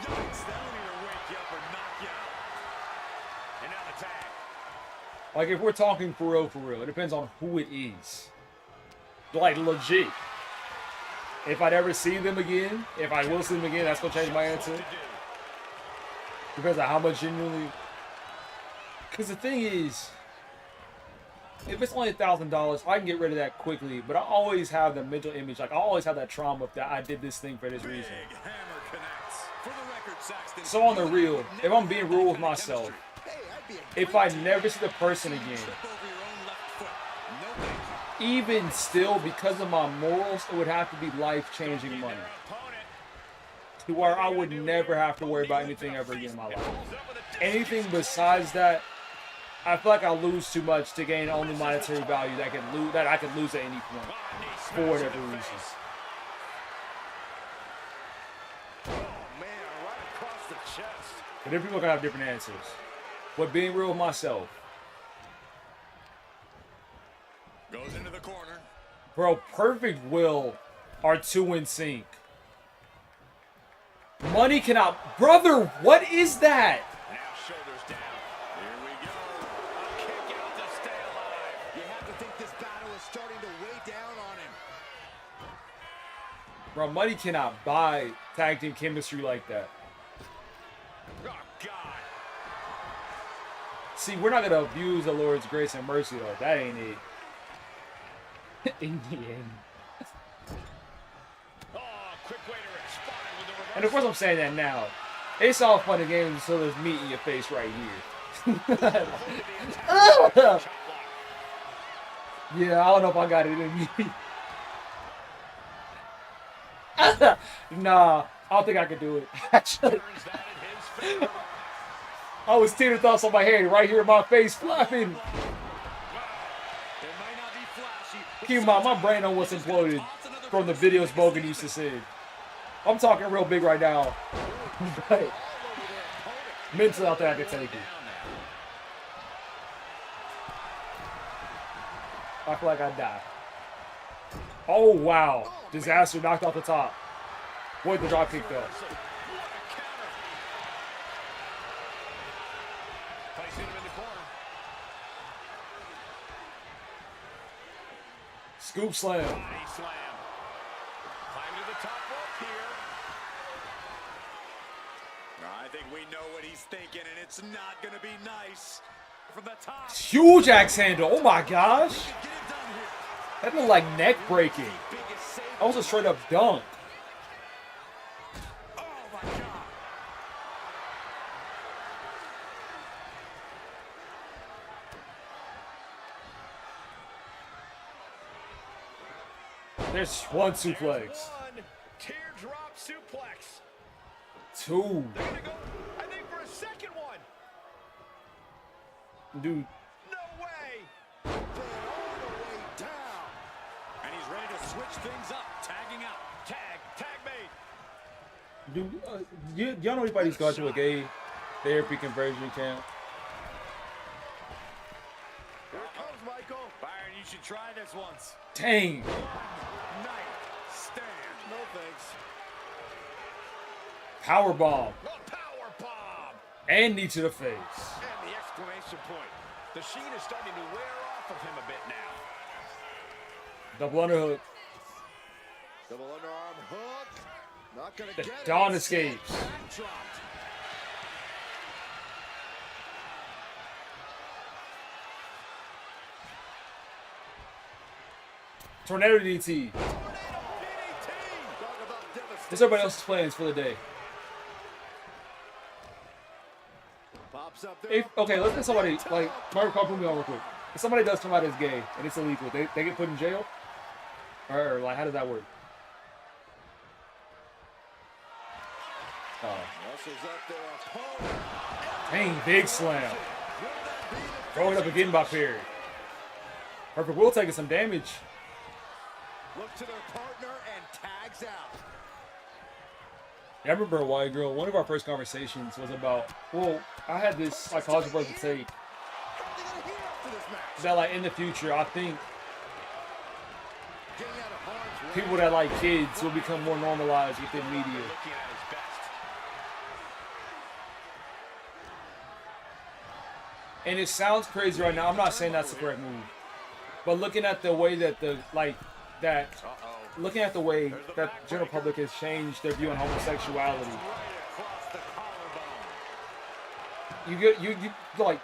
Yikes, that'll either wake you up or knock you out. And now the tag. Like, if we're talking for real, it depends on who it is. Like, legit. If I'd ever see them again, if I will see them again, that's going to change my answer. Depends on how much genuinely. Because the thing is, if it's only $1,000, I can get rid of that quickly. But I always have the mental image. Like, I always have that trauma of that I did this thing for this reason. Big hammer connects. For the record, Saxton. So on the real, if I'm being real with myself, if I never see the person again, even still, because of my morals, it would have to be life-changing money. To where I would never have to worry about anything ever again in my life. Anything besides that, I feel like I'll lose too much to gain only monetary value that I could lose at any point for whatever reason. Oh, man, right across the chest. But different people can have different answers. But being real with myself, Goes into the corner. bro, Perfect Will are two in sync. Money cannot. Brother, what is that? Now shoulders down. Here we go. A kick out to stay alive. You have to think this battle is starting to weigh down on him. Bro, money cannot buy tag team chemistry like that. Oh, God. See, we're not going to abuse the Lord's grace and mercy, though. That ain't it. In the end. Oh, quick way to respond with the reversal. And of course I'm saying that now. It's all fun and games until there's meat in your face right here. Yeah, I don't know if I got it in me. Nah, I don't think I could do it. Actually, I was teeter toss on my head right here in my face, flapping. Keep in mind, my brain almost imploded from the videos Bogan used to see. I'm talking real big right now. But mentally, I think I could take it. I feel like I'd die. Oh, wow. Disaster knocked off the top. Boy, the drop kick, though. Scoop slam. Climbing to the top rope here. I think we know what he's thinking, and it's not going to be nice. From the top. Huge axe handle. Oh my gosh. That looked like neck breaking. That was a straight up dunk. Oh my God. There's one suplex. One teardrop suplex. Two. They're gonna go, I think, for a second one. Dude. No way. They're all the way down. And he's ready to switch things up. Tagging out. Tag made. Dude, y'all know anybody's gone to a gay therapy conversion camp? Here it comes, Michael. Byron, you should try this once. Dang. Night stand. No thanks. Power bomb. The power bomb. And knee to the face. And the exclamation point. The sheen is starting to wear off of him a bit now. Double underhook. Double underarm hook. Not gonna The get it. Dawn escapes. Back dropped. Tornado DT. Tornado DDT. Talk about devastation. What's everybody else's plans for the day? Pops up there. If, okay, let's say somebody, like, Mario Kart, put me on real quick. If somebody does come out as gay and it's illegal, they get put in jail? Or like, how does that work? Oh. Muscles up their opponent. Dang, big slam. Throw it up again by Perry. Perfect Will taking some damage. Look to their partner and tags out. Yeah, I remember a white girl, one of our first conversations was about, well, I had this psychology book to take How are they gonna heat up for this match? that, like, in the future, I think Getting out of harm's way. people that like kids will become more normalized within media. Looking at his best. And it sounds crazy right now. I'm not saying that's the correct move. But looking at the way that looking at the way that the general public has changed their view on homosexuality, Right across the collarbone. you get you like,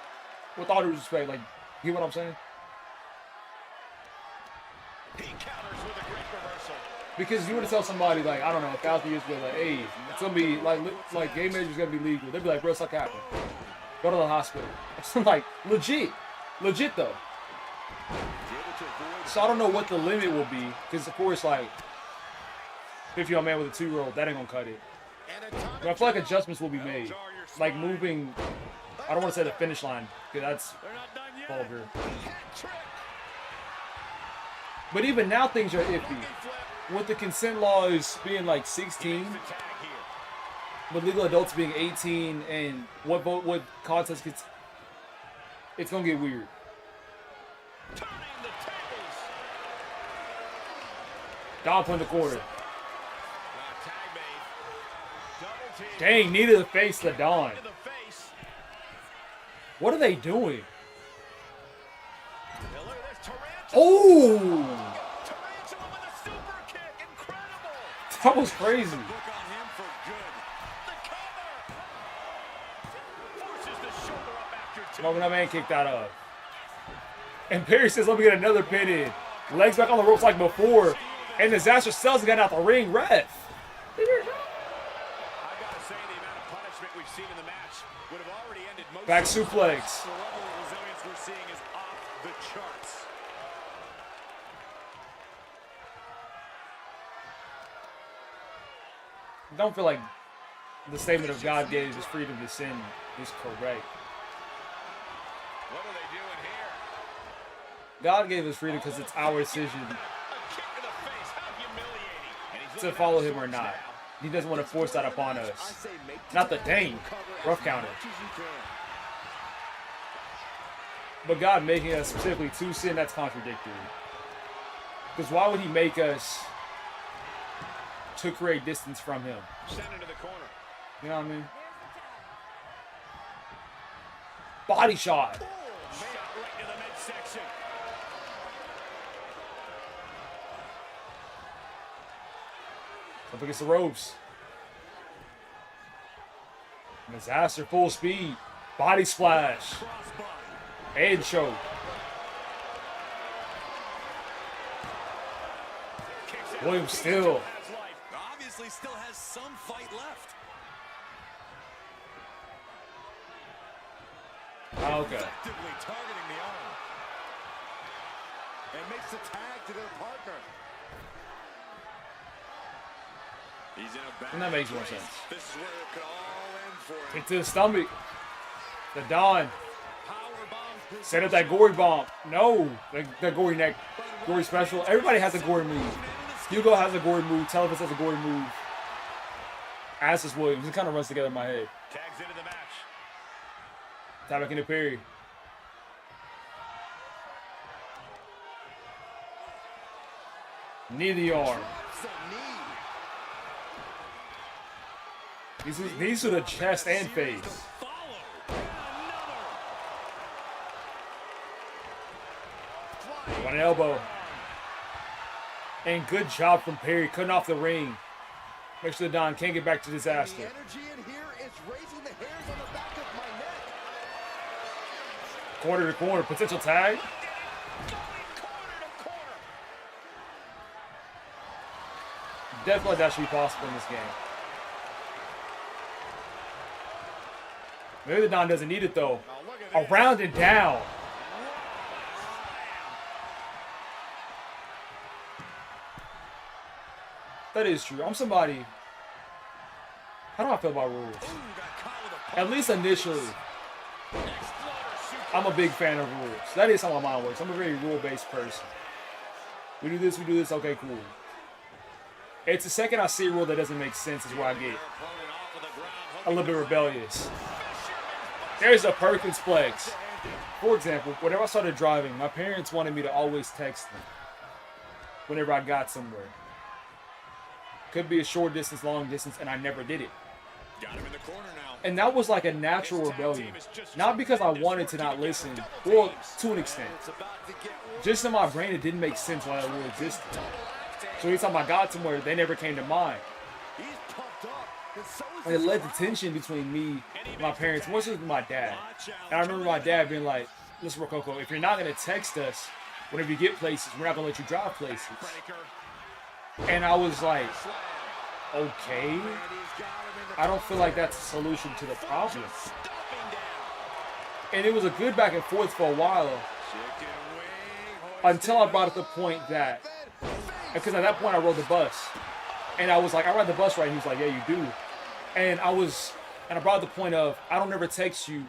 with all due respect, like, you get what I'm saying? He counters with a great reversal. Because if you were to tell somebody, like, I don't know, 1,000 years ago, like, hey, it's gonna be like gay marriage is gonna be legal, they'd be like, bro, it's not happening. Go to the hospital. It's like legit though. So I don't know what the limit will be, because of course, like, 50-year-old man with a 2-year-old, that ain't gonna cut it. But I feel like adjustments will be made, like moving. I don't want to say the finish line, because that's They're not done yet. vulgar. Hat trick. But even now things are iffy. With the consent laws being like 16, The tag here. with legal adults being 18, and what contest gets, it's gonna get weird. Turning the tables. Dom in the quarter. Tag made. Double team. Dang, knee to the face, the Don. To the face. What are they doing? Now look at this. Tarantula. Oh, Tarantula with a super kick. Incredible. that was crazy. Look on him for good. The cover. Forces the shoulder up after two. Smoking that man kicked that up. And Perry says, let me get another pin in. Legs back on the ropes like before. And Disaster sells the guy out the ring. Ref. I gotta say, the amount of punishment we've seen in the match would have already ended most Back suplex. The level of resilience we're seeing is off the charts. I don't feel like the statement of God gave his freedom to sin is correct. What are they doing here? God gave us freedom because it's our decision A kick to the face. How humiliating. And he's to looking follow at the him or swords not. now. He doesn't want to force that upon I us. say make Not the tag dang cover rough as counter. much as you can. But God making us specifically to sin, that's contradictory. Because why would he make us to create distance from him? Sent into the corner. You know what I mean? Body shot. Shot right to the midsection. Up against the ropes. Disaster, full speed. Body splash. Crossbody. Head choke. Kicks out. Williams still. Has life. Obviously still has some fight left. Okay. Effectively targeting the arm. And makes the tag to their partner. He's in a bad And that makes more place. sense. This is where it could all end for him. Kick to the stomach. The Don. Power bomb. Set up that gory bomb. No. The gory neck. Gory special. Everybody has a gory move. Hugo has a gory move. Televis has a gory move. As does Williams. It kind of runs together in my head. Tags into the match. Tap back into Perry. Knee to the arm. Drops a knee. These are the chest and face. Follow. Another. One elbow. And good job from Perry, cutting off the ring. Make sure the Don can't get back to The disaster. energy in here is raising the hairs on the back of my neck. Corner to corner, potential tag. Going corner to corner. Definitely that should be possible in this game. Maybe the Don doesn't need it though. Now look at this. Around and down. That is true. I'm somebody. How do I feel about rules? Ooh, got caught with a At least initially, exploder suplex. I'm a big fan of rules. That is how my mind works. I'm a very rule-based person. We do this, okay, cool. It's the second I see a rule that doesn't make sense is where I get Opponent off of the ground, a little bit rebellious. There's a Perkins flex. For example, whenever I started driving, my parents wanted me to always text them whenever I got somewhere. Could be a short distance, long distance, and I never did it. Got him in the corner now. And that was like a natural rebellion. Not because I wanted to not listen, well, to an extent. It's about to get Just in my brain, it didn't make sense why that rule existed. So anytime I got somewhere, they never came to mind. He's pumped up. And so is And it his led to wife. tension between me and my parents, more so with my dad. And I remember my dad being like, listen, Rococo, if you're not going to text us whenever you get places, we're not going to let you drive places. Breaker. And I was like, okay. I don't feel like that's a solution to the problem. Stomping down. And it was a good back and forth for a while Chicken wing. until I brought up the point that, because at that point I rode the bus. And I was like, I ride the bus right? And he was like, yeah, you do. And I brought up the point of, I don't ever text you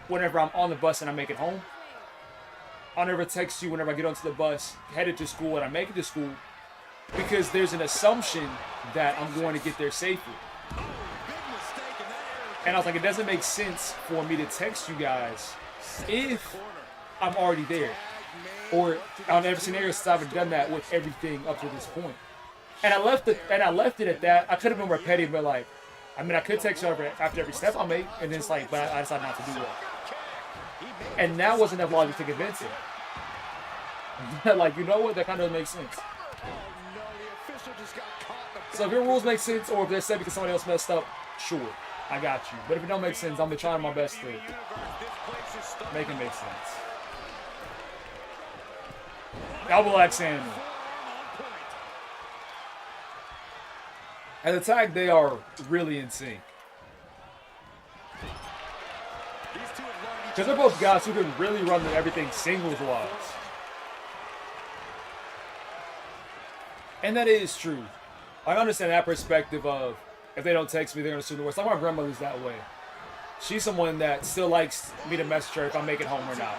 whenever I'm on the bus and I make it home. I'll never text you whenever I get onto the bus, headed to school, and I make it to school. Because there's an assumption that I'm going to get there safely. And I was like, it doesn't make sense for me to text you guys if I'm already there. Or on every scenario since I haven't done that with everything up to this point. And I left it at that. I could have been repetitive, but like, I mean, I could text you after every step I make, and then it's like, but I decided not to do that. And that wasn't enough logic to convince him. Like, you know what? That kind of doesn't make sense. So if your rules make sense, or if they're said because somebody else messed up, sure, I got you. But if it don't make sense, I'm trying my best to make it make sense. Double axe handle. At the tag, they are really in sync. These two have Because they're both guys who can really run everything singles-wise. And that is true. I understand that perspective of if they don't text me, they're going to assume the worst. Like my grandmother's that way. She's someone that still likes me to message her if I make it home or not.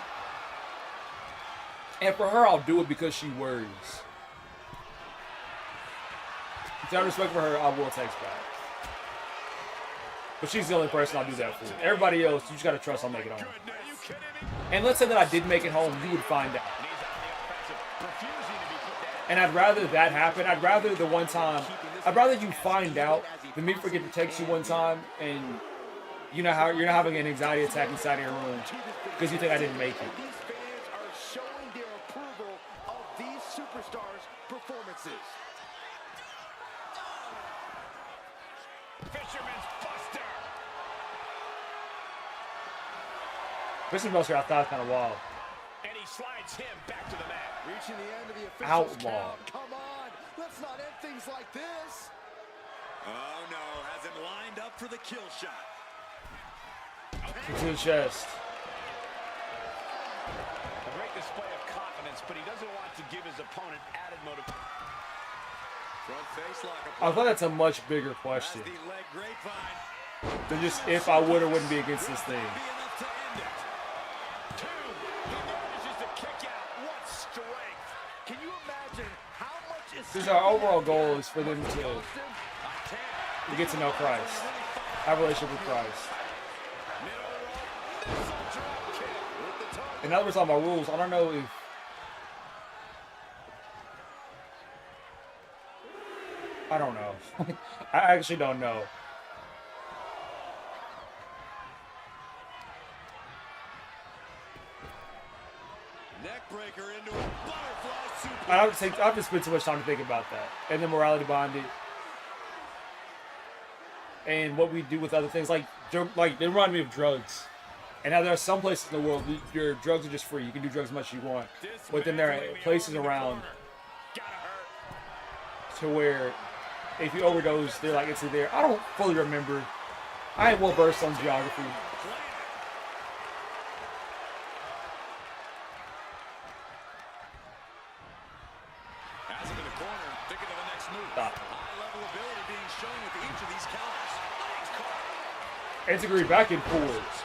And for her, I'll do it because she worries. Out of respect for her, I will text back. But she's the only person I'll do that for. Everybody else, you just got to trust I'll make it home. And let's say that I did make it home, you would find out. And I'd rather that happen. I'd rather the one time, I'd rather you find out than me forget to text you one time and you know how you're not having an anxiety attack inside of your room because you think I didn't make it. These fans are showing their approval of these superstars' performances. Fisherman's Buster. Fisherman's Buster, I thought kind of wild. And he slides him back to the mat. Reaching the end of the official Outlaw. count. Come on, let's not end things like this. Oh no, has him lined up for the kill shot. To the chest. A great display of confidence, but he doesn't want to give his opponent added motivation. Front face lock. I thought that's a much bigger question The leg grapevine. than just if I would or wouldn't be against this thing. Be enough to end it. Two. He manages to kick out. What strength. Can you imagine how much is Because our overall goal is for them to get to know Christ, have a relationship with Christ. And now that we're talking about rules, I don't know if I don't know. I actually don't know. Neck breaker into a butterfly suplex. I have to spend too much time to think about that. And then morality bonded. And what we do with other things, like they remind me of drugs. And now there are some places in the world your drugs are just free. You can do drugs as much as you want. But then there are places around to where if you overdose, they're like, it's there. I don't fully remember. I ain't well versed on geography. Has him in the corner, thinking of the next move. Stop. High level ability being shown with each of these counters. Nice call. Integrate back and forwards.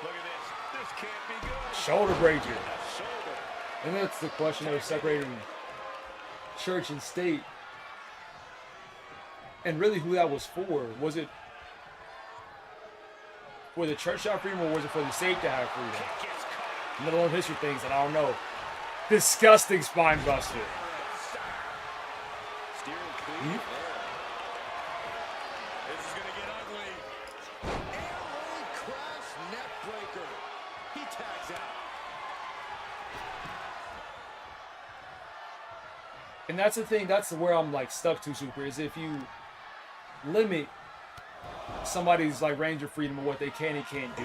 Look at this. This can't be good. Shoulder breaker. Shoulder. And that's the question of separating church and state. And really who that was for. Was it for the church to have freedom or was it for the state to have freedom? Gets caught. Middle of history things that I don't know. Disgusting spine buster. Steering clean. This is going to get ugly. Airway crash neck breaker. He tags out. And that's the thing, that's where I'm like stuck to, Super, is if you limit somebody's like range of freedom of what they can and can't do.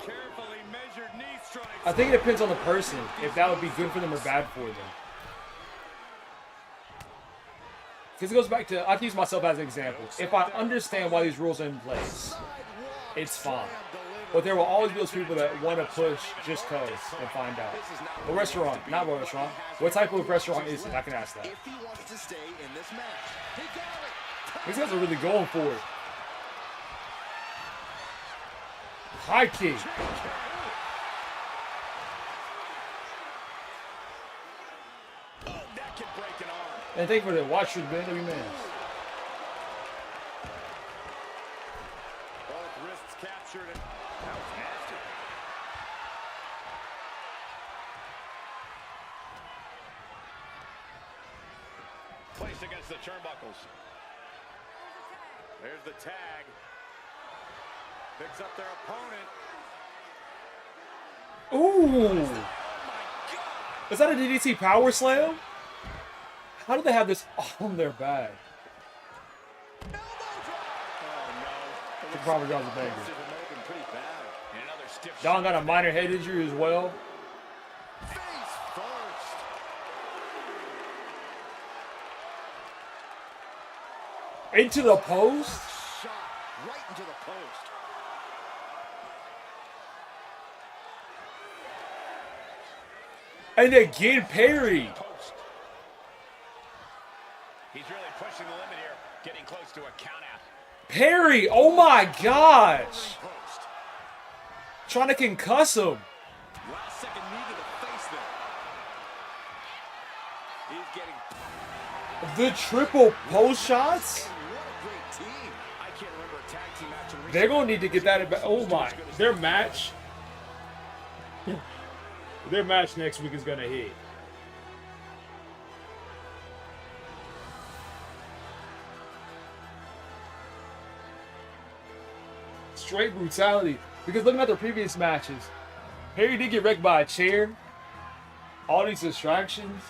Carefully measured knee strikes. I think it depends on the person, if that would be good for them or bad for them. Because it goes back to, I can use myself as an example. If I understand why these rules are in place, it's fine. But there will always be those people that want to push just cause and find out. What restaurant? Not what restaurant. What type of restaurant is it? I can ask that. If he wants to stay in this match, he got it. These guys are really going for it. High kick. Oh, that can break an arm. And thank you for the watch your WWE man. Both wrists captured. And that was nasty. Placed against the turnbuckles. There's the tag. Picks up their opponent. Ooh. Is that a DDT power slam? How do they have this on their back? Oh no. The proper job's a banger. Pretty bad. And another stiff Don got a minor head injury as well. Face first. Into the post? Shot right into the post. And again, Perry. Post. He's really pushing the limit here, getting close to a count out. Perry, oh my gosh. Post. Trying to concuss him. Last second knee to the face there. He's getting. The triple post shots? And what a great team. I can't remember a tag team match in recent. They're going to need to get that back. Oh my. Their match. Their match next week is going to hit. Straight brutality. Because looking at their previous matches, Perry did get wrecked by a chair. All these distractions.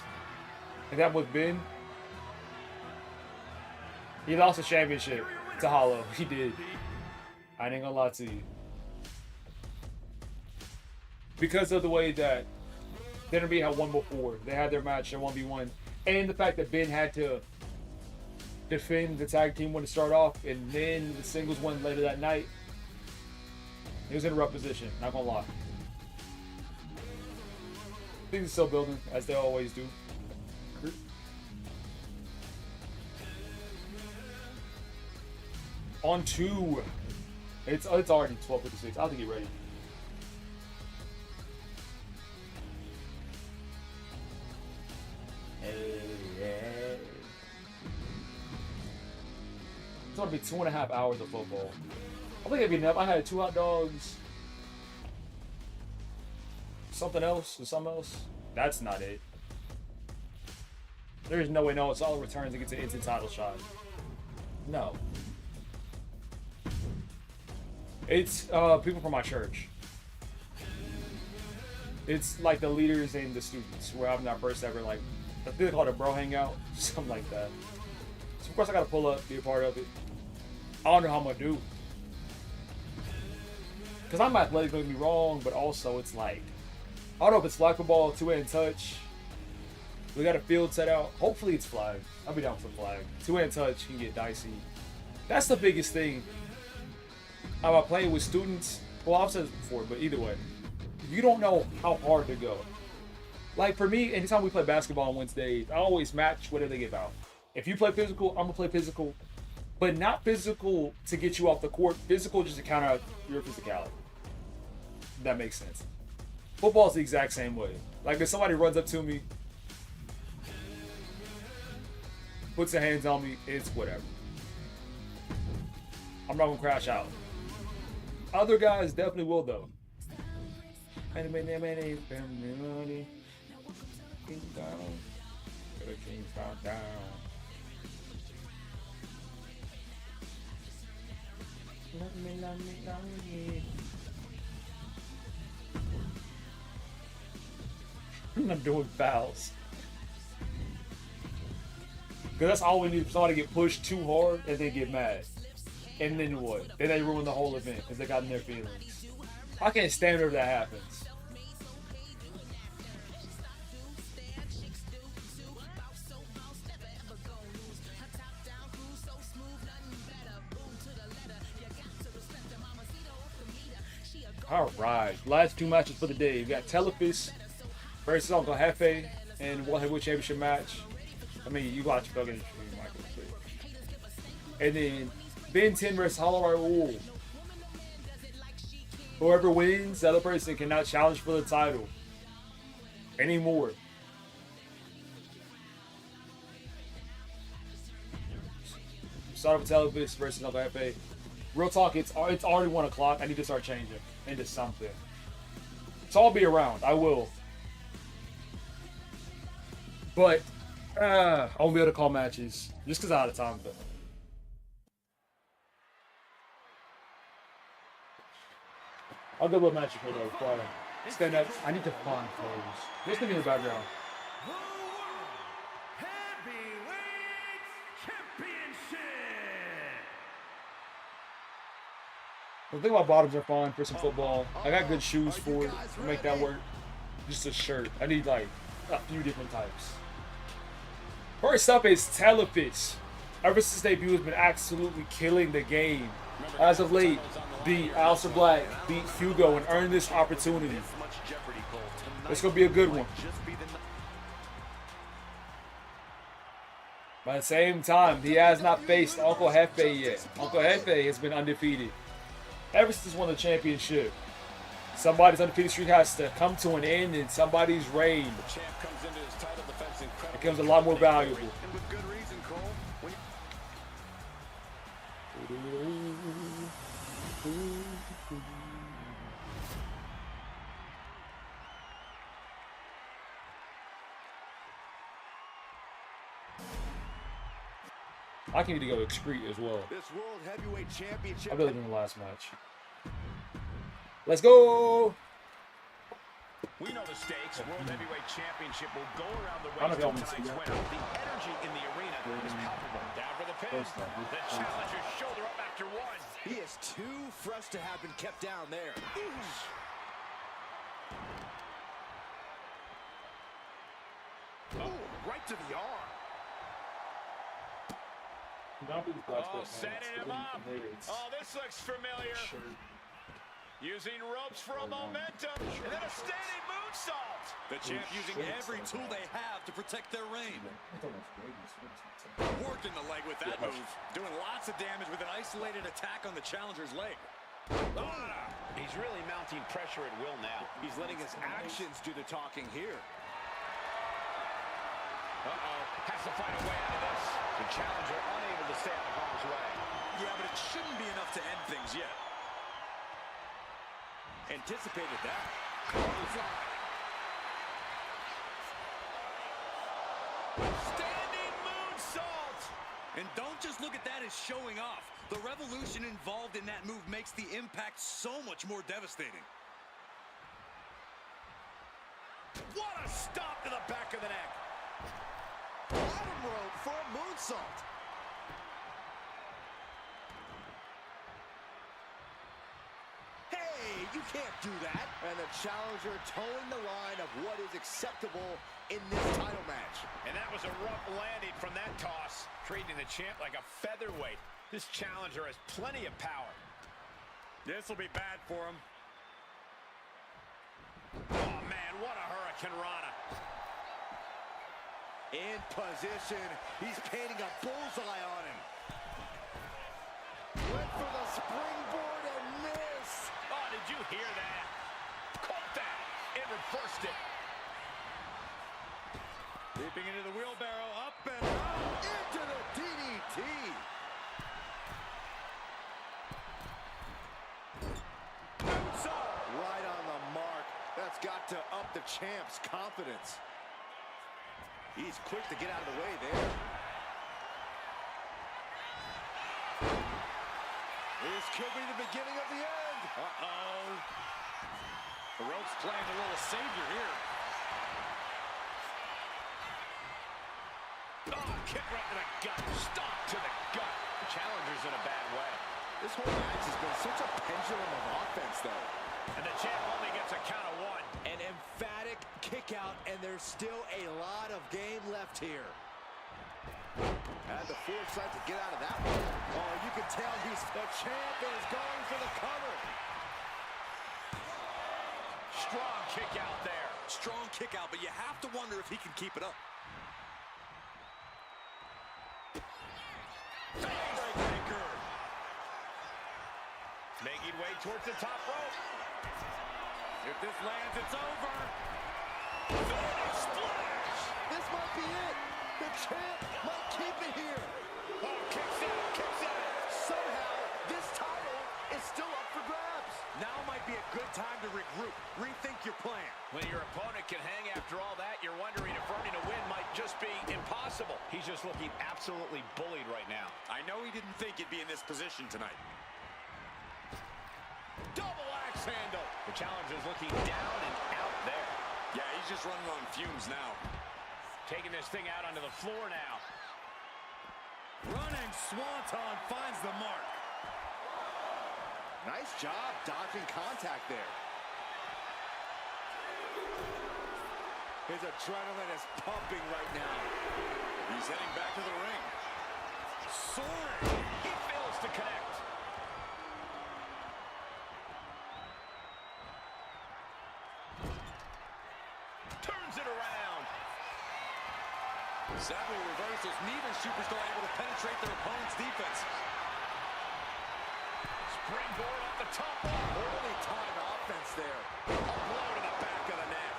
And that was Ben. He lost the championship to Hollow. He did. I ain't gonna lie to you. Because of the way that NB had won before. They had their match in 1v1. And the fact that Ben had to defend the tag team win to start off. And then the singles win later that night. He was in a rough position. Not gonna lie. Things are still building, as they always do. On 2. It's already 12:56. I'll have to get ready. It's gonna be 2.5 hours of football. I think it'd be enough. I had 2 hot dogs. Something else or something else. That's not it. There is no way. No, it's all returns to get to instant title shot. No. It's people from my church. It's like the leaders and the students. We're having our first ever, like, I think they call it a bro hangout, something like that. So of course I gotta pull up, be a part of it. I don't know how I'm gonna do. Cause I'm athletic, don't get me wrong, but also it's like, I don't know if it's flag football, 2-hand touch. We got a field set out. Hopefully it's flag. I'll be down for flag. 2-hand touch can get dicey. That's the biggest thing about playing with students. Well, I've said this before, but either way, you don't know how hard to go. Like for me, anytime we play basketball on Wednesdays, I always match whatever they give out. If you play physical, I'm gonna play physical, but not physical to get you off the court. Physical just to counter out your physicality. If that makes sense. Football's the exact same way. Like if somebody runs up to me, puts their hands on me, it's whatever. I'm not gonna crash out. Other guys definitely will though. I'm doing fouls. Because that's all we need for somebody to get pushed too hard and then get mad. And then what? Then they ruin the whole event because they got in their feelings. I can't stand whenever that happens. Alright, last 2 matches for the day. We got Telephus versus Uncle Hefe in World Heavyweight Championship match. I mean, you watch fucking stream, Michael. And then Ben 10 versus Hollow Raul. Whoever wins, the other person cannot challenge for the title anymore. Start with Telephus versus Uncle Hefe. Real talk, it's already 1 o'clock. I need to start changing into something. So I'll be around. I will. But I won't be able to call matches just because I'm out of time. But I'll go with matches for those. Before I stand up. I need to find clothes. Listen to me in the background. The World Heavyweight Championship. The thing about bottoms are fine for some football. I got good shoes for it to make that work. Just a shirt. I need like a few different types. First up is Telephus ever since debut, has been absolutely killing the game. As of late, beat Aleister Black, beat Hugo, and earned this opportunity. It's going to be a good one. But at the same time, he has not faced Uncle Hefe yet. Uncle Hefe has been undefeated ever since he won the championship. Somebody's undefeated streak has to come to an end, and somebody's reign becomes a lot more valuable. I can need to go excrete as well. This World Heavyweight Championship. I really been the last match. Let's go! We know the stakes. World Heavyweight Championship will go around the I don't know waist if y'all of want to see tonight's that. winner. The energy in the arena is palpable. Down for the pin. The challenger's shoulder up after one. He is too fresh to have been kept down there. Oh, right to the arm. Oh, setting him up. Oh, this looks familiar. Using ropes for a momentum, and then a standing moonsault. The champ using every tool they have to protect their reign. Working the leg with that move. Doing lots of damage with an isolated attack on the challenger's leg. He's really mounting pressure at will now. He's letting his actions do the talking here. Has to find a way out of this. The challenger unable to stay out of harm's way. Yeah, but it shouldn't be enough to end things yet. Anticipated that. Standing moonsault. And don't just look at that as showing off. The revolution involved in that move makes the impact so much more devastating. What a stop to the back of the neck. Bottom rope for a moonsault. Hey, you can't do that. And the challenger towing the line of what is acceptable in this title match. And that was a rough landing from that toss, treating the champ like a featherweight. This challenger has plenty of power. This will be bad for him. Oh, man, what a Hurricane Rana. In position, he's painting a bullseye on him. Went for the springboard and missed. Oh, did you hear that? Caught that. It reversed it. Leaping into the wheelbarrow, up and out, into the DDT. Right on the mark. That's got to up the champ's confidence. He's quick to get out of the way there. This could be the beginning of the end. Uh-oh. The rope's playing a little savior here. Oh, kick right to the gut. Stop to the gut. The challenger's in a bad way. This whole match has been such a pendulum of offense, though. And the champ only gets a count of one. An emphatic kick out, and there's still a lot of game left here. Had the foresight to get out of that one. Oh, you can tell the champ is going for the cover. Strong kick out there. Strong kick out, but you have to wonder if he can keep it up. Backbreaker. Making way towards the top rope. If this lands, it's over. Splash. This might be it. The champ might keep it here. Oh, kicks out, kicks out. Somehow, this title is still up for grabs. Now might be a good time to regroup, rethink your plan. When your opponent can hang after all that, you're wondering if earning a win might just be impossible. He's just looking absolutely bullied right now. I know he didn't think he'd be in this position tonight. Double axe handle. The challenger's looking down and out there. Yeah, he's just running on fumes now. Taking this thing out onto the floor now. Running Swanton finds the mark. Nice job dodging contact there. His adrenaline is pumping right now. He's heading back to the ring. Soaring. He fails to connect. Turns it around. Several reversals. Neither superstar able to penetrate their opponent's defense. Springboard up the top. Early time offense there. A blow to the back of the neck.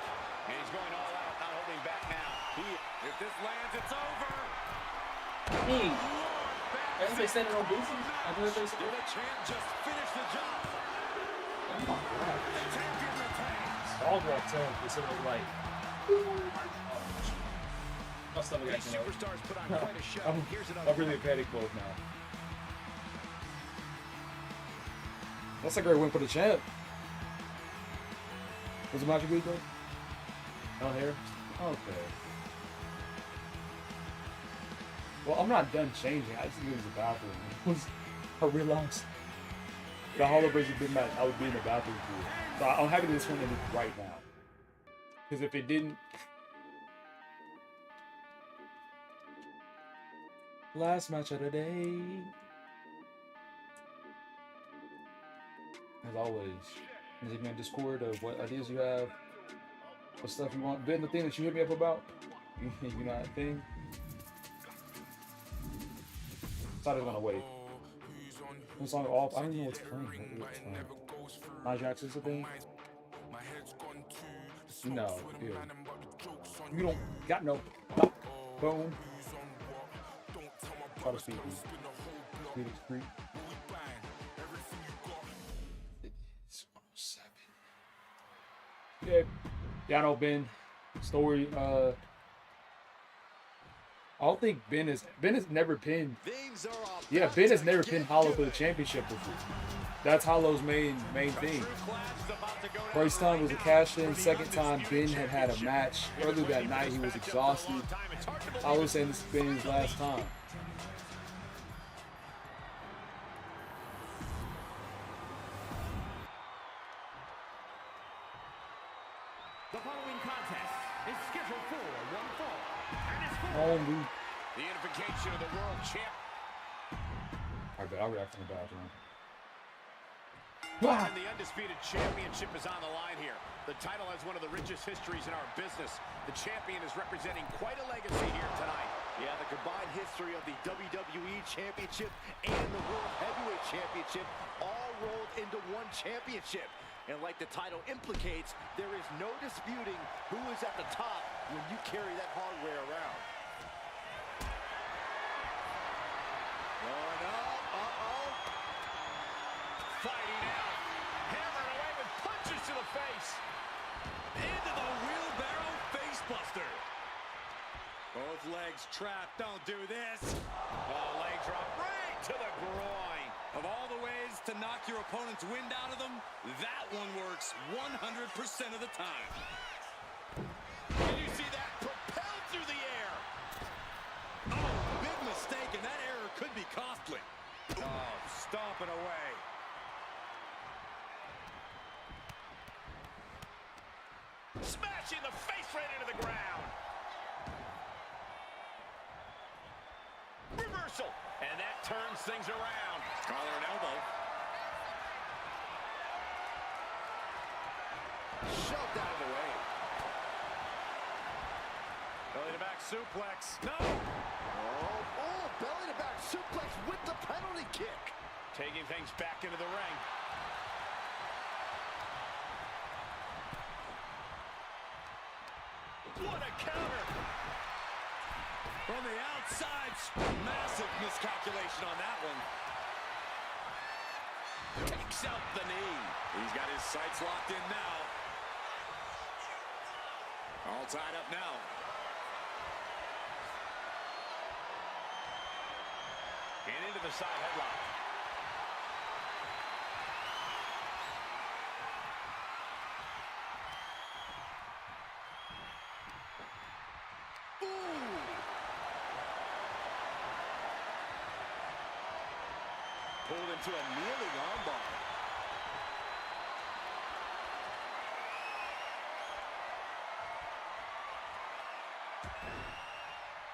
And he's going all out, not holding back now. If this lands, it's over. Hey, I think they said it on Boosie. I believe they said Did it. the champ just finish the job? Oh my God. The champion retains. Dog walk too. It's sort of like. My stomach These acting up. superstars put on quite a show. Here's I'm another. really in panic mode now. That's a great win for the champ. Was the match good though? Down here? Okay. Well, I'm not done changing. I just need to use the bathroom. I realized the Hall of Fame big match, I would be in the bathroom for it. So I'm happy this one ended right now. Because if it didn't. Last match of the day. As always, visit me on Discord of what ideas you have, what stuff you want. Ben, the thing that you hit me up about, you know that thing? Thought it was gonna wait. The song off. I don't know what's playing. Nia Jackson's a thing? No, ew. You don't got no bone. Try to speak. Speed Creek. Yeah, I know Ben. Story. I don't think Ben has never pinned. Things are off. Yeah, Ben has never pinned Hollow for the championship before. That's Hollow's main thing. First time was a cash in. Second time, Ben had a match earlier that night. He was exhausted. Hollow saying this has been his last time. The following contest is scheduled for one fall and is for Only. The unification of the world champ. I'll react from the bathroom. And the undisputed championship is on the line here. The title has one of the richest histories in our business. The champion is representing quite a legacy here tonight. Yeah, the combined history of the WWE Championship and the World Heavyweight Championship all rolled into one championship. And like the title implicates, there is no disputing who is at the top when you carry that hardware around. Going up, Fighting out. Hammering away with punches to the face. into the wheelbarrow facebuster. Both legs trapped, don't do this. Oh, leg drop right to the groin. Of all the ways to knock your opponent's wind out of them, that one works 100% of the time. Can you see that? Propelled through the air. Oh, big mistake, and that error could be costly. Oh, stomping away. Smashing the face right into the ground. Reversal. And that turns things around. Collar and elbow. Shoved out of the way. Belly to back suplex. No. Oh, belly to back suplex with the penalty kick. Taking things back into the ring. What a counter. From the outside, massive miscalculation on that one. Takes out the knee. He's got his sights locked in now. All tied up now. And into the side headlock. Pulled into a kneeling armbar.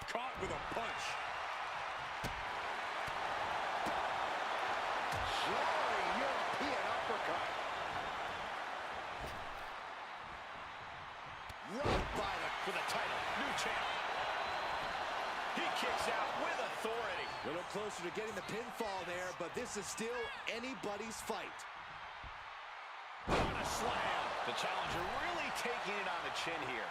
Caught with a punch. Roaring European uppercut. Rocked by for the title. New champ. He kicks out with authority. A little closer to getting the pinfall there, but this is still anybody's fight. On a slam. The challenger really taking it on the chin here.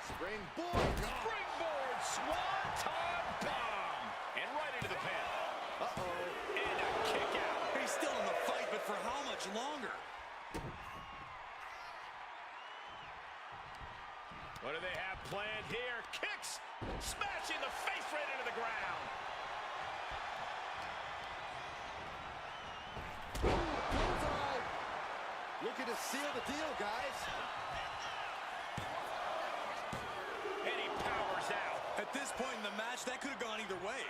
Springboard. Springboard. Swanton bomb. And right into the pin. Uh-oh. And a kick out. He's still in the fight, but for how much longer? What do they have planned here? Kicks. Smashing the face right into the ground. Bullseye. Looking to seal the deal, guys. And he powers out. At this point in the match, that could have gone either way.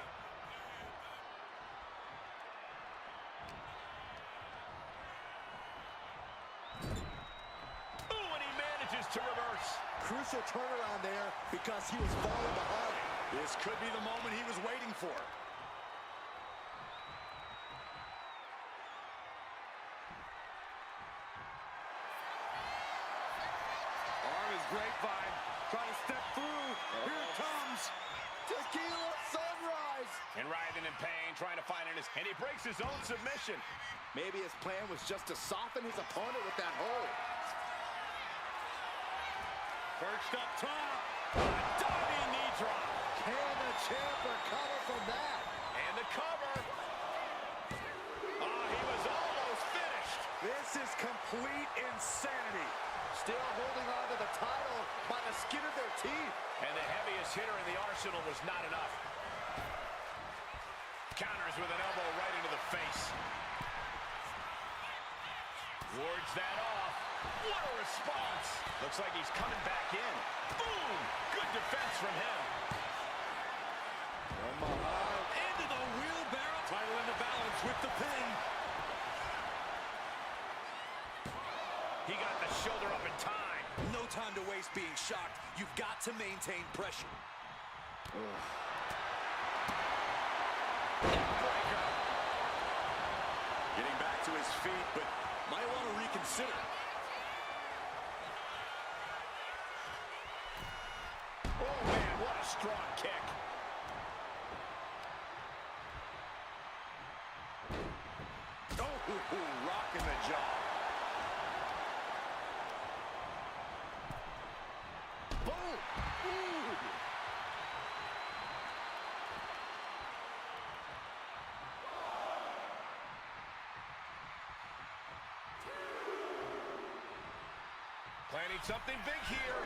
Ooh, and he manages to reverse. Crucial turnaround there because he was falling behind. This could be the moment he was waiting for. Grapevine, trying to step through. Here it comes. Tequila Sunrise. And writhing in pain, trying to find it. And he breaks his own submission. Maybe his plan was just to soften his opponent with that hold. Perched up top. Diving knee drop. Can the champ recover from that? And the cover. Oh, he was almost finished. This is complete insanity. Still holding on to the title by the skin of their teeth. And the heaviest hitter in the arsenal was not enough. Counters with an elbow right into the face. Wards that off. What a response. Looks like he's coming back in. Boom! Good defense from him. From behind. Into the wheelbarrow. Title in the balance with the pin. He got the shoulder up in time. No time to waste being shocked. You've got to maintain pressure. Breaker. Getting back to his feet, but might want to reconsider. Oh, man, what a strong kick. Oh, rocking the jaw. Planning something big here.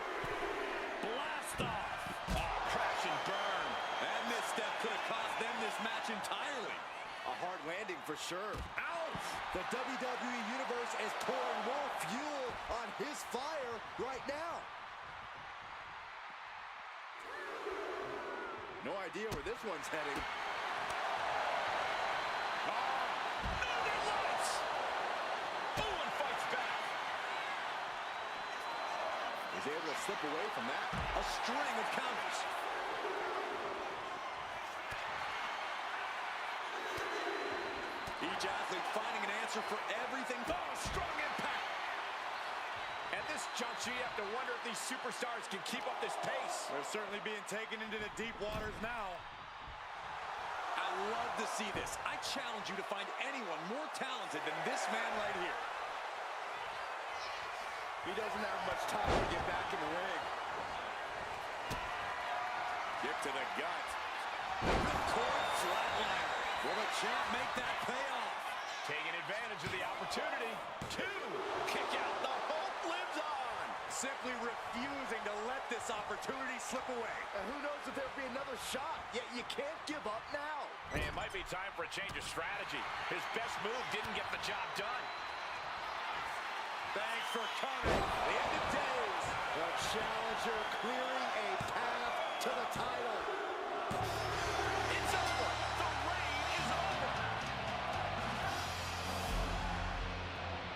Blast off. Oh, crash and burn. That misstep could have cost them this match entirely. A hard landing for sure. Ouch! The WWE Universe is pouring more fuel on his fire right now. No idea where this one's heading. Northern Lights! Oh, and fights back. He's able to slip away from that. A string of counters. Each athlete finding an answer for everything. Oh, strong impact. At this juncture, you have to wonder if these superstars can keep up this pace. They're certainly being taken into the deep waters now. I love to see this. I challenge you to find anyone more talented than this man right here. He doesn't have much time to get back in the ring. Kick to the gut. Cord flatliner. Will the champ make that pay off? Taking advantage of the opportunity. Two. Kick out. The hope lives on. Simply refusing to let this opportunity slip away. And who knows if there'll be another shot. Yet you can't give up now. Hey, it might be time for a change of strategy. His best move didn't get the job done. Thanks for coming. The end of days. The challenger clearing a path to the title. It's over. The reign is over.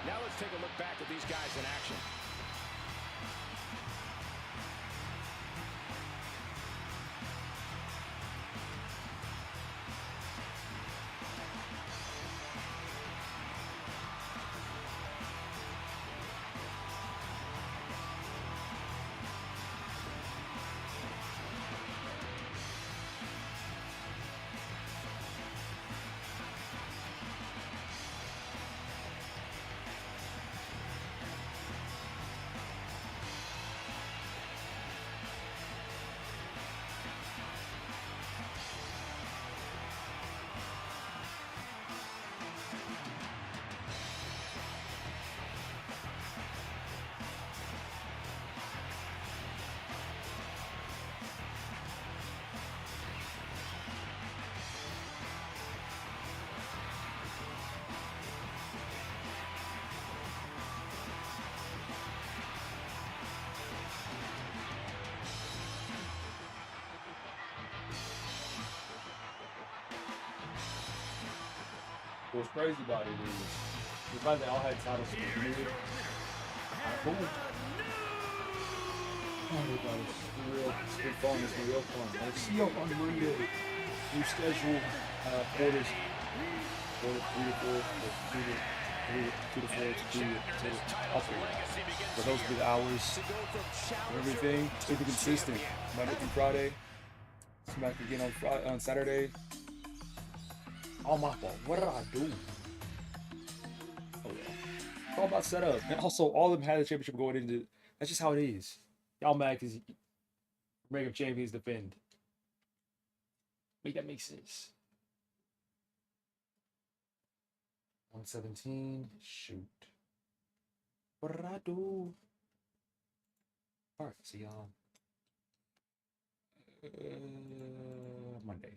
Now let's take a look back at these guys in action. What's crazy about it is the fact they all had titles to begin with. Cool. Oh, everybody, it's been fun. It's been real fun. I'll see you on Monday. New schedule, quarters, 3 to 4, 2 to 4, to 2 to 10. But those will be the hours and everything. Super consistent. Monday through Friday. Smack again on Saturday. All my fault. What did I do? Oh yeah. It's all about setup. And also, all of them had the championship going into. That's just how it is. Y'all mad because American champions defend. Make that make sense. 117. Shoot. What did I do? All right. See y'all Monday.